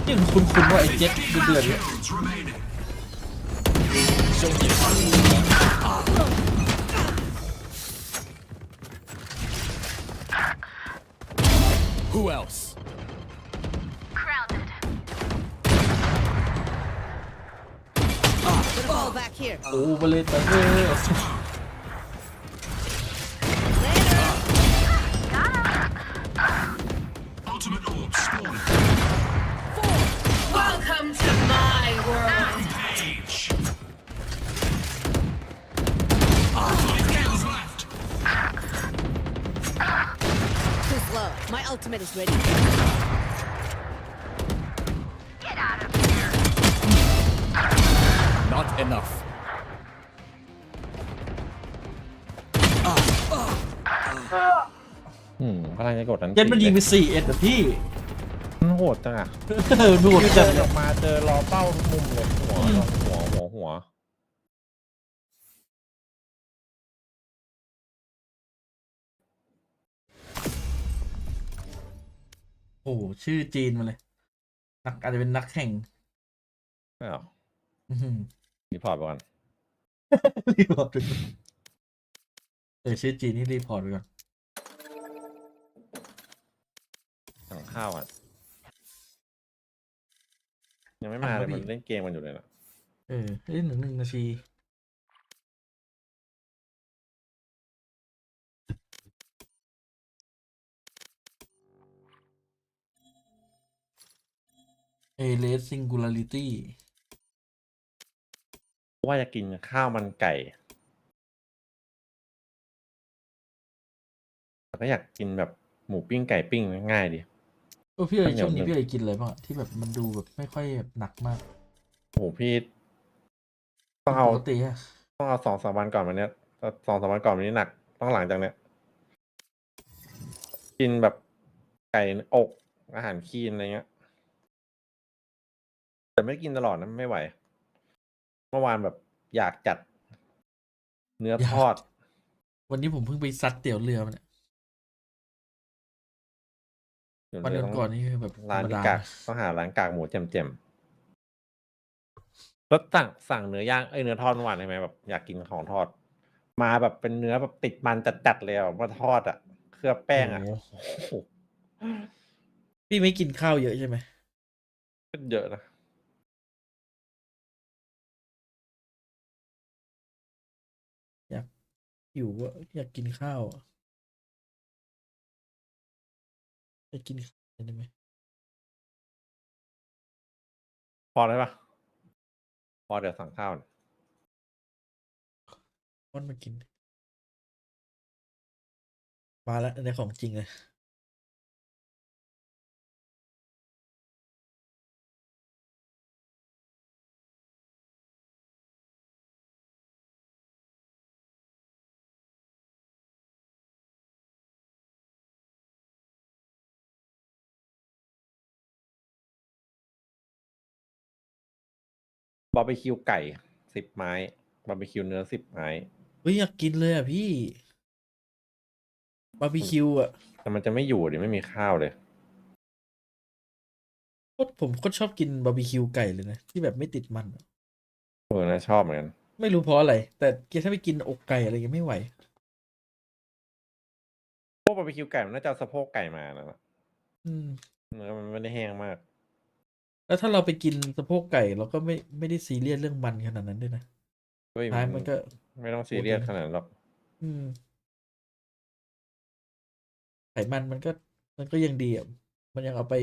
Speaker 1: ยังคุ้นๆว่าไอ้เจ็ตเดือดเนี่ย
Speaker 11: Kills remaining.
Speaker 2: Show me a target. Who else?
Speaker 5: Put a ball back here.
Speaker 1: โอ้บอลเลนไปเลย
Speaker 11: Ultimate orb spawning.
Speaker 12: Welcome to my world.
Speaker 11: Page. 5 kills left.
Speaker 5: Too slow. My ultimate is ready.
Speaker 2: Not enough.
Speaker 6: พลังจะกดนั้น
Speaker 1: เจ็ตมันยิงไป4-1แบบพี่
Speaker 6: มันโหดจังอ่ะ
Speaker 1: ดูด
Speaker 6: เดิ
Speaker 1: จัด
Speaker 6: นออกมาเจอรอเป้าทุกมุมเลยหัว
Speaker 1: โอ้ชื่อจีนมาเลยนักอาจจะเป็นนักแข่ง
Speaker 6: ไม่หรอ
Speaker 1: อื้อหือ
Speaker 6: รีพอร์ตไปก่อน
Speaker 1: รีพอร์ตไปก่อนชื่อจีนนี่รีพอร์ตไปก่อน
Speaker 6: สั่งข้าวอ่ะยังไม่มาเลยมันเล่นเกมมันอยู่เลยนะ
Speaker 1: 1 นาทีเลสซิงคูลาริตี้
Speaker 6: ว่าจะกินข้าวมันไก่แต่ก็อยากกินแบบหมูปิ้งไก่ปิ้งง่ายดี
Speaker 1: พี่เอ๋
Speaker 6: ข้าวเหนียว
Speaker 1: ช่วงนี้
Speaker 6: หนึ่ง
Speaker 1: พี่เอ๋กินอะไรบ้างอะที่แบบมันดูแบบไม่ค่อยแบบหนักมาก
Speaker 6: โอ้โหพี่ต้องเอา
Speaker 1: ปกติอะ
Speaker 6: ต้องเอา2-3 วันก่อนวันเนี้ย2-3 วันก่อนวันนี้หนักต้องหลังจากเนี้ยกินแบบไก่อกอาหารคลีนอะไรเงี้ยแต่ไม่กินตลอดนะไม่ไหวเมื่อวานแบบอยากจัดเนื้อทอด
Speaker 1: วันนี้ผมเพิ่งไปซัดเตี๋ยวเรือมาเนี่ย
Speaker 6: เดี๋ยว
Speaker 1: วัน
Speaker 6: เดี๋ยวต้อง
Speaker 1: ก่อนนี่คือแบบธร
Speaker 6: ร้าน
Speaker 1: รม
Speaker 6: ที่
Speaker 1: ดา
Speaker 6: กากต้องหาร้านกากหมูแจ่ม แล้วสั่งเนื้อย่างเนื้อทอดเมื่อวานใช่ไหมแบบอยากกินของทอด มาแบบเป็นเนื้อแบบติดมันจัดๆเลยอ่ะมาทอดอ่ะเคลือบแป้งอ่ะ
Speaker 1: โอ้
Speaker 6: โอ้โห
Speaker 1: พี่ไม่กินข้าวเยอะใช่ไหม
Speaker 6: ก็เยอะนะ
Speaker 1: อยากหิวอะอยากกินข้าวอะอยากกินข้าวได้ไหม
Speaker 6: พอได้ปะพอเดี๋ยวสั่งข้าวหน่อย
Speaker 1: ก้อนมากิน มาแล้วในของจริงเลย
Speaker 6: บาร์บีคิวไก่10 ไม้บาร์บีคิวเนื้อ10 ไม้
Speaker 1: เฮ้ยอยากกินเลยอ่ะพี่ บาร์บีคิวอ่ะ
Speaker 6: แต่มันจะไม่อยู่ดิไม่มีข้าวเลย
Speaker 1: ผมก็ชอบกินบาร์บีคิวไก่เลยนะ ที่แบบไม่ติดมันอะ
Speaker 6: นะชอบเหมือนกัน
Speaker 1: ไม่รู้เพราะอะไร แต่ถ้าไปกินอกไก่อะไรเงี้ยไม่ไหว
Speaker 6: พวกบาร์บีคิวไก่มันน่าจะเอาสะโพกไก่มานะ
Speaker 1: อืม
Speaker 6: เนื้อมันไม่ได้แห้งมาก
Speaker 1: แล้วถ้าเราไปกินสะโพกไก่เราก็ไม่ได้ซีเรียสเรื่องมันขนาดนั้นด้วยนะ
Speaker 6: เฮ้ย
Speaker 1: ท้ายมันก็
Speaker 6: ไม่ต้องซีเรียสขนาดนั้นหรอก
Speaker 1: อืม ไขมันมันก็ยังดีอ่ะ มันยังเอาไป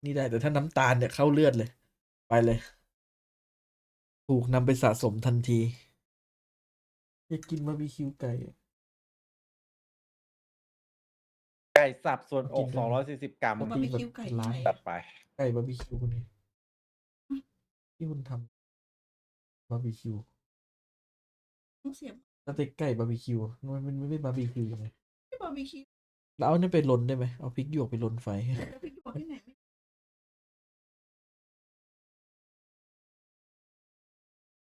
Speaker 1: นี่ได้ แต่ถ้าน้ำตาลเนี่ยเข้าเลือดเลย ไปเลย ถูกนำไปสะสมทันที อยากกินบาร์บีคิวไก่อะ
Speaker 6: ไก่สับส่วนอก
Speaker 1: กินได้ไหม
Speaker 6: 240 กรัม
Speaker 1: บาร์บีคิวไก่ที่ไหน
Speaker 6: ตัดไป
Speaker 1: ไก่บาร์บีคิวคุณนี่ที่คุณทำบาร์บีคิว
Speaker 4: ต้องเสียบ
Speaker 1: สเต็กไก่บาร์บีคิวมันไม่บาร์บีคิวยังไง
Speaker 4: ไม่บาร์บีคิว
Speaker 1: แล้วเอาเนี่ยไปลนได้ไหมเอาพริกหยวกไปลนไฟ
Speaker 4: แล้วไปบอกที่ไหนไม่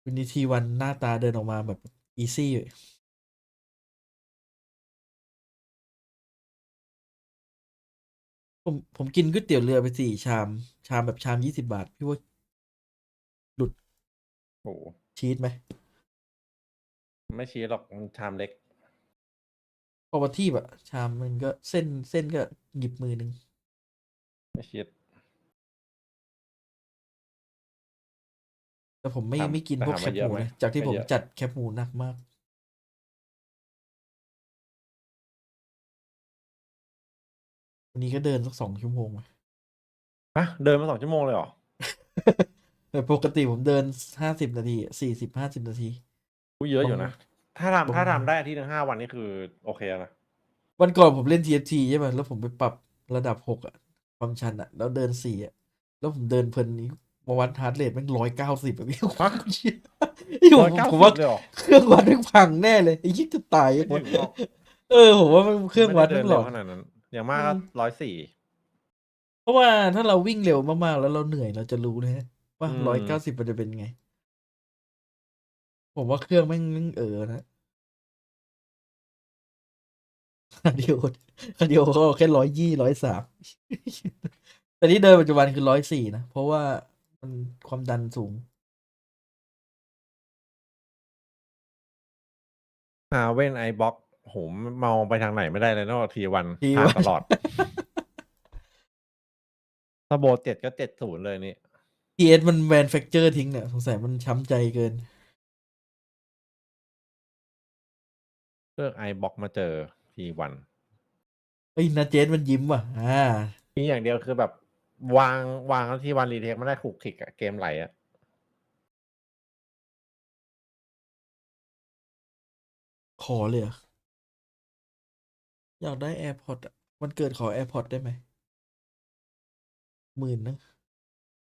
Speaker 1: วินิทีวันหน้าตาเดินออกมาแบบอีซี่ผมกินก๋วยเตี๋ยวเรือไป4 ชาม ชามแบบชาม20 บาท พี่ว่าหลุด
Speaker 6: โอ้โห
Speaker 1: ชีสไหม
Speaker 6: ไม่ชี้หรอกมันชามเล็ก
Speaker 1: พอวัตที่แบบชามมันก็เส้นก็หยิบมือหนึ่ง
Speaker 6: ไม่ชี้
Speaker 1: แต่ผมไม่
Speaker 6: ถาม
Speaker 1: ไม่กินพวก
Speaker 6: ถาม
Speaker 1: แค
Speaker 6: ว่า
Speaker 1: บ
Speaker 6: เย
Speaker 1: ห
Speaker 6: อะ
Speaker 1: มู
Speaker 6: ไหม
Speaker 1: นะจากที่
Speaker 6: ไม่
Speaker 1: ผม
Speaker 6: เยอะ
Speaker 1: จัดแคบหมูหนักมาก วันนี้ก็เดินสัก2 ชั่วโมงอะ
Speaker 6: ฮะเดินมา2 ชั่วโมงเลยเหรอ
Speaker 1: แต่ปกติผมเดิน50 นาที40-50 นาที
Speaker 6: กูเยอะอยู่นะ ถ้าทำ
Speaker 1: บาง
Speaker 6: ถ้าทำได้อาทิตย์หนึ่ง5 วันนี่คือโอเคแล้วนะ
Speaker 1: วันก่อนผมเล่น TFT ใช่ป่ะแล้วผมไปปรับระดับ6อะความชันอะแล้วเดิน4อะแล้วผมเดินเพลินนี้มาวัดฮาร์ดเรทแม่ง190อะพี่
Speaker 6: ฮะ
Speaker 1: พี่ผม
Speaker 6: 190
Speaker 1: ว่า
Speaker 6: เลยเหรอ
Speaker 1: เครื่องวัดแม่งพังแน่เลยไอ้ยิ่งจะตาย
Speaker 6: ไม่
Speaker 1: หมด
Speaker 6: ถึงหรอก
Speaker 1: ผมว่ามันเครื่องวัด
Speaker 6: ไม่
Speaker 1: แม่
Speaker 6: ไเดิ
Speaker 1: ง
Speaker 6: น
Speaker 1: หล
Speaker 6: เร็
Speaker 1: อ
Speaker 6: ว
Speaker 1: ด
Speaker 6: ขนาดนั้น อย่างมากก็140
Speaker 1: เพราะว่าถ้าเราวิ่งเร็วมากๆแล้วเราเหนื่อยเราจะรู้นะฮะว่า
Speaker 6: อืม
Speaker 1: 190มันจะเป็นไง ผมว่าเครื่องแม่งนะคาร์ดิโอเขาเอาแค่120 130 แต่ที่เดินปัจจุบันคือ104นะ เพราะว่ามันความดันสูง
Speaker 6: หาเว้นไอบล็อกโหมองไปทางไหนไม่ได้เลยนอกจากทีวัน
Speaker 1: ที
Speaker 6: ผ่าน
Speaker 1: วัน
Speaker 6: ตลอดถ้าโบ7ก็70เลยนี่
Speaker 1: TS มันแวนแฟกเจอร์ทิ้งเนี่ยสงสัยมันช้ำใจเกิน
Speaker 6: เลือกไอบล็อกมาเจอทีวัน
Speaker 1: เฮ้ยนาเจสมันยิ้มว่ะ
Speaker 6: มีอย่างเดียวคือแบบวางแล้วทีวันรีเทคไม่ได้ขลุกขลิกอะเกมไหลอะ
Speaker 1: ขอเลยเหรออยากได้ AirPod อ่ะมันเกิดขอ AirPod ได้ไหม10,000นะ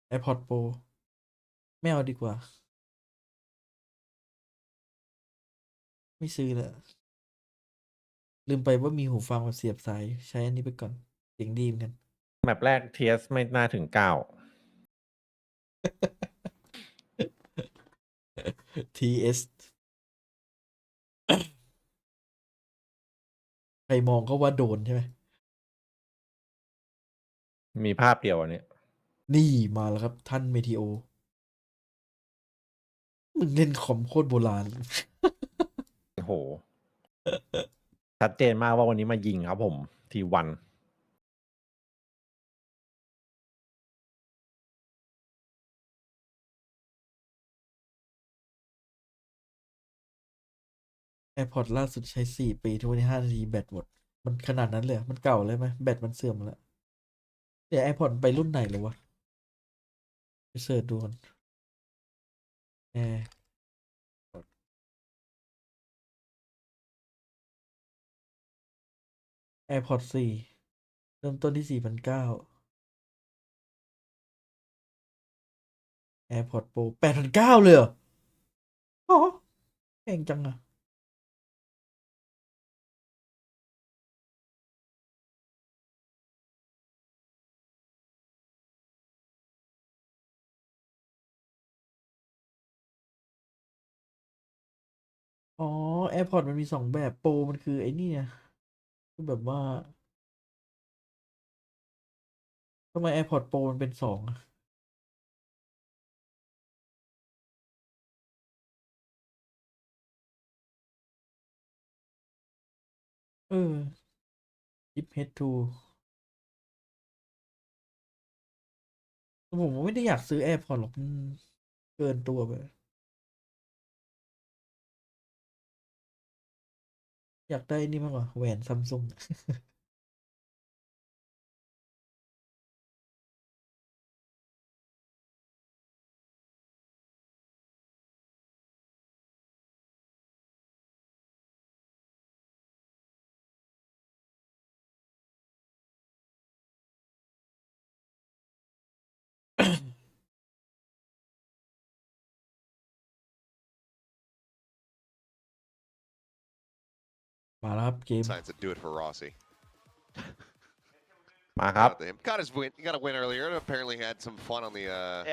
Speaker 1: AirPod Pro ไม่เอาดีกว่า ไม่ซื้อละลืมไปว่ามีหูฟังแบบเสียบสาย ใช้อันนี้ไปก่อนเสียงดีเหมือนกัน
Speaker 6: แมปแรก TS ไม่น่าถึง 9
Speaker 1: TS ใครมองก็ว่าโดนใช่ไหม
Speaker 6: มีภาพเดียวอันนี้
Speaker 1: นี่มาแล้วครับท่านเมทิโอ มึงเล่นคอมโคตรโบราณ
Speaker 6: โอ้โห ชัดเจนมากว่าวันนี้มายิงครับผมทีวัน
Speaker 1: AirPods ล่าสุดใช้4 ปีทุกวันนี้5 นาทีแบตหมด มันขนาดนั้นเลยเหรอมันเก่าเลยไหมแบตมันเสื่อมแล้วเดี๋ยว AirPods ไปรุ่นไหนเลยวะไปเสิร์ชดูก่อนAirPods 4 เริ่มต้นที่ 4,900 AirPods Pro 8,900 เลยเหรออ๋อแพงจังอะอ๋อ AirPods มันมี2 แบบโปรมันคือไอ้นี่ไงคือแบบว่าทำไม AirPods Pro มันเป็น2อะChip H2 ผมไม่ได้อยากซื้อ AirPods หรอกมันเกินตัวไปอยากได้นี่มากกว่าแหวนซัมซุง มาแล้วครับเกม
Speaker 7: Signs to do it for Rossi.
Speaker 6: มาครับ
Speaker 7: Got his win. He got a win earlier. Apparently had some fun on the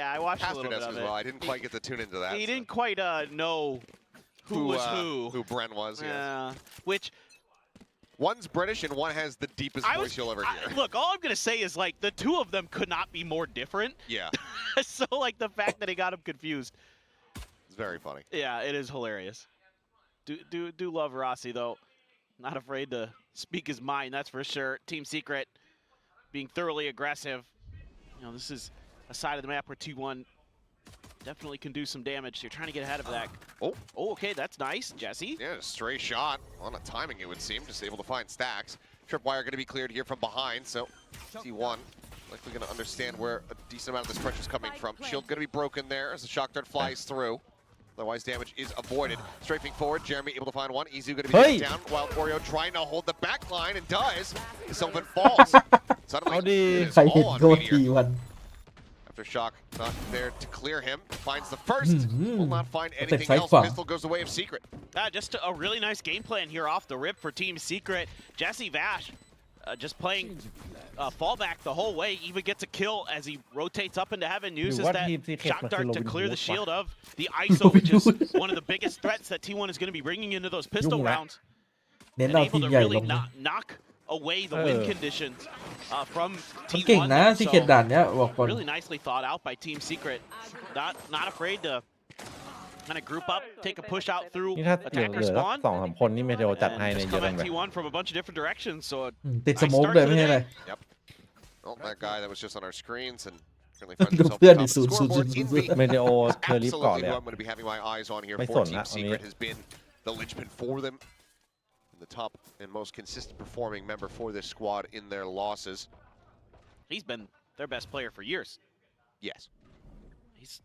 Speaker 8: Yeah, I watched a
Speaker 7: Pastor
Speaker 8: little bit
Speaker 7: desk
Speaker 8: of
Speaker 7: as
Speaker 8: it.
Speaker 7: well. I didn't quite get to tune into that.
Speaker 8: He
Speaker 7: so.
Speaker 8: didn't quite know who was
Speaker 7: Who Bren was. Yes.
Speaker 8: Which
Speaker 7: One's British and one has the deepest voice you'll ever hear.
Speaker 8: Look, all I'm gonna say is like the two of them could not be more different.
Speaker 7: Yeah,
Speaker 8: So like the fact that he got him confused.
Speaker 7: it's very funny.
Speaker 8: Yeah, it is hilarious. Do love Rossi though. Not afraid to speak his mind, that's for sure. Team Secret being thoroughly aggressive. You know, this is a side of the map where T1 definitely can do some damage. So you're trying to get ahead of that. Oh, okay, that's nice, Jesse.
Speaker 7: Yeah, a stray shot on a timing, it would seem. Just able to find stacks. Tripwire going to be cleared here from behind, so T1 likely going to understand where a decent amount of this pressure is coming from. Shield going to be broken there as the shock dart flies through. Otherwise, damage is avoided. Strafing forward, Jeremy able to find one. Izu going to be taken down. Wild Oreo trying to hold the back line and does. Sylvan falls. Suddenly, it is
Speaker 1: ใครเห็น
Speaker 7: all on
Speaker 1: โทษที
Speaker 7: Meteor.
Speaker 1: วัน
Speaker 7: After shock, not there to clear him. Finds the first. Will not find anything
Speaker 1: side
Speaker 7: else.
Speaker 1: far.
Speaker 7: Pistol goes the way of Secret.
Speaker 8: Just a really nice game plan here off the rip for Team Secret. Jesse Vash just playing fallback the whole way, even gets a kill as he rotates up into heaven, uses that shock dart to clear the shield of the ISO, which is one of the biggest threats that T1 is going to be bringing into those pistol rounds.
Speaker 1: เน้น
Speaker 8: And
Speaker 1: เอาที
Speaker 8: able
Speaker 1: ม
Speaker 8: to
Speaker 1: ใหญ่ล
Speaker 8: really
Speaker 1: งนะ
Speaker 8: knock away the win conditions from
Speaker 1: มันเก่ง
Speaker 8: T1
Speaker 1: นะ
Speaker 8: there.
Speaker 1: ซี
Speaker 8: So
Speaker 1: เคดด่านเนี้ยบอกก่อน
Speaker 8: really nicely thought out by Team Secret. Not afraid to kind of group up, take a push out through
Speaker 6: นี่ถ้าเหลือ
Speaker 8: attacker spawn.
Speaker 6: 2-3 คนนี่เมเทโอจัด
Speaker 8: And
Speaker 6: ให้ใน
Speaker 8: just
Speaker 6: เยอะ
Speaker 8: come
Speaker 6: เลย
Speaker 8: at T1 from a bunch of different directions. So
Speaker 1: ติด
Speaker 8: nice
Speaker 1: สโมก
Speaker 8: start
Speaker 1: เลย
Speaker 8: to
Speaker 1: ไม่
Speaker 8: the
Speaker 1: ใช่
Speaker 8: day.
Speaker 1: เลย
Speaker 7: Well, that guy that was just on our screens and currently finds
Speaker 1: Go
Speaker 7: himself
Speaker 1: ahead,
Speaker 7: on top of the
Speaker 1: Isu, Isu,
Speaker 7: scoreboard.
Speaker 1: Isu,
Speaker 7: In
Speaker 1: Isu.
Speaker 7: the
Speaker 6: เมเทโอเคยรีบก่อน
Speaker 7: absolutely
Speaker 6: เลย
Speaker 7: who
Speaker 6: อะ
Speaker 7: I'm going to be having my eyes on here
Speaker 6: ไม่
Speaker 7: for
Speaker 6: สน
Speaker 7: Team
Speaker 6: ละตรงนี้
Speaker 7: Secret has been the linchpin for them. The top and most consistent performing member for this squad in their losses.
Speaker 8: He's been their best player for years.
Speaker 7: Yes.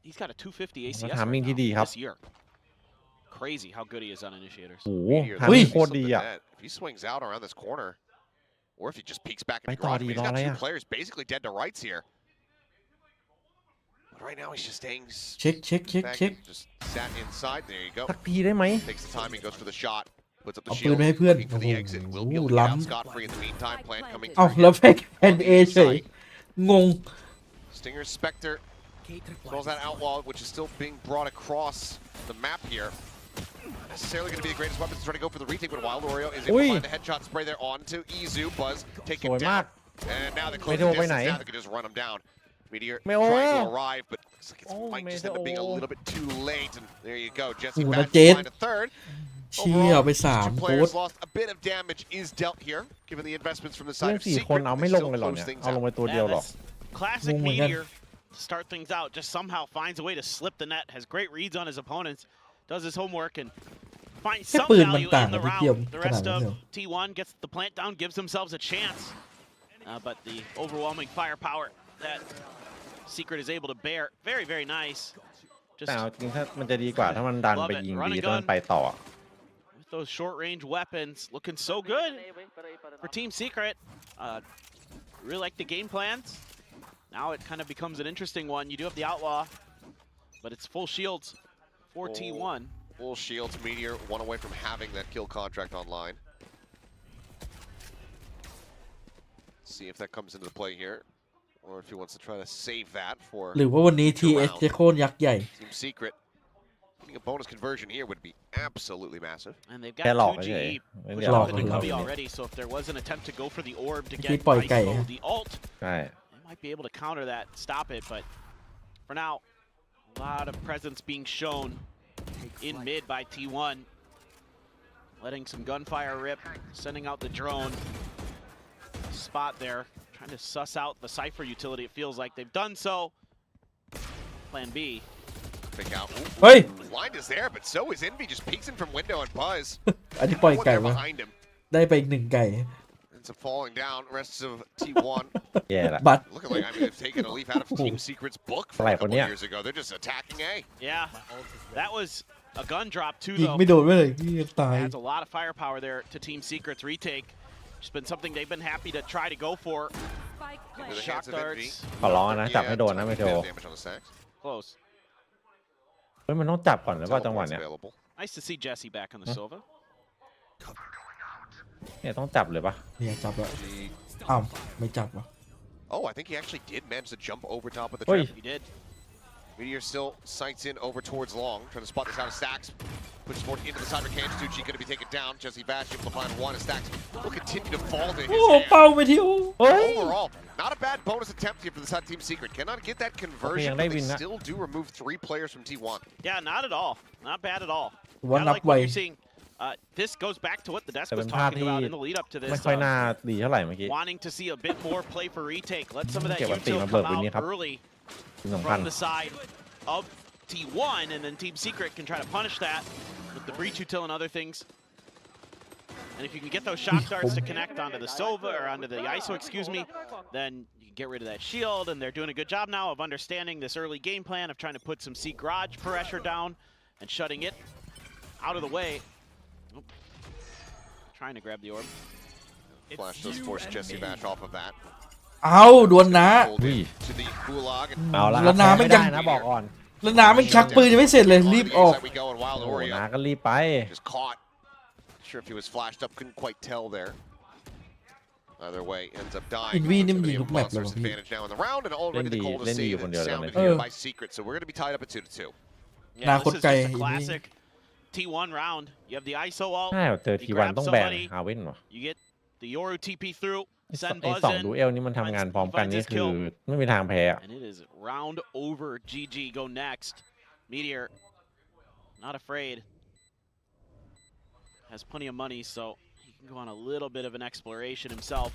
Speaker 8: He's got a 250 ACS
Speaker 6: ทามมิ่ง
Speaker 8: right
Speaker 6: ที่
Speaker 8: now
Speaker 6: ดีครับ
Speaker 8: this year. Crazy how good he is on initiators.
Speaker 6: โอ้โห
Speaker 7: Meteor
Speaker 6: ทามมิ่ง
Speaker 7: there.
Speaker 6: โคตรดี
Speaker 7: Slip the
Speaker 6: อ่ะ
Speaker 7: net. If he swings out around this corner, or if he just peeks back in
Speaker 6: ไป
Speaker 7: the
Speaker 6: ต่อ
Speaker 7: garage,
Speaker 6: ดี
Speaker 7: he's
Speaker 6: รอ
Speaker 7: got
Speaker 6: อะไร
Speaker 7: two
Speaker 6: อ่ะ
Speaker 7: players basically dead to rights here. But right now he's just staying
Speaker 1: เช็คเช็คเช็ค
Speaker 7: back
Speaker 1: เช็ค
Speaker 7: and just sat inside. There you go.
Speaker 6: สักทีได้ไหม
Speaker 7: Takes the timing, goes for the shot, puts up the
Speaker 1: เอาปืน
Speaker 7: shield,
Speaker 1: ไปให้เพื่อน
Speaker 7: looking for the exit. Will be able to
Speaker 1: ล้
Speaker 7: get out scot-free in the meantime. Plant coming
Speaker 1: ำเอา
Speaker 7: through
Speaker 1: แล้ว
Speaker 7: here.
Speaker 1: แฟกแอนเอเฉยงง
Speaker 7: Stinger Spectre throws that outlaw, which is still being brought across the map here. Not necessarily going to be the greatest weapon to try to go for the retake, but Wild Oreo is able to find the headshot spray there onto Izu. Buzz take
Speaker 6: ส
Speaker 7: him
Speaker 6: วยมาก
Speaker 7: down. And now they close
Speaker 6: ไม่
Speaker 7: the
Speaker 6: ได้ไปไหน
Speaker 7: distance. Now they can just run him down. Meteor
Speaker 6: ไม่โอ้
Speaker 7: trying to arrive, but Looks like it might just end up being a little bit too late, and there you go. Jesse
Speaker 1: โอ้โหนะ
Speaker 7: back
Speaker 1: เจ็ด
Speaker 7: to third.
Speaker 1: เชี่ยเอาไป
Speaker 7: Overall,
Speaker 1: 3
Speaker 7: two
Speaker 1: โค้ด
Speaker 7: players lost. A bit of damage is dealt here, given the investments from the
Speaker 6: เรื่อง
Speaker 7: side of
Speaker 6: 4 คน
Speaker 7: Secret.
Speaker 6: เอา
Speaker 7: They
Speaker 6: ไม่ลง
Speaker 7: still
Speaker 6: เลยเหรอ
Speaker 7: close
Speaker 6: เนี่ย
Speaker 7: things
Speaker 6: เอาลง
Speaker 7: out.
Speaker 6: ไปตัวเดียวเหรอ
Speaker 8: Classic
Speaker 1: Oh my God.
Speaker 8: Meteor to start things out. Just somehow finds a way to slip the net. Has great reads on his opponents. Does his homework and finds
Speaker 1: แค่
Speaker 8: some
Speaker 1: ปืนมัน
Speaker 8: value
Speaker 1: ต่าง
Speaker 8: in
Speaker 1: กั
Speaker 8: the
Speaker 1: บที่เกี่ยว
Speaker 8: round. The
Speaker 1: ขนาด
Speaker 8: rest
Speaker 1: นั้น
Speaker 8: of
Speaker 1: เลย
Speaker 8: T1 gets the plant down, gives themselves a chance. But the overwhelming firepower that Secret is able to bear, very, very nice. Just
Speaker 6: แต่เอาจริงถ้ามันจะดีกว่าถ้ามันดันไปยิงดีถ้ามันไปต่อ
Speaker 8: with those short-range weapons, looking so good for Team Secret. Really like the game plans. Now it kind of becomes an interesting one. You do have the Outlaw, but it's full shields for T1.
Speaker 7: Full shields. Meteor one away from having that kill contract online. See if that comes into play here, or if he wants to try to save that for
Speaker 1: หรือว่าวันนี้
Speaker 7: future
Speaker 1: TS
Speaker 7: round.
Speaker 1: จะโค่นยักษ์ใหญ่
Speaker 7: Team Secret. Getting a bonus conversion here would be absolutely massive.
Speaker 8: And they've
Speaker 6: แค่
Speaker 8: got
Speaker 6: หลอก
Speaker 8: 2
Speaker 6: เฉย
Speaker 8: GE
Speaker 6: ไม่
Speaker 8: pushing
Speaker 6: ได้หลอก
Speaker 8: up into
Speaker 6: หลอก
Speaker 8: Cubby already, so if there was an attempt to go for the orb to get
Speaker 1: ที่ปล่อยไก่
Speaker 8: ISO
Speaker 1: ฮะ
Speaker 8: the ult,
Speaker 6: ใช่
Speaker 8: they might be able to counter that, stop it, but for now, a lot of presence being shown in mid by T1. Letting some gunfire rip, sending out the drone. Spot there, trying to suss out the Cypher utility. It feels like they've done so. Plan B.
Speaker 7: Pick out. Ooh,
Speaker 1: เฮ้ย
Speaker 7: blind is there, but so is Envy. Just peeks in from window and Buzz.
Speaker 1: อันนี้ปล่อย
Speaker 7: One
Speaker 1: ไก่
Speaker 7: there
Speaker 1: มา
Speaker 7: behind him.
Speaker 1: ได้ไปอีก 1 ไก่
Speaker 7: Ends up falling down. Rest of T1
Speaker 6: แย่ละ
Speaker 1: บัตร
Speaker 7: looking like they've taken a leaf out of Team Secret's book from a
Speaker 6: Right,
Speaker 7: couple
Speaker 6: yeah.
Speaker 7: years ago. They're just attacking A.
Speaker 8: Yeah, that was a gun drop too,
Speaker 1: ยิง
Speaker 8: though.
Speaker 1: ไม่โดนไม่เลยพี่ตาย
Speaker 8: Adds a lot of firepower there to Team Secret's retake. It's been something they've been happy to try to go for.
Speaker 4: Spike
Speaker 7: Into
Speaker 4: planted.
Speaker 7: the
Speaker 8: Shock
Speaker 7: hands of Envy.
Speaker 8: darts.
Speaker 6: ขอร้องนะจับให้โดนนะไม่โด
Speaker 7: Bit
Speaker 6: น
Speaker 7: of damage on the sacks.
Speaker 8: Close.
Speaker 6: เฮ้ยมันต้องจับก่อนหรือเปล่าจังหวะ
Speaker 7: Teleport's
Speaker 6: เนี้ย
Speaker 7: available.
Speaker 8: Nice to see Jesse back on the Sova.
Speaker 6: เนี่ยต้องจับเลยปะ
Speaker 1: เนี่ยจับแล้ว
Speaker 7: He-
Speaker 1: อ้าวไม่จับว่ะ
Speaker 7: Oh, I think he actually did manage to jump over top of the
Speaker 6: Oi.
Speaker 7: trip.
Speaker 8: He did.
Speaker 7: Meteor still sights in over towards long, trying to spot this out of Stacks. Pushes forward into the side of Cage. Tucci going to be taken down. Jesse Bash able to find one, and Stacks will continue to fall to
Speaker 1: โอ้
Speaker 7: his
Speaker 1: เป้า
Speaker 7: hand.
Speaker 1: ไปที่โอ้
Speaker 7: Overall, not a bad bonus attempt here for the side of Team Secret. Cannot get that conversion,
Speaker 6: Okay,
Speaker 7: but they
Speaker 6: win that.
Speaker 7: still do remove 3 players from T1.
Speaker 8: Yeah, not at all. Not bad at all.
Speaker 1: วัน
Speaker 8: I
Speaker 1: นับ
Speaker 8: like
Speaker 1: ไว
Speaker 8: what you're seeing. This goes back to what the desk
Speaker 6: แต่เป็
Speaker 8: was
Speaker 6: นภาพ
Speaker 8: talking
Speaker 6: ที่
Speaker 8: about in the lead up to
Speaker 6: ไม่
Speaker 8: this.
Speaker 6: ค่อยน่าดีเท่าไหร่เมื่อกี้
Speaker 8: Wanting to see a bit more play for retake. Let some of that
Speaker 6: เก็บอันติ
Speaker 8: util
Speaker 6: มาเบิก
Speaker 8: come
Speaker 6: วินนี้ครับ
Speaker 8: out early
Speaker 6: สิ่งสำคัญ
Speaker 8: from the side of T1, and then Team Secret can try to punish that with the breach util and other things. And if you can get those shock darts to connect onto the Sova, or onto the ISO, excuse me, then you can get rid of that shield, and they're doing a good job now of understanding this early game plan of trying to put some C garage pressure down and shutting it out of the way. Oop. Trying to grab the orb.
Speaker 7: Flash does force Jesse Bash off of that.
Speaker 1: เอาดวลนะ
Speaker 7: Pulled
Speaker 6: Ui.
Speaker 7: to the gulag and
Speaker 6: เอาละ
Speaker 1: แล้วน้ำไม่
Speaker 6: ไม่ได้
Speaker 1: ยัง
Speaker 6: นะบอกก่อน
Speaker 1: แล้วน้ำมันชักปืนยังไม่เสร็จเลย รีบออก
Speaker 7: we go and Wild
Speaker 6: โอ้โห
Speaker 7: Oreo
Speaker 6: นาก็รีบไป
Speaker 7: just caught. Not sure if he was flashed up, couldn't quite tell there. Either way, ends up dying.
Speaker 1: Envy
Speaker 7: It's gonna
Speaker 1: นี่มัน
Speaker 7: be
Speaker 1: ยิง
Speaker 7: a
Speaker 1: ทุกแมตช์เลย
Speaker 7: monster's
Speaker 1: ว่ะพี่
Speaker 7: advantage now in the round, and already the call to
Speaker 6: เล่นดี
Speaker 7: save
Speaker 6: อยู่คนเดียว
Speaker 7: is
Speaker 6: เลย
Speaker 7: sounded
Speaker 1: เออ
Speaker 7: here by Secret, so we're going to be tied up at 2-2.
Speaker 8: Yeah,
Speaker 1: Nah,
Speaker 8: this is
Speaker 1: kut kay,
Speaker 8: just a
Speaker 1: hindi.
Speaker 8: classic T1 round. You have the ISO ult.
Speaker 6: ใช่เจอทีวันต้องแบนฮาเว่นวะ
Speaker 8: You get the Yoru TP through.
Speaker 6: ไอ้
Speaker 8: Send
Speaker 6: สอง
Speaker 8: Buzz
Speaker 6: ดู
Speaker 8: in.
Speaker 6: เอลนี่มันทำงานพร้อมกันนี่คือไม่มีทางแพ้อะ
Speaker 8: And it is round over. GG go next. Meteor, not afraid. Has plenty of money, so he can go on a little bit of an exploration himself.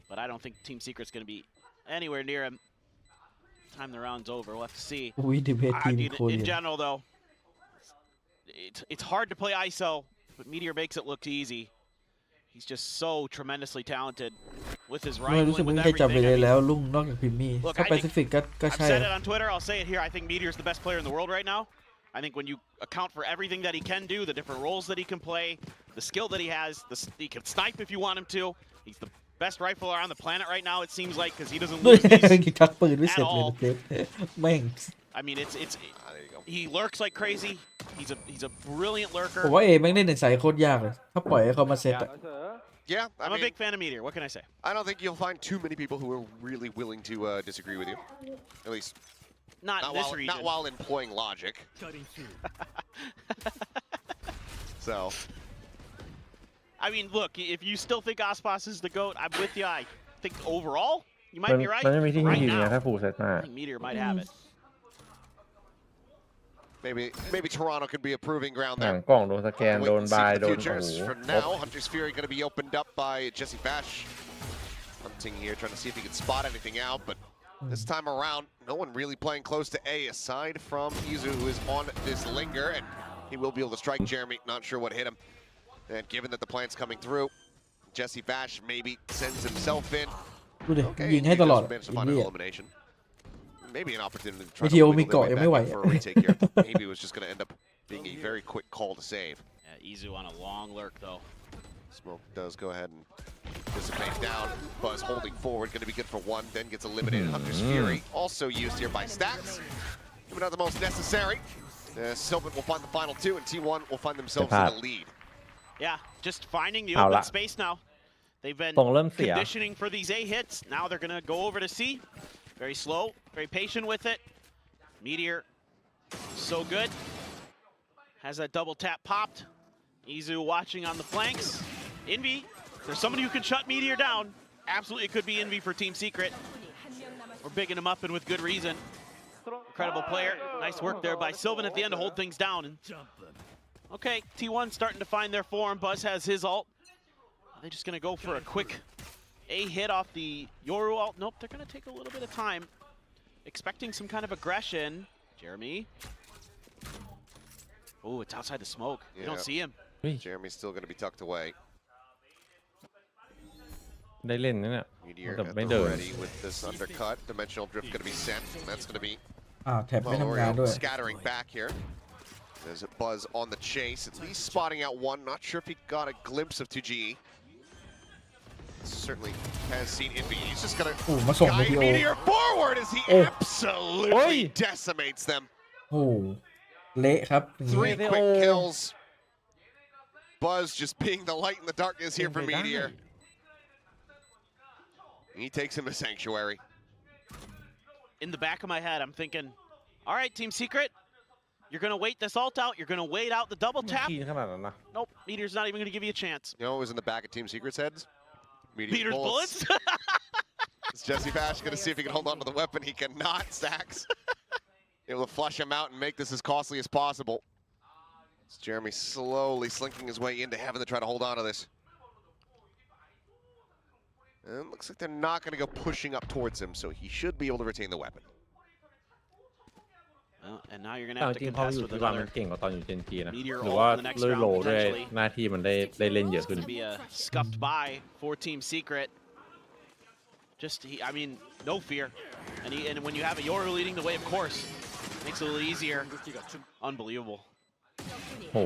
Speaker 8: But I don't think Team Secret's going to be anywhere near him. Time the round's over. We'll have to see.
Speaker 1: อุ้ยดิเบต
Speaker 8: I
Speaker 1: ทีม
Speaker 8: mean,
Speaker 1: โคเรี
Speaker 8: in
Speaker 1: ย
Speaker 8: general, though, it's hard to play ISO, but Meteor makes it look easy. He's just so tremendously talented with his
Speaker 1: ไม่
Speaker 8: rifle
Speaker 1: รู้สึก
Speaker 8: and
Speaker 1: ว่า
Speaker 8: with
Speaker 1: ใครจับไป
Speaker 8: everything.
Speaker 1: เล
Speaker 8: I
Speaker 1: ย
Speaker 8: mean,
Speaker 1: แล้วลุงนอกจากพิมมี่
Speaker 8: Look,
Speaker 1: ถ้า
Speaker 8: I
Speaker 1: แป
Speaker 8: think
Speaker 1: ซิฟิกก็
Speaker 8: I've
Speaker 1: ใช่
Speaker 8: said it on Twitter. I'll say it here. I think Meteor's the best player in the world right now. I think when you account for everything that he can do, the different roles that he can play, the skill that he has, he can snipe if you want him to. He's the best rifler on the planet right now, it seems like, because he doesn't
Speaker 1: ด้วย
Speaker 8: lose these.
Speaker 1: ชักปืนไม่เสร็จเลยนะเจฟแม่ง
Speaker 8: I mean,
Speaker 7: There you go.
Speaker 8: he lurks like crazy. He's a brilliant
Speaker 1: ผม
Speaker 8: lurker.
Speaker 1: ว่าเอแม่งเล่นในสายโคตรยากเลย ถ้าปล่อยให้เขามาเซตอะ
Speaker 7: Yeah,
Speaker 8: I'm
Speaker 7: I
Speaker 8: a
Speaker 7: mean,
Speaker 8: big fan of Meteor. What can I say?
Speaker 7: I don't think you'll find too many people who are really willing to disagree with you. At least
Speaker 8: Not in this region.
Speaker 7: not while employing logic. So,
Speaker 8: I mean, look, if you still think Aspas is the GOAT, I'm with you. I think overall, you
Speaker 6: มั
Speaker 8: might
Speaker 6: น
Speaker 8: be right.
Speaker 6: มันไม่มีที่
Speaker 8: Right
Speaker 6: ยืนไง
Speaker 8: now,
Speaker 6: ถ้าฟูลเซตมา
Speaker 8: I think Meteor might have it.
Speaker 7: maybe Toronto could be a proving ground
Speaker 6: หลัง
Speaker 7: there.
Speaker 6: กล่องโดนสแกน
Speaker 7: Wait
Speaker 6: โดน
Speaker 7: and
Speaker 6: บาย
Speaker 7: see
Speaker 6: โด
Speaker 7: for
Speaker 6: น
Speaker 7: the
Speaker 6: โอ้
Speaker 7: futures.
Speaker 6: โห
Speaker 7: For now, Hunter's Fury going to be opened up by Jesse Bash. Hunting here, trying to see if he can spot anything out, but this time around, no one really playing close to A aside from Izu, who is on this linger, and he will be able to strike Jeremy. Not sure what hit him. And given that the plant's coming through, Jesse Bash maybe sends himself in.
Speaker 1: ดูดิ
Speaker 7: Okay,
Speaker 1: ยิงให้ตลอด
Speaker 7: he does manage to
Speaker 1: อิน
Speaker 7: find
Speaker 1: ดี้
Speaker 7: an
Speaker 1: อะ
Speaker 7: elimination. Maybe an opportunity to
Speaker 1: ไม่
Speaker 7: try
Speaker 1: เที่ยว
Speaker 7: to
Speaker 1: มี
Speaker 7: wiggle
Speaker 1: เกาะ
Speaker 7: their
Speaker 1: ยัง
Speaker 7: way
Speaker 1: ไม่ไหว
Speaker 7: back in for a retake here. Maybe it was just going to end up being a very quick call to save.
Speaker 8: Yeah, Izu on a long lurk though.
Speaker 7: Smoke does go ahead and dissipate down. Buzz holding forward, going to be good for one, then gets eliminated. Hunter's Fury also used here by Stacks. Maybe not the most necessary. Sylvan will find the final two, and T1 will find themselves in the lead.
Speaker 8: Yeah, just finding the
Speaker 6: เอา
Speaker 8: open
Speaker 6: ละ
Speaker 8: space now. They've been
Speaker 6: ตรงเริ่มเสีย
Speaker 8: conditioning for these A hits. Now they're going to go over to C. Very slow, very patient with it. Meteor, so good. Has that double tap popped. Izu watching on the flanks. Envy, there's somebody who can shut Meteor down. Absolutely, it could be Envy for Team Secret. We're bigging him up and with good reason. Incredible player. Nice work there by Sylvan at the end to hold things down. And okay, T1 starting to find their form. Buzz has his ult. Are they just going to go for a quick A hit off the Yoru ult? Nope, they're going to take a little bit of time. Expecting some kind of aggression. Jeremy. Oh, it's outside the smoke. You
Speaker 7: Yeah.
Speaker 8: don't see him.
Speaker 7: Jeremy's still going to be tucked away.
Speaker 6: ได้เล่นนะเนี่ย
Speaker 7: Meteor
Speaker 6: แต่
Speaker 7: at
Speaker 6: ไม่
Speaker 7: the
Speaker 6: เดิน
Speaker 7: ready with this undercut. Dimensional drift going to be sent, and that's going to be
Speaker 1: อ้าวแท็บไม่ทำงานด้วย
Speaker 7: scattering back here. There's a Buzz on the chase, at least spotting out one. Not sure if he got a glimpse of 2G. Certainly has seen Envy. He's just going
Speaker 1: โอ้
Speaker 7: to
Speaker 1: มาส่งวิ
Speaker 7: guide
Speaker 1: ดีโอ
Speaker 7: Meteor forward as he
Speaker 1: Oh.
Speaker 7: absolutely
Speaker 6: Oi.
Speaker 7: decimates them.
Speaker 1: โอ้เละครับอย่างนี้
Speaker 7: Three quick kills. Buzz just being the light in the darkness here for Meteor. He takes him to Sanctuary.
Speaker 8: In the back of my head, I'm thinking, all right, Team Secret, you're going to wait this ult out. You're going to wait out the double tap.
Speaker 6: ทีขนาดนั้นนะ
Speaker 8: Nope, Meteor's not even going to give you a chance.
Speaker 7: You know what was in the back of Team Secret's heads?
Speaker 8: Meteor's bullets?
Speaker 7: Is Jesse Bash going to see if he can hold on to the weapon? He cannot. Stacks able to flush him out and make this as costly as possible. It's Jeremy slowly slinking his way into heaven to try to hold on to this. And it looks like they're not going to go pushing up towards him, so he should be able to retain the weapon.
Speaker 8: Well, and now you're going to
Speaker 6: แต่
Speaker 8: have
Speaker 6: จริ
Speaker 8: to
Speaker 6: งๆพอ
Speaker 8: contest
Speaker 6: อยู่
Speaker 8: with
Speaker 6: ที่ว่ามั
Speaker 8: another.
Speaker 6: นเก่งกว่าตอนอยู่เจนจีนะ
Speaker 8: Meteor
Speaker 6: หรือว่า
Speaker 8: ult in the next
Speaker 6: ลื่น
Speaker 8: round
Speaker 6: โหลด้วย
Speaker 8: potentially.
Speaker 6: หน้าที่มันได้เล่นเยอะขึ้น
Speaker 8: To be a scuffed by for Team Secret. Just, I mean, no fear. And when you have a Yoru leading the way, of course, makes it a little easier. Unbelievable.
Speaker 6: โห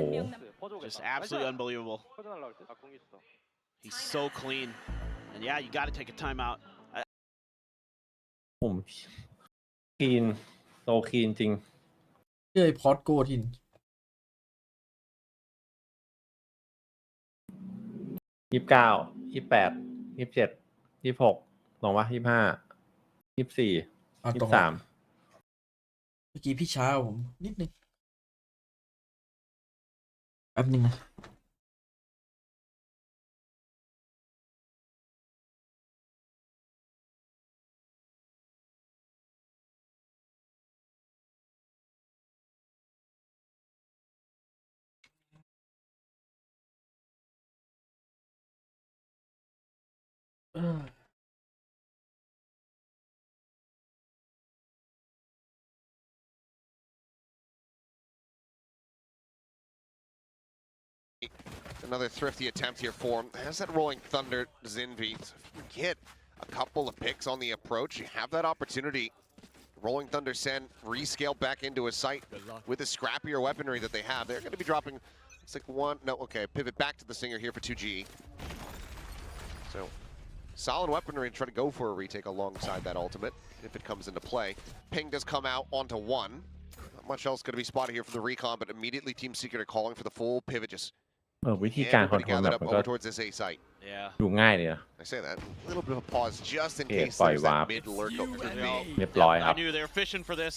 Speaker 8: Just absolutely unbelievable. He's so clean. And yeah, you got to take a timeout.
Speaker 6: ผมคีนโตคีนจริง
Speaker 1: เอ้ยพอดโกทิน
Speaker 6: 29 28 27 26ลองวะ25 24
Speaker 1: อ่ะตรง
Speaker 6: 23
Speaker 1: เมื่อกี้พี่ช้าผมนิดนึงแป๊บนึงนะ
Speaker 7: Another thrifty attempt here for him. Has that Rolling Thunder Zinvi. Get a couple of picks on the approach. You have that opportunity. Rolling Thunder send rescale back into his sight with the scrappier weaponry that they have. They're going to be dropping. It's like one. No, okay. Pivot back to the Singer here for 2G. So solid weaponry and try to go for a retake alongside that ultimate if it comes into play. Ping does come out onto one. Not much else going to be spotted here for the recon, but immediately Team Secret are calling for the full pivot. Just
Speaker 6: วิธีการคอนโทรล
Speaker 7: gathered
Speaker 6: แบบ
Speaker 7: up
Speaker 6: มันก็
Speaker 7: over towards this A site.
Speaker 8: Yeah.
Speaker 6: ดูง่ายเลยนะ
Speaker 7: I say that. A little bit of a pause just in
Speaker 6: Okay,
Speaker 7: case there's that
Speaker 6: warp.
Speaker 7: mid lurk that could be.
Speaker 6: เรียบร้อยค
Speaker 8: I
Speaker 6: รับ
Speaker 8: knew they were fishing for this.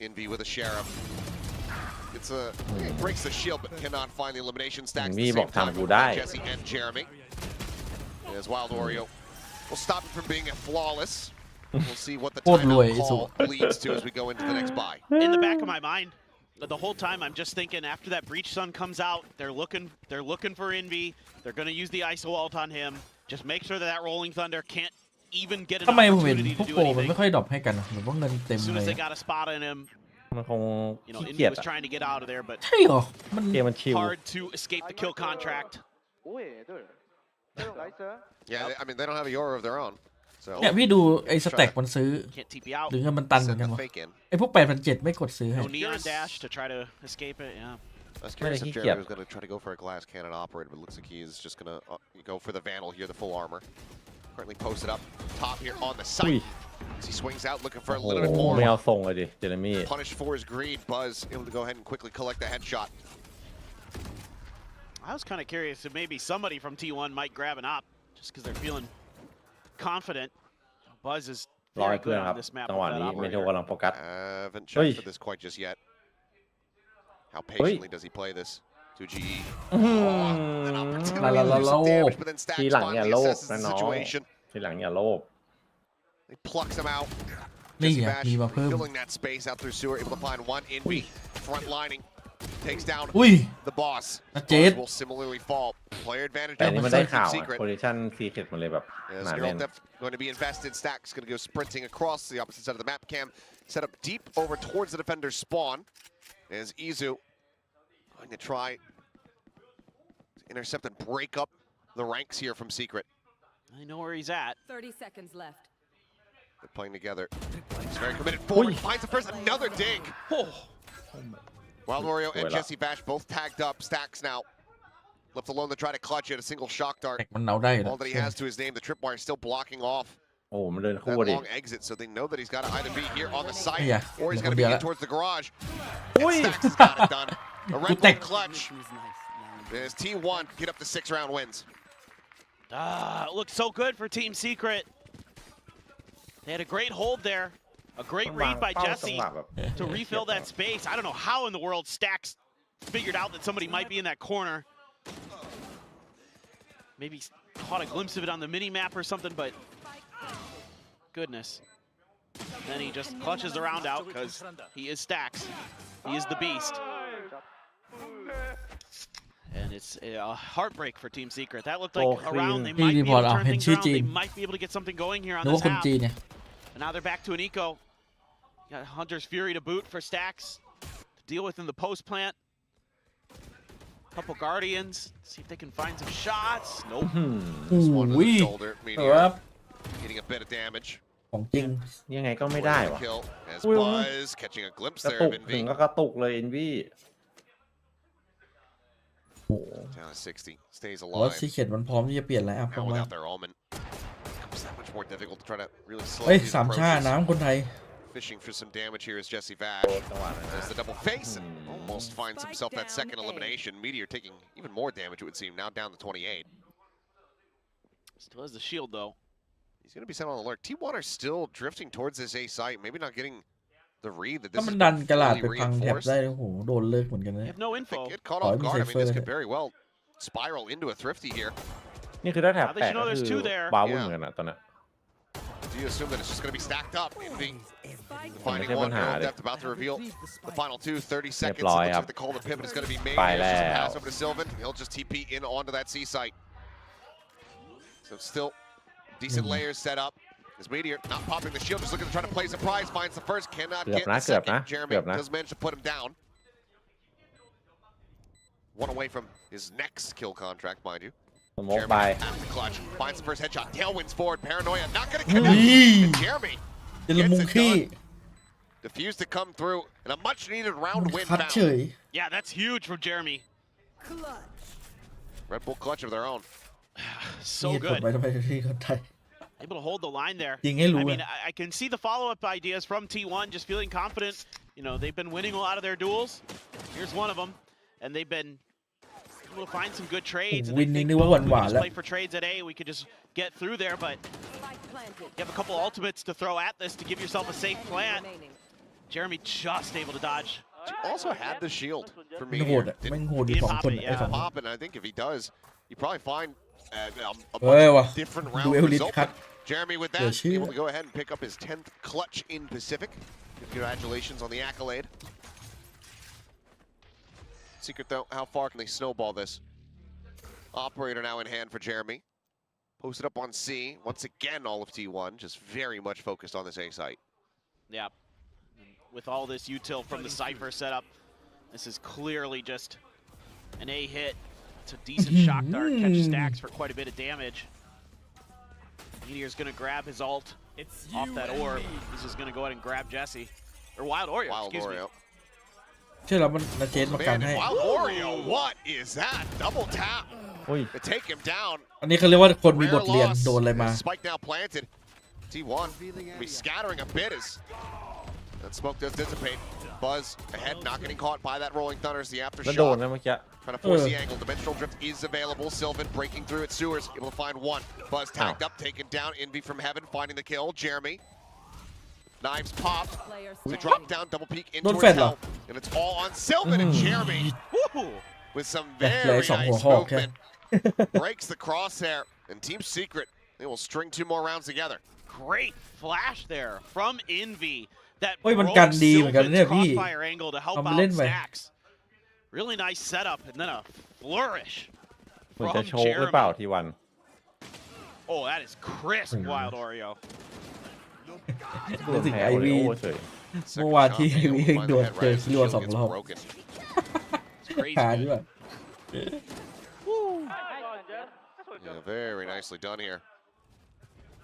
Speaker 7: Envy with a Sheriff. It's a it breaks the shield but cannot find the elimination stacks at
Speaker 6: นี่
Speaker 7: the
Speaker 6: บอก
Speaker 7: same time
Speaker 6: ทำกู
Speaker 7: with
Speaker 6: ได้
Speaker 7: Jesse and Jeremy. As Wild Oreo will stop it from being a flawless. We'll see what the
Speaker 1: โคตรรวย
Speaker 7: timeout
Speaker 1: สุ
Speaker 7: call leads to as we go into the next buy.
Speaker 8: In the back of my mind, the whole time I'm just thinking after that breach sun comes out, they're looking for Envy. They're gonna use the iso ult on him. Just make sure that rolling thunder can't even get an
Speaker 1: ทำไมผมเห็น
Speaker 8: opportunity
Speaker 1: พ
Speaker 8: to
Speaker 1: วก
Speaker 8: do
Speaker 1: โปรมัน
Speaker 8: anything.
Speaker 1: ไม่ค่อยดรอปให้กันหรือว่าเงินเต็ม
Speaker 8: As soon
Speaker 1: เล
Speaker 8: as
Speaker 1: ย
Speaker 8: they got a spot on him,
Speaker 6: มันคง
Speaker 8: you know,
Speaker 6: ขี้
Speaker 8: Envy
Speaker 6: เกียจ
Speaker 8: was
Speaker 6: อะ
Speaker 8: trying to get out of there, but
Speaker 1: ใช่เหรอมัน
Speaker 6: เกมมันชิล
Speaker 8: hard to escape the kill contract.
Speaker 7: Yeah, I mean, they don't have a Yoru of their own. So
Speaker 1: เนี่ยพี่ดูไอ้สแต็กมันซื้อ
Speaker 8: Can't TP out.
Speaker 1: หรือเงินมันตันเหมือน
Speaker 7: send
Speaker 1: กัน
Speaker 7: the
Speaker 1: วะ
Speaker 7: fake in.
Speaker 1: ไอ้พวก 8,700 ไม่กดซื้อให้
Speaker 8: No neon dash to try to escape it. Yeah.
Speaker 7: I was curious if
Speaker 6: Really,
Speaker 7: Jeremy was going to try to go for a glass cannon operator, but it looks like he is just going to go for the Vandal here, the full armor. Currently posted up top here on the site. As he swings out looking for a
Speaker 6: โอ้
Speaker 7: little bit
Speaker 6: โห
Speaker 7: more.
Speaker 6: ไม่เอาทรงเลยดิเจเรมี่
Speaker 7: Punished for his greed. Buzz able to go ahead and quickly collect the headshot.
Speaker 8: I was kind of curious if maybe somebody from T1 might grab an op just because they're feeling confident. Buzz is
Speaker 6: รอ
Speaker 8: very
Speaker 6: ให้เพื่อน
Speaker 8: good
Speaker 6: ครั
Speaker 8: on
Speaker 6: บ
Speaker 8: this map
Speaker 6: จังหวะ
Speaker 8: with that
Speaker 6: นี้เมโทร
Speaker 8: operator.
Speaker 6: กำลังโฟกัส
Speaker 7: Haven't
Speaker 6: Oi.
Speaker 7: checked for this quite just yet. How patiently does he play this? 2GE.
Speaker 6: Hmm.
Speaker 7: An opportunity
Speaker 1: La, la,
Speaker 7: to
Speaker 1: la,
Speaker 7: do some
Speaker 1: la,
Speaker 7: damage,
Speaker 1: oh.
Speaker 7: but then
Speaker 6: ที
Speaker 7: Stacks
Speaker 6: หลังอย่า
Speaker 7: finally
Speaker 6: โลภ
Speaker 7: assesses
Speaker 6: นะ
Speaker 7: the
Speaker 6: น้อง
Speaker 7: situation.
Speaker 6: ทีหลังอย่าโลภ
Speaker 7: He plucks him out.
Speaker 1: นี่
Speaker 7: Jesse
Speaker 1: ไง
Speaker 7: Bash
Speaker 1: มีมาเพิ่ม
Speaker 7: filling that space out through sewer, able to find one Envy. Front lining. Takes down
Speaker 1: อุ้ย
Speaker 7: the boss.
Speaker 1: That's
Speaker 7: Boss
Speaker 1: it.
Speaker 7: will similarly fall. Player advantage
Speaker 6: แต่อัน
Speaker 7: over
Speaker 6: นี้มันได้
Speaker 7: Team
Speaker 6: ข่าว
Speaker 7: Secret.
Speaker 6: โพซิชั่นซีเคร็ตมันเลยแบบ
Speaker 7: As
Speaker 6: หนา
Speaker 7: Neural
Speaker 6: แน่น
Speaker 7: Depth going to be invested. Stacks going to go sprinting across the opposite side of the map cam. Set up deep over towards the defender's spawn. As Izu going to try to intercept and break up the ranks here from Secret.
Speaker 8: I know where he's at.
Speaker 5: 30 seconds left.
Speaker 7: They're playing together. He's very committed forward. Finds the first. Another dig.
Speaker 8: Oh.
Speaker 7: Wild Wario and
Speaker 6: Voilà.
Speaker 7: Jesse Bash both tagged up. Stacks now left alone to try to clutch it. A single shock dart.
Speaker 1: แตกมันเอาได้นะ
Speaker 7: All that he has to his name. The tripwire still blocking off
Speaker 6: โอ้มันเดิน
Speaker 7: that
Speaker 6: คู่ดิ
Speaker 7: long exit, so they know that he's got to either be here on the site
Speaker 1: Yeah.
Speaker 7: or he's got to be
Speaker 1: Yeah.
Speaker 7: in towards the garage.
Speaker 6: Oi.
Speaker 7: And Stacks has got it done. A Red Bull clutch. As T1 get up to 6-round wins.
Speaker 8: It looked so good for Team Secret. They had a great hold there. A great read by
Speaker 6: เป้าจัง
Speaker 8: Jesse
Speaker 6: หวะแบบ
Speaker 8: to refill that space. I don't know how in the world Stacks figured out that somebody might be in that corner. Maybe caught a glimpse of it on the mini-map or something, but goodness. Then he just clutches the round out because he is Stacks. He is the beast. And it's a heartbreak for Team Secret. That looked like
Speaker 6: Oh,
Speaker 8: a round they
Speaker 1: clean.
Speaker 8: might be able to turn
Speaker 1: Report,
Speaker 8: things around. They
Speaker 1: Jin.
Speaker 8: might be able to get something going here on
Speaker 1: นึก
Speaker 8: this
Speaker 1: ว่าคน
Speaker 8: half.
Speaker 1: จีนเนี่ย
Speaker 8: And now they're back to an eco. Got Hunter's Fury to boot for Stacks to deal with in the post plant. Couple Guardians. See if they can find some shots. Nope.
Speaker 1: อุ้
Speaker 7: Just one to the
Speaker 1: ย
Speaker 7: shoulder.
Speaker 1: ค
Speaker 7: Meteor
Speaker 1: รับ
Speaker 7: getting a bit of damage.
Speaker 1: ของจริง
Speaker 6: ยังไงก็ไม่ได้วะ
Speaker 7: Kill as
Speaker 6: Ui, ui.
Speaker 7: Buzz catching a glimpse
Speaker 6: กระ
Speaker 7: there
Speaker 6: ตุ
Speaker 7: of
Speaker 6: กถึง
Speaker 7: Envy.
Speaker 6: ก็กระตุกเลยเอ็นวี่โอ้โห
Speaker 7: Down to 60. Stays
Speaker 1: เพราะว่า
Speaker 7: alive.
Speaker 1: ซีเค็ดมันพร้อมที่จะเปลี่ยนแล้วอัพ
Speaker 7: Now
Speaker 1: เข้ามา
Speaker 7: without their omen. Becomes that much more difficult to try to really slow
Speaker 1: เฮ้ย
Speaker 7: these
Speaker 1: สามชา
Speaker 7: approaches.
Speaker 1: น้ำคนไทย
Speaker 7: Fishing for some damage here is Jesse Vash.
Speaker 6: จังหวะนั้นนะ
Speaker 7: As the double face and almost finds himself that second elimination. Meteor taking even more damage, it would seem, now down to 28.
Speaker 8: Still has the shield though.
Speaker 7: He's going to be sent on alert. T1 are still drifting towards this A site, maybe not getting the read that
Speaker 1: ถ้า
Speaker 7: this
Speaker 1: มั
Speaker 7: is
Speaker 1: นดันกระดาษ
Speaker 7: fully
Speaker 1: ไปพังแถบ
Speaker 7: reinforced.
Speaker 1: ได้โอ้โหโดนเลิกเหมือนกันนะ
Speaker 8: They have no
Speaker 7: They
Speaker 8: info.
Speaker 7: get caught
Speaker 1: Oh,
Speaker 7: off
Speaker 1: I'm
Speaker 7: guard. I mean, this
Speaker 1: safer.
Speaker 7: could very well spiral into a thrifty here.
Speaker 6: นี่คือถ้าแถบ
Speaker 8: Now they
Speaker 6: แตก
Speaker 8: should know
Speaker 6: ก็
Speaker 8: there's
Speaker 6: คือ
Speaker 8: two there.
Speaker 6: ว้าวุ่นเหมือนกันอะตอนนั้น
Speaker 7: Do you assume that it's just going to be stacked up? Envy
Speaker 6: ไม่
Speaker 7: finding
Speaker 6: ใช่
Speaker 7: one.
Speaker 6: ปัญหา
Speaker 7: Neural
Speaker 6: ดิ
Speaker 7: Depth about to reveal the final two. 30 seconds. It
Speaker 6: เรีย
Speaker 7: looks
Speaker 6: บร้อยครับ
Speaker 7: like the call to pivot is going to be made.
Speaker 6: ไป
Speaker 7: Here's
Speaker 6: แล้
Speaker 7: just a
Speaker 6: ว
Speaker 7: pass over to Sylvan. He'll just TP in onto that C site. So still decent layers set up. As Meteor not popping the shield, just looking to try to play surprise. Finds the first, cannot
Speaker 6: เกือบ
Speaker 7: get
Speaker 6: นะ
Speaker 7: the
Speaker 6: เกือบนะ
Speaker 7: second. Jeremy
Speaker 6: เกือบนะ
Speaker 7: does manage to put him down. One away from his next kill contract, mind you.
Speaker 6: สโมก
Speaker 7: Jeremy
Speaker 6: ไป
Speaker 7: at the clutch. Finds the first headshot. Tailwinds forward. Paranoia not going to
Speaker 1: อุ้
Speaker 7: connect.
Speaker 1: ย
Speaker 7: And Jeremy
Speaker 1: เจลมุงขี้
Speaker 7: diffused to come through and a much needed round
Speaker 1: มัน
Speaker 7: win
Speaker 1: คัดเฉ
Speaker 7: found.
Speaker 1: ย
Speaker 8: Yeah, that's huge from Jeremy.
Speaker 7: Red Bull clutch of their own.
Speaker 1: มี
Speaker 8: So
Speaker 1: เหตุผล
Speaker 8: good.
Speaker 1: ไปทำไมที่คนไทย
Speaker 8: Able to hold the line there.
Speaker 1: ยิงให้รู้
Speaker 8: I
Speaker 1: อะ
Speaker 8: mean, I can see the follow-up ideas from T1, just feeling confident. You know, they've been winning a lot of their duels. Here's one of them. And they've been able to find some good trades. And they
Speaker 1: Winning
Speaker 8: think,
Speaker 1: นึกว่า
Speaker 8: well, if we
Speaker 1: หวาน
Speaker 8: could
Speaker 1: ๆ
Speaker 8: just
Speaker 1: แล้ว
Speaker 8: play for trades at A, we could just get through there. But you have a couple ultimates to throw at this to give yourself a safe plant. Jeremy just able to dodge.
Speaker 7: Also had the shield for me.
Speaker 1: มันโหดอะแม่งโหดอยู่สองคนอะไอ้สองคน
Speaker 7: Pop, and I think if he does, you probably find a
Speaker 1: เฮ้ยว่ะ
Speaker 7: different
Speaker 1: ดู
Speaker 7: round
Speaker 1: เอลลิส
Speaker 7: result.
Speaker 1: คัด
Speaker 7: Jeremy with
Speaker 1: Yeah,
Speaker 7: that,
Speaker 1: sure.
Speaker 7: able to go ahead and pick up his 10th clutch in Pacific. Congratulations on the accolade. Secret though, how far can they snowball this? Operator now in hand for Jeremy. Posted up on C. Once again, all of T1 just very much focused on this A site.
Speaker 8: Yeah. And with all this util from the Cypher setup, this is clearly just an A hit. It's a decent shock dart, catches Stacks for quite a bit of damage. Meteor's gonna grab his ult off that orb. He's just gonna go ahead and grab Jesse. Or Wild Oreo,
Speaker 7: Wild
Speaker 8: excuse me.
Speaker 7: Oreo.
Speaker 1: เชื่อแล้วมันนาเจนมากัน
Speaker 7: Man,
Speaker 1: ให้
Speaker 7: and Wild Oreo, what is that? Double tap
Speaker 6: อุ้ย
Speaker 7: to take him down.
Speaker 1: อันนี้เขาเรียกว่าคนมีบ
Speaker 7: Rare
Speaker 1: ทเรียน
Speaker 7: loss.
Speaker 1: โดนอะไรมา
Speaker 7: Spike now planted. T1 be scattering a bit as that smoke does dissipate. Buzz ahead, not getting caught by that rolling thunder as the
Speaker 6: แล้วโดน
Speaker 7: aftershock.
Speaker 6: นะเมื่อกี้
Speaker 7: Trying to force the angle. Dimensional drift is available. Sylvan breaking through at sewers, able to find one. Buzz tagged up, taken down. Envy from heaven, finding the kill. Jeremy. Knives popped. To drop down, double peek into
Speaker 1: Don't
Speaker 7: his
Speaker 1: fed
Speaker 7: hell. And it's all on Sylvan and Jeremy.
Speaker 8: Woo!
Speaker 7: With some
Speaker 1: Yeah,
Speaker 7: very
Speaker 1: it's a
Speaker 7: nice
Speaker 1: hawk,
Speaker 7: movement. Breaks the crosshair. And Team Secret, they will string 2 more rounds together.
Speaker 8: Great flash there from Envy. That
Speaker 1: เฮ้ยมัน
Speaker 8: broke
Speaker 1: กันดีเหมือนกัน
Speaker 8: Sylvan's
Speaker 1: เนี่ยพี่
Speaker 8: crossfire angle to help
Speaker 1: ทำไป
Speaker 8: out
Speaker 1: เล่นไป
Speaker 8: Stacks. Really nice setup and then a flourish
Speaker 6: เหมือนจะ
Speaker 8: from
Speaker 6: โชว์หรือเปล่า
Speaker 8: Jeremy.
Speaker 6: ทีวัน
Speaker 8: Oh, that is crisp, Wild Oreo.
Speaker 1: นึกถึง
Speaker 6: แพ้
Speaker 1: ไอ
Speaker 6: โอริ
Speaker 1: วี
Speaker 6: โอเฉย
Speaker 1: เมื่อวานที่ไอวี
Speaker 7: Second shot,
Speaker 1: โดน
Speaker 7: able to
Speaker 1: เจอ
Speaker 7: find the
Speaker 1: ซิลัว
Speaker 7: head
Speaker 1: 2
Speaker 7: right as
Speaker 1: รอบ
Speaker 7: shield gets broken.
Speaker 8: It's crazy
Speaker 1: หา
Speaker 8: good.
Speaker 1: ด้วย
Speaker 7: Yeah, very nicely done here.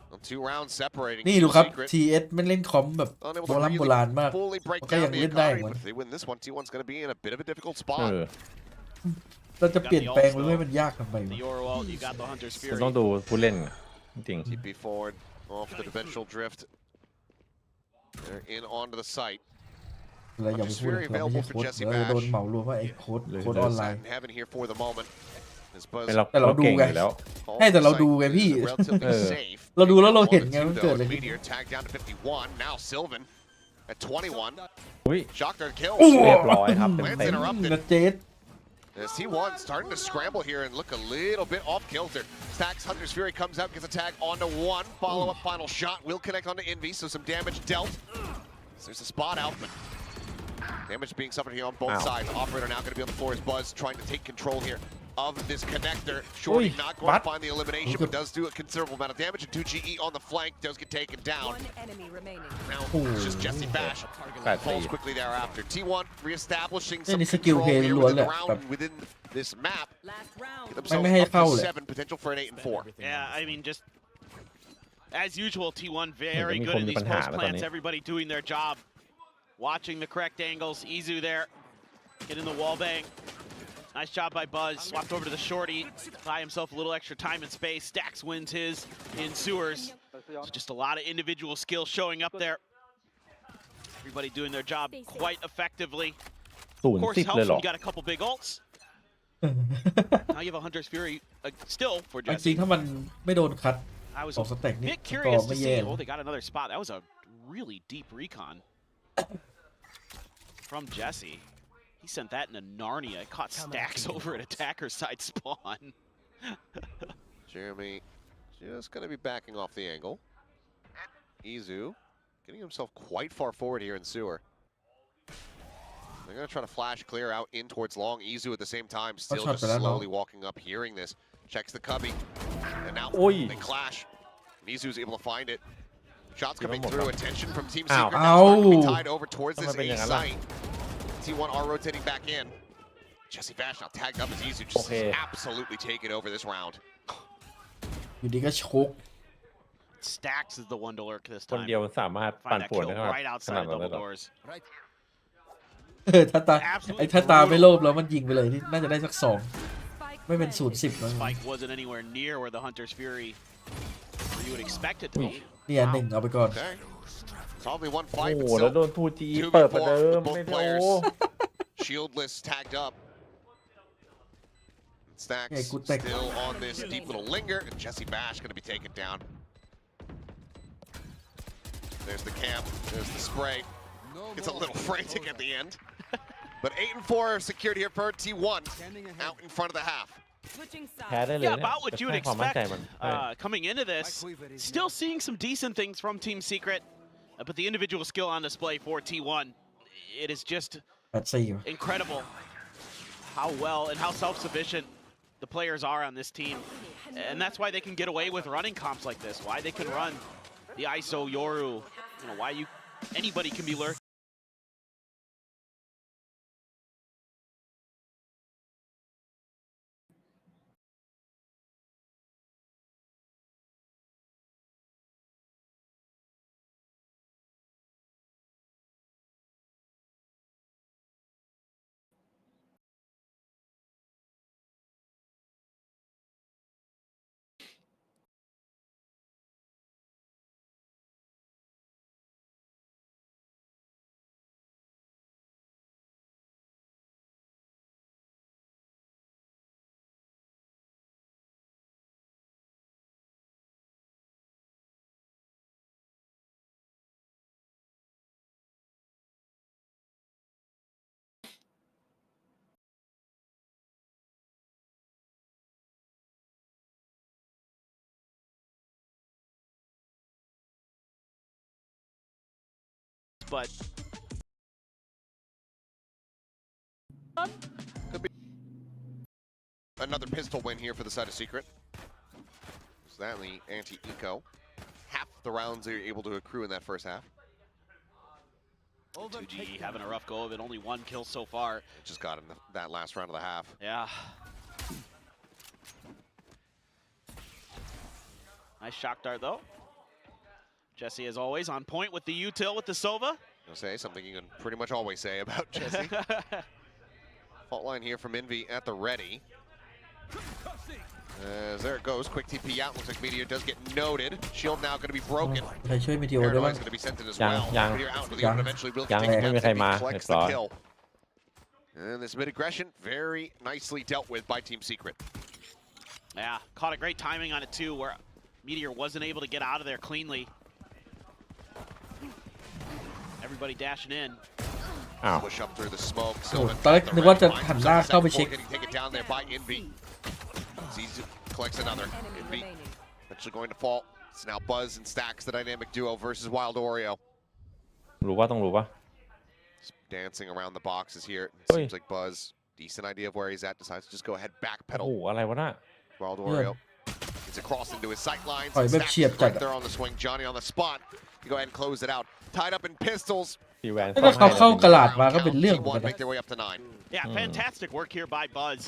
Speaker 7: Well, 2 rounds separating.
Speaker 1: นี่ดู
Speaker 7: Team
Speaker 1: ครับ
Speaker 7: Secret
Speaker 1: TS มันเล่นคอมแบบ
Speaker 7: unable
Speaker 1: โบ
Speaker 7: to
Speaker 1: ราณ
Speaker 7: really
Speaker 1: โบราณมาก
Speaker 7: fully break
Speaker 1: มันก็
Speaker 7: down
Speaker 1: ยัง
Speaker 7: the
Speaker 1: เล่นได้เห
Speaker 7: economy,
Speaker 1: มือน
Speaker 7: but if they win this one, T1's going to be in a bit of a difficult
Speaker 6: เอ
Speaker 7: spot.
Speaker 6: อ
Speaker 1: เราจะเปลี่ยนแปลงไปให้มันยากทำไม
Speaker 8: The
Speaker 1: วะ
Speaker 8: Oro ult, you got the Hunter's
Speaker 6: มัน
Speaker 8: Fury.
Speaker 6: ต้องดูผู้เล่นจริง
Speaker 7: TP forward off the dimensional drift. They're in onto the site.
Speaker 1: อะไรอย่าไปพูดเราไม่ใช่โค้ดเราจะโดนเหมารวมว่าไอ้โค้ดออนไล
Speaker 7: Sat
Speaker 1: น์
Speaker 7: in heaven here for the moment. As
Speaker 6: ๆ
Speaker 7: Buzz
Speaker 6: เป็นเรา
Speaker 1: แต่เราดู
Speaker 6: เก่ง
Speaker 1: ไง
Speaker 6: อยู่แล้ว
Speaker 7: calls
Speaker 1: ให้แต่
Speaker 7: the
Speaker 1: เรา
Speaker 7: site
Speaker 1: ดูไงพี่
Speaker 7: is relatively
Speaker 6: เออ
Speaker 7: safe.
Speaker 1: เราดูแล้วเราเห็น
Speaker 7: On
Speaker 1: ไง
Speaker 7: the
Speaker 1: มัน
Speaker 7: two,
Speaker 1: เกิด
Speaker 7: though,
Speaker 1: อะไร
Speaker 7: as
Speaker 1: ขึ้น
Speaker 7: Meteor tagged down to 51. Now Sylvan at 21.
Speaker 6: อุ้ย
Speaker 7: Shock their kills.
Speaker 6: เรียบร้อยครับเต็ม
Speaker 7: Lands
Speaker 6: เต็ม
Speaker 7: interrupted.
Speaker 1: นะเจส
Speaker 7: As T1 starting to scramble here and look a little bit off kilter. Stacks Hunter's Fury comes out, gets a tag onto 1. Follow-up final shot will connect onto Envy, so some damage dealt. So there's a spot out, but damage being suffered here on both
Speaker 6: Ow.
Speaker 7: sides. Operator now going to be on the floor as Buzz trying to take control here of this connector. Shorty
Speaker 6: Oi,
Speaker 7: not going
Speaker 6: what?
Speaker 7: to find the elimination, but does do a considerable amount of damage. And 2GE on the flank does get taken down.
Speaker 5: One enemy remaining.
Speaker 7: Now it's just Jesse Bash.
Speaker 6: 8
Speaker 7: Falls quickly thereafter. T1 reestablishing
Speaker 1: เนี่ย
Speaker 7: some
Speaker 1: นี่สกิล
Speaker 7: control
Speaker 1: เพลย์
Speaker 7: here
Speaker 1: ล้วน
Speaker 7: within
Speaker 1: เล
Speaker 7: the
Speaker 1: ย
Speaker 7: round
Speaker 1: แบบ
Speaker 7: within this map.
Speaker 5: Last round.
Speaker 7: Get themselves
Speaker 1: ไม่ให้
Speaker 7: up
Speaker 1: เข้า
Speaker 7: to
Speaker 1: เลย
Speaker 7: 7, potential for an 8 and 4.
Speaker 8: Yeah, I mean, just as usual, T1 very
Speaker 6: มี
Speaker 8: good
Speaker 6: คน
Speaker 8: in
Speaker 6: มี
Speaker 8: these
Speaker 6: ปัญหา
Speaker 8: post
Speaker 6: แล้วตอน
Speaker 8: plants.
Speaker 6: นี้
Speaker 8: Everybody doing their job, watching the correct angles. Izu there, getting the wall bang. Nice job by Buzz. Swapped over to the shorty, buy himself a little extra time and space. Stacks wins his in sewers. So just a lot of individual skill showing up there. Everybody doing their job quite effectively.
Speaker 6: ศู
Speaker 8: Of
Speaker 6: นย์
Speaker 8: course,
Speaker 6: สิบ
Speaker 8: helps
Speaker 6: เลยเหร
Speaker 8: when
Speaker 6: อ
Speaker 8: you got a couple big ults. Now you have a Hunter's Fury still for
Speaker 1: จริง
Speaker 8: Jesse.
Speaker 1: ถ้ามันไม่โดนคัด
Speaker 8: I was
Speaker 1: ของสเต็ก
Speaker 8: a
Speaker 1: นี่
Speaker 8: bit
Speaker 1: ก็
Speaker 8: curious
Speaker 1: ไม่
Speaker 8: to
Speaker 1: แย่
Speaker 8: see. Oh, they got another spot. That was a really deep recon from Jesse. He sent that into Narnia. It caught Stacks over at attacker side spawn.
Speaker 7: Jeremy just going to be backing off the angle. Izu getting himself quite far forward here in sewer. They're going to try to flash clear out in towards long. Izu at the same time, still
Speaker 1: shot
Speaker 7: just
Speaker 1: for that,
Speaker 7: slowly
Speaker 1: no?
Speaker 7: walking up, hearing this. Checks the cubby. And now
Speaker 6: Oi.
Speaker 7: they clash. Izu's able to find it. Shots coming
Speaker 6: Ow.
Speaker 7: through. Attention from Team
Speaker 6: Ow.
Speaker 7: Secret. Now starting to be
Speaker 1: Ow.
Speaker 7: tied over towards this
Speaker 6: Tama ba
Speaker 7: A
Speaker 6: yan,
Speaker 7: site. T1 are rotating back in. Jesse Bash now tagged up as Izu just
Speaker 6: Okay.
Speaker 7: absolutely taking over this round.
Speaker 1: อยู่ดีก็ชก
Speaker 8: Stacks is the one to lurk this
Speaker 6: คน
Speaker 8: time.
Speaker 6: เดียวสามารถปั่น
Speaker 8: Find that
Speaker 6: ป่วน
Speaker 8: kill
Speaker 6: ได้ขนาด
Speaker 8: right
Speaker 6: ข
Speaker 8: outside
Speaker 6: นาด
Speaker 8: of
Speaker 6: นั้นเลย
Speaker 8: double
Speaker 6: เหรอ
Speaker 8: doors.
Speaker 1: ถ้าตาไอ้ถ้าตาไม่โลภแล้วมันยิงไปเลยนี่น่าจะได้สัก 2 ไม่เป็น 0-10 แล้ว
Speaker 8: Spike wasn't anywhere near where the Hunter's Fury where you would expect it to be.
Speaker 1: เนี่ยหนึ่งเอาไปก่อน
Speaker 7: Okay. It's only one
Speaker 6: โอ้
Speaker 7: fight,
Speaker 6: โห
Speaker 7: but
Speaker 6: แล้ว
Speaker 7: still
Speaker 6: โดน 2G
Speaker 7: Two
Speaker 6: เปิดประ
Speaker 7: before
Speaker 6: เดิม
Speaker 7: both
Speaker 6: ไม่ได้
Speaker 7: players.
Speaker 6: โอ้
Speaker 7: Shieldless tagged up. Stacks
Speaker 1: Yeah, good tech.
Speaker 7: still on this deep little linger, and Jesse Bash going to be taken down. There's the camp, there's the spray. It's a little frantic at the end. But 8 and 4 are secured here for T1 out in front of the half.
Speaker 5: Switching
Speaker 6: แพ้
Speaker 5: sides.
Speaker 6: ได้เลย
Speaker 8: Yeah,
Speaker 6: เนี่ย
Speaker 8: about what you would
Speaker 6: ให้ความมั่นใจ
Speaker 8: expect
Speaker 6: มันใช่
Speaker 8: coming into this. Still seeing some decent things from Team Secret, but the individual skill on display for T1, it is just
Speaker 1: 8-4
Speaker 8: incredible how well and how self-sufficient the players are on this team. And that's why they can get away with running comps like this, why they can run the ISO Yoru, you know, why anybody can be lurking. But
Speaker 7: Could be another pistol win here for the side of Secret. Stanley anti-eco. Half the rounds they were able to accrue in that first half.
Speaker 8: 2G having a rough go of it, only 1 kill so far.
Speaker 7: Just got in that last round of the half.
Speaker 8: Yeah. Nice shock dart though. Jesse, as always, on point with the util with the Sova.
Speaker 7: You'll say something you can pretty much always say about Jesse. Fault line here from Envy at the ready. As there it goes, quick TP out. Looks like Meteor does get noted. Shield now going to be broken.
Speaker 1: ใครช่วย Meteor ด้วย
Speaker 7: Paranoid's
Speaker 1: บ้าง
Speaker 7: going to be sent in as
Speaker 6: ยัง
Speaker 7: well.
Speaker 6: ยัง
Speaker 7: Meteor out with the
Speaker 1: ยัง
Speaker 7: open eventually will
Speaker 6: ยัง
Speaker 7: take it
Speaker 6: ไม่
Speaker 7: down.
Speaker 6: มีใครมา
Speaker 7: Envy
Speaker 6: เรีย
Speaker 7: collects
Speaker 6: บร้
Speaker 7: the
Speaker 6: อย
Speaker 7: kill. And this mid-aggression, very nicely dealt with by Team Secret.
Speaker 8: Yeah, caught a great timing on it too, where Meteor wasn't able to get out of there cleanly. Everybody dashing in.
Speaker 6: อ้าว
Speaker 7: Push up through the smoke.
Speaker 1: โอ้
Speaker 7: Sylvan
Speaker 1: ตอนแรก
Speaker 7: at the
Speaker 1: นึกว่า
Speaker 7: ready.
Speaker 1: จะ
Speaker 7: Finds
Speaker 1: หัน
Speaker 7: himself
Speaker 1: หน้า
Speaker 7: a
Speaker 1: เข้าไป
Speaker 7: second
Speaker 1: เช็ค
Speaker 7: before getting taken down there by Envy. Sees collects another. Envy eventually going to fall. It's now Buzz and Stacks, the dynamic duo versus Wild Oreo.
Speaker 6: รู้ว่าต้องรู้ป่ะ
Speaker 7: Just dancing around the boxes here. It
Speaker 6: Oi.
Speaker 7: seems like Buzz, decent idea of where he's at, decides to just go ahead
Speaker 6: โอ้โห
Speaker 7: backpedal.
Speaker 6: อะไรวะน่ะ
Speaker 7: Wild Oreo gets across into his sight lines.
Speaker 1: ปล่อยแบบ
Speaker 7: Stacks
Speaker 1: เฉียบ
Speaker 7: is
Speaker 1: จัด
Speaker 7: right there on the swing. Johnny on the spot. You go ahead and close it out. Tied up in pistols.
Speaker 6: ตีแวน
Speaker 1: ถ้าเขาเข้ากระดาษมาก็เป็นเรื่อง
Speaker 7: Team
Speaker 1: เหมือนกั
Speaker 7: one
Speaker 1: นนะ
Speaker 7: make their way up to 9.
Speaker 8: Yeah, fantastic work here by Buzz,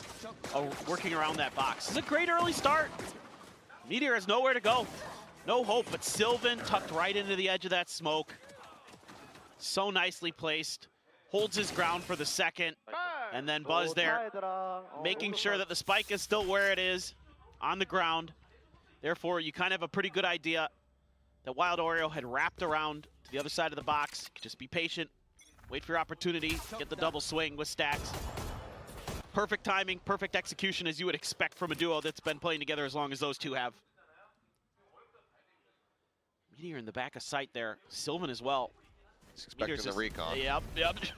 Speaker 8: working around that box. It's a great early start. Meteor has nowhere to go. No hope, but Sylvan tucked right into the edge of that smoke. So nicely placed. Holds his ground for the second. And then Buzz there, making sure that the spike is still where it is, on the ground. Therefore, you kind of have a pretty good idea that Wild Oreo had wrapped around to the other side of the box. Just be patient. Wait for your opportunity. Get the double swing with Stacks. Perfect timing, perfect execution as you would expect from a duo that's been playing together as long as those two have. Meteor in the back of sight there. Sylvan as well.
Speaker 7: He's expecting the recon.
Speaker 8: Yep.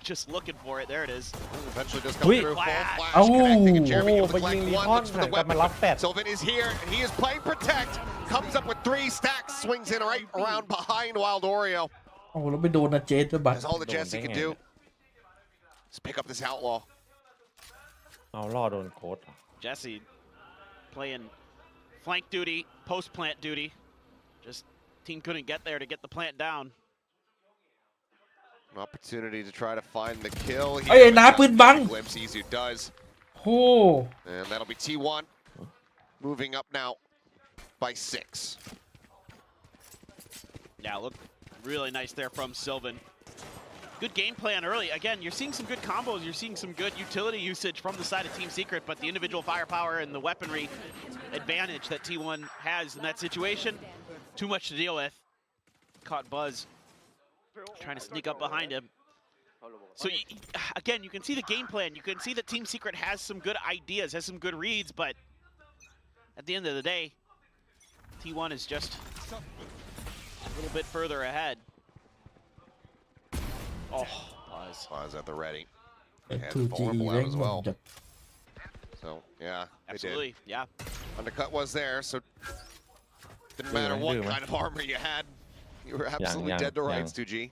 Speaker 8: Just looking for it. There it is.
Speaker 7: Eventually does come
Speaker 6: Ui.
Speaker 7: through. Full
Speaker 8: Flash.
Speaker 7: flash
Speaker 1: Oh.
Speaker 7: connecting, and Jeremy able to
Speaker 6: Oh,
Speaker 7: collect
Speaker 6: but you
Speaker 7: one.
Speaker 6: need
Speaker 7: Looks for the
Speaker 6: on,
Speaker 7: weapon.
Speaker 6: but my last bet.
Speaker 7: Sylvan is here, and he is playing protect. Comes up with 3 stacks, swings in right around behind Wild Oreo.
Speaker 1: โอ้โหแล้วไปโดนนะเจสด้วยบัต
Speaker 7: That's all that Jesse can do. Just pick up this outlaw.
Speaker 6: เอาล่อโดนโค้ด
Speaker 8: Jesse playing flank duty, post plant duty. Just team couldn't get there to get the plant down.
Speaker 7: An opportunity to try to find the kill
Speaker 1: เอ้ย
Speaker 7: here.
Speaker 1: น้าปืนบัง
Speaker 7: Glimpse sees who does.
Speaker 1: โอ้
Speaker 7: And that'll be T1. Moving up now by 6.
Speaker 8: Yeah, look really nice there from Sylvan. Good game plan early. Again, you're seeing some good combos. You're seeing some good utility usage from the side of Team Secret, but the individual firepower and the weaponry advantage that T1 has in that situation, too much to deal with. Caught Buzz trying to sneak up behind him. So again, you can see the game plan. You can see that Team Secret has some good ideas, has some good reads, but at the end of the day, T1 is just a little bit further ahead. Oh, Buzz.
Speaker 7: Buzz at the ready. And
Speaker 1: 2G
Speaker 7: vulnerable
Speaker 1: แม่
Speaker 7: out
Speaker 1: ง
Speaker 7: as
Speaker 1: หม
Speaker 7: well.
Speaker 1: ดจัด
Speaker 7: So So yeah, they
Speaker 8: Absolutely,
Speaker 7: did.
Speaker 8: yeah.
Speaker 7: Undercut was there, so didn't matter what kind of armor you had, you were absolutely dead to rights, 2G.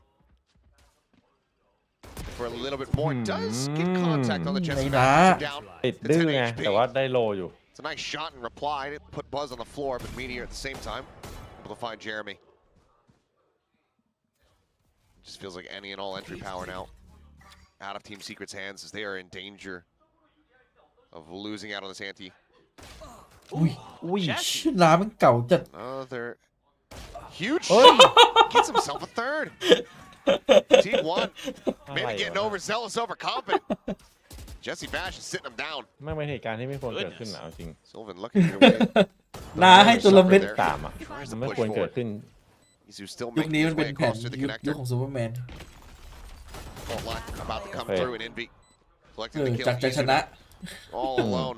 Speaker 7: For a little bit more, does get contact on the chest. Down.
Speaker 6: ติดดื้อไงแต่ว่าได้โลอยู่
Speaker 7: It's a nice shot in reply. It put Buzz on the floor, but Meteor at the same time able to find Jeremy. Just feels like any and all entry power now out of Team Secret's hands as they are in danger of losing out on this ante.
Speaker 1: อุ้ยน้ำมันเก่าจัด
Speaker 7: Another huge shot. Gets himself a third. T1 maybe getting overzealous, overconfident. Jesse Bash is sitting him down.
Speaker 6: ไม่เป็นเหตุการณ์ที่ไม่ควรเกิดขึ้นนะจริง
Speaker 7: Sylvan looking to get away.
Speaker 1: น้าให้ตัวละเม็ด
Speaker 6: ตามอ่ะมันไม่ควรเกิดขึ้น
Speaker 7: Izu still
Speaker 1: ยุค
Speaker 7: making
Speaker 1: นี้
Speaker 7: his
Speaker 1: มันเป็
Speaker 7: way
Speaker 1: นแผน
Speaker 7: across through the
Speaker 1: ยุค
Speaker 7: connector.
Speaker 1: ของซูเปอร์แมน
Speaker 7: Fault line about to come through and Envy collecting the kill.
Speaker 1: จากจะชนะ
Speaker 7: All alone.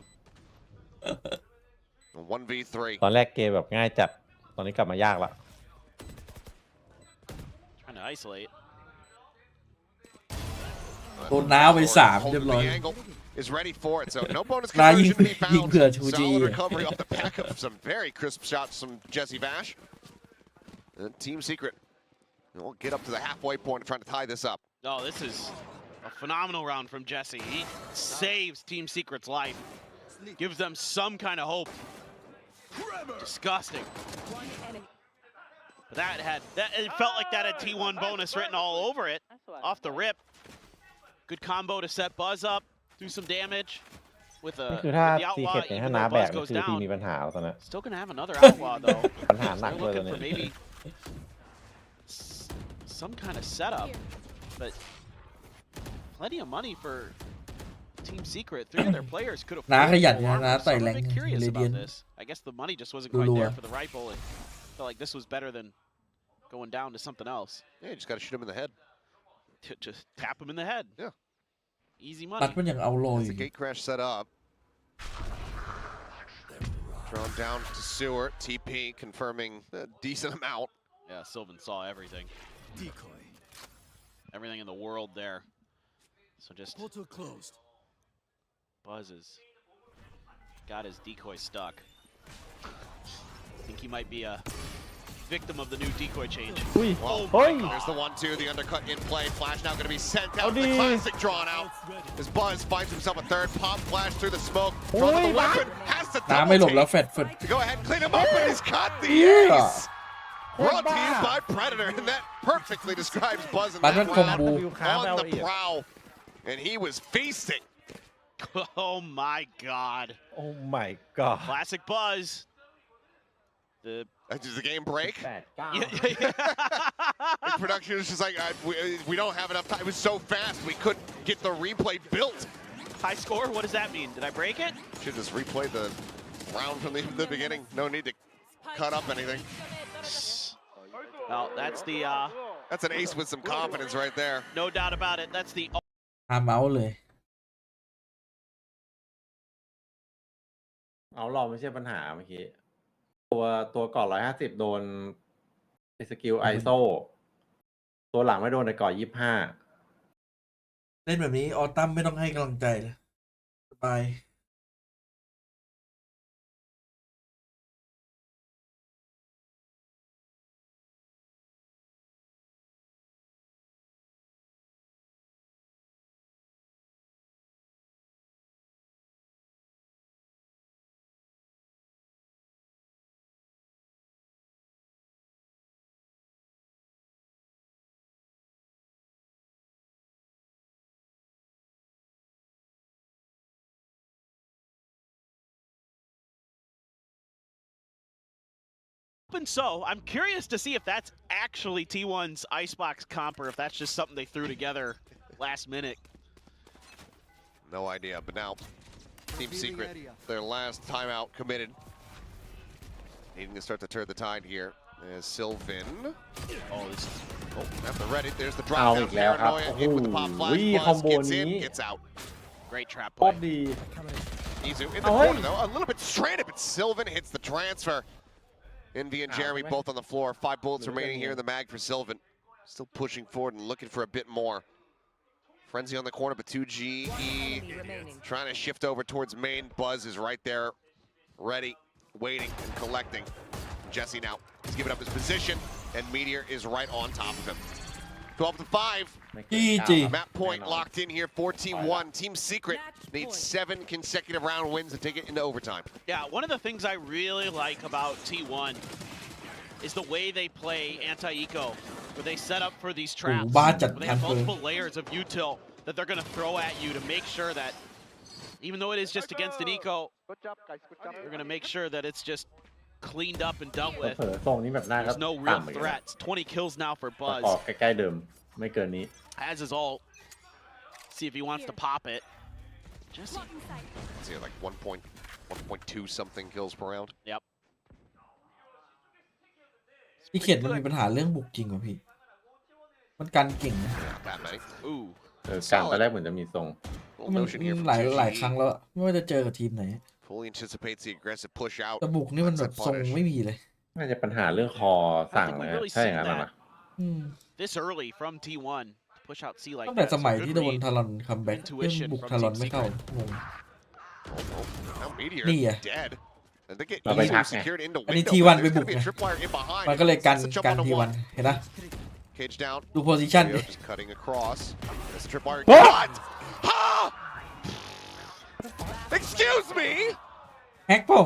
Speaker 7: 1v3.
Speaker 6: ตอนแรกเกมแบบง่ายจัดตอนนี้กลับมายากละ
Speaker 8: Trying to isolate.
Speaker 1: โดนน้าไป3เรียบร้อย
Speaker 7: Is ready for it, so no bonus
Speaker 1: น้ายิง
Speaker 7: conversion to be
Speaker 1: ยิง
Speaker 7: found.
Speaker 1: เผื่อชูจี
Speaker 7: Solid recovery off the back of some very crisp shots from Jesse Bash. And Team Secret will get up to the halfway point trying to tie this up.
Speaker 8: Oh, this is a phenomenal round from Jesse. He saves Team Secret's life. Gives them some kind of hope. Disgusting. But it felt like that had T1 bonus written all over it. Off the rip. Good combo to set Buzz up. Do some damage. With
Speaker 6: คือถ้า
Speaker 8: the
Speaker 6: ซี
Speaker 8: outlaw,
Speaker 6: เค็ดเนี่ย
Speaker 8: even
Speaker 6: ถ้าน้า
Speaker 8: though
Speaker 6: แบก
Speaker 8: Buzz
Speaker 6: นี่
Speaker 8: goes
Speaker 6: คือทีม
Speaker 8: down.
Speaker 6: มีปัญหาตอนนี้
Speaker 8: Still gonna have another outlaw though.
Speaker 6: ปัญหาหนัก
Speaker 8: They're
Speaker 6: เลยตอน
Speaker 8: looking for
Speaker 6: นี้
Speaker 8: maybe some kind of setup, but plenty of money for Team Secret. 3 of their players could have.
Speaker 1: น้าขยันนะ
Speaker 8: armor,
Speaker 1: น้า
Speaker 8: so
Speaker 1: ไต่
Speaker 8: I'm
Speaker 1: แร
Speaker 8: a
Speaker 1: ง
Speaker 8: bit curious
Speaker 1: เรเดีย
Speaker 8: about
Speaker 1: น
Speaker 8: this. I guess the money just wasn't quite there for the rifle, and felt like this was better than going down to something else.
Speaker 7: Yeah, you just got to shoot him in the head.
Speaker 8: Just tap him in the head.
Speaker 7: Yeah.
Speaker 8: Easy
Speaker 1: ตัด
Speaker 8: money.
Speaker 1: มันอย่างเอาโลอ
Speaker 7: As
Speaker 1: ยู่
Speaker 7: the gate crash set up. Drawn down to Sewer. TP confirming a decent amount.
Speaker 8: Yeah, Sylvan saw everything.
Speaker 3: Decoy.
Speaker 8: Everything in the world there. So just
Speaker 3: Portal closed.
Speaker 8: Buzz has got his decoy stuck. I think he might be a victim of the new decoy change.
Speaker 6: อุ้ย
Speaker 7: Well,
Speaker 6: เฮ้ย
Speaker 7: there's the 1-2, the undercut in play. Flash now going to be sent out. The classic drawn out. As Buzz finds himself a third. Pop flash through the smoke. Drawn to the weapon. Has to
Speaker 1: น้าไม่หลบ
Speaker 7: double
Speaker 1: แล้ว
Speaker 7: take
Speaker 1: แฟดเฟิด
Speaker 7: to go ahead and clean him up, and he's got the
Speaker 1: Yeah.
Speaker 7: ace. Brought to you by Predator, and that perfectly describes Buzz in
Speaker 1: ปัน
Speaker 7: that
Speaker 1: มันคอม
Speaker 7: round
Speaker 1: บู
Speaker 7: on the prowl. And he was feasting.
Speaker 8: Oh my god.
Speaker 6: Oh my god
Speaker 8: Classic Buzz.
Speaker 7: Does the game break?
Speaker 8: Yeah.
Speaker 7: Production is just like, we don't have enough time. It was so fast, we couldn't get the replay built.
Speaker 8: High score? What does that mean? Did I break it?
Speaker 7: Should just replay the round from the beginning. No need to cut up anything.
Speaker 8: Well, that's the,
Speaker 7: That's an ace with some confidence right there.
Speaker 8: no doubt about it. That's the
Speaker 1: หาเมาส์เลย
Speaker 6: เอาเราไม่ใช่ปัญหาเมื่อกี้ตัวก่อน150โดนสกิลไอโซตัวหลังไม่โดนแต่ก่อน25
Speaker 1: เล่นแบบนี้ออตัมไม่ต้องให้กำลังใจเลยสบาย
Speaker 8: And so, I'm curious to see if that's actually T1's Icebox comp or if that's just something they threw together last minute.
Speaker 7: No idea, but now Team Secret, their last timeout committed. Needing to start to turn the tide here. As Sylvan.
Speaker 8: Oh, this is...
Speaker 7: Oh, at the ready. There's the drop down paranoia. In with the pop flash. Buzz gets in, gets out.
Speaker 8: Great trap
Speaker 6: โค
Speaker 8: play.
Speaker 6: ตรดี
Speaker 7: Izu in the corner though. A little bit stranded, but Sylvan hits the transfer. Envy and Jeremy both on the floor. 5 bullets remaining here in the mag for Sylvan. Still pushing forward and looking for a bit more. Frenzy on the corner, but 2GE trying to shift over towards main. Buzz is right there, ready, waiting, and collecting. Jesse now, he's giving up his position, and Meteor is right on top of him. 12-5.
Speaker 1: GG.
Speaker 7: Map point locked in here, 14-1. Team Secret needs 7 consecutive round wins to take it into overtime.
Speaker 8: Yeah, one of the things I really like about T1 is the way they play anti-eco, where they set up for these traps.
Speaker 1: Where
Speaker 8: they have multiple layers of util that they're going to throw at you to make sure that, even though it is just against an eco, they're going to make sure that it's just cleaned up and dealt with.
Speaker 6: ทรงนี้แบบหน้าก็
Speaker 8: There's no real
Speaker 6: ต่ำเหมือนกัน
Speaker 8: threats. 20 kills now for
Speaker 6: อ
Speaker 8: Buzz.
Speaker 6: อกใกล้ๆเดิมไม่เกินนี้
Speaker 8: Has his ult. See if he wants to pop it. Jesse.
Speaker 7: Let's see, like 1.2 something kills per round.
Speaker 8: Yep.
Speaker 1: พี่เขียนมันมีปัญหาเรื่องบุกจริงเหรอพี่มันกันเก่งนะ
Speaker 7: Not that many.
Speaker 8: Ooh.
Speaker 6: การตอนแรกเหมือนจะมีทรง
Speaker 7: Little
Speaker 1: มัน
Speaker 7: notion here from
Speaker 1: หลาย
Speaker 7: 2GE.
Speaker 1: ครั้งแล้วอะไม่ว่าจะเจอกับทีมไหน
Speaker 7: Fully anticipates the aggressive push out.
Speaker 1: แต่บุกนี่มันแบบทรงไม่มีเลย
Speaker 6: น่าจะปัญหาเรื่องคอสั่งเลยนะใช่อย่างนั้นนะ
Speaker 1: อืม
Speaker 8: This early from T1 push out C like
Speaker 1: ตั้งแต่
Speaker 8: that.
Speaker 1: ส
Speaker 8: So
Speaker 1: มัย
Speaker 8: good
Speaker 1: ที่โดน
Speaker 8: read.
Speaker 1: ทารอนคัมแบ็ก
Speaker 8: Intuition
Speaker 1: บุก
Speaker 8: from
Speaker 1: ทารอน
Speaker 8: Team
Speaker 1: ไม่เข้า
Speaker 8: Secret.
Speaker 1: งง
Speaker 7: Now Meteor
Speaker 1: Yeah.
Speaker 7: dead. And they get
Speaker 6: เราไป
Speaker 7: easily
Speaker 6: ทักไง
Speaker 7: secured into
Speaker 1: อันนี้
Speaker 7: window.
Speaker 1: T1
Speaker 7: but
Speaker 1: ไป
Speaker 7: there's
Speaker 1: บุ
Speaker 7: gonna
Speaker 1: ก
Speaker 7: be a
Speaker 1: ไง
Speaker 7: tripwire in behind.
Speaker 1: มันก็เลยกัน
Speaker 7: It's a jump
Speaker 1: กัน
Speaker 7: onto
Speaker 1: ทีวัน
Speaker 7: one.
Speaker 1: เห็นนะ
Speaker 7: Cage down.
Speaker 1: ดูโพซิชัน
Speaker 7: Meteor
Speaker 1: ดิ
Speaker 7: just cutting across. That's a tripwire.
Speaker 6: Oh!
Speaker 7: What? Huh? Excuse me?
Speaker 1: แฮกเปล่า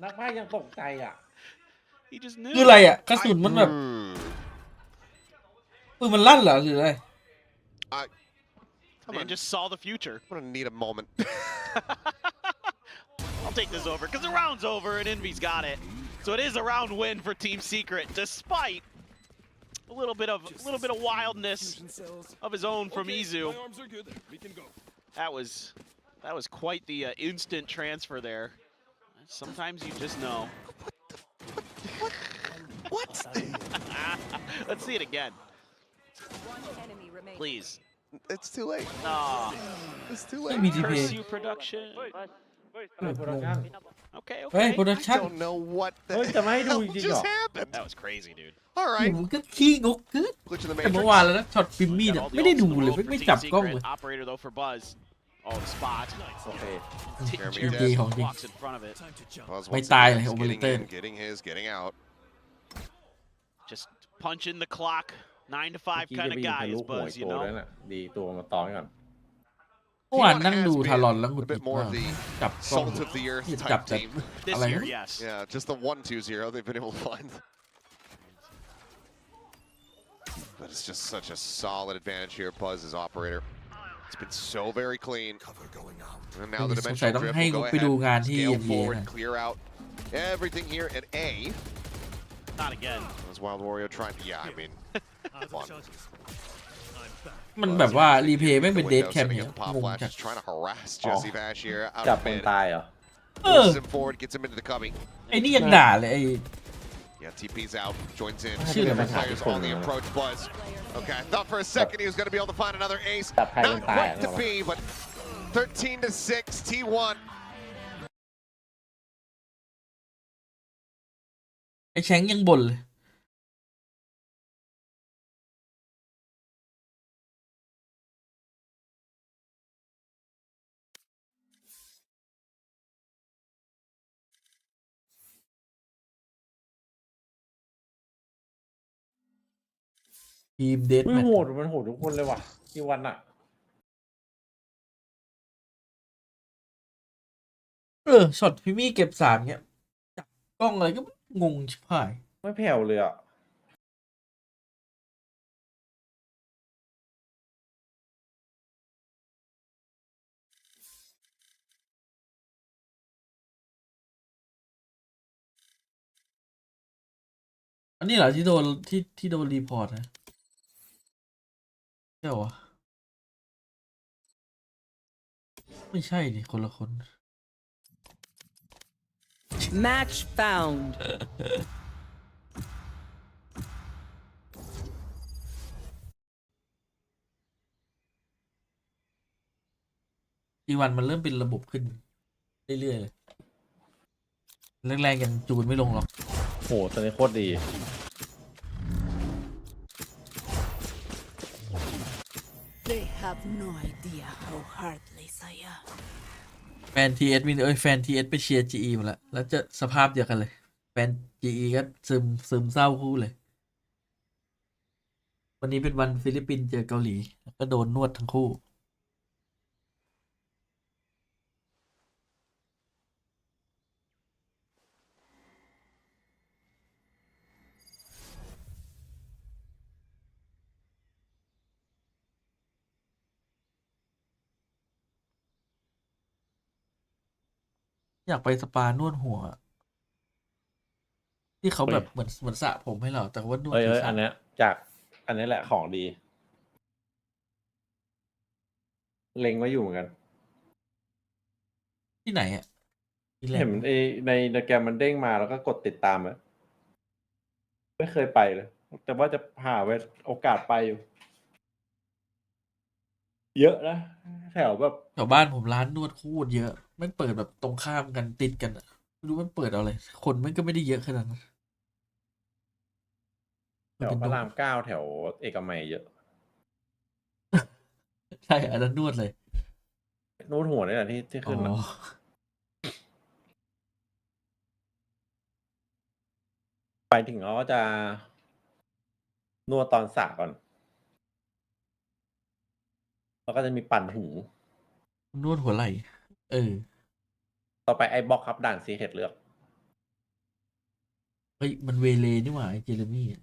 Speaker 6: นักพากย์ยังตกใจอ่ะ
Speaker 8: He just knew.
Speaker 1: คืออะไรอ่ะกระสุนมันแบบ
Speaker 7: Hmm.
Speaker 1: ปืนมันลั่นเหรอหรืออะไร
Speaker 8: Man just saw the future.
Speaker 7: I'm gonna need a moment.
Speaker 8: I'll take this over because the round's over and Envy's got it. So it is a round win for Team Secret, despite a little bit of wildness of his own from Izu. That was quite the instant transfer there. Sometimes you just know.
Speaker 7: What?
Speaker 8: Let's see it again, please.
Speaker 7: It's too late.
Speaker 8: Aw,
Speaker 7: It's too
Speaker 1: ไม่
Speaker 7: late.
Speaker 1: มีทีเพ
Speaker 8: curse you production. Okay,
Speaker 1: เฮ้ย
Speaker 8: okay.
Speaker 1: โปรดักชั่น
Speaker 7: Don't know what the
Speaker 6: เฮ้ยจะไม่ให้ดู
Speaker 7: hell
Speaker 6: จริงๆ
Speaker 7: just
Speaker 6: เหรอ
Speaker 7: happened.
Speaker 8: That was crazy, dude.
Speaker 7: All
Speaker 1: โอ้
Speaker 7: right.
Speaker 1: โหก็ขี้งกเกิน
Speaker 7: Glitch in the
Speaker 1: แต่เมื่อ
Speaker 7: matrix.
Speaker 1: วานแล้วนะช็อตฟิมมี่
Speaker 8: Got
Speaker 1: เนี่ย
Speaker 8: all the
Speaker 1: ไม่ได้
Speaker 8: ults
Speaker 1: ดู
Speaker 8: in the
Speaker 1: เลย
Speaker 8: world
Speaker 1: ไม่
Speaker 8: for
Speaker 1: จับ
Speaker 8: Team
Speaker 1: กล้อง
Speaker 8: Secret.
Speaker 1: เลย
Speaker 8: Operator though for Buzz. Oh, the spot.
Speaker 6: โอเค
Speaker 7: Jeremy
Speaker 1: ทีม
Speaker 7: dead.
Speaker 1: ดีของจริง
Speaker 8: Walks in front of it.
Speaker 7: Buzz
Speaker 1: May
Speaker 7: once
Speaker 1: tài
Speaker 7: again
Speaker 1: này,
Speaker 7: is
Speaker 1: ông
Speaker 7: getting
Speaker 1: Valentine.
Speaker 7: in, getting his, getting out.
Speaker 8: Just punching the clock. 9 to 5
Speaker 6: ที่
Speaker 8: kind
Speaker 6: จะ
Speaker 8: of
Speaker 6: ไปยิง
Speaker 8: guy
Speaker 6: ทะ
Speaker 8: is
Speaker 6: ลุหัว
Speaker 8: Buzz,
Speaker 6: อีก
Speaker 8: you
Speaker 6: ตัว
Speaker 8: know?
Speaker 6: ด้วยน่ะดีตัวมาตอนก่อน
Speaker 1: เมื่อวาน
Speaker 7: T1
Speaker 1: นั่ง
Speaker 7: has
Speaker 1: ดู
Speaker 7: been
Speaker 1: ทารอนแล้วหงุด
Speaker 7: a
Speaker 1: หงิ
Speaker 7: bit
Speaker 1: ด
Speaker 7: more
Speaker 1: มาก
Speaker 7: of the
Speaker 1: จับกล้อง
Speaker 7: salt of the earth
Speaker 1: จับ
Speaker 7: type
Speaker 1: แต่
Speaker 7: team.
Speaker 8: This
Speaker 1: อะไร
Speaker 8: year,
Speaker 1: นะ
Speaker 8: yes.
Speaker 7: Yeah, just the 1-2-0 they've been able to find. But it's just such a solid advantage here. Buzz is operator. It's been so very clean. And now the
Speaker 1: สงสัย
Speaker 7: dimensional
Speaker 1: ต้อง
Speaker 7: drift
Speaker 1: ให้
Speaker 7: will
Speaker 1: ง
Speaker 7: go
Speaker 1: บไปดู
Speaker 7: ahead,
Speaker 1: งานที่
Speaker 7: scale
Speaker 1: NBA
Speaker 7: forward,
Speaker 1: นะ
Speaker 7: clear out everything here at A.
Speaker 8: Not again.
Speaker 7: As Wild Warrior trying to, yeah, I mean, fun.
Speaker 1: มันแบบว่ารีเพย์ไม่งเป็น
Speaker 7: The
Speaker 1: เดท
Speaker 7: window
Speaker 1: แคม
Speaker 7: setting
Speaker 1: เนี่ย
Speaker 7: up the pop
Speaker 1: งง
Speaker 7: flash,
Speaker 1: จัด
Speaker 7: just trying to harass Jesse Bash here out
Speaker 6: จับ
Speaker 7: of
Speaker 6: คน
Speaker 7: mid.
Speaker 6: ตายเหรอ
Speaker 1: เออ
Speaker 7: Pushes him forward, gets him into the cubby.
Speaker 1: ไอ้นี่ยังด่าเลยไอ้
Speaker 7: Yeah, TP's out, joins in.
Speaker 6: Shoot him.
Speaker 7: Different players on the approach. Buzz. Okay, I thought for a second he was going to be able to find another ace.
Speaker 6: That pay
Speaker 7: Not
Speaker 6: and
Speaker 7: quite
Speaker 6: tie,
Speaker 7: to
Speaker 6: no.
Speaker 7: be, but 13-6, T1.
Speaker 1: ไอ้แชงยังบ่นเลยทีมเดท
Speaker 6: ไม่
Speaker 1: แมตช์
Speaker 6: โหดมันโหดทุกคนเลยว่ะที่วันอ่ะ
Speaker 1: ช็อตพี่มี่เก็บ3เงี้ยจับกล้องอะไรก็งงชิบหาย
Speaker 6: ไม่แผ่วเลยอ่ะ
Speaker 1: อันนี้เหรอที่โดนที่โดนรีพอร์ตนะใช่เหรอวะไม่ใช่ดิคนละคน
Speaker 5: Match found.
Speaker 1: อีวันมันเริ่มเป็นระบบขึ้นเรื่อยๆเลยแรกๆยังจูนไม่ลงหรอก
Speaker 6: โหตอนนี้โคตรดี
Speaker 4: They have no idea how heartless I am.
Speaker 1: แฟนทีเอสมีแฟนทีเอสไปเชียร์จีอีหมดแล้วแล้วจะสภาพเดียวกันเลย แฟนจีอีก็ซึมเศร้าคู่เลย วันนี้เป็นวันฟิลิปปินส์เจอเกาหลีแล้วก็โดนนวดทั้งคู่ อยากไปสปานวดหัว ที่เขาแบบเหมือนสระผมให้เราแต่ว่านวด
Speaker 6: เอ้ย
Speaker 1: ศีรษะ
Speaker 6: อันเนี้ยจากอันนี้แหละของดี เล็งไว้อยู่เหมือนกัน
Speaker 1: ที่ไหนอ่ะที่แรก
Speaker 6: เห็นในโปรแกรมมันเด้งมาแล้วก็กดติดตามอะไม่เคยไปเลย แต่ว่าจะหาไว้โอกาสไปอยู่ เยอะนะแถวแบบ
Speaker 1: แถวบ้านผมร้านนวดโคตรเยอะไม่งเปิดแบบตรงข้ามกันติดกันอะไม่รู้มันเปิดเอาอะไรคนมันก็ไม่ได้เยอะขนาดนั้น
Speaker 6: แถวพระรามเก้าแถวเอกมัยเยอะ
Speaker 1: ใช่อันนั้นนวดเลย
Speaker 6: นวดหัวนี่แหละที่
Speaker 1: อ๋
Speaker 6: ขึ้นนะ
Speaker 1: อ
Speaker 6: ไปถึงเขาก็จะนวดตอนสระก่อน แล้วก็จะมีปั่นหู
Speaker 1: นวดหัวไหล่
Speaker 6: ต่อไปไอ้บล็อกครับด่านซีเค็ดเลือก
Speaker 1: เฮ้ยมันเวเลนี่หว่าไอ้เจเรมี่อะ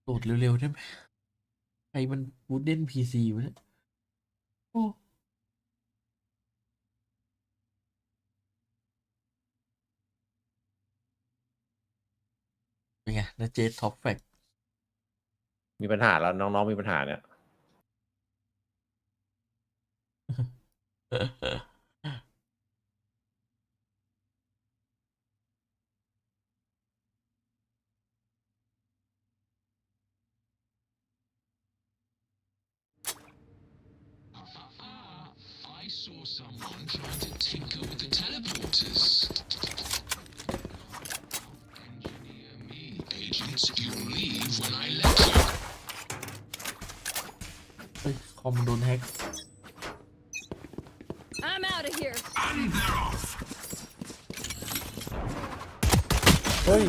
Speaker 1: โหลดเร็วๆได้ไหมใครมันวูดเด้นพีซีวะเนี่ยโอ้เป็นไงนะเจท็อปแฟก
Speaker 6: มีปัญหาแล้วน้องๆมีปัญหาเนี่ย
Speaker 11: I saw someone trying to tinker with the teleporters. Engineer me, agents. You'll leave when I let you.
Speaker 1: เฮ้ยคอมโดนแฮก
Speaker 4: I'm out of here.
Speaker 11: And they're off.
Speaker 6: เฮ้ย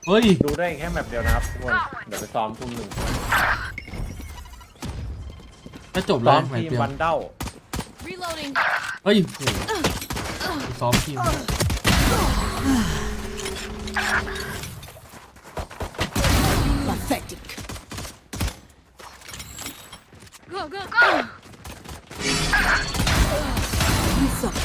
Speaker 1: เฮ้ย
Speaker 6: ดูได้แค่แมปเดียวนะครับทุกคนเดี๋ยวไปซ้อมทุ่มหนึ่ง
Speaker 1: ก็จบ
Speaker 6: ซ้
Speaker 1: แล้
Speaker 6: อ
Speaker 1: ว
Speaker 6: ม
Speaker 1: ไหม
Speaker 6: ทีม
Speaker 1: เปียว
Speaker 6: วันเด้า
Speaker 4: Reloading.
Speaker 1: เฮ้ยโหซ้อมทีม
Speaker 4: Pathetic. Go, go. You suck.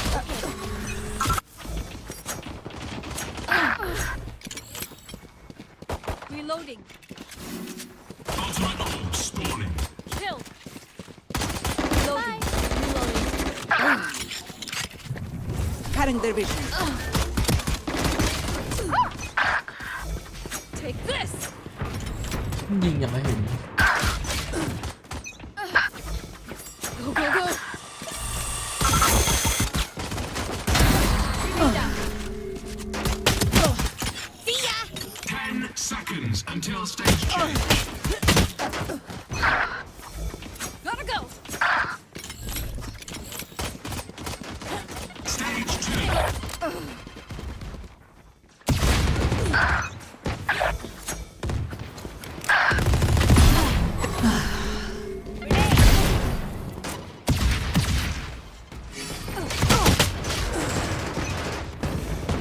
Speaker 4: Reloading.
Speaker 11: Ultimate orb spawning.
Speaker 4: Kill. Reloading. Reloading.
Speaker 12: Cutting their vision.
Speaker 4: Take this.
Speaker 1: ยิงยังไม่เห็น
Speaker 4: Go, go, go. Shoot down. See ya.
Speaker 11: 10 seconds until stage change.
Speaker 4: Gotta go.
Speaker 11: Stage 2.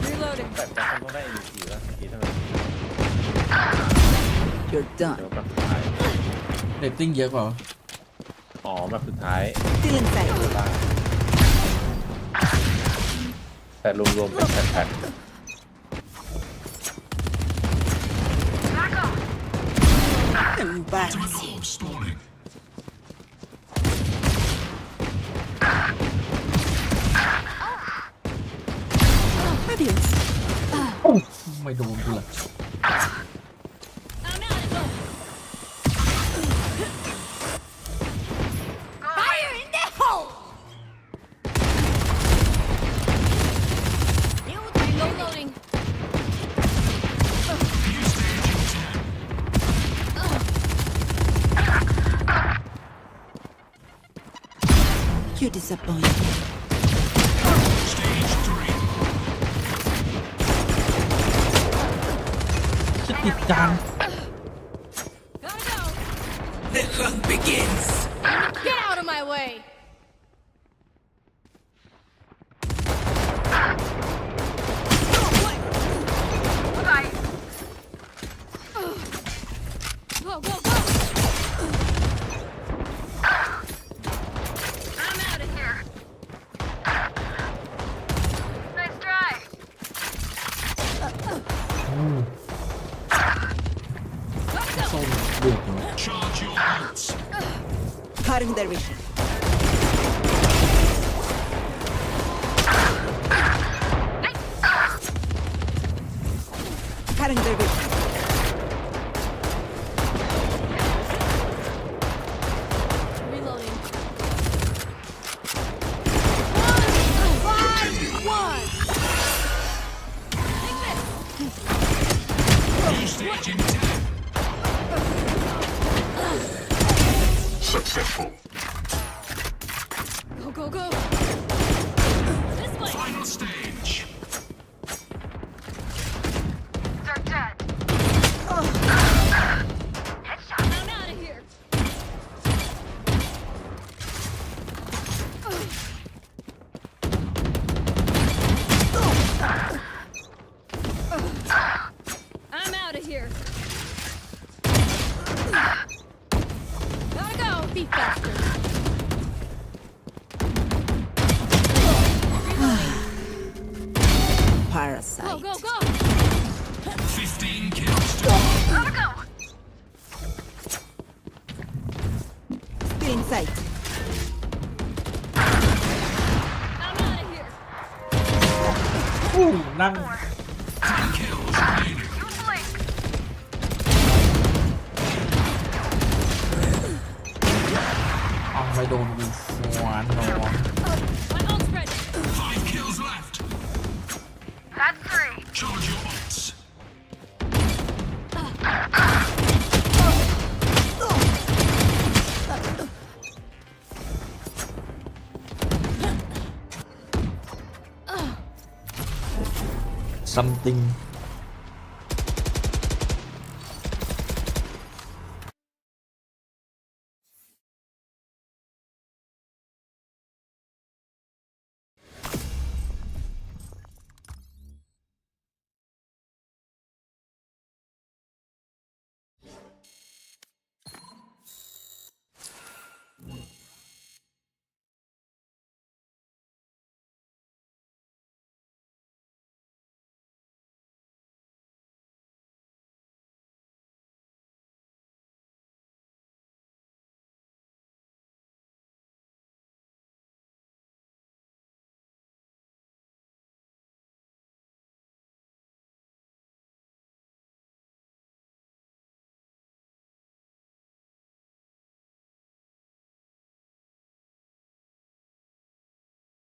Speaker 4: Reloading.
Speaker 6: แต่แต่คนต้องได้ MVP แล้วเมื่อกี้เท่านั้น
Speaker 12: You're
Speaker 6: เดี๋ยว
Speaker 12: done.
Speaker 6: แบบสุดท้าย
Speaker 1: เรตติ้งเยอะกว่า
Speaker 6: อ๋อแบบสุดท้าย
Speaker 12: Still inside.
Speaker 6: แต่รวมๆเป็นแพ็ค
Speaker 11: Ultimate orb spawning.
Speaker 4: Radiance.
Speaker 1: ไม่โดนกูละ
Speaker 4: I'm out of You disappoint me.
Speaker 11: Stage 3.
Speaker 1: จะติดจาน
Speaker 4: Gotta go.
Speaker 11: The hunt begins.
Speaker 4: Get out of my way. Go, go, go. I'm out of here. Nice try. Let's go.
Speaker 1: ส้มเดือดเนาะ
Speaker 11: Charge your bolts.
Speaker 4: Cutting their vision. Cutting their vision. Reloading. 5-1. Take this.
Speaker 11: New stage in 10. Successful.
Speaker 4: Go, go, go. This way.
Speaker 11: Final stage.
Speaker 4: They're dead. Headshot. I'm out of here. I'm out of here. Gotta go. Be faster. Parasite. Go, go, go.
Speaker 11: 15 kills to
Speaker 4: Gotta go. Still in sight. I'm out of here.
Speaker 1: อู้นั่ง
Speaker 11: 10 kills remaining.
Speaker 4: You blink.
Speaker 1: เอาไปโดนกูหัวหนอน
Speaker 4: My ult's ready.
Speaker 11: 5 kills left.
Speaker 4: That's 3.
Speaker 11: Charge your bolts.
Speaker 1: something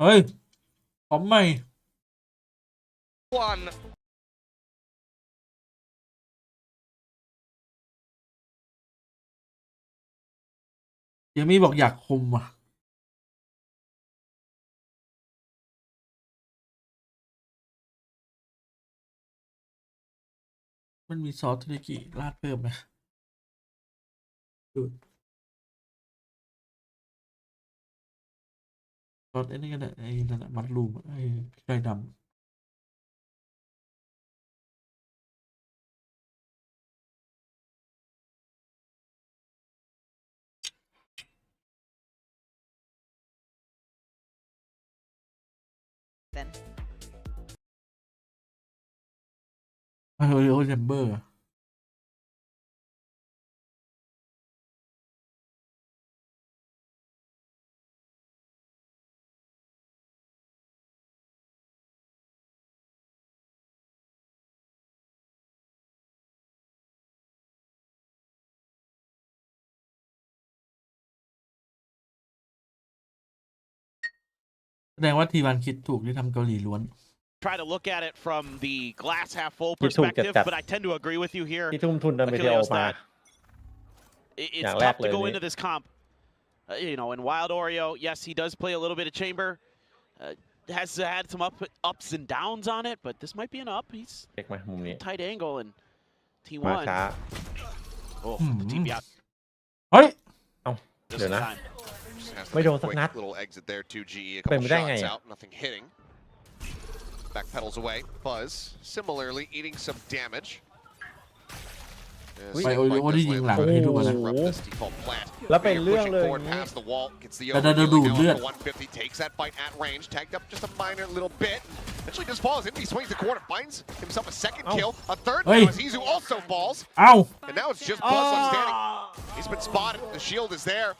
Speaker 1: เฮ้ยของใหม่
Speaker 8: One.
Speaker 1: ยังมีบอกอยากคมว่ะมันมีซอสเทริกิราดเพิ่มไหมดูซอสไอ้นี่ก็ได้ไอ้นั่นมัดรูมไอ้ไก่ดำ
Speaker 4: Then.
Speaker 1: โอ้ยแชมเบอร์ แสดงว่าทีวันคิดถูกที่ทำเกาหลีล้วน
Speaker 8: Try to look at it from the glass half full
Speaker 6: ที่ถูก
Speaker 8: perspective,
Speaker 6: จัด
Speaker 8: but I tend to agree with you here.
Speaker 6: ที่ทุ่มทุนดันไปเที่ยว
Speaker 8: Achilles,
Speaker 6: มา
Speaker 8: that it's
Speaker 6: อย่างแรก
Speaker 8: tough to
Speaker 6: เลย
Speaker 8: go
Speaker 6: นี่
Speaker 8: into this comp You know, in Wild Oreo, yes, he does play a little bit of chamber. Has had some ups and downs on it, but this might be an up. He's
Speaker 6: เช็คไหมมุมนี้
Speaker 8: tight angle and
Speaker 6: มา
Speaker 8: T1.
Speaker 6: ช้า
Speaker 8: Oh, the TP out
Speaker 1: เฮ้ย
Speaker 6: เอ้า
Speaker 8: just
Speaker 6: เดี๋ยว
Speaker 8: in
Speaker 6: นะ
Speaker 8: time.
Speaker 7: Just has to
Speaker 6: ไม่
Speaker 7: make
Speaker 6: โด
Speaker 7: a
Speaker 6: นสัก
Speaker 7: quick
Speaker 6: นัด
Speaker 7: little exit there. 2G, a
Speaker 6: เป็น
Speaker 7: couple
Speaker 6: ไปได้ไง
Speaker 7: shots
Speaker 6: อะ
Speaker 7: out, nothing hitting. Back pedals away. Buzz similarly eating some damage.
Speaker 1: ไปโอริโอที่ยิงหลังให้ทุกคนนะ
Speaker 6: แล้วเป็นเรื่องเลย
Speaker 1: แต่จะดูดเลือด
Speaker 7: 150 takes that fight at range, tagged up just a minor little bit. Actually just falls in. He swings the corner, finds himself a second kill, a third now as Izu also falls.
Speaker 1: เอ้า
Speaker 7: And now it's just Buzz left standing. He's been spotted. The shield is there.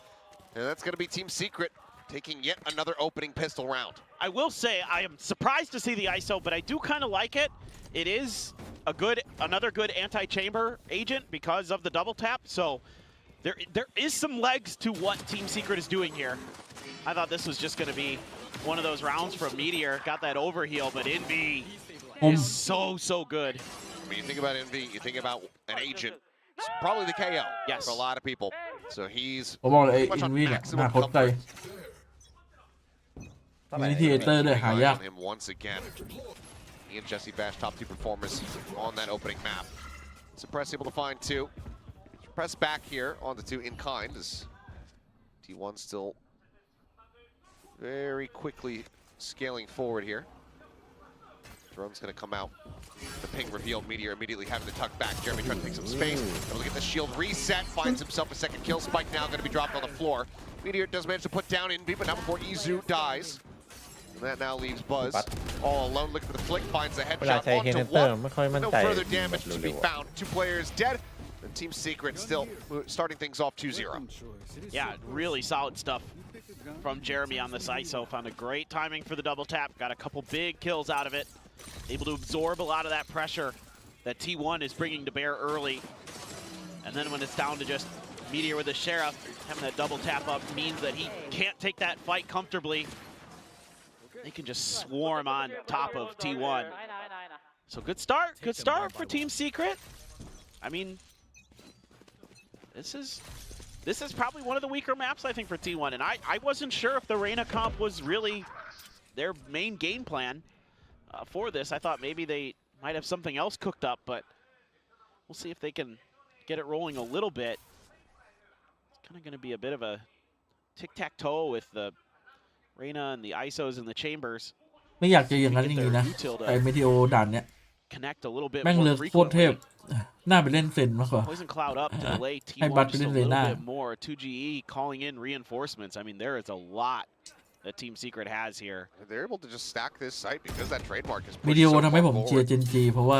Speaker 7: And that's going to be Team Secret taking yet another opening pistol round.
Speaker 8: I will say I am surprised to see the ISO, but I do kind of like it. It is another good anti-chamber agent because of the double tap. So there is some legs to what Team Secret is doing here. I thought this was just going to be one of those rounds from Meteor. Got that overheal, but Envy is so good.
Speaker 7: When you think about Envy, you think about an agent. It's probably the KO for a lot of people. So he's
Speaker 1: ผมบอกเลยไอ้
Speaker 7: much
Speaker 1: อิ
Speaker 7: on
Speaker 1: นวีเนี่ย
Speaker 7: maximum
Speaker 1: น่าคตใจ
Speaker 7: comfort.
Speaker 1: มีทีเอเตอร์ด้วยหายาก
Speaker 7: On him once again. He and Jesse Bash, top two performers on that opening map. Suppress able to find two. Press back here on the two in kind as T1 still very quickly scaling forward here. Drone's going to come out. The ping revealed. Meteor immediately having to tuck back. Jeremy trying to take some space. Able to get the shield reset. Finds himself a second kill. Spike now going to be dropped on the floor. Meteor does manage to put down Envy, but not before Izu dies. And that now leaves Buzz all alone. Looking for the flick. Finds the
Speaker 6: เวลา
Speaker 7: headshot
Speaker 6: ใช้เฮน
Speaker 7: onto
Speaker 6: เตอร์
Speaker 7: one.
Speaker 6: ไม่ค่อยมั่น
Speaker 7: No
Speaker 6: ใจ
Speaker 7: further damage to be
Speaker 6: เร็ว
Speaker 7: found. Two players dead. And Team Secret still starting things off 2-0.
Speaker 8: Yeah, really solid stuff from Jeremy on this ISO. Found a great timing for the double tap. Got a couple big kills out of it. Able to absorb a lot of that pressure that T1 is bringing to bear early. And then when it's down to just Meteor with the Sheriff, having that double tap up means that he can't take that fight comfortably. They can just swarm on top of T1. So good start for Team Secret. I mean, this is probably one of the weaker maps, I think, for T1. And I wasn't sure if the Reyna comp was really their main game plan for this. I thought maybe they might have something else cooked up, but we'll see if they can get it rolling a little bit. It's kind of going to be a bit of a tic-tac-toe with the Reyna and the ISOs and the chambers.
Speaker 1: ไม่อยากจะอย่างนั้นจริงๆนะไอ้เมทิโอด่านเนี้ย
Speaker 8: Connect a little bit
Speaker 1: แม่ง
Speaker 8: more
Speaker 1: เลือกโคตรเทพ
Speaker 8: frequently.
Speaker 1: น่าไปเล่นเซนมากกว่า
Speaker 8: Poison Cloud up to delay T1
Speaker 1: Hey, but
Speaker 8: just a
Speaker 1: didn't
Speaker 8: little
Speaker 1: they
Speaker 8: bit
Speaker 1: not?
Speaker 8: more. 2GE calling in reinforcements. I mean, there is a lot that Team Secret has here.
Speaker 7: They're able to just stack this site because that trademark is
Speaker 1: วิ
Speaker 7: pushed
Speaker 1: ดีโอ
Speaker 7: so
Speaker 1: ทำให้
Speaker 7: far
Speaker 1: ผมเชียร์
Speaker 7: forward.
Speaker 1: เจนจีเพราะว่า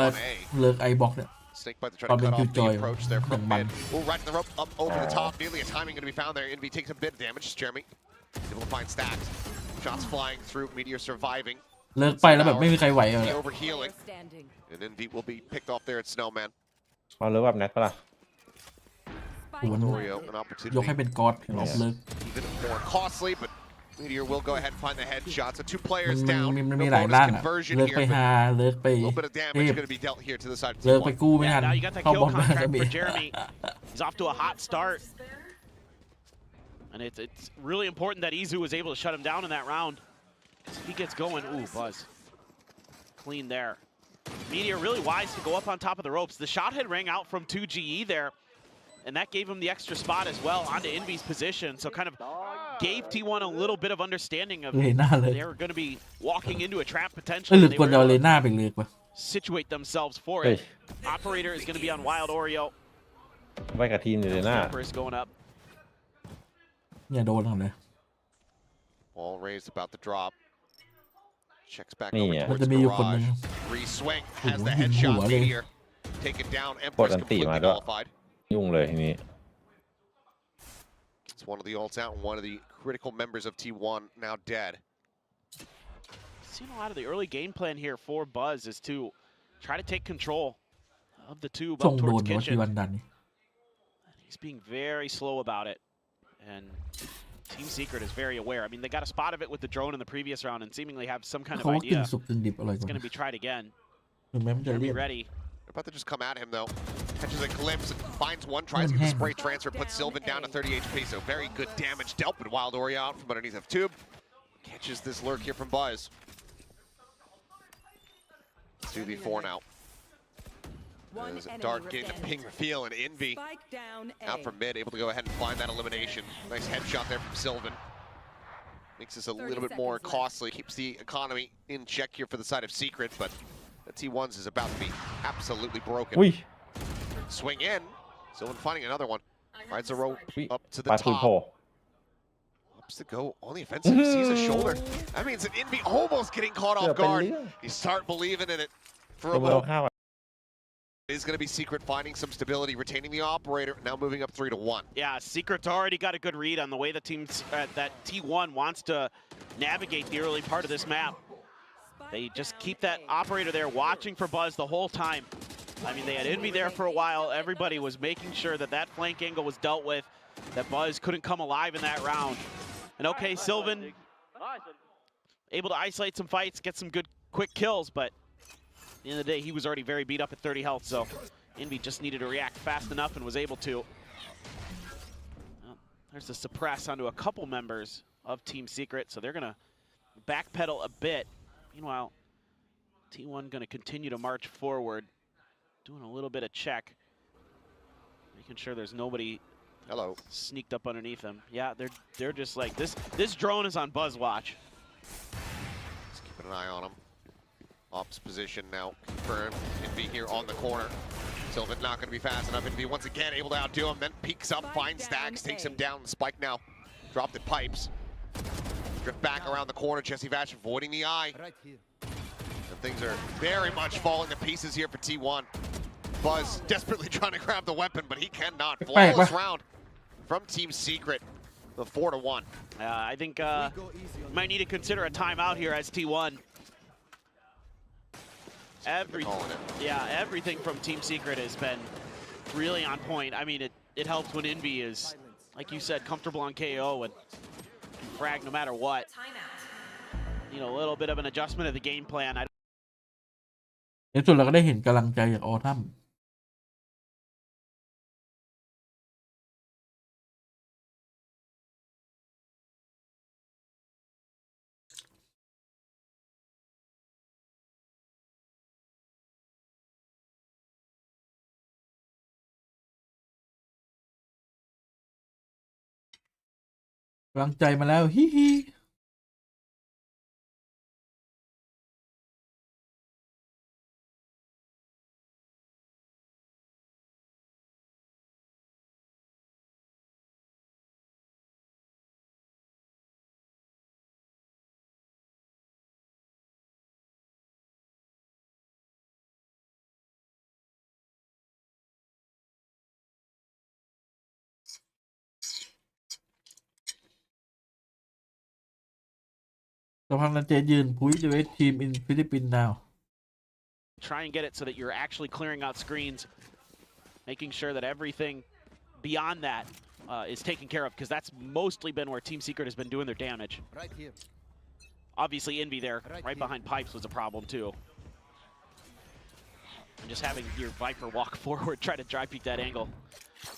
Speaker 1: เลิกไอบ็อกเนี่ย
Speaker 7: Snake Bite to try to
Speaker 1: Robin
Speaker 7: cut off the
Speaker 1: Killjoy
Speaker 7: approach there from
Speaker 1: Đồng
Speaker 7: mid.
Speaker 1: Bằng.
Speaker 7: We'll right in the rope up over the top. Nearly a timing going to be found there. Envy takes a bit of damage. Jeremy able to find stacks. Shots flying through. Meteor surviving.
Speaker 1: เลิกไปแล้วแบบไม่มีใครไหวเลย
Speaker 7: The overhealing. And Envy will be picked off there at Snowman.
Speaker 6: เอาเลิกแบบแนทปะล่ะ
Speaker 7: Oreo, an
Speaker 1: ยกให้
Speaker 7: opportunity
Speaker 1: เป็นกอดออกเลิก
Speaker 7: even more costly, but Meteor will go ahead and find the headshot. So two players
Speaker 1: มัน
Speaker 7: down.
Speaker 1: มี
Speaker 7: No
Speaker 1: หลาย
Speaker 7: bonus
Speaker 1: ร่างอะ
Speaker 7: conversion
Speaker 1: เลิกไป
Speaker 7: here,
Speaker 1: ฮา
Speaker 7: but
Speaker 1: เลิกไป
Speaker 7: a little bit of
Speaker 1: เท
Speaker 7: damage
Speaker 1: พ
Speaker 7: going to be dealt here to the side of
Speaker 1: เลิก
Speaker 7: T1.
Speaker 1: ไปกู้ไม่ทัน
Speaker 8: Now you got that
Speaker 1: เข้า
Speaker 8: kill
Speaker 1: บอลมา
Speaker 8: contract
Speaker 1: จะมี
Speaker 8: for Jeremy. He's off to a hot start. And it's really important that Izu was able to shut him down in that round. If he gets going, ooh, Buzz. Clean there. Meteor really wise to go up on top of the ropes. The shot had rang out from 2GE there, and that gave him the extra spot as well onto Envy's position. So kind of gave T1 a little bit of understanding of
Speaker 1: เลยหน้าเลย
Speaker 8: they were going to be walking into a trap
Speaker 1: เอ้ย
Speaker 8: potentially.
Speaker 1: หรือ
Speaker 8: and they
Speaker 1: ควร
Speaker 8: were
Speaker 1: จะเอา
Speaker 8: able
Speaker 1: เล
Speaker 8: to
Speaker 1: น่าไปเลิกวะ
Speaker 8: situate themselves for
Speaker 6: เฮ้ย
Speaker 8: it. Operator is going to be on Wild Oreo.
Speaker 6: ไว้กับทีมเลยนะ
Speaker 8: Camper is going up.
Speaker 1: อย่าโดนทำเลย
Speaker 7: Ball raised about the drop. Checks back
Speaker 6: นี่
Speaker 7: over
Speaker 6: ไง
Speaker 1: มัน
Speaker 7: towards
Speaker 1: จะมีอยู่คนหนึง
Speaker 7: Garage. Re-swing has the
Speaker 1: โอ้โหยิงหัว
Speaker 7: headshot.
Speaker 1: เลย
Speaker 7: Meteor taken down.
Speaker 6: กด
Speaker 7: Empress
Speaker 6: อันตี
Speaker 7: completely
Speaker 6: มาด้วย
Speaker 7: nullified.
Speaker 6: ยุ่งเลยทีนี้
Speaker 7: It's one of the ults out and one of the critical members of T1 now dead.
Speaker 8: Seen a lot of the early game plan here for Buzz is to try to take control of the tube
Speaker 1: ส่ง
Speaker 8: up
Speaker 1: โดน
Speaker 8: towards
Speaker 1: วะที่
Speaker 8: kitchen.
Speaker 1: วันดันนี่
Speaker 8: He's being very slow about it, and Team Secret is very aware. I mean, they got a spot of it with the drone in the previous round and seemingly have some kind of
Speaker 1: เขากิน
Speaker 8: idea
Speaker 1: สุกกินดิบอร่อยก
Speaker 8: it's
Speaker 1: ว่า
Speaker 8: going to be tried again.
Speaker 1: ถึงแม้มันจะเรี
Speaker 8: Jeremy
Speaker 1: ยก
Speaker 8: ready.
Speaker 7: They're about to just come at him though. Catches a glimpse, finds one, tries to get the spray transfer, puts Sylvan down to 30 HP, so very good damage dealt, but Wild Ori out from underneath of Tube. Catches this lurk here from Buzz. 2v4 now. There's a Dark getting the ping reveal, and Envy out from mid, able to go ahead and find that elimination. Nice headshot there from Sylvan. Makes this a little bit more costly, keeps the economy in check here for the side of Secret, but the T1s is about to be absolutely broken.
Speaker 6: Ui.
Speaker 7: Swing in, Sylvan finding another one. Rides the rope up to the
Speaker 6: ปลาทุนโผล่
Speaker 7: top. Ups to go on the offensive, sees a shoulder. That means that Envy almost getting caught off guard. You start believing in it for a
Speaker 6: ตัวเรา
Speaker 7: moment.
Speaker 6: ข้าว
Speaker 7: Is going to be Secret finding some stability, retaining the operator, now moving up 3-1.
Speaker 8: Yeah, Secret's already got a good read on the way the team's that T1 wants to navigate the early part of this map. They just keep that operator there watching for Buzz the whole time. I mean, they had Envy there for a while. Everybody was making sure that that flank angle was dealt with, that Buzz couldn't come alive in that round. And okay, Sylvan able to isolate some fights, get some good quick kills, but at the end of the day, he was already very beat up at 30 health, so Envy just needed to react fast enough and was able to. Well, there's a suppress onto a couple members of Team Secret, so they're going to backpedal a bit. Meanwhile, T1 going to continue to march forward, doing a little bit of check, making sure there's nobody sneaked up underneath them. Yeah, they're just like, this drone is on Buzz watch.
Speaker 7: Just keeping an eye on him. Ops position now confirmed. Envy here on the corner. Sylvan not going to be fast enough. Envy once again able to outdo him, then peeks up, finds Stacks, takes him down. Spike now dropped at pipes. Drift back around the corner. Jesse Vash avoiding the eye. And things are very much falling to pieces here for T1. Buzz desperately trying to grab the weapon, but he cannot. Flawless round from Team Secret. The 4-1.
Speaker 8: I think might need to consider a timeout here as T1. Everything from Team Secret has been really on point. I mean, it helps when Envy is, like you said, comfortable on KO and frag no matter what. You know, a little bit of an adjustment of the game plan.
Speaker 1: ในส่วนเราก็ได้เห็นกำลังใจจากออทัมกำลังใจมาแล้วฮิฮิกำลังนันเจยืนพุ้ยจะเวททีมอินฟิลิปปินส์ now
Speaker 8: Try and get it so that you're actually clearing out screens, making sure that everything beyond that is taken care of, because that's mostly been where Team Secret has been doing their damage.
Speaker 9: Right here.
Speaker 8: Obviously, Envy there, right behind pipes, was a problem too. And just having your Viper walk forward, try to dry peek that angle.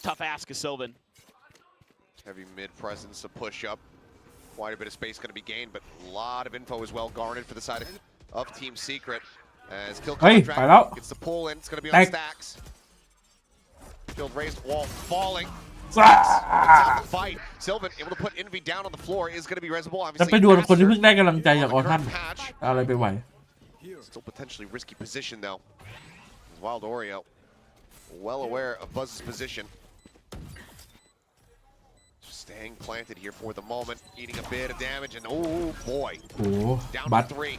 Speaker 8: Tough ask of Sylvan.
Speaker 7: Heavy mid presence, a push up. Quite a bit of space going to be gained, but a lot of info as well garnered for the side of Team Secret. As kill contract gets the pull in, it's going to be on Stacks. Shield raised, wall falling. Stacks out the fight. Sylvan able to put Envy down on the floor, is going to be resible.
Speaker 1: จะไปดวลคนที่เพิ่งได้กำลังใจจากออทัมอะไรไปไหว
Speaker 7: Still potentially risky position though. Wild Oreo, well aware of Buzz's position. Staying planted here for the moment, eating a bit of damage, and oh boy, down to 3.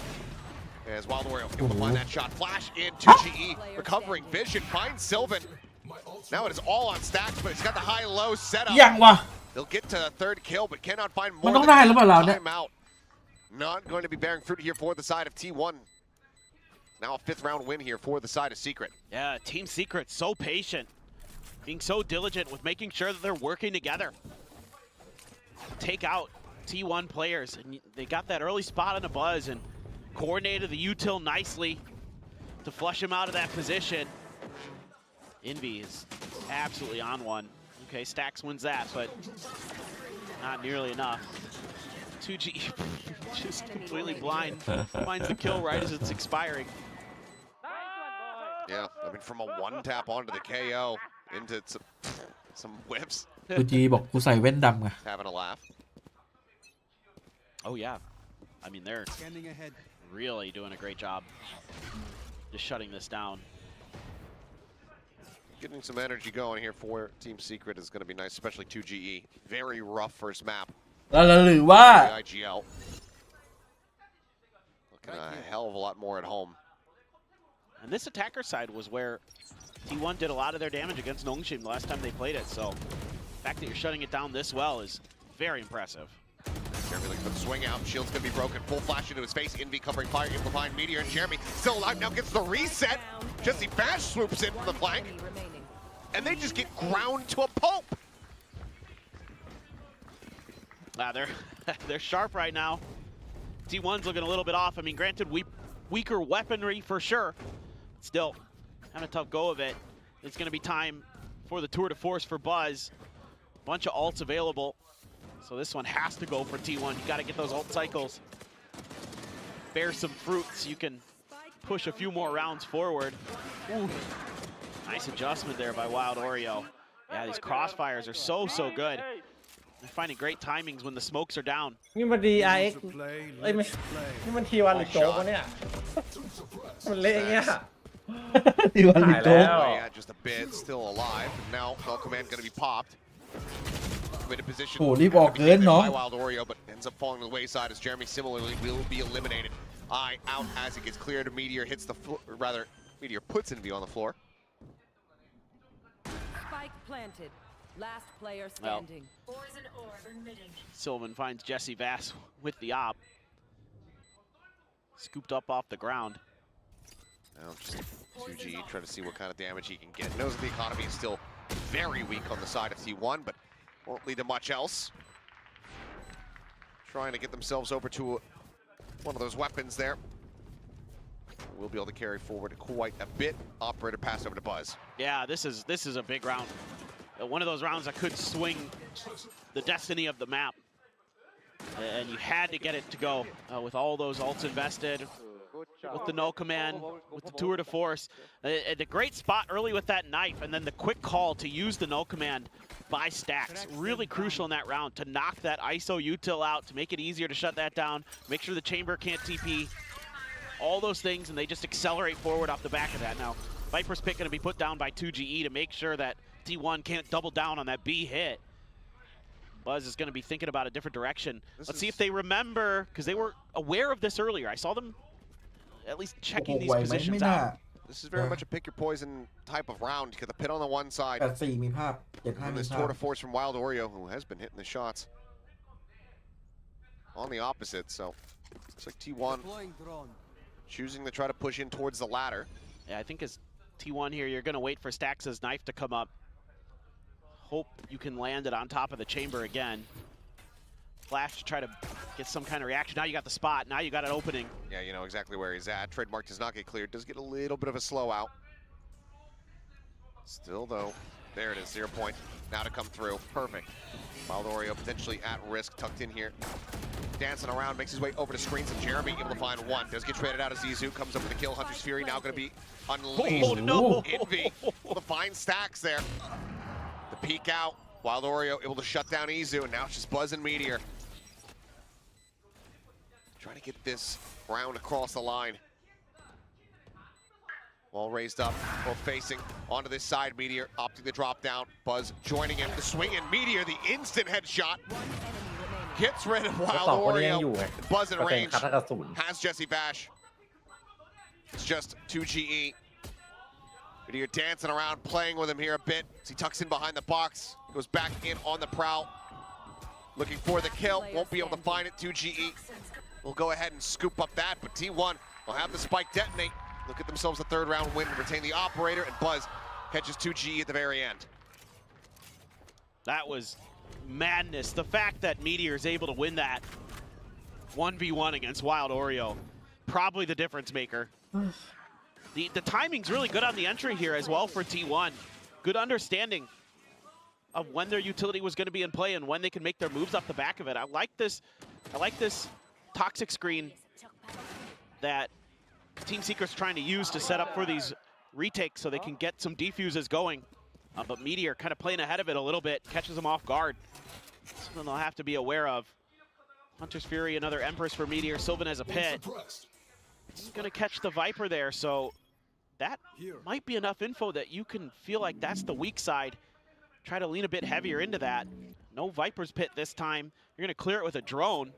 Speaker 7: As Wild Oreo able to find that shot, flash into GE, recovering vision, finds Sylvan. Now it is all on Stacks, but he's got the high-low setup.
Speaker 1: ยังวะ
Speaker 7: They'll get to the third kill, but cannot find
Speaker 1: มัน
Speaker 7: more
Speaker 1: ต้องได้หรือเปล่าเราเนี่ย
Speaker 7: timeout. Not going to be bearing fruit here for the side of T1. Now a 5th round win here for the side of Secret.
Speaker 8: Yeah, Team Secret so patient, being so diligent with making sure that they're working together. Take out T1 players, and they got that early spot on the Buzz and coordinated the util nicely to flush him out of that position. Envy is absolutely on one. Okay, Stax wins that, but not nearly enough. 2G just completely blind. Finds the kill right as it's expiring.
Speaker 7: Yeah, I mean, from a one tap onto the KO into some whips.
Speaker 1: กูจีบอกกูใส่แว่นดำไง
Speaker 7: Having a laugh.
Speaker 8: Oh yeah, I mean they're
Speaker 9: Scanning ahead.
Speaker 8: really doing a great job just shutting this down.
Speaker 7: Getting some energy going here for Team Secret is going to be nice, especially 2GE. Very rough first map.
Speaker 1: แล้วหรือว่า
Speaker 7: The IGL. Looking a hell of a lot more at home.
Speaker 8: And this attacker side was where T1 did a lot of their damage against Nongshim the last time they played it, so the fact that you're shutting it down this well is very impressive.
Speaker 7: Jeremy looking for the swing out. Shield's going to be broken. Full flash into his face. Envy covering fire. Amplifying Meteor. And Jeremy still alive now. Gets the reset. Jesse Bash swoops in from the flank. And they just get ground to a pulp.
Speaker 8: They're sharp right now. T1's looking a little bit off. I mean, granted, weaker weaponry for sure. Still, having a tough go of it. It's going to be time for the tour de force for Buzz. Bunch of ults available. So this one has to go for T1. You got to get those ult cycles. Bear some fruit so you can push a few more rounds forward. Ooh. Nice adjustment there by Wild Oreo. Yeah, these crossfires are so good. They're finding great timings when the smokes are down.
Speaker 6: นี่มัน DRX เอ้ยไม่นี่มัน T1 หรือโจ๊กวะเนี่ยมันเละอย่างเงี้ย
Speaker 1: ที่วันลิโก้
Speaker 7: Yeah, just a bit, still alive. And now Null Command going to be popped. Into position.
Speaker 1: โหรีบออกเกินเนาะ
Speaker 7: By Wild Oreo, but ends up falling to the wayside as Jeremy similarly will be eliminated. Eye out as it gets cleared. Meteor hits the floor, or rather, Meteor puts Envy on the floor.
Speaker 4: Spike planted. Last player standing.
Speaker 12: Poison orb emitting.
Speaker 8: Sylvan finds Jesse Vass with the op. Scooped up off the ground.
Speaker 7: Now just 2G, trying to see what kind of damage he can get. Knows the economy is still very weak on the side of T1, but won't lead to much else. Trying to get themselves over to one of those weapons there. We'll be able to carry forward quite a bit. Operator pass over to Buzz.
Speaker 8: Yeah, this is a big round. One of those rounds that could swing the destiny of the map. And you had to get it to go with all those ults invested, with the no command, with the tour de force. A great spot early with that knife, and then the quick call to use the no command by Stax. Really crucial in that round to knock that ISO util out, to make it easier to shut that down, make sure the chamber can't TP. All those things, and they just accelerate forward off the back of that. Now, Viper's pick going to be put down by 2GE to make sure that T1 can't double down on that B hit. Buzz is going to be thinking about a different direction. Let's see if they remember, because they were aware of this earlier. I saw them at least checking these positions out.
Speaker 7: This is very much a pick your poison type of round. You get the pit on the one side.
Speaker 1: 84มีภาพ 75
Speaker 7: And
Speaker 1: มี
Speaker 7: this
Speaker 1: ภา
Speaker 7: tour
Speaker 1: พ
Speaker 7: de force from Wild Oreo, who has been hitting the shots on the opposite. So it's like T1 choosing to try to push in towards the ladder.
Speaker 8: Yeah, I think as T1 here, you're going to wait for Stax's knife to come up. Hope you can land it on top of the chamber again. Flash to try to get some kind of reaction. Now you got the spot. Now you got an opening.
Speaker 7: Yeah, you know exactly where he's at. Trademark does not get cleared. Does get a little bit of a slow out. Still, though, there it is. 0 point. Now to come through. Perfect. Wild Oreo potentially at risk. Tucked in here. Dancing around. Makes his way over to screens. And Jeremy able to find one. Does get traded out as Zizu. Comes up with the kill. Hunter's Fury now going to be unleashed.
Speaker 8: Oh, no.
Speaker 7: Envy. The fine stacks there. The peek out. Wild Oreo able to shut down Izu. And now it's just Buzz and Meteor. Trying to get this round across the line. Wall raised up, both facing onto this side. Meteor opting to drop down. Buzz joining him. The swing and Meteor, the instant headshot. Gets rid of Wild Oreo. Buzz in range. Has Jesse Bash. It's just 2GE. Meteor dancing around, playing with him here a bit. As he tucks in behind the box. Goes back in on the prowl. Looking for the kill. Won't be able to find it. 2GE will go ahead and scoop up that, but T1 will have the spike detonate. Look at themselves a third round win and retain the operator, and Buzz catches 2GE at the very end.
Speaker 8: That was madness. The fact that Meteor is able to win that 1v1 against Wild Oreo, probably the difference maker. The timing's really good on the entry here as well for T1. good understanding of when their utility was going to be in play and when they can make their moves off the back of it. I like this toxic screen that Team Secret's trying to use to set up for these retakes so they can get some defuses going. But Meteor kind of playing ahead of it a little bit, catches them off guard. Something they'll have to be aware of. Hunter's Fury, another Empress for Meteor. Sylvan has a pit. He's going to catch the Viper there, so that might be enough info that you can feel like that's the weak side. Try to lean a bit heavier into that. No Viper's pit this time. You're going to clear it with a drone.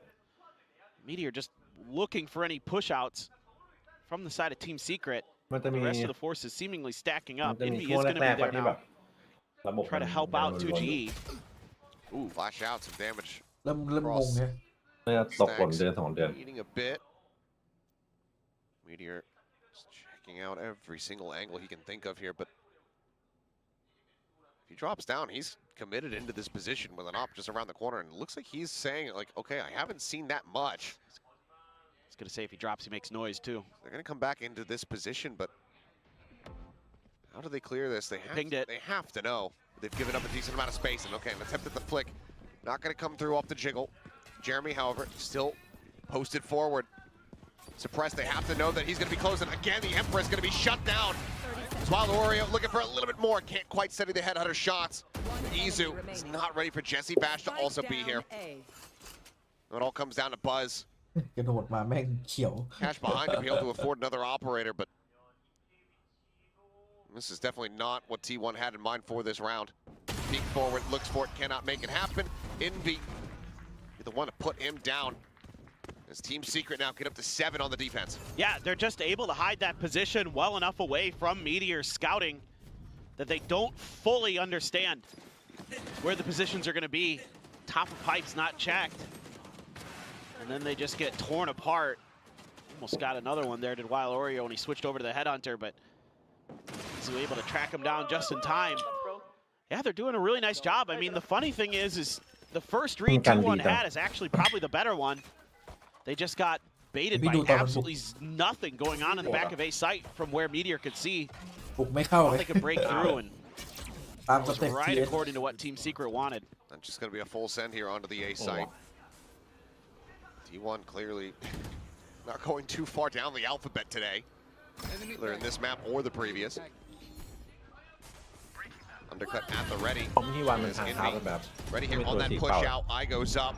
Speaker 8: Meteor just looking for any push-outs from the side of Team Secret. The rest of the forces seemingly stacking up. Envy is going to be there now. Try to help out 2GE.
Speaker 7: Ooh, flash out, some damage.
Speaker 1: เริ่มงงไง
Speaker 6: น่าจะตกหล่นเดือน2 เดือน
Speaker 7: Eating a bit. Meteor just checking out every single angle he can think of here, but if he drops down, he's committed into this position with an op just around the corner, and it looks like he's saying, like, okay, I haven't seen that much.
Speaker 8: I was going to say if he drops, he makes noise too.
Speaker 7: They're going to come back into this position, but how do they clear this? They have to know. They've given up a decent amount of space, and okay, an attempt at the flick. Not going to come through off the jiggle. Jeremy, however, still posted forward. Suppressed, they have to know that he's going to be closing. Again, the Emperor is going to be shut down. While Oreo looking for a little bit more. Can't quite steady the headhunter shots. Izu is not ready for Jesse Bash to also be here. It all comes down to Buzz.
Speaker 1: กระโดดมาแม่งเขียว
Speaker 7: Cash behind to be able to afford another operator, but this is definitely not what T1 had in mind for this round. Peek forward, looks for it, cannot make it happen. Envy, the one to put him down. As Team Secret now get up to 7 on the defense.
Speaker 8: Yeah, they're just able to hide that position well enough away from Meteor's scouting that they don't fully understand where the positions are going to be. Top of pipe's not checked. And then they just get torn apart. Almost got another one there, did Wild Oreo, when he switched over to the headhunter, but he's able to track him down just in time. Yeah, they're doing a really nice job. I mean, the funny thing is the first read T1 had is actually probably the better one. They just got baited by absolutely nothing going on in the back of A site from where Meteor could see.
Speaker 1: บุกไม่เข้า
Speaker 8: Thought they could break through, and
Speaker 1: ตาม
Speaker 8: it
Speaker 1: ส
Speaker 8: was
Speaker 1: เต็ป
Speaker 8: right
Speaker 1: ที
Speaker 8: according to what Team Secret wanted.
Speaker 7: That's just going to be a full send here onto the A site. T1 clearly not going too far down the alphabet today, either in this map or the previous. Undercut at the ready. Ready here on that push out. Eye goes up.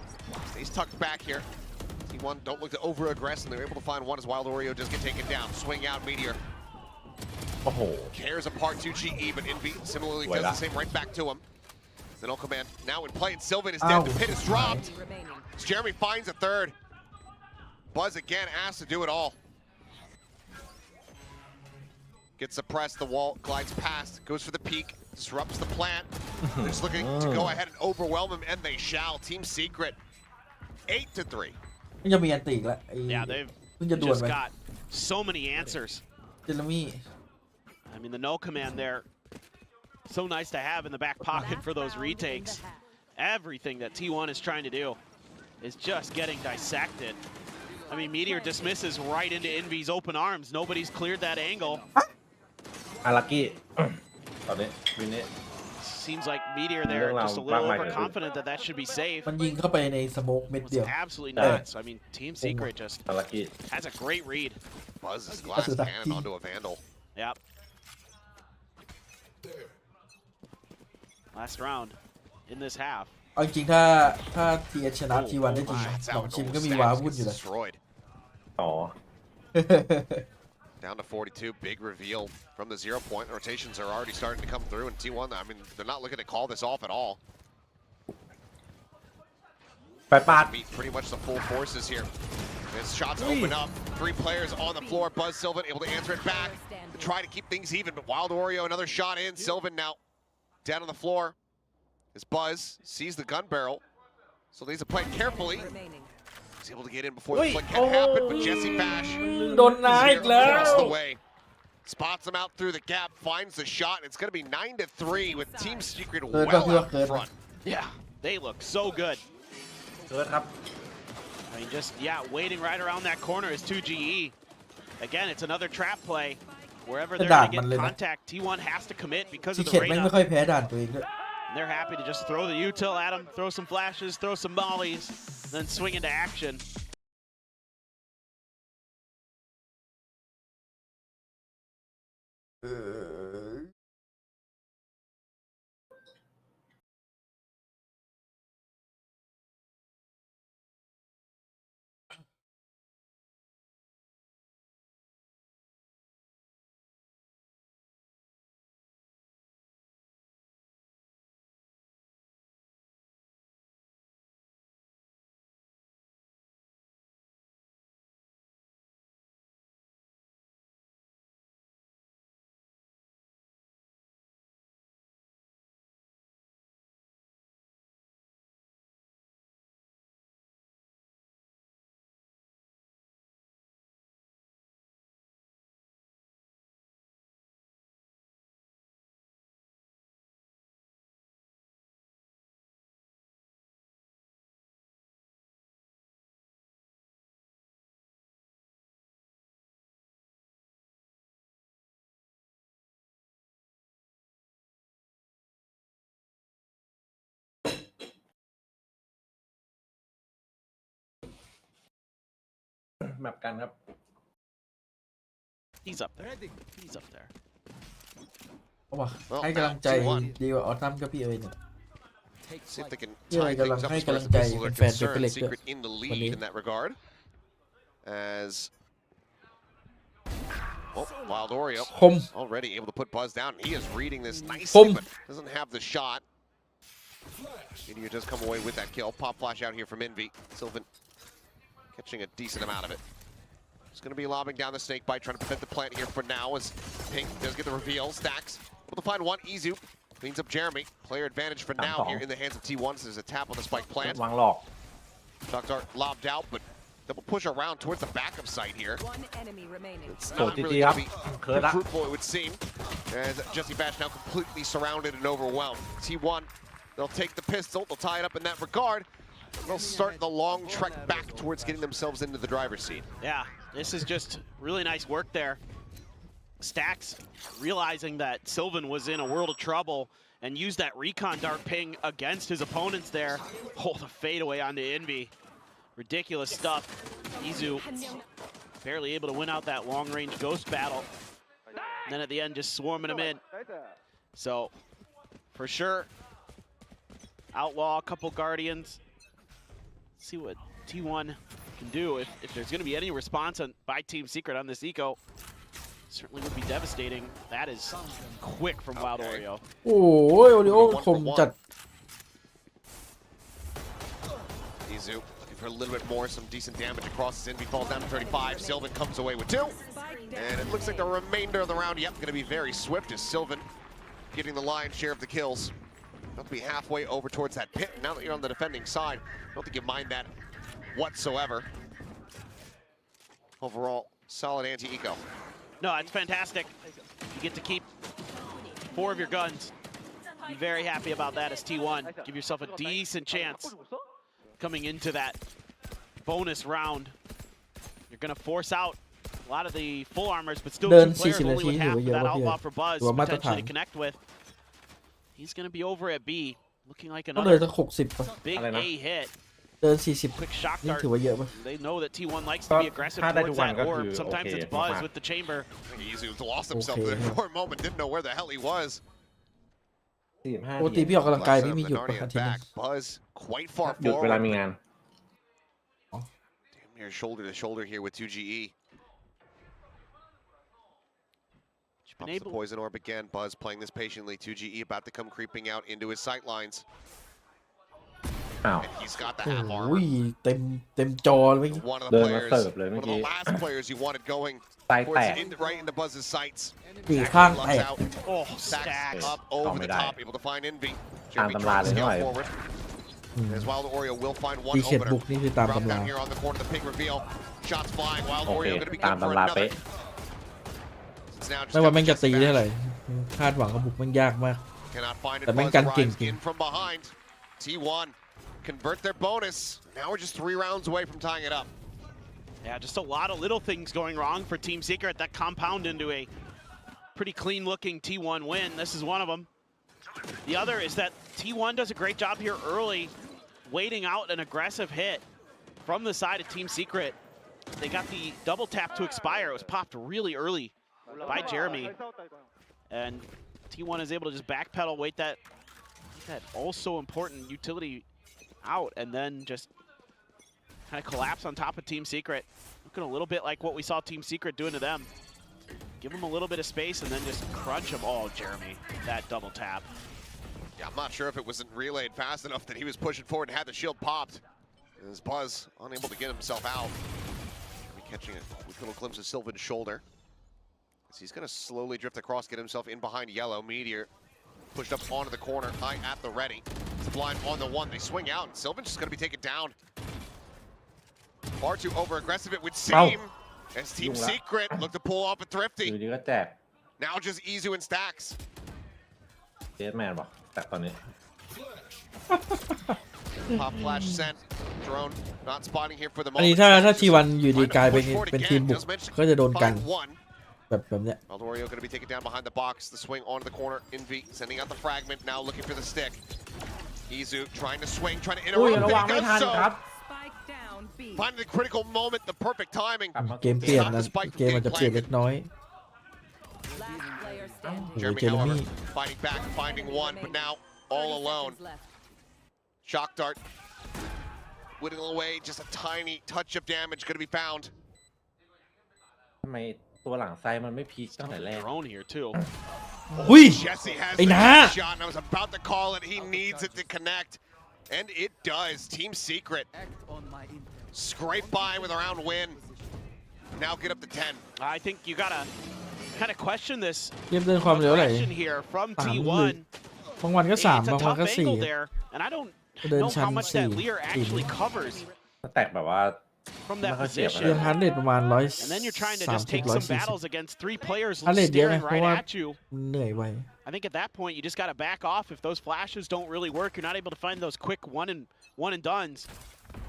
Speaker 7: He's tucked back here. T1 don't look to over-aggress, and they're able to find one as Wild Oreo does get taken down. Swing out Meteor. Tears apart 2GE, but Envy similarly does the same right back to him. Then all command now in play, and Sylvan is dead. The pit is dropped. As Jeremy finds a third. Buzz again asked to do it all. Gets suppressed, the wall glides past, goes for the peak, disrupts the plant. They're just looking to go ahead and overwhelm him, and they shall. Team Secret, 8-3.
Speaker 1: มันจะมีอันติอีกแล้ว
Speaker 8: Yeah, they've
Speaker 1: เพิ่งจะด่วน
Speaker 8: just
Speaker 1: ไป
Speaker 8: got so many answers.
Speaker 1: เจลมี่
Speaker 8: I mean, the no command there, so nice to have in the back pocket for those retakes. Everything that T1 is trying to do is just getting dissected. I mean, Meteor dismisses right into Envy's open arms. Nobody's cleared that angle.
Speaker 6: อารักกี้ ตอนนี้วินนี้
Speaker 8: Seems like Meteor there just a little overconfident that that should be safe.
Speaker 1: มันยิงเข้าไปในสโมกเม็ดเดียว
Speaker 8: It's absolutely nuts. I mean, Team Secret just
Speaker 6: อารักกี้
Speaker 8: has a great read.
Speaker 7: Buzz's glass cannon onto a Vandal.
Speaker 8: Yep. Last round in this half.
Speaker 1: เอาจริงๆถ้าทีชนะทีวันได้จริงสองทีมก็มีว้าวุ่นอยู่เลย
Speaker 6: อ๋อ
Speaker 7: Down to 42, big reveal from the 0 point. Rotations are already starting to come through, and T1, I mean, they're not looking to call this off at all.
Speaker 6: ไปปาด
Speaker 7: Meet pretty much the full forces here. As shots open up, 3 players on the floor. Buzz Sylvan able to answer it back to try to keep things even, but Wild Oreo, another shot in. Sylvan now down on the floor. As Buzz sees the gun barrel, so needs to play carefully. He's able to get in before the flick can happen, but Jesse Bash is here across the way. Spots him out through the gap, finds the shot, and it's going to be 9-3 with Team Secret well out in front.
Speaker 8: Yeah, they look so good. I mean, just, yeah, waiting right around that corner is 2GE. Again, it's another trap play. wherever
Speaker 1: แต่
Speaker 8: they're
Speaker 1: ด่าน
Speaker 8: going to
Speaker 1: มัน
Speaker 8: get
Speaker 1: เลยนะ
Speaker 8: contact, T1 has to commit because
Speaker 1: ซี
Speaker 8: of
Speaker 1: เค
Speaker 8: the
Speaker 1: ทแม่ง
Speaker 8: Reyna.
Speaker 1: ไม่ค่อยแพ้ด่านตัวเองด้วย
Speaker 8: They're happy to just throw the util at him, throw some flashes, throw some mollies, then swing into action.
Speaker 6: Map กันครับ
Speaker 8: He's up there. He's up there.
Speaker 1: เอาว่ะให้กำลังใจดีกว่าออตัมกับพี่เอ๋ยเนี่ย
Speaker 7: See if they can
Speaker 1: Yeah,
Speaker 7: tie things up as far as the pistols are concerned. Secret in the lead in that regard. As Wild Oreo
Speaker 1: คม
Speaker 7: already able to put Buzz down. He is reading this nicely, but doesn't have the shot. Meteor does come away with that kill. Pop flash out here from Envy. Sylvan catching a decent amount of it. He's going to be lobbing down the snake bite, trying to prevent the plant here for now as Pink does get the reveal. Stacks able to find one. Izu cleans up Jeremy. Player advantage for now here in the hands of T1. So there's a tap on the spike plant.
Speaker 6: วางหลอก
Speaker 7: Shock dart lobbed out, but double push around towards the backup site here.
Speaker 4: One enemy remaining.
Speaker 7: It's
Speaker 6: โอ้
Speaker 7: not
Speaker 6: จี
Speaker 7: really
Speaker 6: จีครับ
Speaker 7: going to be
Speaker 6: เคิร์ดละ
Speaker 7: fruitful, it would seem, as Jesse Bash now completely surrounded and overwhelmed. T1, they'll take the pistol, they'll tie it up in that regard. They'll start the long trek back towards getting themselves into the driver's seat.
Speaker 8: Yeah, this is just really nice work there. Stacks realizing that Sylvan was in a world of trouble and used that recon dart ping against his opponents there. Oh, the fadeaway onto Envy. Ridiculous stuff. Izu barely able to win out that long-range ghost battle. And then at the end, just swarming him in. So, for sure, outlaw a couple Guardians. See what T1 can do if there's going to be any response by Team Secret on this eco. Certainly would be devastating. That is quick from Wild Oreo.
Speaker 1: โอ้ยโอริโอคมจัด
Speaker 7: Izu looking for a little bit more, some decent damage across his Envy falls down to 35. Sylvan comes away with 2. And it looks like the remainder of the round, yep, going to be very swift as Sylvan getting the lion's share of the kills. They'll be halfway over towards that pit. Now that you're on the defending side, I don't think you mind that whatsoever. Overall, solid anti-eco.
Speaker 8: No, it's fantastic. You get to keep 4 of your guns. Be very happy about that as T1. Give yourself a decent chance coming into that bonus round. You're going to force out a lot of the full armors, but still 2 players only with half of that outlaw for Buzz potentially to connect with. He's going to be over at B, looking like
Speaker 1: ต้องเดิน
Speaker 8: another
Speaker 1: สัก60
Speaker 8: big A hit.
Speaker 1: เดิน40
Speaker 8: Quick shock
Speaker 1: นี่
Speaker 8: dart.
Speaker 1: ถือว่าเยอะปะ
Speaker 8: They know that T1 likes to be aggressive towards that orb. Sometimes it's Buzz with the chamber.
Speaker 7: Izu lost himself there for a moment, didn't know where the hell he was.
Speaker 6: 45
Speaker 1: ปกติพี่ออกกำลังกายพี่มีหยุดปะ
Speaker 7: Narnia
Speaker 1: อาทิตย์หนึง
Speaker 7: back. Buzz quite far
Speaker 6: หยุดเวลา
Speaker 7: forward.
Speaker 6: มีงาน
Speaker 7: Damn near shoulder to shoulder here with 2GE. Pops the poison orb again. Buzz playing this patiently. 2GE about to come creeping out into his sight lines.
Speaker 6: อ้าว
Speaker 7: And he's got the
Speaker 1: โอ้
Speaker 7: half
Speaker 1: โห
Speaker 7: armor.
Speaker 1: เต็มจอเลย
Speaker 7: One of the
Speaker 6: เดินมา
Speaker 7: players,
Speaker 6: เสิร์ฟเลย
Speaker 7: one
Speaker 6: เมื่อ
Speaker 7: of
Speaker 6: กี้
Speaker 7: the last players you wanted going
Speaker 6: ไตแตก
Speaker 7: right into Buzz's sights.
Speaker 1: ปีกข้างแต
Speaker 7: Locks
Speaker 1: ก
Speaker 7: out.
Speaker 8: Oh,
Speaker 7: Stacks
Speaker 8: Stacks.
Speaker 7: up over the
Speaker 6: ไม่ได้
Speaker 7: top, able to find Envy.
Speaker 6: ตาม
Speaker 7: Jeremy
Speaker 6: ตำรา
Speaker 7: trying
Speaker 6: เล
Speaker 7: to
Speaker 6: ยหน่อย
Speaker 7: scale forward. As Wild Oreo will find one
Speaker 1: ตีเข็ด
Speaker 7: opener.
Speaker 1: บุกนี่คือตาม
Speaker 7: Drop
Speaker 1: ตำรา
Speaker 7: down here on the corner, the pig reveal. Shots flying. Wild
Speaker 6: โอเค
Speaker 7: Oreo going to be
Speaker 6: ตาม
Speaker 7: good for
Speaker 6: ตำรา
Speaker 7: another.
Speaker 6: เป๊ะ
Speaker 7: It's now just
Speaker 1: ไม่ว่า
Speaker 7: down
Speaker 1: แม่ง
Speaker 7: to
Speaker 1: จะตี
Speaker 7: Jesse
Speaker 1: ได้
Speaker 7: Bash.
Speaker 1: เท่าไหร่คาดหวังกับบุกแม่งยากมาก
Speaker 7: Cannot find it.
Speaker 1: แต่แม่ง
Speaker 7: Buzz
Speaker 1: กันเก่ง
Speaker 7: arrives
Speaker 1: จริง
Speaker 7: in from behind. T1 convert their bonus. Now we're just 3 rounds away from tying it up.
Speaker 8: Yeah, just a lot of little things going wrong for Team Secret that compound into a pretty clean-looking T1 win. This is one of them. The other is that T1 does a great job here early, waiting out an aggressive hit from the side of Team Secret. They got the double tap to expire. It was popped really early by Jeremy. And T1 is able to just backpedal, wait that also important utility out, and then just kind of collapse on top of Team Secret. Looking a little bit like what we saw Team Secret doing to them. Give them a little bit of space and then just crunch them. Oh, Jeremy, that double tap.
Speaker 7: Yeah, I'm not sure if it wasn't relayed fast enough that he was pushing forward and had the shield popped. And his Buzz unable to get himself out. Catching a quick little glimpse of Sylvan's shoulder. So he's going to slowly drift across, get himself in behind Yellow. Meteor pushed up onto the corner, high at the ready. Sublime on the one, they swing out, and Sylvan's just going to be taken down. Far too over-aggressive, it would seem. As Team Secret look to pull off a Thrifty. Now just Izu and Stacks. Pop flash sent. Drone not spotting here for the
Speaker 1: อันนี้
Speaker 7: moment.
Speaker 1: ถ้าทีวันอยู่ดีกลายเป็นทีมบุกก็จะโดนกัน
Speaker 7: Find one.
Speaker 1: แบบเนี้ย
Speaker 7: Valdorio going to be taken down behind the box. The swing onto the corner. Envy sending out the fragment. Now looking for the stick. Izu trying to swing, trying to interrupt. And he does so.
Speaker 5: Spike down B.
Speaker 7: Finding the critical moment, the perfect timing.
Speaker 1: เกมเปลี่ยนนะเกมอาจจะเปลี่ยนเล็กน้อย
Speaker 5: Last player standing.
Speaker 1: โอ้โห
Speaker 7: Jeremy,
Speaker 1: เจอร์
Speaker 7: however,
Speaker 1: มี่
Speaker 7: fighting back, finding one, but now all
Speaker 5: 30
Speaker 7: alone.
Speaker 5: seconds left.
Speaker 7: Shock dart. Whittling away, just a tiny touch of damage going to be found.
Speaker 6: ทำไมตัวหลังไซมันไม่พีคตั้งแต่แรก
Speaker 8: Drone here too.
Speaker 1: อุ้ย
Speaker 7: Jesse has
Speaker 1: ไอ้
Speaker 7: the
Speaker 1: น้า
Speaker 7: shot, and I was about to call it. He needs it to connect, and it does. Team Secret scrape by with a round win. Now get up to 10.
Speaker 8: I think you gotta kind of question this
Speaker 1: เกมเดินความเร็วไหร่
Speaker 8: aggression here from
Speaker 1: 3
Speaker 8: T1.
Speaker 1: บางวันก็ 3
Speaker 8: It's a
Speaker 1: บางวัน
Speaker 8: tough
Speaker 1: ก็
Speaker 8: angle
Speaker 1: 4
Speaker 8: there, and I don't
Speaker 1: เดิน
Speaker 8: know
Speaker 1: ชั้น
Speaker 8: how much that
Speaker 1: 4
Speaker 8: Lear actually covers
Speaker 6: แตกแบบว่า
Speaker 8: from that
Speaker 6: ไม่ค่อยเสียบ
Speaker 1: เรียง
Speaker 8: position.
Speaker 1: ฮาร์ดเรทประมาณ
Speaker 8: And then you're trying to just take
Speaker 1: 130
Speaker 8: some battles against 3 players
Speaker 1: ฮาร์ดเรทเยอะนะ
Speaker 8: staring
Speaker 1: เพราะ
Speaker 8: right
Speaker 1: ว่า
Speaker 8: at you.
Speaker 1: เหนื่อยไว
Speaker 8: I think at that point you just got to back off. If those flashes don't really work, you're not able to find those quick one and dones.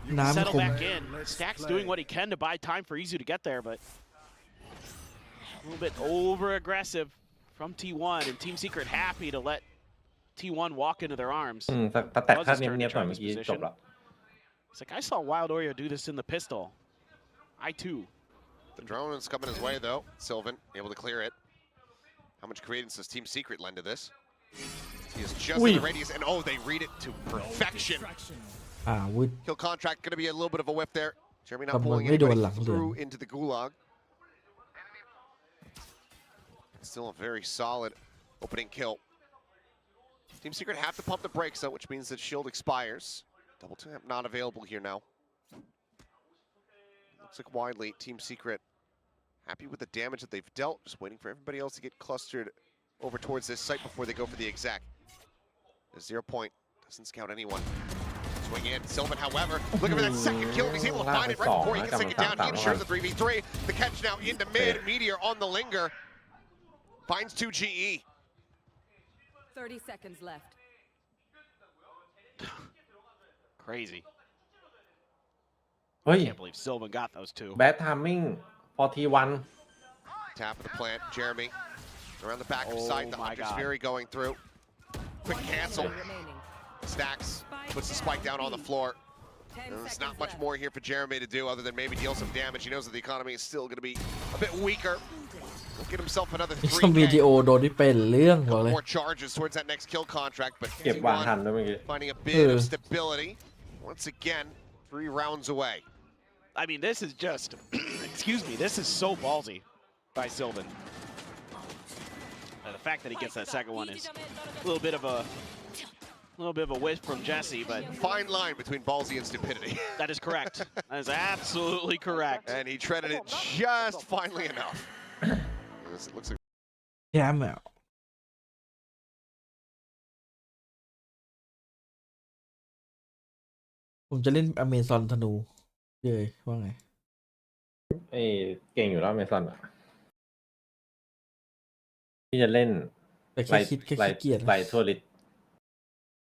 Speaker 8: You can
Speaker 1: น้ำ
Speaker 8: settle
Speaker 1: คม
Speaker 8: back in. Stack's doing what he can to buy time for Izu to get there, but a little bit over aggressive from T1, and Team Secret happy to let T1 walk into their arms.
Speaker 6: ถ้าแตกถ้าเนียบๆหน่อยเมื่อกี้จบละ
Speaker 8: It's like I saw Wild Oreo do this in the pistol. I too.
Speaker 7: The drone is coming his way, though. Sylvan able to clear it. How much credence does Team Secret lend to this? He is just in the radius, and oh, they read it to perfection.
Speaker 1: อ่าวุฒ
Speaker 7: Kill contract going to be a little bit of a whiff there. Jeremy not
Speaker 1: กำลัง
Speaker 7: pulling
Speaker 1: ไม่โดน
Speaker 7: anybody
Speaker 1: หลังเหลือง
Speaker 7: through into the gulag. Still a very solid opening kill. Team Secret have to pump the brakes, though, which means that shield expires. Double tap not available here now. Looks like widely Team Secret happy with the damage that they've dealt, just waiting for everybody else to get clustered over towards this site before they go for the exec. The 0 point doesn't scout anyone. Swing in. Sylvan, however, looking for that second kill, and he's able to find it right before he can sink it down. He ensures the 3v3. The catch now into mid. Meteor on the linger. Finds 2 GE.
Speaker 5: 30 seconds left.
Speaker 8: Crazy.
Speaker 6: เฮ้ย
Speaker 8: Can't believe Sylvan got those two.
Speaker 6: แบดทามมิ่งพอทีวัน
Speaker 7: Tap of the plant. Jeremy around the back of
Speaker 8: Oh
Speaker 7: sight. The
Speaker 8: my
Speaker 7: Hunter's
Speaker 8: God.
Speaker 7: Fury going through. Quick cancel.
Speaker 5: Remaining.
Speaker 7: Stacks puts the spike down on the floor.
Speaker 5: 10
Speaker 7: There's
Speaker 5: seconds
Speaker 7: not much
Speaker 5: left.
Speaker 7: more here for Jeremy to do other than maybe deal some damage. He knows that the economy is still going to be a bit weaker. He'll get himself another
Speaker 1: ทำวิดี
Speaker 7: 3K.
Speaker 1: โอโดนที่เป็นเรื่องบอกเลย
Speaker 7: More charges towards that next kill contract, but
Speaker 6: เก็บวางทัน
Speaker 7: T1
Speaker 6: ด้วยเมื่อกี้
Speaker 7: finding a bit of stability. Once again, 3 rounds away.
Speaker 8: I mean, this is just, excuse me, this is so ballsy by Sylvan. The fact that he gets that second one is a little bit of a whiff from Jesse, but
Speaker 7: Fine line between ballsy and stupidity.
Speaker 8: that is correct. That is absolutely correct.
Speaker 7: And he treaded it just finely enough. It looks like
Speaker 1: แชมป์อ่ะผมจะเล่นอเมซอนธนูเลยว่าไง
Speaker 6: เอ้ยเก่งอยู่แล้วเมซอนอ่ะที่จะเล่น
Speaker 1: แต่แค่คิดแค่ขี้เกียจ
Speaker 6: ไลทัวริส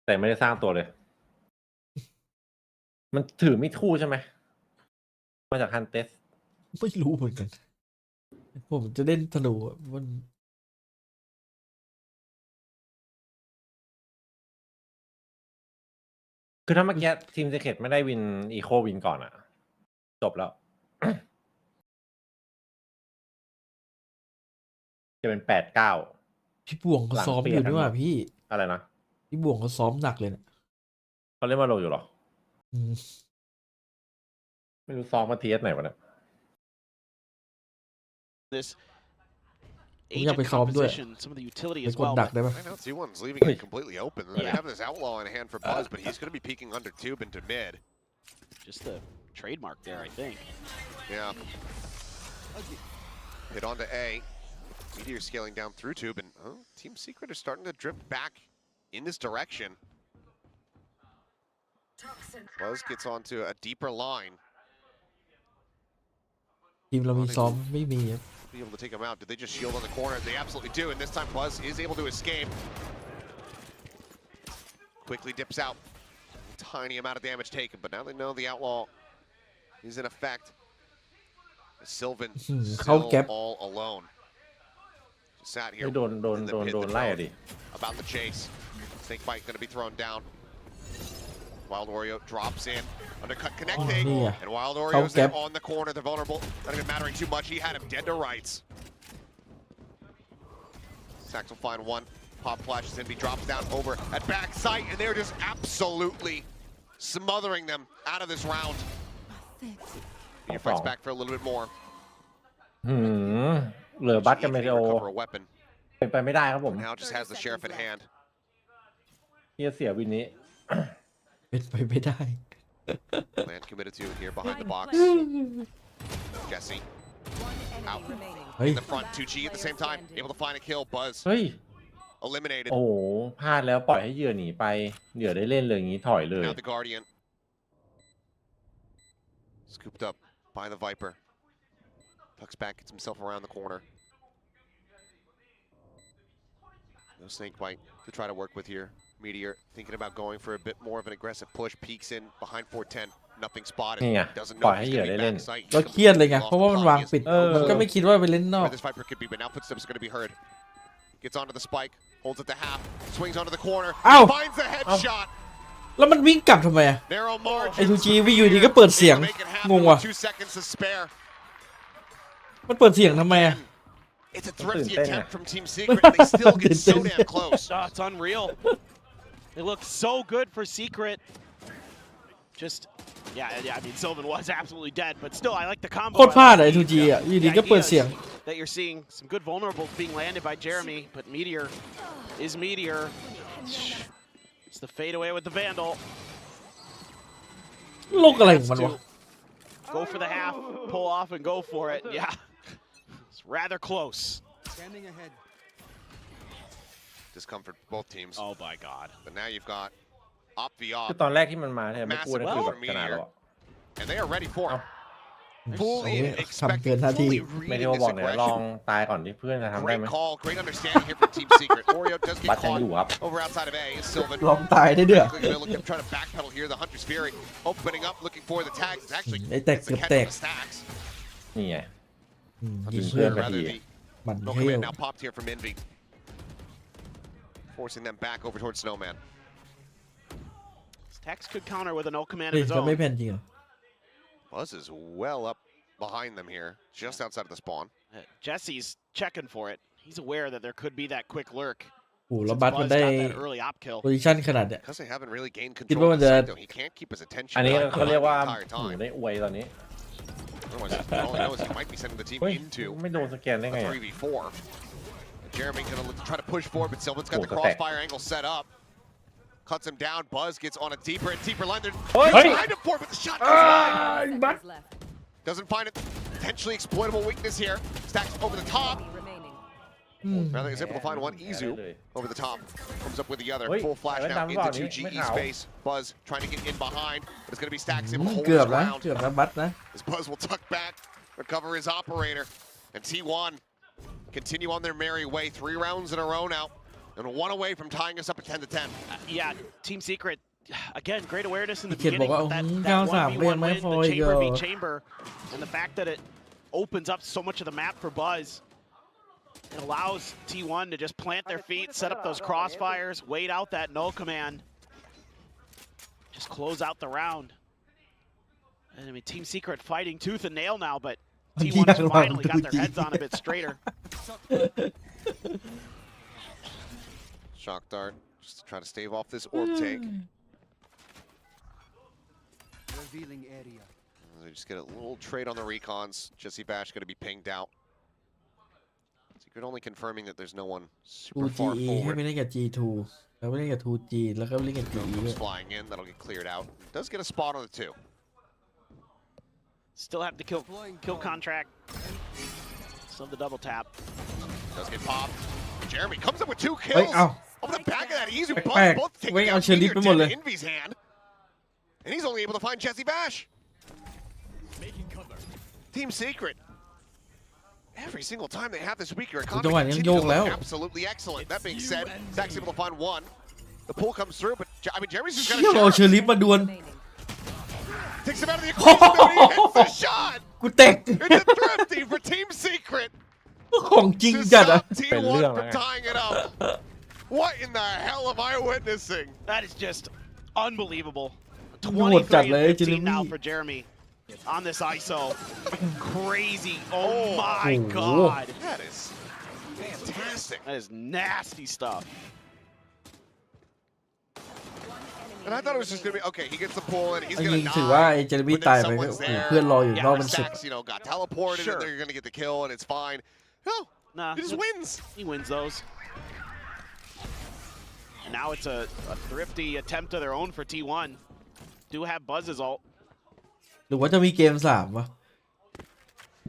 Speaker 6: แต่ไม่ได้สร้างตัวเลย มันถือไม่ทู่ใช่ไหมมาจากฮันเตส
Speaker 1: ไม่รู้เหมือนกัน ผมจะเล่นธนูอะมัน
Speaker 6: คือถ้าเมื่อกี้ทีมเซเคตไม่ได้วินอีโควินก่อนอ่ะ จบแล้ว จะเป็น8-9
Speaker 1: พี่บ่วงเขาซ้อมอยู่ด้วยว่ะพี่
Speaker 6: อะไรนะ
Speaker 1: พี่บ่วงเขาซ้อมหนักเลยนะ
Speaker 6: เขาเล่นมาโลอยู่เหรอ
Speaker 1: อืม
Speaker 6: ไม่รู้ซ้อมมาทีเอสไหนวะเนี่ย
Speaker 8: This
Speaker 1: ผมอยาก
Speaker 8: agent
Speaker 1: ไปซ้อมด้วย
Speaker 8: composition, some of the utility
Speaker 1: ไป
Speaker 8: as
Speaker 1: กด
Speaker 8: well.
Speaker 1: ดักได้ปะ
Speaker 7: I know T1's leaving it completely open. They
Speaker 8: Yeah.
Speaker 7: have this outlaw in hand for Buzz, but he's going to be peeking under tube into mid.
Speaker 8: Just the trademark there, I think.
Speaker 7: Yeah. Hit onto A. Meteor scaling down through tube, and Team Secret is starting to drift back in this direction. Buzz gets onto a deeper line.
Speaker 1: ทีมเรามีซ้อมไม่มีครับ
Speaker 7: Be able to take him out. Did they just shield on the corner? They absolutely do, and this time Buzz is able to escape. Quickly dips out. Tiny amount of damage taken, but now they know the outlaw is in effect. Sylvan still all alone. Just sat here
Speaker 6: โดน
Speaker 7: in the pit
Speaker 6: ไล่อะดิ
Speaker 7: about the chase. Snake bite going to be thrown down. Wild Oreo drops in. Undercut connecting. And Wild Oreo's there on the corner. They're vulnerable. Not even mattering too much. He had him dead to rights. Stacks will find one. Pop flashes in. He drops down over at back sight. And they're just absolutely smothering them out of this round. He fights back for a little bit more.
Speaker 6: เหลือบัตกับเมโด
Speaker 7: Recover a weapon.
Speaker 6: เป็นไปไม่ได้ครับผม
Speaker 7: Now just has the sheriff at hand.
Speaker 6: เฮียเสียวินนี้
Speaker 1: เป็นไปไม่ได้
Speaker 7: Land committed to here behind the box. Jesse. Out. In the front. 2G at the same time. Able to find a kill. Buzz.
Speaker 6: เฮ้ย
Speaker 7: Eliminated.
Speaker 6: โอ้โหพลาดแล้วปล่อยให้เหยื่อหนีไปเหยื่อได้เล่นเลยอย่างนี้ถอยเลย
Speaker 7: Now the Guardian. Scooped up by the Viper. Tucks back, gets himself around the corner. No snake bite to try to work with here. Meteor thinking about going for a bit more of an aggressive push. Peeks in behind 410. Nothing spotted.
Speaker 6: นี่ไง
Speaker 7: Doesn't
Speaker 6: ปล่อย
Speaker 7: know
Speaker 6: ให้
Speaker 7: he's
Speaker 6: เหยื่อ
Speaker 7: going to
Speaker 6: ได้
Speaker 7: be
Speaker 6: เล่น
Speaker 7: back sight.
Speaker 1: เราเครียดเลยไงเพราะว่ามันวางปิดมันก็ไม่คิดว่าไปเล่นนอก
Speaker 7: Where this Viper could be, but now footsteps are going to be heard. Gets onto the spike, holds it to half, swings onto the corner, finds the headshot.
Speaker 1: แล้วมันวิ่งกลับทำไมอะ
Speaker 7: Narrow margins.
Speaker 1: ไอ้ทูจีวิ่งอยู่ดีก็เปิดเสียง
Speaker 7: Make it happen
Speaker 1: งงว่ะ
Speaker 7: with 2 seconds to spare.
Speaker 1: มันเปิดเสียงทำไมอะ
Speaker 7: It's a thrifty attempt from Team Secret, and they still get so damn close.
Speaker 8: Oh, it's unreal. It looked so good for Secret. Just, yeah, I mean, Sylvan was absolutely dead, but still, I like the combo.
Speaker 1: โคตรพลาดอะไอ้ทูจีอะอยู่ดีก็เปิดเสียง
Speaker 8: That you're seeing some good vulnerables being landed by Jeremy, but Meteor is Meteor. It's the fade away with the Vandal.
Speaker 1: โลกอะไรของมันวะ
Speaker 8: Go for the half, pull off, and go for it. Yeah, it's rather close.
Speaker 9: Standing ahead.
Speaker 7: Discomfort for both teams.
Speaker 8: Oh my God.
Speaker 7: But now you've got Op v
Speaker 6: คือ
Speaker 7: Op,
Speaker 6: ตอนแรกที่มันมาเนี่ยไม่พูดนะคือแบบชนะแล้วอะ
Speaker 7: and they are ready for it.
Speaker 1: โอ้
Speaker 7: Fully
Speaker 1: โหทำเกิน
Speaker 7: expecting,
Speaker 1: หน้าที่
Speaker 7: fully
Speaker 6: ไม่
Speaker 7: reading
Speaker 6: ได้ว่า
Speaker 7: this
Speaker 6: บอกเนี่ยลอง
Speaker 7: aggression.
Speaker 6: ตายก่อนที่เพื่อนจะทำได้ไหม
Speaker 7: Great call, great understanding here from Team Secret. Oreo does
Speaker 6: บัต
Speaker 7: get
Speaker 6: ยังอยู่ครับ
Speaker 7: caught over outside of A. Sylvan
Speaker 1: ลองตายได้ด้วย
Speaker 7: going to look to try to backpedal here. The Hunter's Fury opening up, looking for the tags. It's actually
Speaker 1: ไอ้แตก
Speaker 7: it's
Speaker 1: เกื
Speaker 7: the
Speaker 1: อบ
Speaker 7: catch
Speaker 1: แต
Speaker 7: on
Speaker 1: ก
Speaker 7: the stacks.
Speaker 6: นี่ไง
Speaker 1: ยิง
Speaker 6: เพื่
Speaker 1: เพื่
Speaker 6: อ
Speaker 1: อน น
Speaker 6: ไป
Speaker 7: Rather
Speaker 6: ดี
Speaker 7: the
Speaker 1: มัน
Speaker 7: no
Speaker 1: เที่ยว
Speaker 7: command now popped here from Envy, forcing them back over towards Snowman.
Speaker 8: Tex could counter with a no command
Speaker 1: เฮ้
Speaker 8: of
Speaker 1: ย
Speaker 8: his
Speaker 1: เขาไม่
Speaker 8: own.
Speaker 1: แผ่นจริงเหรอ
Speaker 7: Buzz is well up behind them here, just outside of the spawn.
Speaker 8: Jesse's checking for it. He's aware that there could be that quick lurk.
Speaker 1: โอ้โหแล้ว
Speaker 8: Since
Speaker 1: บัตมัน
Speaker 8: Buzz
Speaker 1: ได้
Speaker 8: got that early op kill.
Speaker 1: โพซิชั่นขนาดเนี้ย
Speaker 7: Because they haven't really gained
Speaker 1: Kid
Speaker 7: control of the
Speaker 1: Bowman
Speaker 7: site, though, he can't keep his attention
Speaker 6: อันนี้
Speaker 7: on
Speaker 6: เขาเรียกว่า
Speaker 7: the entire
Speaker 6: หนู
Speaker 7: time.
Speaker 6: ได้อวยตอนนี้
Speaker 7: Otherwise, all he knows is he might be sending the team
Speaker 6: เฮ้ย
Speaker 7: into
Speaker 6: ไม่โดนสแกนได้
Speaker 7: a
Speaker 6: ไงอะ
Speaker 7: 3v4. Jeremy gonna look to try to push forward, but Sylvan's got the
Speaker 6: Oh, the tech.
Speaker 7: crossfire angle set up. Cuts him down. Buzz gets on a deeper and deeper line. They're
Speaker 6: Hey!
Speaker 7: behind him for it, but the shot goes wide.
Speaker 5: Seconds left.
Speaker 7: Doesn't find it. Potentially exploitable weakness here. Stacks over the top.
Speaker 5: Remaining.
Speaker 7: Rather is able to find one. Izu over the top. Comes up with the other.
Speaker 6: Wait,
Speaker 7: Full flash
Speaker 6: I went
Speaker 7: now
Speaker 6: down
Speaker 7: into
Speaker 6: wrong.
Speaker 7: 2 GE
Speaker 6: Wow.
Speaker 7: space. Buzz trying to get in behind, but it's going to be Stacks able to hold
Speaker 1: เกือบ
Speaker 7: his
Speaker 1: นะ
Speaker 7: ground.
Speaker 1: เกือบนะบัตนะ
Speaker 7: As Buzz will tuck back, recover his operator. And T1 continue on their merry way. 3 rounds in a row now. And 1 away from tying us up at 10-10.
Speaker 8: Yeah, Team Secret, again, great awareness in the
Speaker 1: พี่เขียน
Speaker 8: beginning.
Speaker 1: บอกว่า
Speaker 8: But
Speaker 1: ก้าว
Speaker 8: that
Speaker 1: สามเรียน
Speaker 8: 1v1
Speaker 1: ไม่
Speaker 8: win,
Speaker 1: พอ
Speaker 8: the
Speaker 1: อีกเหร
Speaker 8: chamber
Speaker 1: อ
Speaker 8: v chamber, and the fact that it opens up so much of the map for Buzz. It allows T1 to just plant their feet, set up those crossfires, wait out that no command. just close out the round. And I mean, Team Secret fighting tooth and nail now, but T1 has finally got their heads on a bit straighter.
Speaker 7: Shock dart, just to try to stave off this orb take.
Speaker 9: Revealing area.
Speaker 7: They just get a little trade on the recons. Jesse Bash going to be pinged out. Secret only confirming that there's no one super far
Speaker 1: 2GE ให้
Speaker 7: forward.
Speaker 1: ไปเล่นกับ G2 แล้วไปเล่นกับ 2G แล้วก็เล่นกับ GE ด้วย
Speaker 7: Flying in, that'll get cleared out. Does get a spot on the 2.
Speaker 8: Still have the kill contract. Still have the double tap.
Speaker 7: Does get popped. Jeremy comes up with 2
Speaker 1: เฮ้ย
Speaker 7: kills.
Speaker 1: เอ้า
Speaker 7: Off the back of that, Izu
Speaker 1: แปลก
Speaker 7: both
Speaker 1: ๆ
Speaker 7: taking
Speaker 1: เว้ย เอา
Speaker 7: out
Speaker 1: เชอร์ลิฟ
Speaker 7: Meteor
Speaker 1: ไปหมด
Speaker 7: dead
Speaker 1: เลย
Speaker 7: in Envy's hand. And he's only able to find Jesse Bash.
Speaker 2: Making cover.
Speaker 7: Team Secret. Every single time they have this week, your
Speaker 1: จังหวะ
Speaker 7: economy
Speaker 1: นี้
Speaker 7: continues
Speaker 1: โย
Speaker 7: to
Speaker 1: กแล้ว
Speaker 7: look absolutely excellent. That being said, Zach's able to find 1. The pull comes through, but I mean, Jeremy's just got
Speaker 1: เชี่ย
Speaker 7: a
Speaker 1: เอาเชอ
Speaker 7: shot.
Speaker 1: ร์ลิฟมาดวล
Speaker 7: Takes him out of the equation, but he hits the shot.
Speaker 1: กูเตก
Speaker 7: It's a thrifty for Team Secret
Speaker 1: ของจริง
Speaker 7: to
Speaker 1: จัดอะ
Speaker 7: stop T1 from tying it up. What in the hell am I witnessing?
Speaker 8: That is just unbelievable.
Speaker 1: โหดจัดเลย
Speaker 8: 23
Speaker 1: เจ
Speaker 8: and
Speaker 1: เร
Speaker 8: 15 now
Speaker 1: มี่
Speaker 8: for Jeremy on this ISO. Crazy. Oh my
Speaker 1: โอ้โห
Speaker 8: god.
Speaker 7: That is fantastic.
Speaker 8: That is nasty stuff.
Speaker 7: And I thought it was just going to be, okay, he gets the pull and he's
Speaker 1: เอา
Speaker 7: going
Speaker 1: จริ
Speaker 7: to
Speaker 1: งถือว่า
Speaker 7: die.
Speaker 1: ไอ้เจเรมี่
Speaker 7: But then
Speaker 1: ตายไปก็
Speaker 7: someone's
Speaker 1: โอ้โห
Speaker 7: there.
Speaker 1: เพื่อนรออยู่
Speaker 8: Yeah,
Speaker 1: นอกมันสึก
Speaker 7: Stacks, got teleported
Speaker 8: Sure.
Speaker 7: and they're going to get the kill and it's fine. No,
Speaker 8: Nah,
Speaker 7: he just wins.
Speaker 8: He wins those. And now it's a thrifty attempt of their own for T1. Do have Buzz's ult,
Speaker 1: หรือว่าจะมีเกม 3 วะ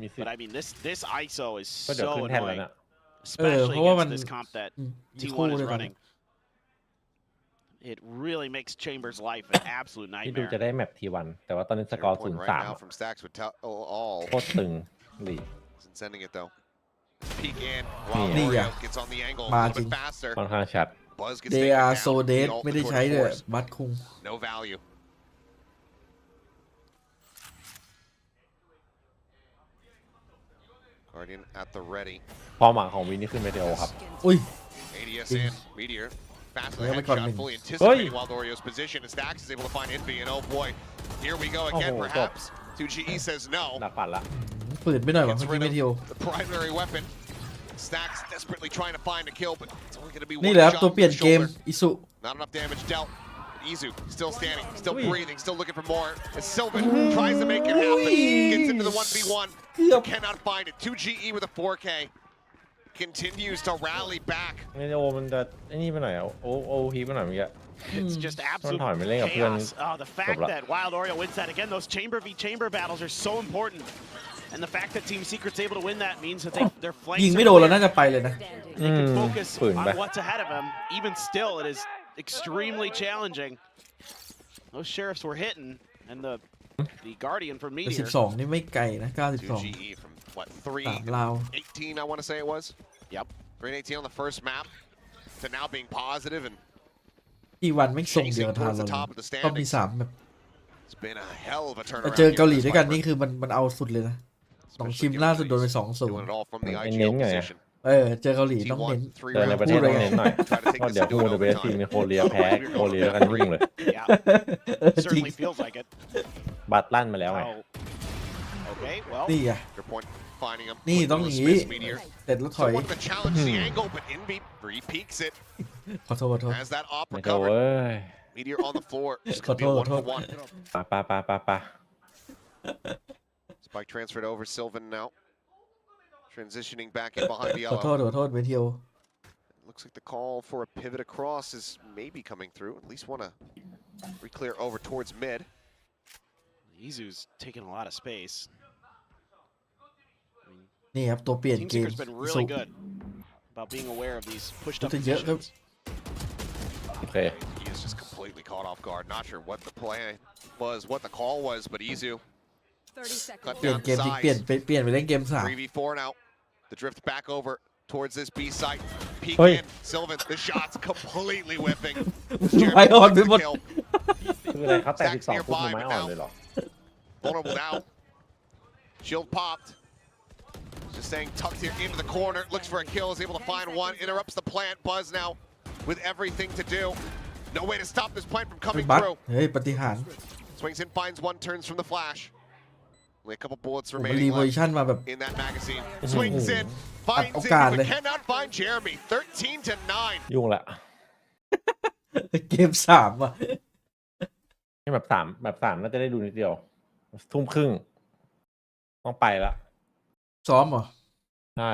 Speaker 6: มีสิท
Speaker 8: but
Speaker 6: ธิ์
Speaker 8: I mean this ISO is
Speaker 6: ก็เดี๋ยว
Speaker 8: so
Speaker 6: ขึ้นแท่นแล้ว
Speaker 8: annoying,
Speaker 6: น่ะ
Speaker 8: especially
Speaker 1: เพราะว่ามัน
Speaker 8: against this comp that
Speaker 1: มีคู่
Speaker 8: T1
Speaker 1: ด้
Speaker 8: is
Speaker 1: วยกัน
Speaker 8: running. It really makes Chambers' life an absolute
Speaker 6: ที่ดู
Speaker 8: nightmare.
Speaker 6: จะได้แมปทีวันแต่ว่าตอนนี้สกอร์
Speaker 7: Point right now from Stacks with all.
Speaker 6: โคตรตึงลี
Speaker 7: Isn't sending it though. Peek in.
Speaker 6: Yeah.
Speaker 7: Wow,
Speaker 1: Yeah.
Speaker 7: Oreo gets on the angle a little bit faster.
Speaker 6: ค่อนข้างชัด
Speaker 7: Buzz gets
Speaker 1: They
Speaker 7: taken
Speaker 1: are
Speaker 7: down.
Speaker 1: so dead
Speaker 7: The ult
Speaker 1: ไม่ได้
Speaker 7: toward
Speaker 1: ใช้เลย
Speaker 7: force.
Speaker 1: บัตคุง
Speaker 7: No value. Guardian at the ready.
Speaker 6: ความหวังของวินนี่ขึ้นไปเดียวครับ
Speaker 1: อุ้ย
Speaker 7: ADS in. Meteor. Fast with
Speaker 1: Yeah,
Speaker 7: the
Speaker 1: we got
Speaker 7: headshot.
Speaker 1: him.
Speaker 7: Fully anticipating
Speaker 6: Hey.
Speaker 7: Wild Orio's position. And Stacks is able to find Envy. And oh boy. Here we go again,
Speaker 6: Oh,
Speaker 7: perhaps. 2GE says no.
Speaker 6: หนักปัดละ
Speaker 1: ฝืนไปหน่อยวะ
Speaker 7: Gets
Speaker 1: เมื่อกี้
Speaker 7: rid
Speaker 1: ไม่เที่ยว
Speaker 7: of the primary weapon. Stacks desperately trying to find a kill, but it's only going to be
Speaker 1: นี่
Speaker 7: one
Speaker 1: แหละครับ
Speaker 7: shot
Speaker 1: ตัว
Speaker 7: to
Speaker 1: เปลี่ยน
Speaker 7: the
Speaker 1: เกม
Speaker 7: shoulder.
Speaker 1: อิสุ
Speaker 7: Not enough damage dealt. Izu still standing, still
Speaker 6: Ui.
Speaker 7: breathing, still looking for more. As Sylvan tries to make it happen, gets into the 1v1,
Speaker 1: เกือบ
Speaker 7: cannot find it. 2GE with a 4K. Continues to rally back.
Speaker 6: ไม่โอมันจะไอ้นี่ไปหน่อยอะโอฮีไปหน่อยเมื่อกี้
Speaker 8: It's just absolute
Speaker 6: hỏi mới lên gặp
Speaker 8: chaos.
Speaker 6: Phương.
Speaker 8: Oh, the fact
Speaker 6: Cục lắm.
Speaker 8: that Wild Oreo wins that again, those chamber v chamber battles are so important. And the fact that Team Secret's able to win that means that their
Speaker 1: ยิ
Speaker 8: flanks
Speaker 1: ง
Speaker 8: are
Speaker 1: ไม่โดนแล้ว
Speaker 8: clear.
Speaker 1: น่าจะไปเลยนะ
Speaker 5: Standing.
Speaker 8: They can focus
Speaker 6: ฝืนไป
Speaker 8: on what's ahead of them. Even still, it is extremely challenging. Those sheriffs were hitting, and the Guardian from
Speaker 1: แต่
Speaker 8: Meteor.
Speaker 1: 12 นี่ไม่ไกลนะ 92
Speaker 7: 2GE from what,
Speaker 1: 3 ลาว
Speaker 7: 3-18 I want to say it was.
Speaker 8: Yep.
Speaker 7: 3-18 on the first map to now being positive and
Speaker 1: ที่วันไม่ส่งเดียว
Speaker 7: chasing
Speaker 1: ทาง
Speaker 7: towards
Speaker 1: เรา
Speaker 7: the
Speaker 1: เลย
Speaker 7: top of the
Speaker 1: ต้องมี
Speaker 7: standings.
Speaker 1: 3แบบ
Speaker 7: It's been a hell of a
Speaker 1: แต่
Speaker 7: turnaround.
Speaker 1: เจอ
Speaker 7: here
Speaker 1: เกาหลี
Speaker 7: for
Speaker 1: ด้วยกัน
Speaker 7: Viper.
Speaker 1: นี่คือมันเอาสุดเลยนะสองชิม
Speaker 7: Especially
Speaker 1: ล่าสุดโดนไป
Speaker 7: given he's doing it
Speaker 1: 2-0
Speaker 7: all from the
Speaker 6: Anh
Speaker 7: IGL
Speaker 6: nến rồi à?
Speaker 7: position.
Speaker 1: เจอเกาหลีต้องเน้น
Speaker 7: T1, 3
Speaker 6: เจอในประเทศ
Speaker 7: rounds.
Speaker 6: ต้องเน้นหน่อย
Speaker 7: Try to take
Speaker 6: ก็
Speaker 7: this
Speaker 6: เดี๋ยว
Speaker 7: into
Speaker 6: พูด
Speaker 7: an
Speaker 6: ในเบสทีม
Speaker 7: overtime.
Speaker 6: ในโคเรียแพ้โคเรียแล้วกันยุ่งเลย
Speaker 8: Yeah.
Speaker 1: จริง
Speaker 8: Certainly feels like it.
Speaker 6: บัตรลั่นมาแล้วไง
Speaker 8: Oh. Okay, well.
Speaker 1: นี่อ่ะ
Speaker 7: Your point finding him.
Speaker 1: นี่
Speaker 7: Looking
Speaker 1: ต้อง
Speaker 7: to
Speaker 1: อย่างนี้
Speaker 7: dismiss Meteor.
Speaker 1: เสร็จแล้วถ
Speaker 7: So
Speaker 1: อย
Speaker 7: one to challenge the angle, but Envy re-peaks it
Speaker 1: ขอโทษ
Speaker 7: as that op
Speaker 6: ไม่โต
Speaker 7: recovered.
Speaker 6: เว้ย
Speaker 7: Meteor on the floor. Just
Speaker 1: Khổ
Speaker 7: gonna be a
Speaker 1: thô,
Speaker 7: 1-for-1.
Speaker 6: ปะ
Speaker 7: Spike transferred over. Sylvan now transitioning back in behind
Speaker 1: ขอโทษ
Speaker 7: Yellow.
Speaker 1: ขอโทษเวทีโอ
Speaker 7: Looks like the call for a pivot across is maybe coming through. At least want to re-clear over towards mid.
Speaker 8: Izu's taking a lot of space. I mean,
Speaker 1: นี่ครับตัวเปลี่ยน
Speaker 8: Team
Speaker 1: เกม
Speaker 8: Secret's been
Speaker 1: อิสุ
Speaker 8: really good about being aware of these pushed up
Speaker 1: Ủa, thì dễ
Speaker 8: positions.
Speaker 6: โอเค
Speaker 7: He is just completely caught off guard. Not sure what the play was, what the call was, but Izu
Speaker 5: 30 seconds.
Speaker 7: cut
Speaker 1: เปลี่ยน
Speaker 7: down
Speaker 1: เก
Speaker 7: the
Speaker 1: มจริงเปลี่ยน
Speaker 7: size.
Speaker 1: เปลี่ยนไปเล่นเกม
Speaker 7: 3v4 now. The drift back over towards this B site. Peek
Speaker 6: Oi.
Speaker 7: in. Sylvan, the shots completely whipping.
Speaker 1: 3ไม้อ่อนไปหมด
Speaker 7: Kill.
Speaker 6: คืออะไรเขาแตก12ปุ๊บมือไม้อ่อนเลยเหรอ
Speaker 7: Vulnerable now. Shield popped. Just staying tucked here into the corner. Looks for a kill. Is able to find one. Interrupts the plant. Buzz now with everything to do. No way to stop this plant from coming
Speaker 1: บัค
Speaker 7: through.
Speaker 1: เฮ้ยปฏิหาร
Speaker 7: Swings in, finds one, turns from the flash. Only a couple bullets
Speaker 1: ผมรี
Speaker 7: remaining
Speaker 1: โพซิ
Speaker 7: left
Speaker 1: ชั่นมาแบบ
Speaker 7: in that magazine. Swings in, finds it,
Speaker 1: Okan
Speaker 7: but
Speaker 1: เลย
Speaker 7: cannot find Jeremy. 13-9.
Speaker 6: ยุ่งละ
Speaker 1: เกมสามว่ะ
Speaker 6: นี่แบบสามน่าจะได้ดูนิดเดียว ทุ่มครึ่ง ต้องไปละ
Speaker 1: ซ้อมเหรอ
Speaker 6: ใช่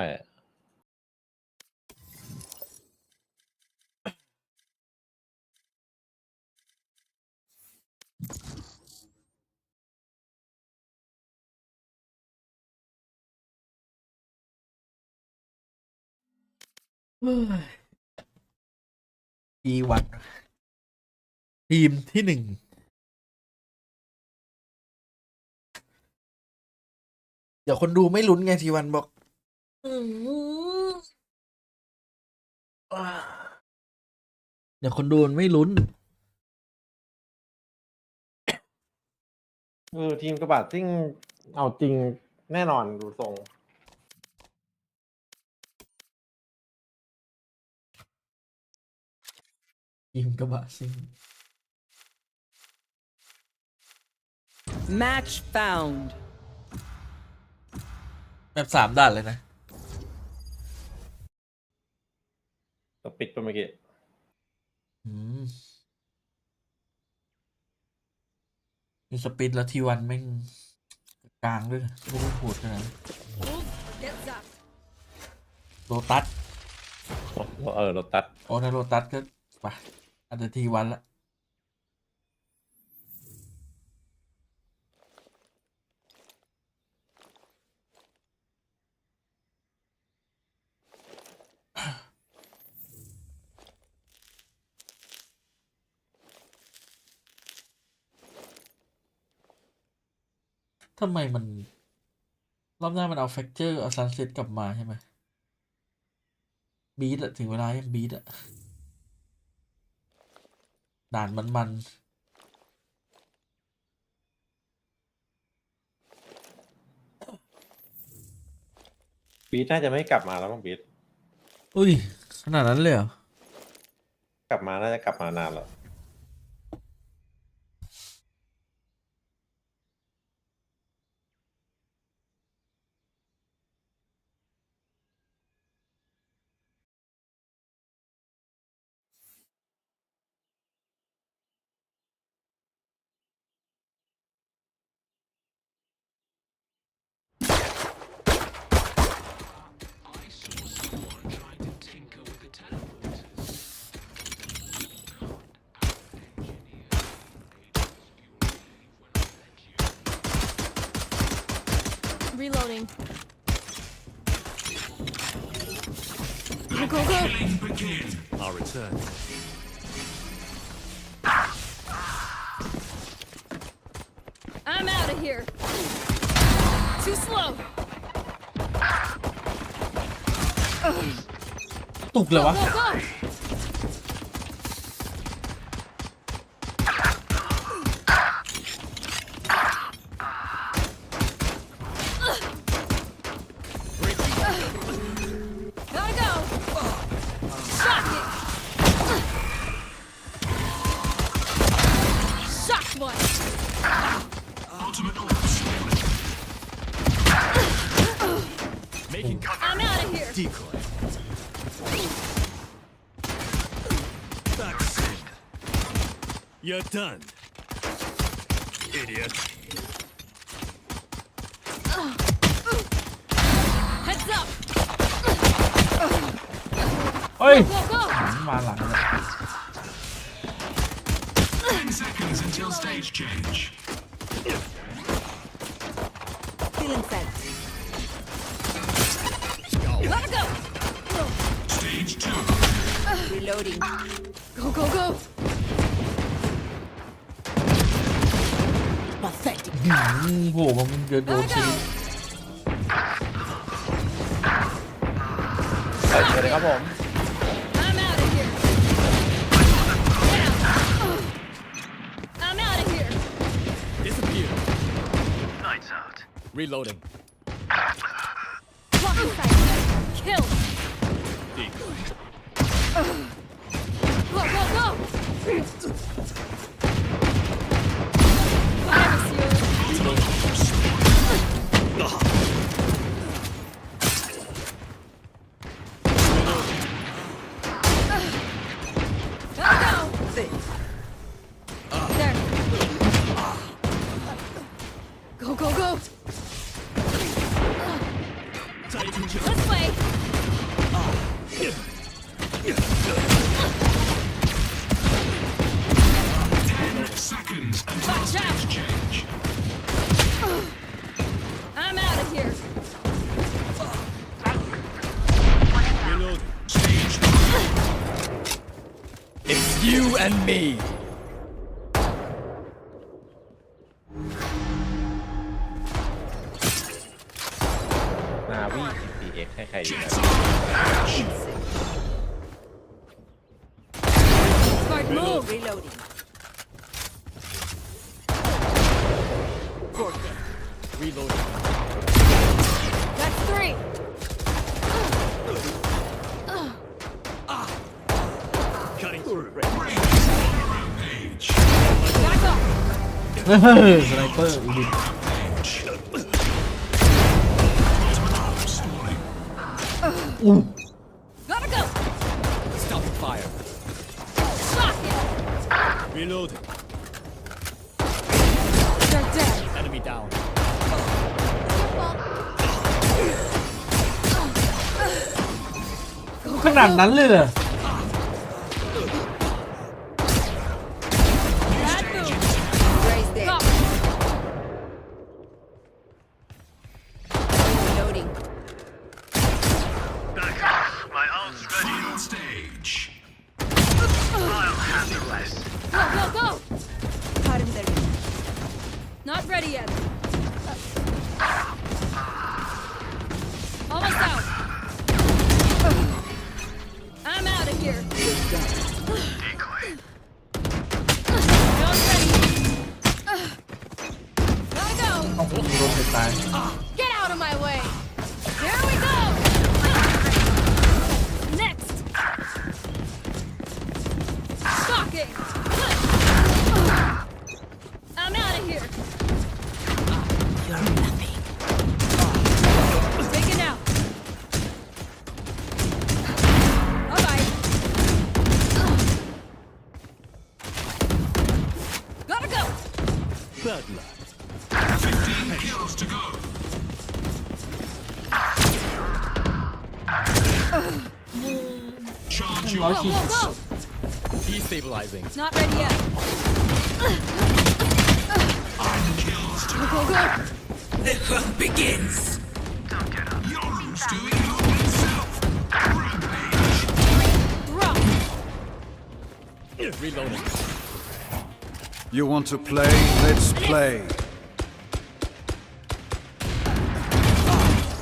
Speaker 1: ทีวันทีมที่หนึ่งเดี๋ยวคนดูไม่ลุ้นไงทีวันบอกเดี๋ยวคนดูไม่ลุ้น
Speaker 6: ทีมกระบะซิ่งเอาจริงแน่นอนดูทรง
Speaker 1: ทีมกระบะซิ่ง
Speaker 5: Match found.
Speaker 1: แบบสามด่านเลยนะ
Speaker 6: ต้องปิดไปเมื่อกี้
Speaker 1: มีสปินแล้วทีวันแม่งกลางด้วยนะไม่ได้โหดขนาดนั้น
Speaker 5: Get zapped.
Speaker 1: โลตัส
Speaker 6: รถตัด
Speaker 1: โอ้ถ้าโลตัสก็ไปอาจจะทีวันละทำไมมันรอบหน้ามันเอาแฟกเจอร์เอาซันเซ็ตกลับมาใช่ไหมบีทอะถึงเวลายังบีทอะด่านมัน
Speaker 6: บีทน่าจะไม่กลับมาแล้วมั้งบีท
Speaker 1: อุ้ยขนาดนั้นเลยเหรอ
Speaker 6: กลับมาน่าจะกลับมานานแล้ว
Speaker 4: Reloading. Go, go, go.
Speaker 3: I'll return.
Speaker 4: I'm out of here. Too slow.
Speaker 1: ตุกเลยวะ
Speaker 4: Go, go. Gotta go. Shock it. Shock one.
Speaker 3: Making cover.
Speaker 4: I'm out of here.
Speaker 3: Decoy. That's it. You're done. Idiot.
Speaker 4: Heads up.
Speaker 1: เฮ้ย
Speaker 4: Go, go.
Speaker 1: มาหลังเลย
Speaker 11: 10 seconds until stage change.
Speaker 5: Feeling set.
Speaker 4: Gotta go.
Speaker 11: Stage 2.
Speaker 5: Reloading.
Speaker 4: Go, go, go.
Speaker 5: Pathetic.
Speaker 1: โหมันจะโดน
Speaker 4: Gotta
Speaker 1: ชี
Speaker 4: go.
Speaker 6: สวัสดีครับผม
Speaker 4: I'm out of here. Get out. I'm out of here.
Speaker 3: Disappear. Lights out. Reloading.
Speaker 4: Blocking sight. Kill.
Speaker 3: Decoy.
Speaker 4: Go, go, go. Go, go, go! This way!
Speaker 11: Seconds until
Speaker 4: Watch out!
Speaker 11: stage change.
Speaker 4: I'm out of here!
Speaker 2: Reload.
Speaker 11: Stage
Speaker 2: It's you and me.
Speaker 6: นาวี DRX ให้ใครดีนะ
Speaker 4: Smart move!
Speaker 5: Reloading.
Speaker 2: Reloading.
Speaker 4: That's 3!
Speaker 2: Cutting through.
Speaker 11: rampage.
Speaker 4: Back off!
Speaker 1: สไนเปอร์อีดิท
Speaker 4: Gotta go!
Speaker 2: Stopping fire.
Speaker 4: Shock it!
Speaker 2: Reloading.
Speaker 4: They're dead!
Speaker 2: Enemy down.
Speaker 1: ขนาดนั้นเลยเหรอ
Speaker 4: Bad move!
Speaker 5: Raise there.
Speaker 4: Go!
Speaker 5: Reloading.
Speaker 11: Final stage.
Speaker 4: Go, go, go!
Speaker 5: Cut him there.
Speaker 4: Not ready yet. Almost out. I'm out of here. Not ready. Gotta go.
Speaker 1: ต้องพุ่งรถไปตาย
Speaker 4: Get out of my way. Here we go. Next. Shocking. I'm out of here. You're nothing. Taken out. Bye-bye. Gotta go.
Speaker 2: Bad luck.
Speaker 11: 15 kills to go. Charge
Speaker 4: Go,
Speaker 11: your
Speaker 4: go, go.
Speaker 2: Destabilizing.
Speaker 4: Not ready yet.
Speaker 11: kills to
Speaker 4: Go, go, go.
Speaker 11: Yoru's doing it all himself. Rampage.
Speaker 4: Drop.
Speaker 2: Reloading.
Speaker 3: You want to play? Let's play.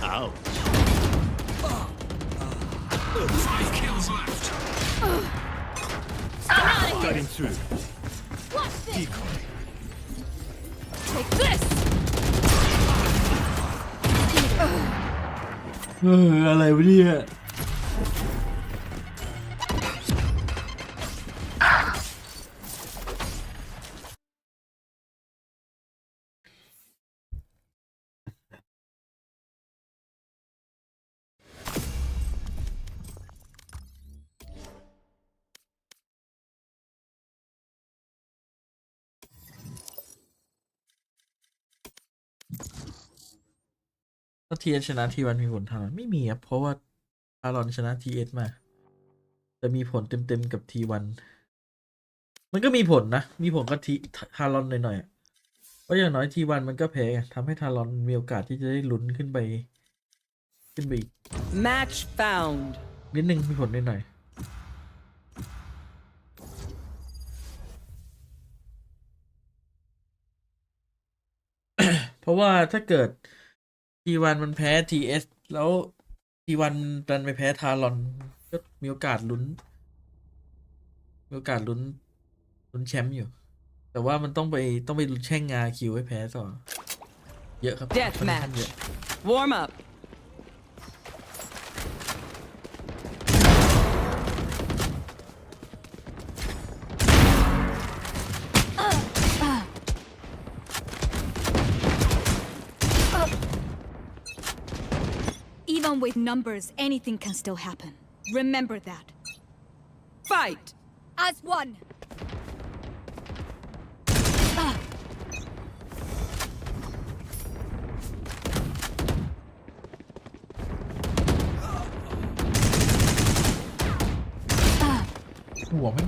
Speaker 2: Ouch.
Speaker 11: 5 kills left.
Speaker 4: I'm out of here.
Speaker 2: Cutting through.
Speaker 4: Watch this.
Speaker 2: Decoy.
Speaker 4: Take this.
Speaker 1: อะไรวะเนี่ย ถ้าทีเอสชนะทีวันมีผลทางไหนไม่มีครับเพราะว่าอารอนชนะทีเอสมาแต่มีผลเต็มๆกับทีวันมันก็มีผลนะ มีผลกับทารอนหน่อยๆเพราะอย่างน้อยทีวันมันก็แพ้ไงทำให้ทารอนมีโอกาสที่จะได้ลุ้นขึ้นไปอีก
Speaker 5: Match found.
Speaker 1: นิดนึงมีผลนิดหน่อยเพราะว่าถ้าเกิดทีวันมันแพ้ทีเอสแล้วทีวันดันไปแพ้ทารอนก็มีโอกาสลุ้นแชมป์อยู่ แต่ว่ามันต้องไปลุ้นแช่งงาคิวให้แพ้ต่อเยอะครับ
Speaker 5: Death
Speaker 1: ค่อนข้าง
Speaker 5: match.
Speaker 1: เยอะ
Speaker 5: Warm up.
Speaker 4: Even with numbers, anything can still happen. Remember that.
Speaker 5: Fight!
Speaker 4: As one. Ah.
Speaker 1: หัวไม่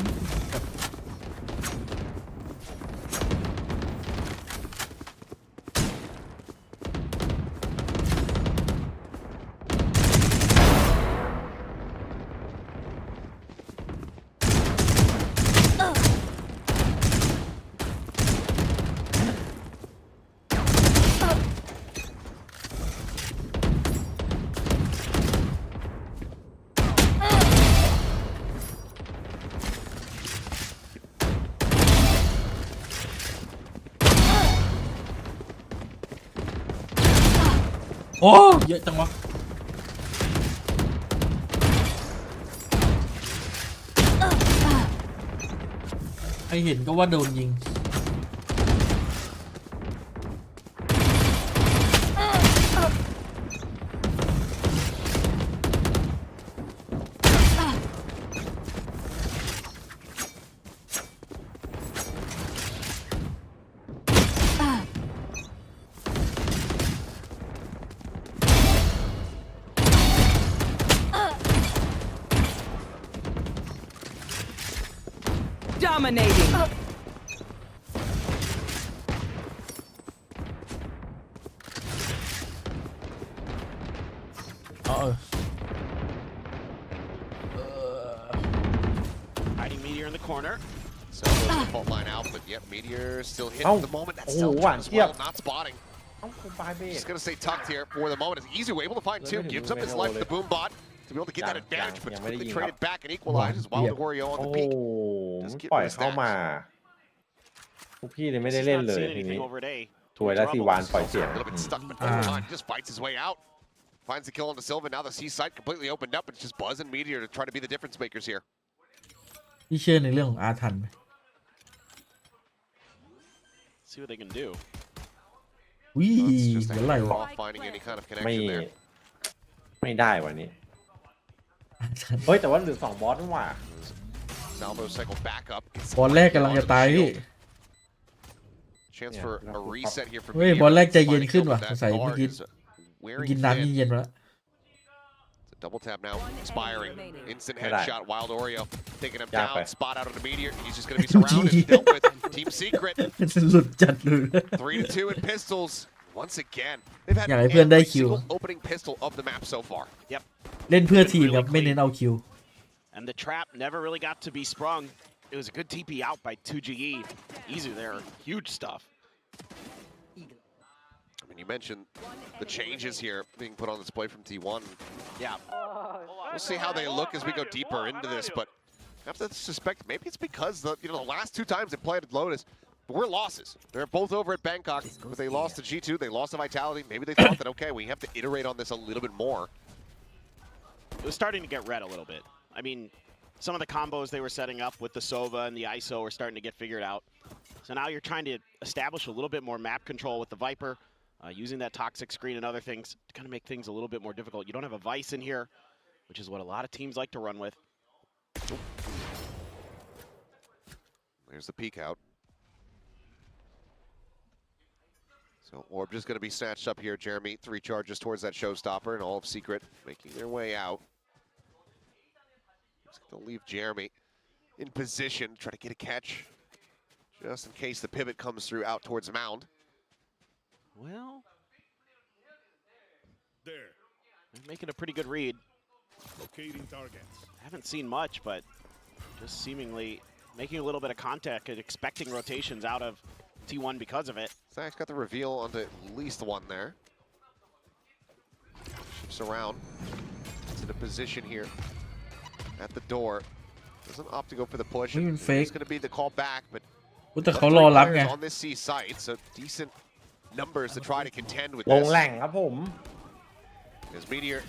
Speaker 1: โอ้เยอะจังวะใครเห็นก็ว่าโดนยิง
Speaker 5: Dominating.
Speaker 1: อ๋อ
Speaker 8: Hiding Meteor in the corner.
Speaker 7: So goes the fault line out, but yep, Meteor still hitting the moment. That's still as well, not spotting.
Speaker 6: เอ้ากูปลายเบรก
Speaker 7: Just gonna stay tucked here for the moment. It's easy, able to find two. Gives up his life to the boom bot to be able to get that advantage, but quickly traded back and equalizes while the Wario on
Speaker 6: โอ้
Speaker 7: the peak.
Speaker 6: ปล่อยเข้ามาพวกพี่เลยไม่ได้เล่นเลยทีนี้ถวยแล้วซีวานปล่อยเสียง
Speaker 7: A little bit stuck, but over time, he just fights his way out. Finds the kill on the Silva. Now the C site completely opened up. It's just Buzz and Meteor to try to be the difference makers here.
Speaker 1: พี่เชื่อในเรื่องของอาถรรพ์ไหม
Speaker 8: See what they can do.
Speaker 1: วิ
Speaker 7: Well, it's just
Speaker 1: เดี๋ยวไหลวะ
Speaker 7: off finding any kind of
Speaker 6: ไม่
Speaker 7: connection there.
Speaker 6: ไม่ได้วันนี้
Speaker 1: อาถรรพ์
Speaker 6: เฮ้ยแต่ว่าเหลือ2บอสนี่หว่า
Speaker 7: Salvo cycle back up.
Speaker 1: บอลแรกกำลังจะตายพี่
Speaker 7: Chance for a reset here for
Speaker 1: เฮ้ย
Speaker 7: Meteor.
Speaker 1: บอลแรกใจเย็น
Speaker 7: Finding
Speaker 1: ขึ้น
Speaker 7: Silva
Speaker 1: ว่ะ
Speaker 7: with
Speaker 1: สง
Speaker 7: that
Speaker 1: สัย
Speaker 7: guard
Speaker 1: เมื่อกี้
Speaker 7: is wearing
Speaker 1: กินน้ำ
Speaker 7: thin.
Speaker 1: เย็นๆมาแล้ว
Speaker 7: Double tap now, expiring. Instant
Speaker 6: Right.
Speaker 7: headshot. Wild Oreo taking him
Speaker 6: Yeah,
Speaker 7: down.
Speaker 6: right.
Speaker 7: Spot out of the Meteor. He's just going to be surrounded. Dealt with. Team Secret.
Speaker 1: หลุดจัดเลย
Speaker 7: 3-2 in pistols. Once again, they've had
Speaker 1: อยากให้เพื่อนได้
Speaker 7: every
Speaker 1: คิว
Speaker 7: single opening pistol of the map so far.
Speaker 8: Yep.
Speaker 1: เล่นเพื่อทีมครับไม่เน้นเอาคิว
Speaker 8: And the trap never really got to be sprung. It was a good TP out by 2GE. Easy there. Huge stuff.
Speaker 7: I mean, you mentioned the changes here being put on display from T1.
Speaker 8: Yeah.
Speaker 7: We'll see how they look as we go deeper into this, but I have to suspect maybe it's because the last two times they played at Lotus were losses. They're both over at Bangkok, but they lost to G2, they lost to Vitality. Maybe they thought that, okay, we have to iterate on this a little bit more.
Speaker 8: It was starting to get red a little bit. I mean, some of the combos they were setting up with the Sova and the ISO were starting to get figured out. So now you're trying to establish a little bit more map control with the Viper, using that toxic screen and other things to kind of make things a little bit more difficult. You don't have a Vice in here, which is what a lot of teams like to run with.
Speaker 7: There's the peek out. So Orb just going to be snatched up here. Jeremy, 3 charges towards that showstopper, and all of Secret making their way out. They'll leave Jeremy in position, try to get a catch, just in case the pivot comes through out towards the mound.
Speaker 8: Well,
Speaker 3: There.
Speaker 8: they're making a pretty good read.
Speaker 3: Locating targets.
Speaker 8: Haven't seen much, but just seemingly making a little bit of contact and expecting rotations out of T1 because of it.
Speaker 7: Zach's got the reveal onto at least one there. Shifts around. It's in a position here at the door. Doesn't opt to go for the push.
Speaker 1: Even fake.
Speaker 7: It's going to be the call back, but
Speaker 1: แต่เขารอรับไง
Speaker 7: on this C site, so decent numbers to try to contend with
Speaker 6: ลง
Speaker 7: this.
Speaker 6: แหล่งครับผม
Speaker 7: As Meteor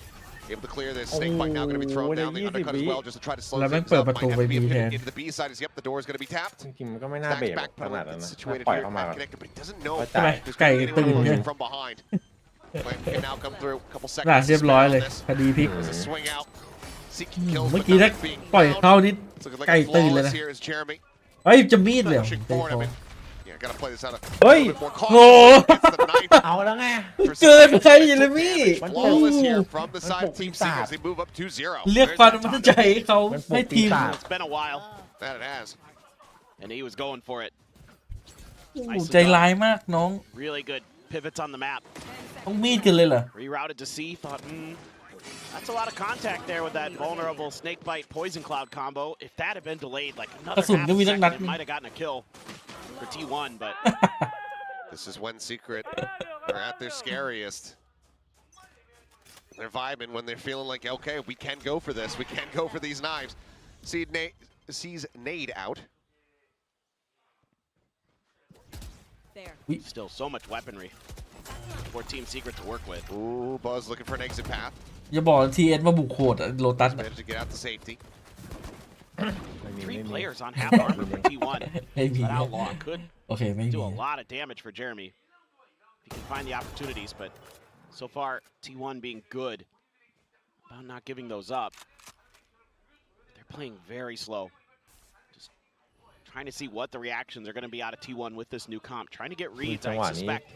Speaker 7: able to clear this, Snake Bite now going to be thrown down. The undercut as well, just to try to slow
Speaker 1: แล้วแม่ง
Speaker 7: things
Speaker 1: เปิด
Speaker 7: up.
Speaker 1: ประ
Speaker 7: Might
Speaker 1: ตู
Speaker 7: have
Speaker 1: ไป
Speaker 7: to be
Speaker 1: บี
Speaker 7: a
Speaker 1: แท
Speaker 7: pivot
Speaker 1: น
Speaker 7: into the B side as yep, the door is going to be tapped.
Speaker 6: จริงๆมันก็ไม่น่าเบร
Speaker 7: Stacks
Speaker 6: ก
Speaker 7: back
Speaker 6: ขนาดนั้น
Speaker 7: it's
Speaker 6: นะ
Speaker 7: situated
Speaker 6: ปล่อย
Speaker 7: here,
Speaker 6: เข้ามา
Speaker 7: connected, but he doesn't know
Speaker 6: เข้า
Speaker 7: if
Speaker 6: ใจ
Speaker 7: there's
Speaker 1: ไก่
Speaker 7: going to be
Speaker 1: ตื่น
Speaker 7: anyone
Speaker 1: ไง
Speaker 7: approaching from behind. Plan can now come through. Couple
Speaker 1: หลาน
Speaker 7: seconds
Speaker 1: เรีย
Speaker 7: to
Speaker 1: บร้อย
Speaker 7: spare
Speaker 1: เล
Speaker 7: on
Speaker 1: ย
Speaker 7: this.
Speaker 1: คดีพลิก
Speaker 7: There's a swing out. Seeking kills,
Speaker 1: เมื่อ
Speaker 7: but
Speaker 1: กี้ถ้า
Speaker 7: nothing being
Speaker 1: ปล่อย
Speaker 7: found.
Speaker 1: เข้านิด
Speaker 7: It's looking like
Speaker 1: ไก่
Speaker 7: a
Speaker 1: ตื่นเลย
Speaker 7: flawless
Speaker 1: นะ
Speaker 7: here is Jeremy.
Speaker 1: เฮ้ยจะมีดเลยเหรอ
Speaker 7: Pushing
Speaker 1: เตะ
Speaker 7: forward
Speaker 1: คอ
Speaker 7: a bit. Yeah, gotta play this out a
Speaker 1: เฮ้ย
Speaker 7: little bit more
Speaker 1: โห
Speaker 7: cautious. Gets the knife.
Speaker 6: เอาแล้วไง
Speaker 1: เกินไปเยเลมี่
Speaker 7: Flawless here from the side of Team
Speaker 6: มัน
Speaker 7: Secret
Speaker 6: ป
Speaker 7: as they move up 2-0.
Speaker 1: เรียก
Speaker 7: There's
Speaker 1: ความ
Speaker 7: that
Speaker 1: มั่น
Speaker 7: time.
Speaker 1: ใจให้เขา
Speaker 6: มันปลุก
Speaker 1: ให้ทีม
Speaker 6: ปีศาจ
Speaker 8: It's been a while,
Speaker 7: That it has.
Speaker 8: and he was going for it.
Speaker 1: โอ้โหใจร้ายมากน้อง
Speaker 8: Really good pivots on the map.
Speaker 1: ต้องมีดกันเลยเหรอ
Speaker 8: Rerouted to C. Thought, that's a lot of contact there with that vulnerable snake bite poison cloud combo. If that had been delayed like
Speaker 1: ก
Speaker 8: another
Speaker 1: ระสุน
Speaker 8: half
Speaker 1: ก็มี
Speaker 8: a
Speaker 1: ตั้ง
Speaker 8: second,
Speaker 1: นัด
Speaker 8: it might have gotten a kill for T1, but
Speaker 7: This is when Secret are at their scariest. They're vibing when they're feeling like, okay, we can go for this. We can go for these knives. Sees Nade out.
Speaker 8: still so much weaponry for Team Secret to work with.
Speaker 7: Ooh, Buzz looking for an exit path.
Speaker 1: อย่าบอกทีเอสมาบุกโหดโลตัส
Speaker 7: Managed to get out to safety.
Speaker 8: 3 players on half armor for T1.
Speaker 1: ไม่มี
Speaker 8: That outlaw could
Speaker 1: โอเคไม่มี
Speaker 8: do a lot of damage for Jeremy if he can find the opportunities, but so far T1 being good about not giving those up. They're playing very slow. Just trying to see what the reactions are going to be out of T1 with this new comp. Trying to get reads, I suspect,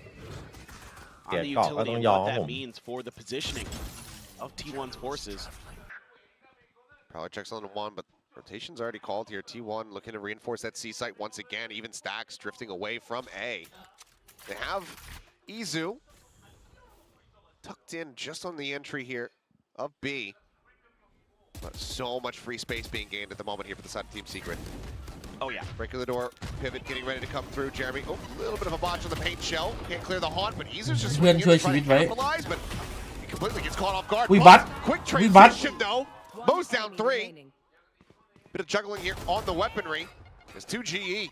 Speaker 8: on the utility and what that means for the positioning of T1's forces.
Speaker 7: Probably checks on one, but rotation's already called here. T1 looking to reinforce that C site once again. Even stacks drifting away from A. They have Izu tucked in just on the entry here of B. But so much free space being gained at the moment here for the side of Team Secret.
Speaker 8: Oh yeah.
Speaker 7: Breaking the door, pivot getting ready to come through. Jeremy, oh, a little bit of a botch on the paint shell. Can't clear the haunt, but Izu's just swinging in to try to capitalize, but he completely gets caught off guard. Quick transition though. Mo's down 3. Bit of juggling here on the weaponry. There's 2 GE.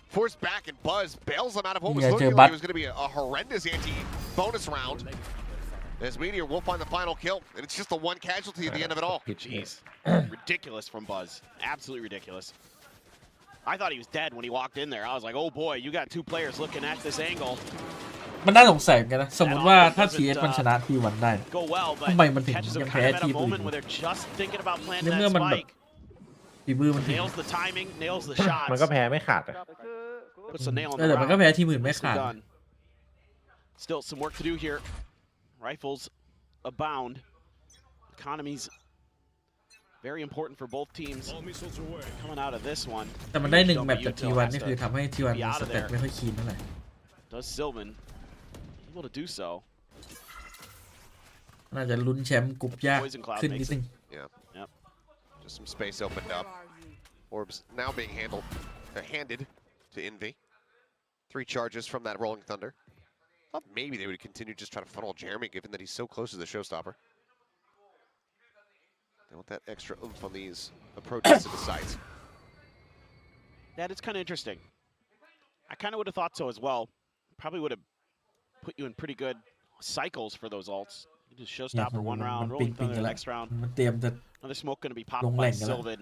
Speaker 7: Forced back and Buzz bails them out of what was looking like it was going to be a horrendous anti-bonus round. As Meteor will find the final kill, and it's just the one casualty at the end of it all.
Speaker 8: Jeez. Ridiculous from Buzz. Absolutely ridiculous. I thought he was dead when he walked in there. I was like, oh boy, you got 2 players looking at this angle.
Speaker 1: มันน่าสงสัยกันนะสมมติว่าถ้าทีเอสมันชนะทีวันได้
Speaker 8: Go well, but
Speaker 1: ทำไมมันถึง
Speaker 8: catches
Speaker 1: ยั
Speaker 8: him
Speaker 1: งแพ้
Speaker 8: kind of at
Speaker 1: ที
Speaker 8: a
Speaker 1: มอื่น
Speaker 8: moment where they're just thinking about planting
Speaker 1: ในเมื่อ
Speaker 8: that
Speaker 1: มันแบบ
Speaker 8: spike.
Speaker 1: ฝีมือมันถึง
Speaker 8: Nails the timing, nails the
Speaker 6: มันก็
Speaker 8: shots.
Speaker 6: แพ้ไม่ขาดอะ
Speaker 8: Puts the nail in
Speaker 1: แต่
Speaker 8: the
Speaker 1: มันก็
Speaker 8: round.
Speaker 1: แพ้ทีมอื่นไม่
Speaker 8: Nicely
Speaker 1: ขาด
Speaker 8: done. Still some work to do here. Rifles abound. Economies very important for both teams. Coming out of this one.
Speaker 1: แต่มันได้1
Speaker 8: Don't
Speaker 1: แมตช์
Speaker 8: be
Speaker 1: จาก
Speaker 8: util
Speaker 1: ทีวัน
Speaker 8: has
Speaker 1: นี่
Speaker 8: to
Speaker 1: คือทำให้ทีวัน
Speaker 8: be
Speaker 1: มี
Speaker 8: out
Speaker 1: ส
Speaker 8: of
Speaker 1: เต็ป
Speaker 8: there.
Speaker 1: ไม่ค่อยคีนเท่าไหร่
Speaker 8: Does Sylvan able to do so?
Speaker 1: น่าจะลุ้นแชมป์กลุ่มยาก
Speaker 8: Poison Cloud
Speaker 1: ขึ้นนิด
Speaker 8: makes
Speaker 1: นึง
Speaker 7: Yeah.
Speaker 8: Yep.
Speaker 7: Just some space opened up. Orbs now being handed to Envy. 3 charges from that Rolling Thunder. Thought maybe they would continue just trying to funnel Jeremy, given that he's so close to the showstopper. They want that extra oomph on these approaches to the sites.
Speaker 8: That is kind of interesting. I kind of would have thought so as well. Probably would have put you in pretty good cycles for those ults. You just showstopper 1 round, Rolling Thunder the next round.
Speaker 1: มันเตรียมจะ
Speaker 8: Another smoke going to be popped
Speaker 1: Long
Speaker 8: by
Speaker 1: lane, yeah.
Speaker 8: Sylvan.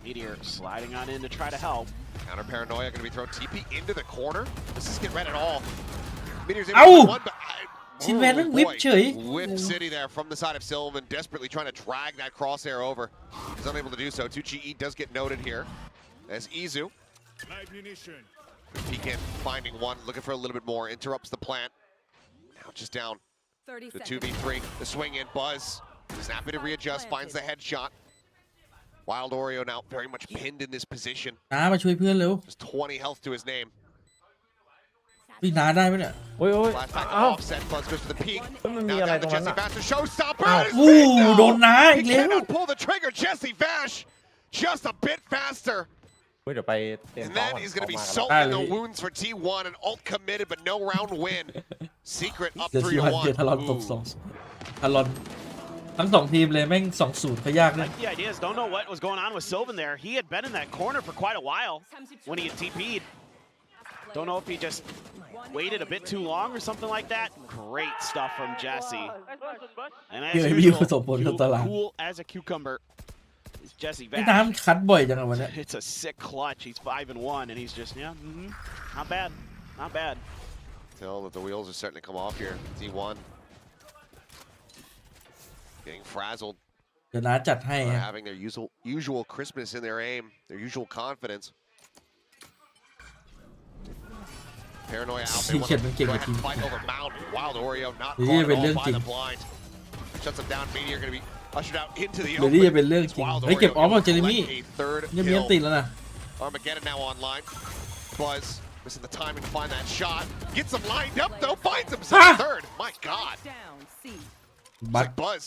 Speaker 8: Meteor sliding on in to try to help.
Speaker 7: Counter paranoia going to be thrown TP into the corner. This is get red at all. Meteor's able
Speaker 1: Ow!
Speaker 7: to one, but
Speaker 1: ชินแวนมันวิปเฉย
Speaker 7: Whip City there from the side of Sylvan, desperately trying to drag that crosshair over. He's unable to do so. 2 GE does get noted here as Izu. Peek in, finding one, looking for a little bit more, interrupts the plant. Now just down. The 2v3, the swing in, Buzz is happy to readjust, finds the headshot. Wild Oreo now very much pinned in this position.
Speaker 1: น้ามาช่วยเพื่อนเร็ว
Speaker 7: Just 20 health to his name.
Speaker 1: พี่น้าได้ไหมเนี่ย
Speaker 6: โอ้ย
Speaker 7: Last back
Speaker 6: อ้าว
Speaker 7: offset, Buzz goes for the peak.
Speaker 6: มันมี
Speaker 7: Now
Speaker 6: อะไร
Speaker 7: down
Speaker 6: ตร
Speaker 7: to
Speaker 6: งนั้น
Speaker 7: Jesse
Speaker 6: อะ
Speaker 7: Vash, the showstopper.
Speaker 6: Ow.
Speaker 7: and it's
Speaker 1: อู้
Speaker 7: big now.
Speaker 1: โดนน้า
Speaker 7: He
Speaker 1: อีกแล้ว
Speaker 7: cannot pull the trigger. Jesse Vash just a bit faster.
Speaker 6: เฮ้ยเดี๋ยวไปเตรียม
Speaker 7: And
Speaker 6: ซ้อม
Speaker 7: then
Speaker 6: ก่อน
Speaker 7: he's going to be
Speaker 6: เข้ามากัน
Speaker 7: salting the
Speaker 1: Alright.
Speaker 7: wounds for T1. An ult committed, but no round win. Secret up
Speaker 1: เดี๋ยวทีวันเจอ
Speaker 7: 3-1.
Speaker 1: ทารอนตก
Speaker 7: Ooh.
Speaker 1: 2 ทารอนทั้ง2ทีมเลยแม่ง 2-0 ก็ยากเลย
Speaker 8: Like the ideas. Don't know what was going on with Sylvan there. He had been in that corner for quite a while when he had TP'd. Don't know if he just waited a bit too long or something like that. Great stuff from Jesse. And as
Speaker 1: Yeah,
Speaker 8: usual,
Speaker 1: you was on the line.
Speaker 8: cool as a cucumber is Jesse
Speaker 1: ไอ้
Speaker 8: Vash.
Speaker 1: น้ำคัดบ่อยจังอะวันเนี้ย
Speaker 8: It's a sick clutch. He's 5-1, and he's just not bad, not bad.
Speaker 7: Tell that the wheels are starting to come off here. T1 getting frazzled.
Speaker 1: เดี๋ยวน้าจัดให้
Speaker 7: Not
Speaker 1: ฮะ
Speaker 7: having their usual crispness in their aim, their usual confidence. Paranoia out there. Want to go ahead and fight over Mound. Wild Oreo not caught at all by the blind. Shuts him down. Meteor going to be ushered out into the
Speaker 1: เดี๋ยวนี้
Speaker 7: open.
Speaker 1: จะเป็นเรื่องจริง
Speaker 7: Wild
Speaker 1: เฮ้ยเก็บ
Speaker 7: Oreo
Speaker 1: ออฟ
Speaker 7: able
Speaker 1: เอา
Speaker 7: to
Speaker 1: เจเรมี่
Speaker 7: collect a third
Speaker 1: เงียบ
Speaker 7: kill.
Speaker 1: ๆติดแล้วนะ
Speaker 7: Armageddon now online. Buzz missing the timing to find that shot. Gets him lined up though. Finds himself third. My God.
Speaker 5: Down, C.
Speaker 7: It's
Speaker 1: บัต
Speaker 7: like Buzz.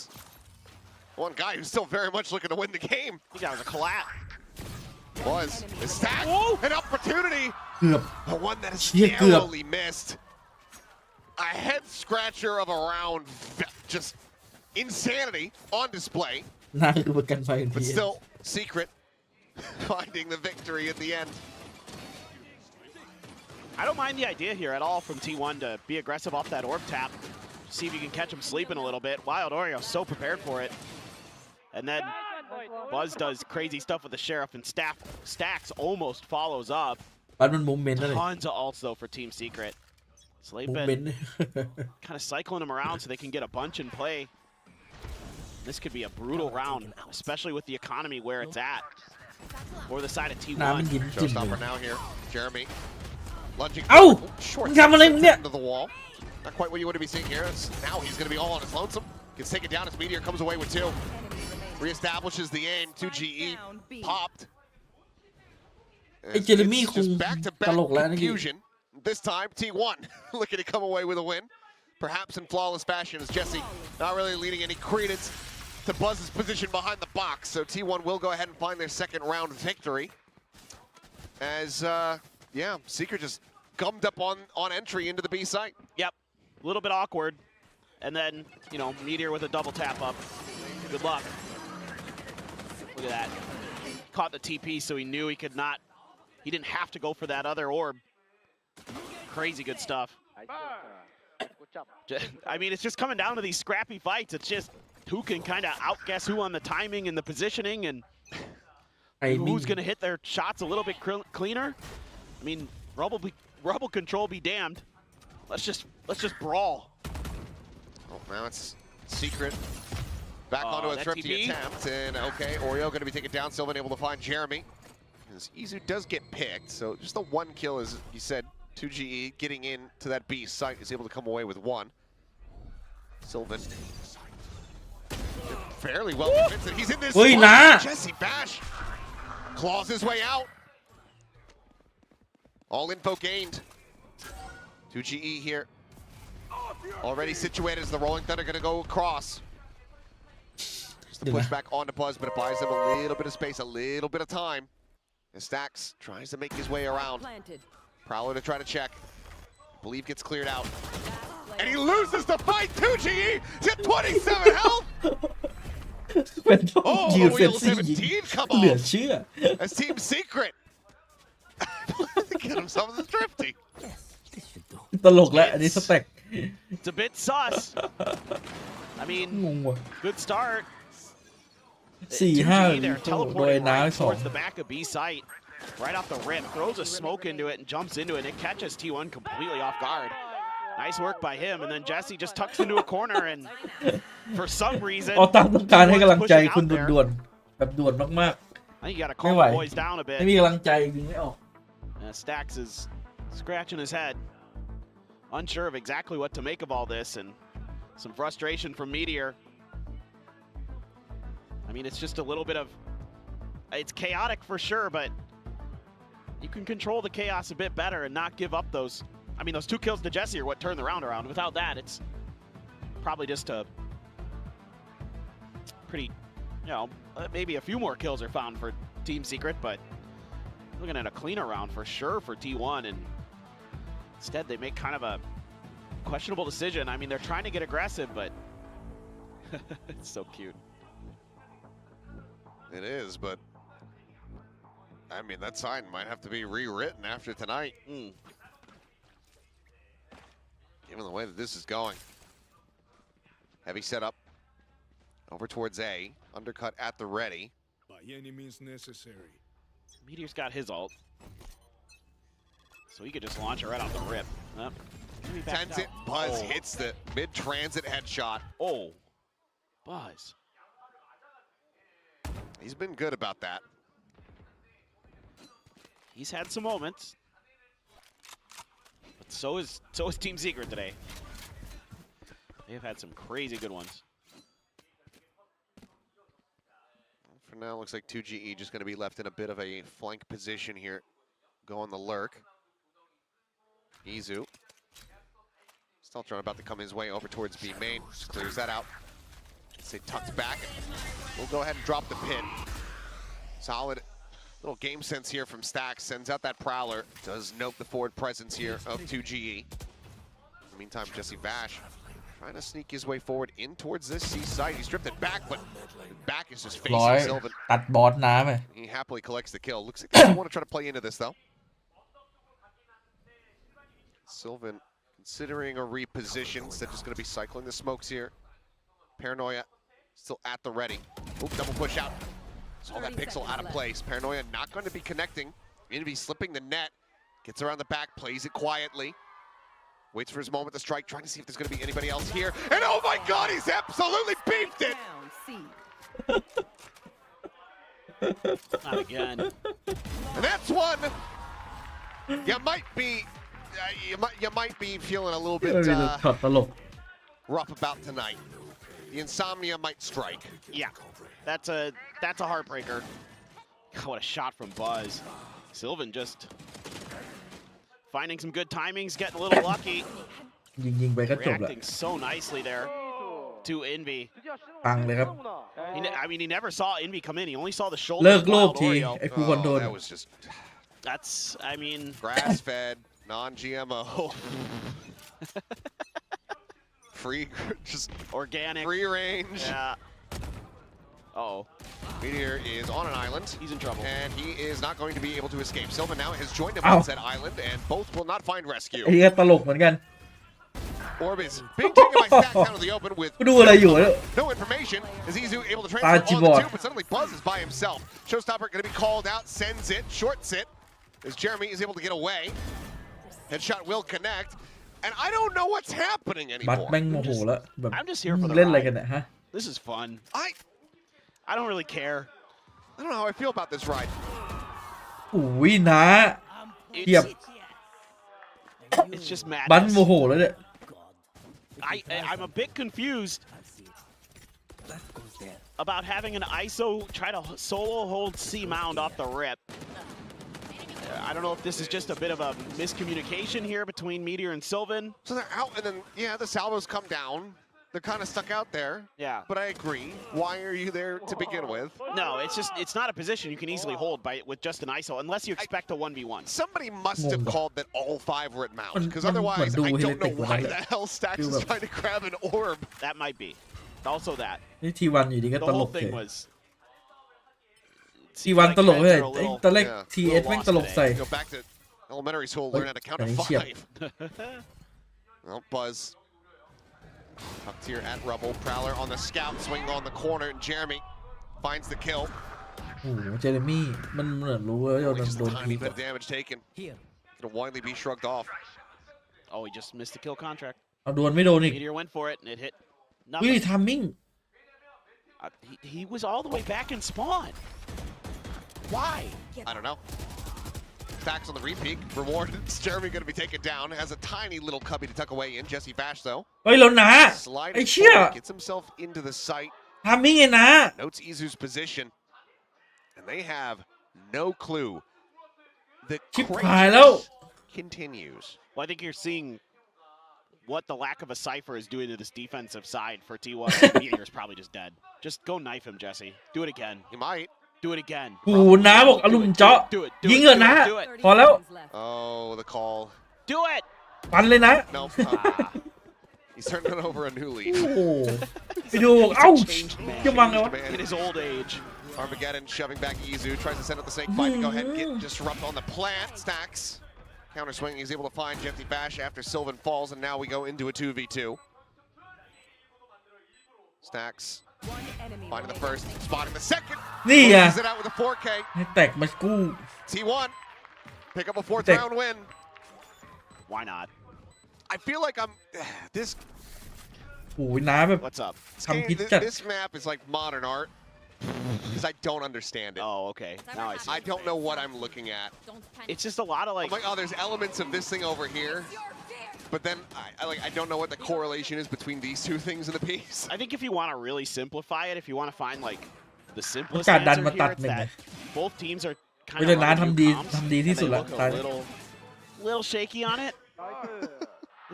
Speaker 7: One guy who's still very much looking to win the game.
Speaker 8: I think that was a collapse.
Speaker 7: Buzz is stacked. An opportunity.
Speaker 1: เกือบ
Speaker 7: The one that is
Speaker 1: เชี่ยเกือบ
Speaker 7: narrowly missed. A head scratcher of a round. Just insanity on display.
Speaker 1: น่าคือประกันไฟ
Speaker 7: But still, Secret finding the victory at the end.
Speaker 8: I don't mind the idea here at all from T1 to be aggressive off that orb tap. See if you can catch him sleeping a little bit. Wild Oreo so prepared for it. And then Buzz does crazy stuff with the Sheriff, and Stacks almost follows up.
Speaker 1: บัตมันมุมเมนต์แล้วเลย
Speaker 8: Tons of ults though for Team Secret. So
Speaker 1: มุ
Speaker 8: they've
Speaker 1: มเมน
Speaker 8: been
Speaker 1: ต์
Speaker 8: kind of cycling him around so they can get a bunch in play. This could be a brutal round, especially with the economy where it's at. Or the side of
Speaker 1: น้ำมัน
Speaker 8: T1.
Speaker 1: ยิ้มจิ้มเลย
Speaker 7: Showstopper now here. Jeremy lunging.
Speaker 1: เอ้า
Speaker 7: Short
Speaker 1: มึงทำอะไรมึงเนี่ย
Speaker 7: into the wall. Not quite what you would be seeing here. Now he's going to be all on his lonesome. Gets taken down as Meteor comes away with 2. Reestablishes the aim. 2GE popped.
Speaker 1: ไอ้เจเรมี่คง
Speaker 7: Just back-to-back
Speaker 1: ตลกแล้วนะพี่
Speaker 7: confusion. This time, T1 looking to come away with a win. Perhaps in flawless fashion, as Jesse not really leading any credence to Buzz's position behind the box. So T1 will go ahead and find their second round victory. As, yeah, Secret just gummed up on entry into the B site.
Speaker 8: Yep, a little bit awkward. And then, you know, Meteor with a double tap up. Good luck. Look at that. Caught the TP, so he knew he could not, he didn't have to go for that other orb. Crazy good stuff. I mean, it's just coming down to these scrappy fights. It's just who can kind of outguess who on the timing and the positioning, and who's going to hit their shots a little bit cleaner. I mean, Rubble control be damned. Let's just brawl.
Speaker 7: Oh, now it's Secret back onto a thrifty attempt, and okay, Oreo going to be taken down. Still been able to find Jeremy. As Izu does get picked, so just the one kill, as you said. 2GE getting into that B site is able to come away with 1. Sylvan fairly well convinced that he's in this.
Speaker 1: Oi, nah.
Speaker 7: Jesse Bash claws his way out. All info gained. 2GE here. Already situated as the Rolling Thunder going to go across. Just the push back onto Buzz, but it buys them a little bit of space, a little bit of time. And Stacks tries to make his way around. Prowler to try to check. I believe gets cleared out. And he loses the fight. 2GE to 27 health.
Speaker 1: เป็นโทษยืนเฟน
Speaker 7: Wheel
Speaker 1: ซี่ยิง
Speaker 7: 17 come
Speaker 1: เหลือ
Speaker 7: off
Speaker 1: เชื่อ
Speaker 7: as Team Secret. Get themselves a thrifty.
Speaker 1: ตลกแล้วอันนี้สเต็ก
Speaker 8: It's a bit sus. I mean,
Speaker 1: งงว่ะ
Speaker 8: good start.
Speaker 1: 4-5
Speaker 8: 2G, they're
Speaker 1: โดย
Speaker 8: teleporting
Speaker 1: น้า
Speaker 8: right
Speaker 1: สอง
Speaker 8: towards the back of B site. Right off the rip, throws a smoke into it and jumps into it, and it catches T1 completely off guard. Nice work by him, and then Jesse just tucks into a corner, and for some reason,
Speaker 1: ออต้าต้องการให้กำลังใจ
Speaker 8: pushing
Speaker 1: คุณ
Speaker 8: out there.
Speaker 1: ด่วนๆแบบด่วนมาก
Speaker 8: I think you gotta
Speaker 1: ๆ ไม่
Speaker 8: calm
Speaker 1: ไหว
Speaker 8: the boys down a
Speaker 1: ไม่มี
Speaker 8: bit.
Speaker 1: กำลังใจยิงไม่ออก
Speaker 8: Stacks is scratching his head, unsure of exactly what to make of all this, and some frustration from Meteor. I mean, it's just a little bit of, it's chaotic for sure, but you can control the chaos a bit better and not give up those. I mean, those 2 kills to Jesse are what turned the round around. Without that, it's probably just a pretty, you know, maybe a few more kills are found for Team Secret, but looking at a cleaner round for sure for T1, and instead they make kind of a questionable decision. I mean, they're trying to get aggressive, but it's so cute.
Speaker 7: It is, but I mean, that sign might have to be rewritten after tonight. Given the way that this is going. Heavy setup over towards A. Undercut at the ready.
Speaker 3: By any means necessary.
Speaker 8: Meteor's got his ult, so he could just launch it right off the rip.
Speaker 7: Sends it. Buzz hits the mid-transit headshot.
Speaker 8: Oh, Buzz.
Speaker 7: He's been good about that.
Speaker 8: He's had some moments. But so is Team Secret today. They've had some crazy good ones.
Speaker 7: For now, looks like 2GE just going to be left in a bit of a flank position here. Go on the lurk. Izu. Steltron about to come his way over towards B main. Just clears that out. Say tucks back. We'll go ahead and drop the pin. Solid little game sense here from Stax. Sends out that Prowler. Does note the forward presence here of 2GE. In the meantime, Jesse Vash trying to sneak his way forward in towards this C site. He's drifted back, but back is just facing
Speaker 1: ร้อย
Speaker 7: Sylvan.
Speaker 1: ตัดบอสน้ำไป
Speaker 7: He happily collects the kill. Looks like they don't want to try to play into this, though. Sylvan considering a reposition. Instead, just going to be cycling the smokes here. Paranoia still at the ready. Oop, double push out. Saw that pixel out of place. Paranoia not going to be connecting. Going to be slipping the net. Gets around the back, plays it quietly. Waits for his moment to strike, trying to see if there's going to be anybody else here. And oh my God, he's absolutely beefed it!
Speaker 8: Not again.
Speaker 7: And that's one you might be feeling a little
Speaker 1: ที่มัน
Speaker 7: bit
Speaker 1: มีช็อตตลก
Speaker 7: rough about tonight. The insomnia might strike.
Speaker 8: Yeah, that's a heartbreaker. God, what a shot from Buzz. Sylvan just finding some good timings, getting a little lucky.
Speaker 1: ยิงไปก็จบแหละ
Speaker 8: Reacting so nicely there to Envy.
Speaker 1: ปังเลยครับ
Speaker 8: I mean, he never saw Envy come in. He only saw the shoulder.
Speaker 1: เลิกโลภ
Speaker 8: of
Speaker 1: ที
Speaker 8: Oreo.
Speaker 1: ไอ้ผู้คนโดน
Speaker 7: That was just
Speaker 8: That's, I mean,
Speaker 7: grass-fed, non-GMO, free, just
Speaker 8: organic.
Speaker 7: free range.
Speaker 8: Yeah. Uh-oh.
Speaker 7: Meteor is on an island.
Speaker 8: He's in trouble.
Speaker 7: And he is not going to be able to escape. Sylvan now has joined him
Speaker 1: Ow.
Speaker 7: on said island, and both will not find rescue.
Speaker 1: ไอ้เหี้ยตลกเหมือนกัน
Speaker 7: Orb is being taken by Stack out of the open with
Speaker 1: กูดูอะไรอยู่เนี่ย
Speaker 7: no information. Is Izu able to transfer on the two, but suddenly Buzz is by himself. Showstopper going to be called out, sends it, shorts it, as Jeremy is able to get away. Headshot will connect, and I don't know what's happening
Speaker 1: บัต
Speaker 7: anymore.
Speaker 1: แม่งโมโหแล้วแบบ
Speaker 8: I'm just here for the
Speaker 1: เล่นอะไร
Speaker 8: ride.
Speaker 1: กันเนี่ยฮะ
Speaker 8: This is fun.
Speaker 7: I
Speaker 8: don't really care.
Speaker 7: I don't know how I feel about this ride.
Speaker 1: อุ้ยนะเทียบ
Speaker 8: It's just
Speaker 1: บัน
Speaker 8: madness.
Speaker 1: โมโหแล้วเนี่ย
Speaker 8: I'm a bit confused about having an ISO try to solo hold C mound off the rip. I don't know if this is just a bit of a miscommunication here between Meteor and Sylvan.
Speaker 7: So they're out, and then, yeah, the salvos come down. They're kind of stuck out there.
Speaker 8: Yeah.
Speaker 7: But I agree. Why are you there to begin with?
Speaker 8: No, it's not a position you can easily hold with just an ISO unless you expect a 1v1.
Speaker 7: Somebody must have called that all five were at mount, because
Speaker 1: Man,
Speaker 7: otherwise
Speaker 1: man,
Speaker 7: I
Speaker 1: do
Speaker 7: don't know
Speaker 1: Heretic
Speaker 7: why
Speaker 1: with
Speaker 7: the
Speaker 1: that.
Speaker 7: hell Stax
Speaker 1: Do
Speaker 7: is
Speaker 1: that.
Speaker 7: trying to grab an orb.
Speaker 8: That might be. Also that.
Speaker 1: นี่ทีวันอยู่ดีก็
Speaker 8: The
Speaker 1: ตล
Speaker 8: whole
Speaker 1: กเฉ
Speaker 8: thing
Speaker 1: ย
Speaker 8: was
Speaker 1: ทีวันตลกเลย
Speaker 8: Feds are a
Speaker 1: ไอ้
Speaker 8: little-
Speaker 1: ตอนแรก
Speaker 7: Yeah.
Speaker 1: ทีเอสแม่งตลกใส่
Speaker 7: Go back to elementary school, learn how to count to
Speaker 1: Hey, shit.
Speaker 7: 5. Well, Buzz tucked here at Rubble. Prowler on the scout, swing on the corner, and Jeremy finds the kill.
Speaker 1: โอ้โหเจเรมี่มันเหมือนรู้ว่าโด
Speaker 7: Only
Speaker 1: น
Speaker 7: just
Speaker 1: โด
Speaker 7: a
Speaker 1: น
Speaker 7: tiny
Speaker 1: ที
Speaker 7: bit of damage taken. Gonna widely be shrugged off.
Speaker 8: Oh, he just missed the kill contract.
Speaker 1: เอาโดนไม่โดนอีก
Speaker 8: Meteor went for it and it hit
Speaker 1: วิ
Speaker 8: nothing.
Speaker 1: ทามมิ่ง
Speaker 8: He was all the way back in spawn. Why?
Speaker 7: I don't know. Stacks on the repeat. Reward. Jeremy going to be taken down. Has a tiny little cubby to tuck away in. Jesse Vash, though.
Speaker 1: เฮ้ยแล้วนะ ไอ้
Speaker 7: Sliding
Speaker 1: เชี่ย
Speaker 7: forward, gets himself into the site.
Speaker 1: ทามมิ่งไงนะ
Speaker 7: Notes Izu's position. And they have no clue. The
Speaker 1: ชิบหายแล้ว
Speaker 7: craziness continues.
Speaker 8: Well, I think you're seeing what the lack of a cipher is doing to this defensive side for T1. Meteor's probably just dead. Just go knife him, Jesse. Do it again.
Speaker 7: He might.
Speaker 8: Do it again.
Speaker 1: โอ้โหน้าบอกอารมณ์เจาะ
Speaker 8: Do it.
Speaker 1: ยิงเหรอนะ
Speaker 8: Do it.
Speaker 1: พอแล้ว
Speaker 7: Oh, the call.
Speaker 8: Do it.
Speaker 1: ปันเลยนะ
Speaker 7: Nope. He's turning it over a new
Speaker 1: โอ้
Speaker 7: leaf.
Speaker 1: โหไปดูบอกเอ้า
Speaker 8: Changed man.
Speaker 1: จะมังไงวะ
Speaker 8: In his old age.
Speaker 7: Armageddon shoving back Izu. Tries to send out the snake bite to go ahead and get disrupt on the plant. Stacks. Counter swing. He's able to find Jesse Bash after Sylvan falls, and now we go into a 2v2. Stacks. Finding the first, spotting the second.
Speaker 1: นี่ไง
Speaker 7: Closes it out with a 4K.
Speaker 1: ให้แตกมากู้
Speaker 7: T1. Pick up a 4th
Speaker 1: Take-
Speaker 7: round win.
Speaker 8: Why not?
Speaker 7: I feel like I'm this
Speaker 1: โอ้ยน้าแบบ
Speaker 8: What's up?
Speaker 1: ทำพิษจัด
Speaker 7: this map is like modern art because I don't understand it.
Speaker 8: Oh, okay. Now I see.
Speaker 7: I don't know what I'm looking at.
Speaker 8: It's just a lot of
Speaker 7: I'm
Speaker 8: like.
Speaker 7: like, oh, there's elements of this thing over here, but then I don't know what the correlation is between these two things in the piece.
Speaker 8: I think if you want to really simplify it, if you want to find like the simplest
Speaker 1: การดัน
Speaker 8: answer
Speaker 1: มาตัด
Speaker 8: here, it's
Speaker 1: หนึ่ง
Speaker 8: that both teams are
Speaker 1: เว
Speaker 8: kind
Speaker 1: ลา
Speaker 8: of
Speaker 1: น้า
Speaker 8: running
Speaker 1: ทำ
Speaker 8: new
Speaker 1: ดี
Speaker 8: comps,
Speaker 1: ทำดี
Speaker 8: and
Speaker 1: ที่
Speaker 8: they
Speaker 1: สุดละ
Speaker 8: look
Speaker 1: ตาย
Speaker 8: a little shaky on it.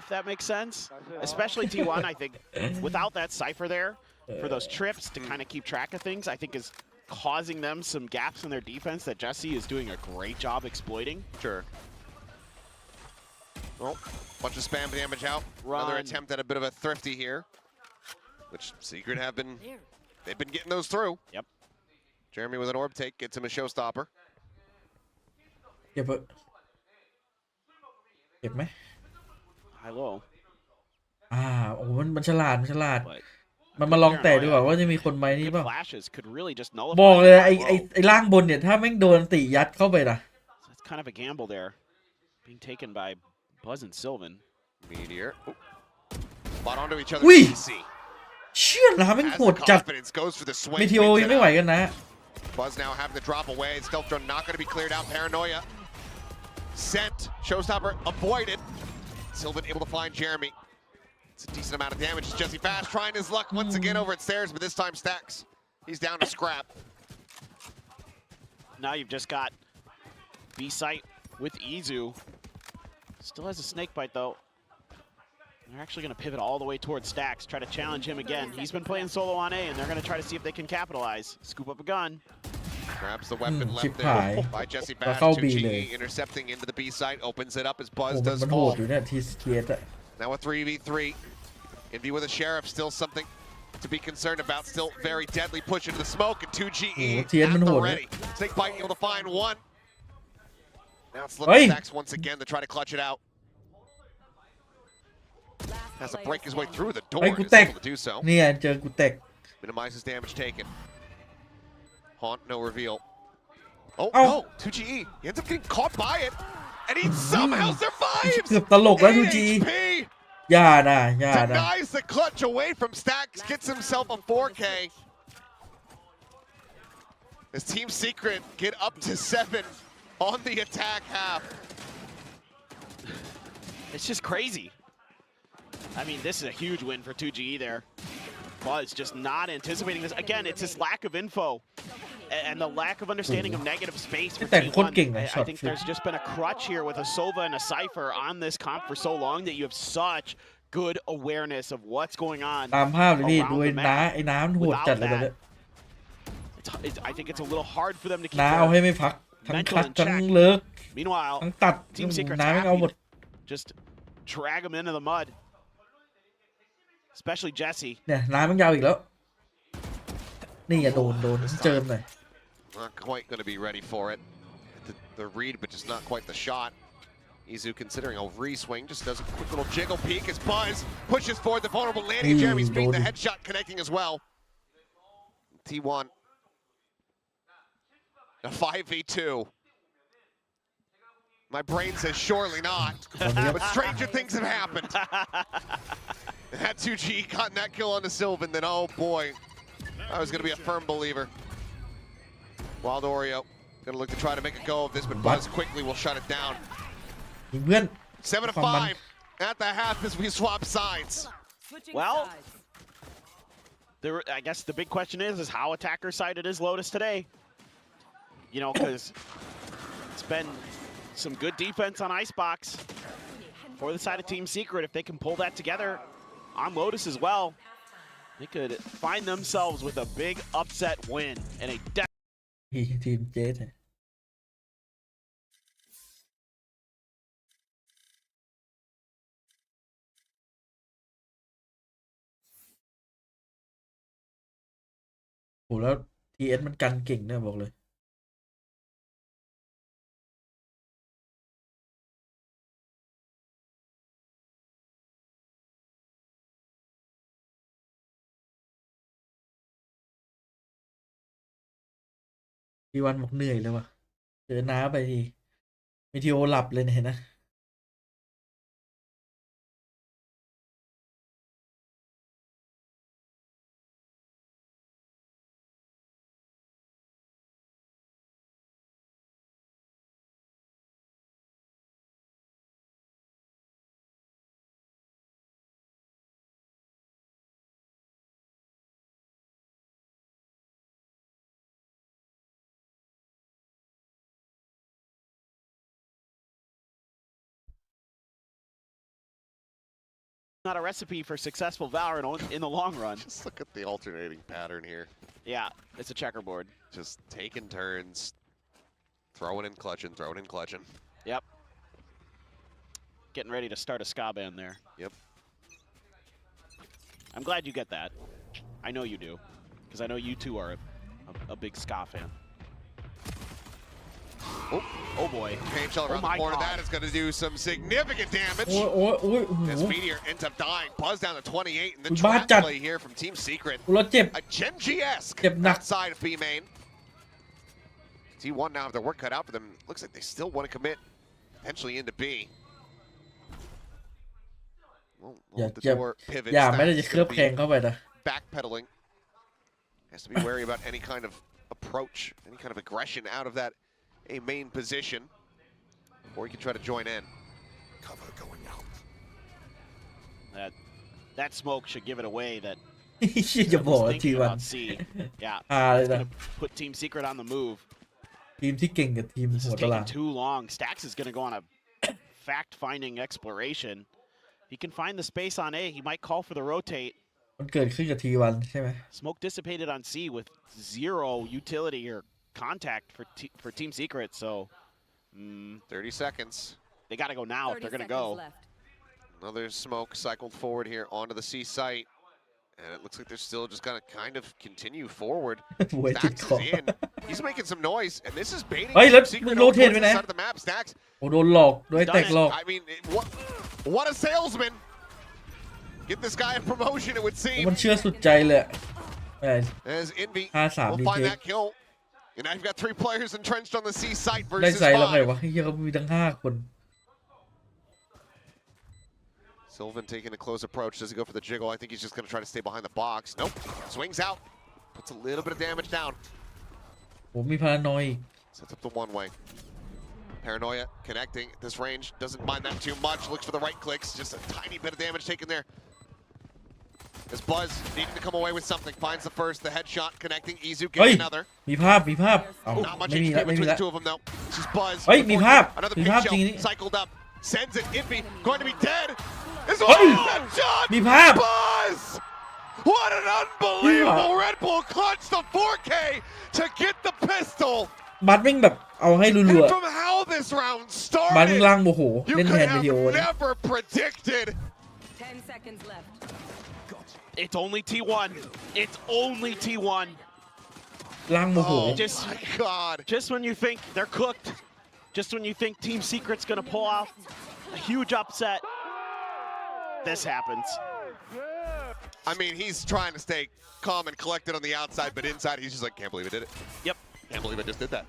Speaker 8: If that makes sense, especially T1, I think without that cipher there for those trips to kind of keep track of things, I think is causing them some gaps in their defense that Jesse is doing a great job exploiting.
Speaker 7: Sure. Well, bunch of spam damage out. Another
Speaker 8: Run.
Speaker 7: attempt at a bit of a thrifty here, which Secret they've been getting those through.
Speaker 8: Yep.
Speaker 7: Jeremy with an orb take gets him a showstopper.
Speaker 1: เก็บเถอะเก็บไหม
Speaker 8: High low.
Speaker 1: โอ้มันฉลาดมันฉลาด
Speaker 8: But
Speaker 1: มันมาลองแตะดูก่อนว่าจะมีคนไหมนี่
Speaker 8: good
Speaker 1: เปล่า
Speaker 8: flashes could really just
Speaker 1: บ
Speaker 8: nullify
Speaker 1: อกเลย
Speaker 8: that
Speaker 1: ไอ้
Speaker 8: low.
Speaker 1: ล่างบนเนี่ยถ้าแม่งโดนติยัดเข้าไปนะ
Speaker 8: So it's kind of a gamble there, being taken by Buzz and Sylvan.
Speaker 7: Meteor. Ooh. Spot onto each other.
Speaker 1: Ui.
Speaker 7: Easy.
Speaker 1: เชื่อนะแม่ง
Speaker 7: Has
Speaker 1: โห
Speaker 7: the
Speaker 1: ดจัด
Speaker 7: confidence, goes for the swing.
Speaker 1: เมทิโอ
Speaker 7: wins
Speaker 1: ยัง
Speaker 7: it
Speaker 1: ไม่ไหว
Speaker 7: out.
Speaker 1: กันนะ
Speaker 7: Buzz now having to drop away. Stealth drone not going to be cleared out. Paranoia. Sent. Showstopper avoided. Sylvan able to find Jeremy. It's a decent amount of damage. It's Jesse Fast trying his luck once again over at stairs, but this time Stacks. He's down to scrap.
Speaker 8: Now you've just got B-Site with Izu. Still has a snake bite though. They're actually going to pivot all the way towards Stacks, try to challenge him again. He's been playing solo on A, and they're going to try to see if they can capitalize. Scoop up a gun.
Speaker 7: Grabs the weapon
Speaker 1: ชิบ
Speaker 7: left
Speaker 1: หาย
Speaker 7: there by Jesse
Speaker 1: แล้ว
Speaker 7: Fast.
Speaker 1: เข้า B เลย
Speaker 7: 2G intercepting into the B site, opens it up as
Speaker 1: โอ้
Speaker 7: Buzz
Speaker 1: มัน
Speaker 7: does
Speaker 1: โหด
Speaker 7: fall.
Speaker 1: อยู่เนี่ยทีสเกียร์อะ
Speaker 7: Now a 3v3. Envy with a Sheriff, still something to be concerned about. Still very deadly push into the smoke, and 2GE
Speaker 1: Oh, TN
Speaker 7: at
Speaker 1: มันโห
Speaker 7: the
Speaker 1: ดนะ
Speaker 7: ready. Snake Bite able to find one. Now it's
Speaker 1: Oi.
Speaker 7: looking Stacks once again to try to clutch it out. Has to break his way through the door.
Speaker 1: ไอ้กู
Speaker 7: Is
Speaker 1: แตก
Speaker 7: able to do so.
Speaker 1: เนี่ยเจอกูแตก
Speaker 7: Minimizes damage taken. Haunt, no reveal. Oh,
Speaker 1: Oh.
Speaker 7: no, 2GE. He ends up getting caught by it, and he somehow survives!
Speaker 1: เกือบตลกแล้ว
Speaker 7: 8
Speaker 1: 2G
Speaker 7: HP!
Speaker 1: อย่านะอย่านะ
Speaker 7: Denies the clutch away from Stacks, gets himself a 4K. As Team Secret get up to 7 on the attack half.
Speaker 8: It's just crazy. I mean, this is a huge win for 2GE there. Buzz just not anticipating this. Again, it's this lack of info and the lack of understanding of negative space for
Speaker 1: แต่งโคตร
Speaker 8: T1.
Speaker 1: เก่งอะ
Speaker 8: I
Speaker 1: ช็อต
Speaker 8: think
Speaker 1: ฟิล
Speaker 8: there's just been a crutch here with a Sova and a Cypher on this comp for so long that you have such good awareness of what's going on
Speaker 1: ตามภาพเลยพี่
Speaker 8: around
Speaker 1: ดู
Speaker 8: the
Speaker 1: ไอ้น้า
Speaker 8: map.
Speaker 1: ไอ้น้ำมันโหดจัดเลยตอนเนี้ย
Speaker 8: I think it's a little hard for them to keep
Speaker 1: น้าเอา
Speaker 8: their
Speaker 1: ให้ไม่พักทั้ง
Speaker 8: mental
Speaker 1: คัด
Speaker 8: in
Speaker 1: ทั้ง
Speaker 8: check.
Speaker 1: เลิก
Speaker 8: Meanwhile,
Speaker 1: ทั้งตัด
Speaker 8: Team Secret's
Speaker 1: น้าไม่เอา
Speaker 8: happy
Speaker 1: หมด
Speaker 8: to just drag him into the mud. Especially Jesse.
Speaker 1: เนี่ยน้ำมันยาวอีกแล้ว นี่อย่าโดนเจิมหน่อย
Speaker 7: Not quite going to be ready for it. The read, but just not quite the shot. Izu considering a re-swing, just does a quick little jiggle peek as Buzz pushes forward the vulnerable landing. Jeremy's beating the headshot, connecting as well. T1. A 5v2. My brain says surely not, but stranger things have happened. Had 2G gotten that kill on the Sylvan, then oh boy, I was going to be a firm believer. Wild Oreo gonna look to try to make a go of this, but Buzz quickly will shut it down.
Speaker 1: เพื่อน
Speaker 7: 7-5 at the half as we swap sides.
Speaker 8: Well, I guess the big question is how attacker-sided is Lotus today? You know, because it's been some good defense on Icebox for the side of Team Secret. If they can pull that together on Lotus as well, they could find themselves with a big upset win and a
Speaker 1: ทีมเจสโหแล้วทีเอสมันกันเก่งเนี่ยบอกเลยทีวันบอกเหนื่อยเลยว่ะเจอน้าไปทีมีทีโอหลับเลยเนี่ยเห็นนะ
Speaker 8: not a recipe for successful Valorant in the long run.
Speaker 7: Just look at the alternating pattern here.
Speaker 8: Yeah, it's a checkerboard.
Speaker 7: Just taking turns, throwing in clutching, throwing in clutching.
Speaker 8: Yep. Getting ready to start a ska band there.
Speaker 7: Yep.
Speaker 8: I'm glad you get that. I know you do, because I know you two are a big ska fan. Oh boy.
Speaker 7: Paint shell around the corner. That is going to do some significant damage. As Meteor ends up dying. Buzz down to 28. And the trap play here from Team Secret. A Genji-esque outside of B main. T1 now have their work cut out for them. Looks like they still want to commit potentially into B. The door pivots. Backpedaling. Has to be wary about any kind of approach, any kind of aggression out of that a main position, or he can try to join in.
Speaker 3: Cover going out.
Speaker 8: That smoke should give it away that
Speaker 1: อย่าบอกว่าทีวัน
Speaker 8: C. Yeah,
Speaker 1: เลยนะ
Speaker 8: put Team Secret on the move.
Speaker 1: ทีมที่เก่งกับทีม
Speaker 8: This
Speaker 1: หั
Speaker 8: is
Speaker 1: วตลาด
Speaker 8: taking too long. Stax is going to go on a fact-finding exploration. He can find the space on A. He might call for the rotate.
Speaker 1: มันเกิดขึ้นกับทีวันใช่ไหม
Speaker 8: Smoke dissipated on C with 0 utility or contact for Team Secret. So
Speaker 7: 30 seconds.
Speaker 8: They got to go now if they're going to go.
Speaker 7: Another smoke cycled forward here onto the C site. And it looks like they're still just going to kind of continue forward. Stax is in. He's making some noise, and this is baiting Team Secret over to the side of the map. Stax.
Speaker 1: โอ้โดนหลอกด้วยแตกหลอก
Speaker 7: I mean, what a salesman. Get this guy a promotion, it would seem.
Speaker 1: มันเชื่อสุดใจเลย
Speaker 7: As Envy
Speaker 1: 5-3
Speaker 7: will find that kill. And now you've got 3 players entrenched on the C site
Speaker 1: ได้
Speaker 7: versus
Speaker 1: ใส่แล้วไง
Speaker 7: 5.
Speaker 1: วะเฮียเขามีทั้ง5 คน
Speaker 7: Sylvan taking a close approach. Does he go for the jiggle? I think he's just going to try to stay behind the box. Nope. Swings out. Puts a little bit of damage down.
Speaker 1: ผมมีพารานอย
Speaker 7: Sets up the one-way. Paranoia connecting at this range. Doesn't mind that too much. Looks for the right clicks. Just a tiny bit of damage taken there. As Buzz needing to come away with something. Finds the first. The headshot connecting. Izu getting another.
Speaker 1: มีภาพเอา
Speaker 7: Not much
Speaker 1: ไม่มี
Speaker 7: HP
Speaker 1: แล้วไม่มี
Speaker 7: between
Speaker 1: แล้
Speaker 7: the
Speaker 1: ว
Speaker 7: two of them though. Just Buzz.
Speaker 1: เฮ้ยมีภาพ
Speaker 7: Another
Speaker 1: มี
Speaker 7: pink
Speaker 1: ภาพจริง
Speaker 7: shell
Speaker 1: นี่
Speaker 7: cycled up. Sends it. Envy going to be dead. Is
Speaker 1: Hey!
Speaker 7: headshot.
Speaker 1: มีภาพ
Speaker 7: Buzz. What an unbelievable Red Bull clutch the 4K to get the pistol.
Speaker 1: บัตแม่งแบบเอาให้รัว
Speaker 7: And from how this round
Speaker 1: ๆบัตแม่ง
Speaker 7: started,
Speaker 1: ล่างโมโห
Speaker 7: you
Speaker 1: เล่น
Speaker 7: could
Speaker 1: แทนวิดีโอ
Speaker 7: have
Speaker 1: นะ
Speaker 7: never predicted.
Speaker 5: 10 seconds left.
Speaker 8: It's only T1. It's only T1.
Speaker 1: ล่างโมโห
Speaker 7: Oh my God.
Speaker 8: Just when you think they're cooked, just when you think Team Secret's going to pull off a huge upset, this happens.
Speaker 7: I mean, he's trying to stay calm and collected on the outside, but inside he's just like, can't believe I did it.
Speaker 8: Yep.
Speaker 7: Can't believe I just did that.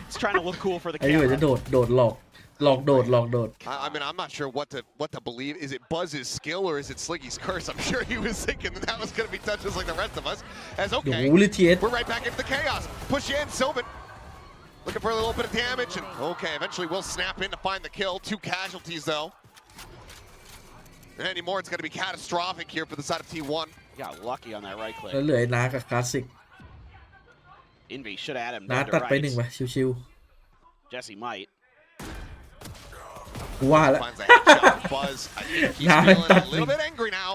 Speaker 8: He's trying to look cool for the
Speaker 1: ไอ้เหมือนจะ
Speaker 8: camera.
Speaker 1: โดดหลอกโดด
Speaker 7: I mean, I'm not sure what to believe. Is it Buzz's skill or is it Sliggy's curse? I'm sure he was thinking that was going to be done just like the rest of us. As
Speaker 1: โอ้โห
Speaker 7: okay,
Speaker 1: ลิเทียส
Speaker 7: we're right back into the chaos. Push in, Sylvan. Looking for a little bit of damage, and okay, eventually we'll snap in to find the kill. 2 casualties though. And anymore, it's going to be catastrophic here for the side of T1.
Speaker 8: Got lucky on that right
Speaker 1: แล้ว
Speaker 8: click.
Speaker 1: เหลือไอ้นากับคลาสสิก
Speaker 8: Envy should add him
Speaker 1: นา
Speaker 8: down
Speaker 1: ตัด
Speaker 8: to
Speaker 1: ไป1
Speaker 8: right.
Speaker 1: ไปชิว
Speaker 8: Jesse might.
Speaker 1: ๆกูว่าแล้ว
Speaker 7: Finds a headshot. Buzz, I think he's
Speaker 1: Nah,
Speaker 7: feeling a
Speaker 1: that's
Speaker 7: little
Speaker 1: me.
Speaker 7: bit angry now.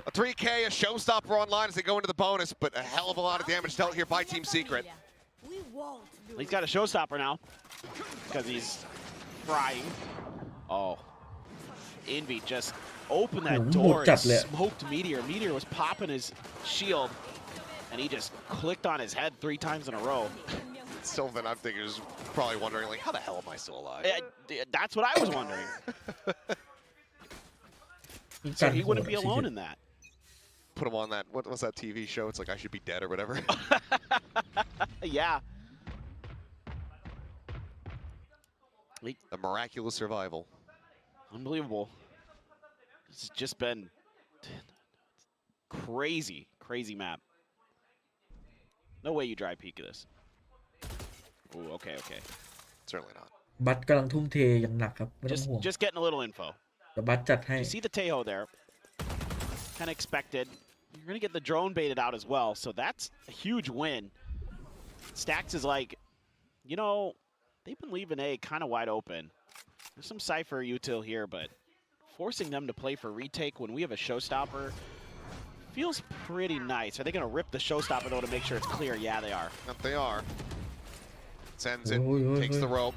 Speaker 7: A 3K, a showstopper online as they go into the bonus, but a hell of a lot of damage dealt here by Team Secret.
Speaker 8: He's got a showstopper now because he's frying. Oh, Envy just opened that
Speaker 1: Oh,
Speaker 8: door and
Speaker 1: จัดเลย
Speaker 8: smoked Meteor. Meteor was popping his shield, and he just clicked on his head 3 times in a row.
Speaker 7: Sylvan, I'm thinking, is probably wondering, like, how the hell am I still alive?
Speaker 8: That's what I was wondering.
Speaker 1: มี
Speaker 8: So
Speaker 1: การ
Speaker 8: he
Speaker 1: โห
Speaker 8: wouldn't
Speaker 1: ด
Speaker 8: be alone in that.
Speaker 7: Put him on that, what was that TV show? It's like, I should be dead or whatever.
Speaker 8: Yeah.
Speaker 7: The miraculous survival.
Speaker 8: Unbelievable. This has just been crazy map. No way you dry peek this. Ooh, okay.
Speaker 7: Certainly not.
Speaker 1: บัตกำลังทุ่มเทอย่างหนักครับไม่ต้องห่วง
Speaker 8: Just getting a little info.
Speaker 1: แต่บัตจัดให้
Speaker 8: You see the Tejo there. Kind of expected. You're going to get the drone baited out as well, so that's a huge win. Stax is like, you know, they've been leaving A kind of wide open. There's some Cypher util here, but forcing them to play for retake when we have a showstopper feels pretty nice. Are they going to rip the showstopper, though, to make sure it's clear? Yeah, they are.
Speaker 7: Yep, they are. Sends it, takes the rope.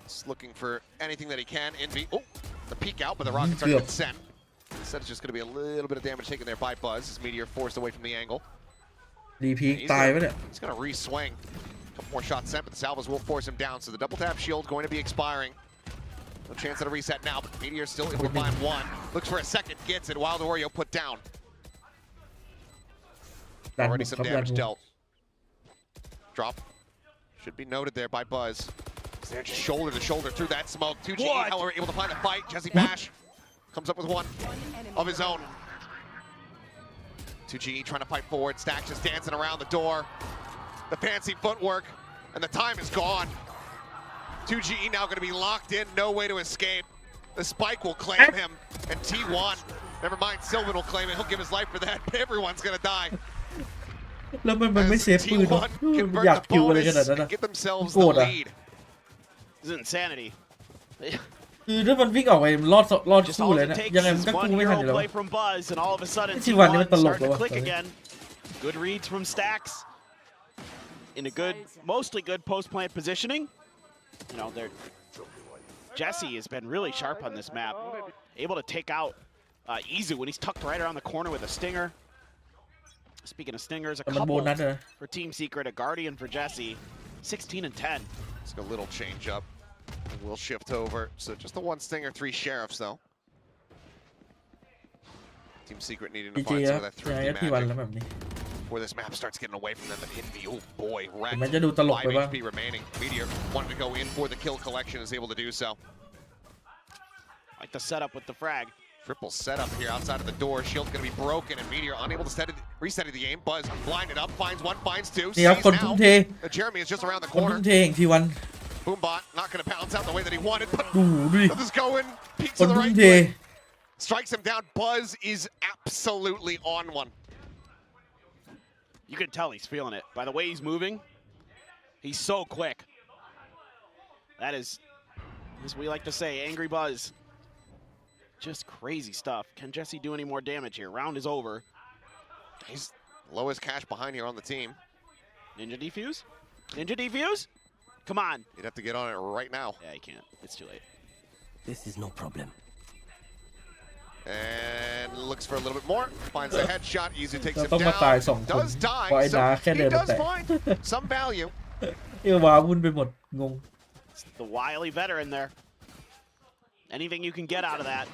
Speaker 7: Just looking for anything that he can. Envy. Oh, the peek out, but the rockets are getting sent. Instead, it's just going to be a little bit of damage taken there by Buzz. As Meteor forced away from the angle.
Speaker 1: รีพีคตายปะเนี่ย
Speaker 7: He's going to re-swing. A couple more shots sent, but the salvos will force him down. So the double tap shield going to be expiring. No chance at a reset now, but Meteor still able to find one. Looks for a second, gets it. Wild Oreo put down.
Speaker 1: ดันหม
Speaker 7: Already
Speaker 1: ด
Speaker 7: some
Speaker 1: ครับดัน
Speaker 7: damage
Speaker 1: หมด
Speaker 7: dealt. Drop. Should be noted there by Buzz. Stands shoulder to shoulder through that smoke. 2G, however, able to find the fight. Jesse Bash comes up with one of his own. 2G trying to fight forward. Stack just dancing around the door. The fancy footwork, and the time is gone. 2G now going to be locked in, no way to escape. The spike will claim him, and T1, never mind, Sylvan will claim it. He'll give his life for that. Everyone's going to die.
Speaker 1: แล้วมันไม่เซฟปืนหรอ
Speaker 7: T1 convert
Speaker 1: อยาก
Speaker 7: the
Speaker 1: คิวอะไรขนาด
Speaker 7: bonus
Speaker 1: นั้น
Speaker 7: and
Speaker 1: นะ
Speaker 7: get themselves
Speaker 1: โกร
Speaker 7: the
Speaker 1: ธอะ
Speaker 7: lead.
Speaker 8: This is insanity.
Speaker 1: คือถ้ามันวิ่งออกไปรอด
Speaker 8: Just
Speaker 1: คู่
Speaker 8: all
Speaker 1: เลย
Speaker 8: it
Speaker 1: นะ
Speaker 8: takes
Speaker 1: ยังไงมั
Speaker 8: is
Speaker 1: นก็
Speaker 8: one
Speaker 1: กู้ไม่ทัน
Speaker 8: hero
Speaker 1: อยู่แล้ว
Speaker 8: play from Buzz, and all of a sudden
Speaker 1: T1
Speaker 8: T1
Speaker 1: นี่มันตลก
Speaker 8: starting
Speaker 1: เล
Speaker 8: to
Speaker 1: ยวะ
Speaker 8: click again. Good reads from Stacks. In a good, mostly good post-plant positioning. You know, Jesse has been really sharp on this map. Able to take out Izu when he's tucked right around the corner with a stinger. Speaking of stingers, a
Speaker 1: แต่มันโบ
Speaker 8: couple
Speaker 1: นัสนะ
Speaker 8: for Team Secret, a Guardian for Jesse. 16 and 10.
Speaker 7: It's a little change up. We'll shift over. So just the one stinger, 3 sheriffs though. Team Secret needing
Speaker 1: พี
Speaker 7: to
Speaker 1: จี
Speaker 7: find
Speaker 1: ค
Speaker 7: some
Speaker 1: รับ
Speaker 7: of that
Speaker 1: ยังไง
Speaker 7: thrifty
Speaker 1: ก็ทีวัน
Speaker 7: magic
Speaker 1: แล้วแบบนี้
Speaker 7: before this map starts getting away from them. But Envy, oh boy,
Speaker 1: ถึ
Speaker 7: wrecked.
Speaker 1: งแม้จะดูตลก
Speaker 7: 5
Speaker 1: ไปบ้าง
Speaker 7: HP remaining. Meteor wanted to go in for the kill collection, is able to do so.
Speaker 8: Like the setup with the frag.
Speaker 7: Triple setup here outside of the door. Shield's gonna be broken, and Meteor unable to reset the aim. Buzz blinded up, finds one, finds two.
Speaker 1: นี่ครับ
Speaker 7: Sees
Speaker 1: คนทุ่ม
Speaker 7: now.
Speaker 1: เท
Speaker 7: Jeremy is just around the
Speaker 1: คน
Speaker 7: corner.
Speaker 1: ทุ่มเทอย่างทีวัน
Speaker 7: Boombot not gonna bounce out the way that he wanted, but
Speaker 1: ดูดิ
Speaker 7: this is going. Peeks
Speaker 1: ค
Speaker 7: to
Speaker 1: น
Speaker 7: the
Speaker 1: ทุ่ม
Speaker 7: right.
Speaker 1: เท
Speaker 7: Strikes him down. Buzz is absolutely on one.
Speaker 8: You can tell he's feeling it. By the way he's moving, he's so quick. That is, as we like to say, Angry Buzz. Just crazy stuff. Can Jesse do any more damage here? Round is over.
Speaker 7: He's lowest cash behind here on the team.
Speaker 8: Ninja defuse? Ninja defuse? Come on.
Speaker 7: You'd have to get on it right now.
Speaker 8: Yeah, he can't. It's too late.
Speaker 9: This is no problem.
Speaker 7: And looks for a little bit more. Finds the headshot. Easy takes
Speaker 1: เรา
Speaker 7: him
Speaker 1: ต้องมาตาย
Speaker 7: down.
Speaker 1: 2 คน
Speaker 7: Does
Speaker 1: เพราะไอ้
Speaker 7: die.
Speaker 1: ดา
Speaker 7: So
Speaker 1: แค่
Speaker 7: he
Speaker 1: เดินมา
Speaker 7: does
Speaker 1: แตะ
Speaker 7: find some value.
Speaker 1: เอวาวุ่นไปหมดงง
Speaker 8: It's the wily veteran there. Anything you can get out of that.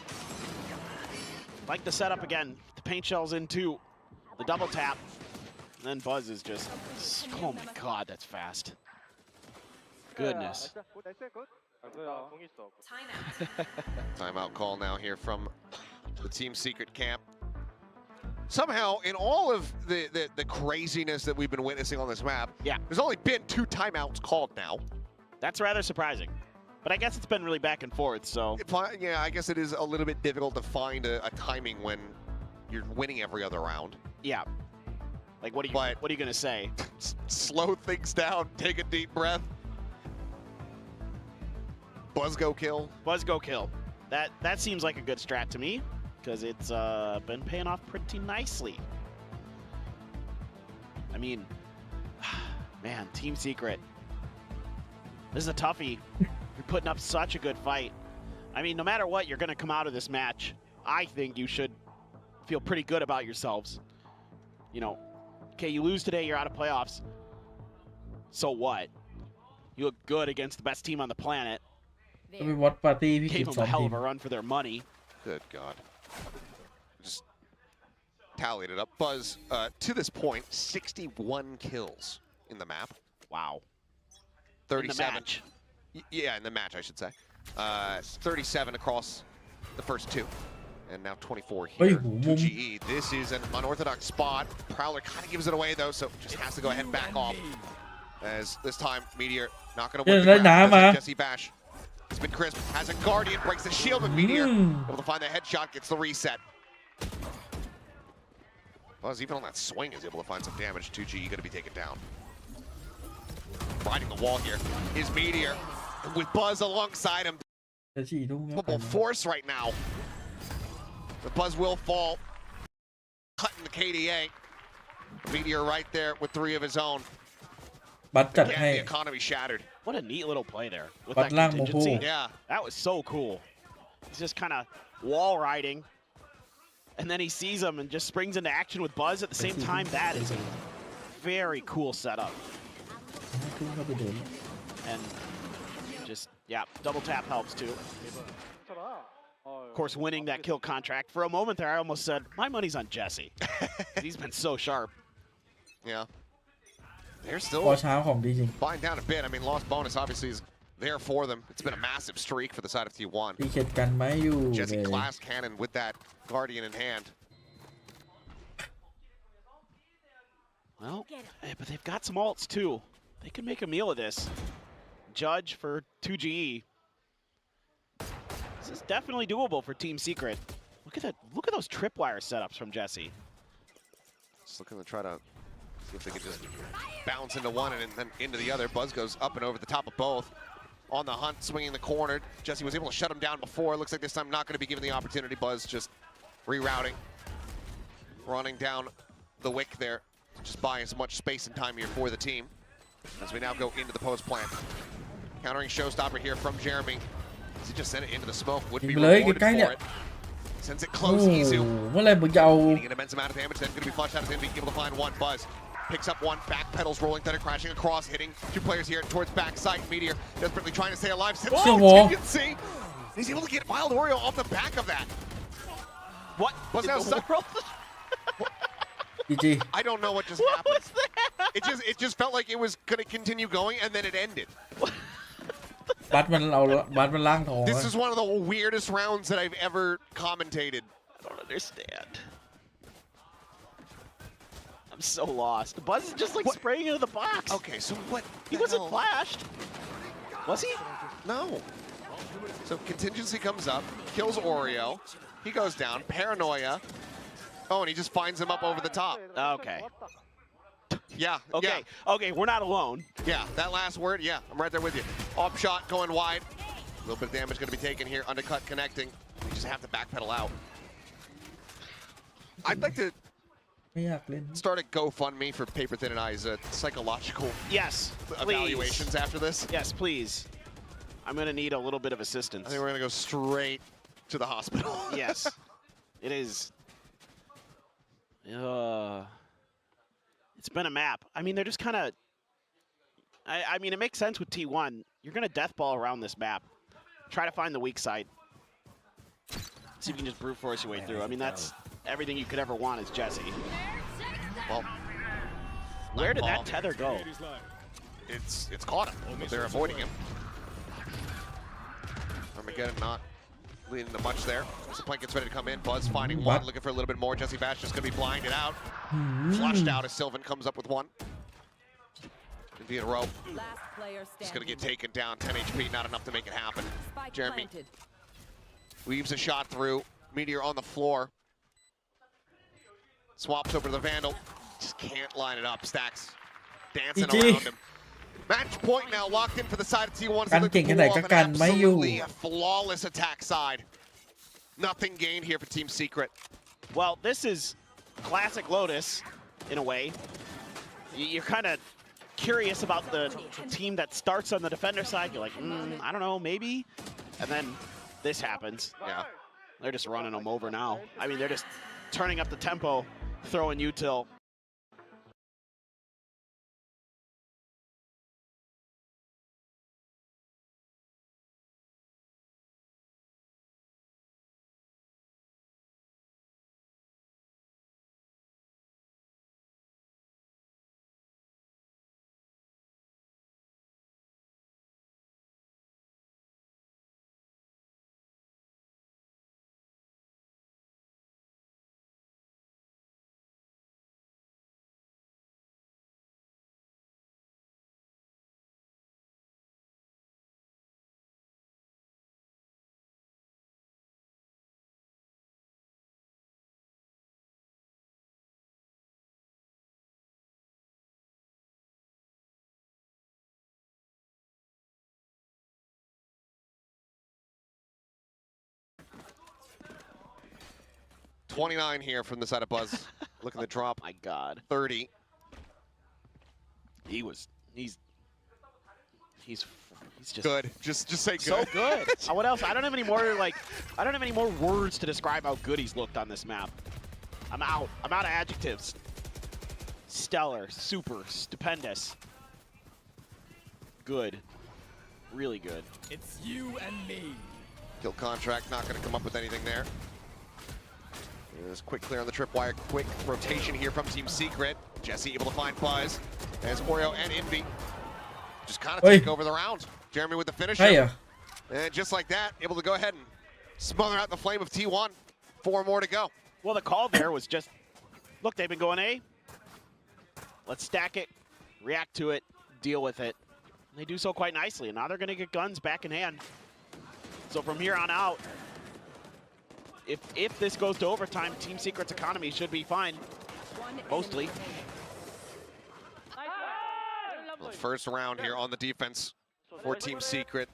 Speaker 8: Like the setup again. The paint shell's in too. The double tap. And then Buzz is just, oh my god, that's fast. Goodness.
Speaker 7: Timeout call now here from the Team Secret camp. Somehow, in all of the craziness that we've been witnessing on this map,
Speaker 8: yeah,
Speaker 7: there's only been 2 timeouts called now.
Speaker 8: That's rather surprising. But I guess it's been really back and forth, so.
Speaker 7: Yeah, I guess it is a little bit difficult to find a timing when you're winning every other round.
Speaker 8: Yeah. Like, what are you going to say?
Speaker 7: Slow things down, take a deep breath. Buzz go kill.
Speaker 8: Buzz go kill. That seems like a good strat to me, because it's been paying off pretty nicely. I mean, man, Team Secret. This is a toughie. You're putting up such a good fight. I mean, no matter what, you're going to come out of this match. I think you should feel pretty good about yourselves. You know, okay, you lose today, you're out of playoffs. So what? You look good against the best team on the planet.
Speaker 1: ก็เป็นวอตปาร์ตี้พี่กิ
Speaker 8: Gave
Speaker 1: จ
Speaker 8: them
Speaker 1: สอ
Speaker 8: a
Speaker 1: ง
Speaker 8: hell
Speaker 1: ที
Speaker 8: of
Speaker 1: ม
Speaker 8: a run for their money.
Speaker 7: Good God. Just tallied it up. Buzz, to this point, 61 kills in the map.
Speaker 8: Wow.
Speaker 7: 37.
Speaker 8: In the match.
Speaker 7: Yeah, in the match, I should say. 37 across the first 2. And now 24 here. 2GE. This is an unorthodox spot. Prowler kind of gives it away, though, so just has to go ahead and back off. As this time, Meteor not going to win the ground. Jesse Bash. It's been crisp. Has a Guardian. Breaks the shield of Meteor. Able to find the headshot. Gets the reset. Buzz, even on that swing, is able to find some damage. 2GE going to be taken down. Riding the wall here is Meteor. With Buzz alongside him. Force right now. The Buzz will fall. Cutting the KDA. Meteor right there with 3 of his own.
Speaker 1: บัตจัด
Speaker 7: Again,
Speaker 1: ให้
Speaker 7: the economy shattered.
Speaker 8: What a neat little play there with
Speaker 1: Bật
Speaker 8: that
Speaker 1: lang
Speaker 8: contingency.
Speaker 1: mồ
Speaker 7: Yeah.
Speaker 8: That was so cool. He's just kind of wall riding, and then he sees him and just springs into action with Buzz at the same time. That is a very cool setup.
Speaker 1: ขึ้นเข้าไปเดิน
Speaker 8: And just, yeah, double tap helps too. Of course, winning that kill contract. For a moment there, I almost said, my money's on Jesse. He's been so sharp.
Speaker 7: Yeah. They're
Speaker 1: พอ
Speaker 7: still
Speaker 1: เช้าของดีจริง
Speaker 7: buying down a bit. I mean, lost bonus obviously is there for them. It's been a massive streak for the side of T1.
Speaker 1: ตีเข็ดกันไหมอยู่
Speaker 7: Jesse
Speaker 1: เลย
Speaker 7: Glass Cannon with that Guardian in hand.
Speaker 8: Well, but they've got some ults too. They can make a meal of this. Judge for 2GE. This is definitely doable for Team Secret. Look at that! Look at those tripwire setups from Jesse.
Speaker 7: Just looking to try to see if they can just bounce into one and then into the other. Buzz goes up and over the top of both. On the hunt, swinging the corner. Jesse was able to shut him down before. Looks like this time not going to be given the opportunity. Buzz just rerouting, running down the wick there, just buying as much space and time here for the team. As we now go into the post plant. Countering showstopper here from Jeremy. Does he just send it into the smoke? Would be rewarded for it. Sends it
Speaker 1: โอ้
Speaker 7: close, Izu.
Speaker 1: เมื่อไหรมึงจะเอา
Speaker 7: Getting an immense amount of damage, then going to be flushed out of him, being able to find one. Buzz picks up one, back pedals, rolling thunder, crashing across, hitting 2 players here towards backside. Meteor desperately trying to stay alive. Sends contingency. He's able to get Wild Oreo off the back of that.
Speaker 8: What?
Speaker 7: Buzz now stuck.
Speaker 1: จีจี
Speaker 7: I don't know what just
Speaker 8: What
Speaker 7: happened.
Speaker 8: was that?
Speaker 7: It just felt like it was going to continue going, and then it ended.
Speaker 1: บัตมันเอาบัตมันล่างทอง
Speaker 7: This is one of the weirdest rounds that I've ever commentated.
Speaker 8: I don't understand. I'm so lost. Buzz is just like spraying into the box.
Speaker 7: Okay, so what?
Speaker 8: He wasn't flashed. Was he?
Speaker 7: No. So contingency comes up, kills Oreo. He goes down. Paranoia. Oh, and he just finds him up over the top.
Speaker 8: Okay.
Speaker 7: Yeah.
Speaker 8: Okay.
Speaker 7: Yeah.
Speaker 8: Okay, we're not alone.
Speaker 7: Yeah, that last word, yeah, I'm right there with you. Off shot going wide. A little bit of damage going to be taken here. Undercut connecting. We just have to backpedal out. I'd like to
Speaker 1: ไม่อยากเล่น
Speaker 7: start a GoFundMe for Paper Thin and I's psychological
Speaker 8: Yes,
Speaker 7: evaluations
Speaker 8: please.
Speaker 7: after this.
Speaker 8: Yes, please. I'm going to need a little bit of assistance.
Speaker 7: I think we're going to go straight to the hospital.
Speaker 8: Yes. It is. It's been a map. I mean, they're just kind of... I mean, it makes sense with T1. You're going to death ball around this map. Try to find the weak side. See if you can just brute force your way through. I mean, that's everything you could ever want is Jesse.
Speaker 7: Well,
Speaker 8: where did that tether go?
Speaker 7: It's caught him, but they're avoiding him. Armageddon not leading to much there. So Plank gets ready to come in. Buzz finding one, looking for a little bit more. Jesse Bash just going to be blinded out. Flushed out as Sylvan comes up with one. Via row.
Speaker 5: Last player standing.
Speaker 7: Just going to get taken down. 10 HP, not enough to make it happen. Jeremy weaves a shot through. Meteor on the floor. Swaps over to the Vandal. Just can't line it up. Stacks dancing around him. Match point now locked in for the side of T1.
Speaker 1: กันเก่งแค่ไหนก็กันไม่อยู่
Speaker 7: Absolutely a flawless attack side. Nothing gained here for Team Secret.
Speaker 8: Well, this is classic Lotus, in a way. You're kind of curious about the team that starts on the defender side. You're like, I don't know, maybe. And then this happens.
Speaker 7: Yeah.
Speaker 8: They're just running them over now. I mean, they're just turning up the tempo, throwing util.
Speaker 7: 29 here from the side of Buzz. Looking to drop.
Speaker 8: My God.
Speaker 7: 30.
Speaker 8: He's just
Speaker 7: Good. Just say good.
Speaker 8: so good. What else? I don't have any more words to describe how good he's looked on this map. I'm out of adjectives. Stellar, super, stupendous. Good. Really good.
Speaker 2: It's you and me.
Speaker 7: Kill contract, not going to come up with anything there. There's quick clear on the tripwire. Quick rotation here from Team Secret. Jesse able to find Buzz. As Oreo and Envy just kind of take over the round. Jeremy with the finisher.
Speaker 1: Hiya.
Speaker 7: And just like that, able to go ahead and smother out the flame of T1. 4 more to go.
Speaker 8: Well, the call there was just, look, they've been going A. Let's stack it, react to it, deal with it. And they do so quite nicely, and now they're going to get guns back in hand. So from here on out, if this goes to overtime, Team Secret's economy should be fine, mostly.
Speaker 7: Well, first round here on the defense for Team Secret.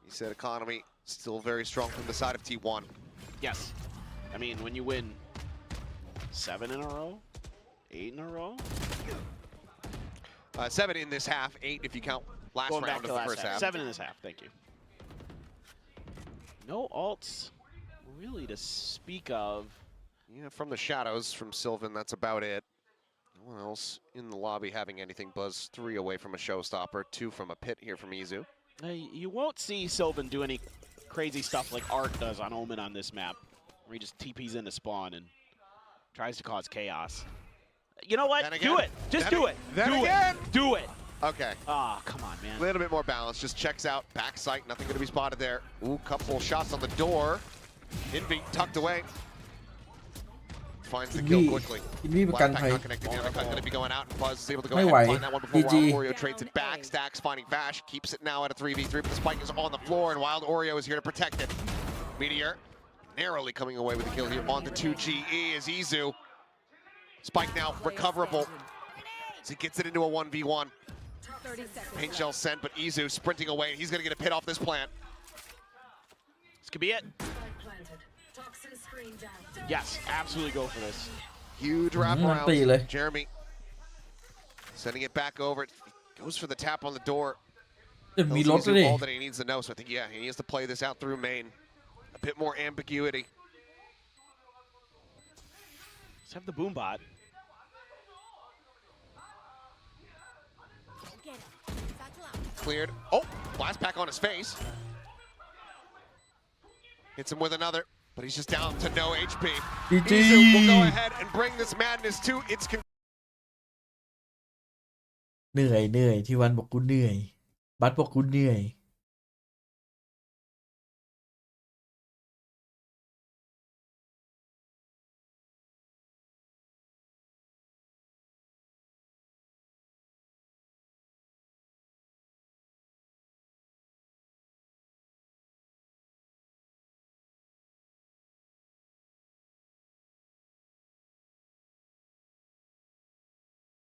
Speaker 7: He said economy still very strong from the side of T1.
Speaker 8: Yes. I mean, when you win 7 in a row, 8 in a row.
Speaker 7: 7 in this half, 8 if you count last
Speaker 8: Going
Speaker 7: round
Speaker 8: back
Speaker 7: of
Speaker 8: to
Speaker 7: the first half.
Speaker 8: 7 in this half, thank you. No alts really to speak of.
Speaker 7: Yeah, from the shadows from Sylvan, that's about it. No one else in the lobby having anything. Buzz 3 away from a showstopper, 2 from a pit here from Izu.
Speaker 8: You won't see Sylvan do any crazy stuff like Art does on Omen on this map, where he just TPs into spawn and tries to cause chaos. You know what? Do it. Just do it. Do it.
Speaker 7: Okay.
Speaker 8: Ah, come on, man.
Speaker 7: A little bit more balance. Just checks out. Back sight. Nothing going to be spotted there. Ooh, couple shots on the door. Envy tucked away. Finds the kill quickly.
Speaker 1: อินวี่ประกันภัย
Speaker 7: not connected. The other cut going to be going out. And Buzz is able to go
Speaker 1: ไม่
Speaker 7: ahead
Speaker 1: ไหว
Speaker 7: and find that one before
Speaker 1: GG
Speaker 7: Wild Oreo trades it back. Stacks finding Vash. Keeps it now at a 3v3, but the spike is on the floor, and Wild Oreo is here to protect it. Meteor narrowly coming away with the kill here on the 2GE is Izu. Spike now recoverable. So he gets it into a 1v1. Paint shell sent, but Izu sprinting away, and he's going to get a pit off this plant.
Speaker 8: This could be it. Yes, absolutely go for this.
Speaker 7: Huge
Speaker 1: Mm-hmm.
Speaker 7: wraparound. Jeremy sending it back over. Goes for the tap on the door.
Speaker 1: จะมีรถ
Speaker 7: Tells
Speaker 1: เลย
Speaker 7: Izu all that he needs to know, so I think, yeah, he needs to play this out through main. A bit more ambiguity.
Speaker 8: Let's have the boom bot.
Speaker 7: Cleared. Oh, blast pack on his face. Hits him with another, but he's just down to no HP.
Speaker 1: GG
Speaker 7: Izu will go ahead and bring this madness to its conclusion.
Speaker 1: เหนื่อยที่วันบอกกูเหนื่อยบัสบอกกูเหนื่อย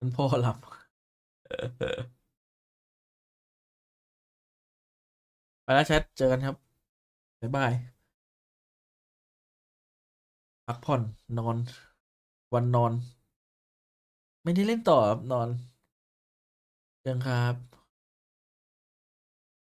Speaker 1: มันพ่อหลับ ไปแล้วแชทเจอกันครับ บ๊ายบาย พักผ่อนนอน วันนอน ไม่ได้เล่นต่อครับนอนเจอกันครับ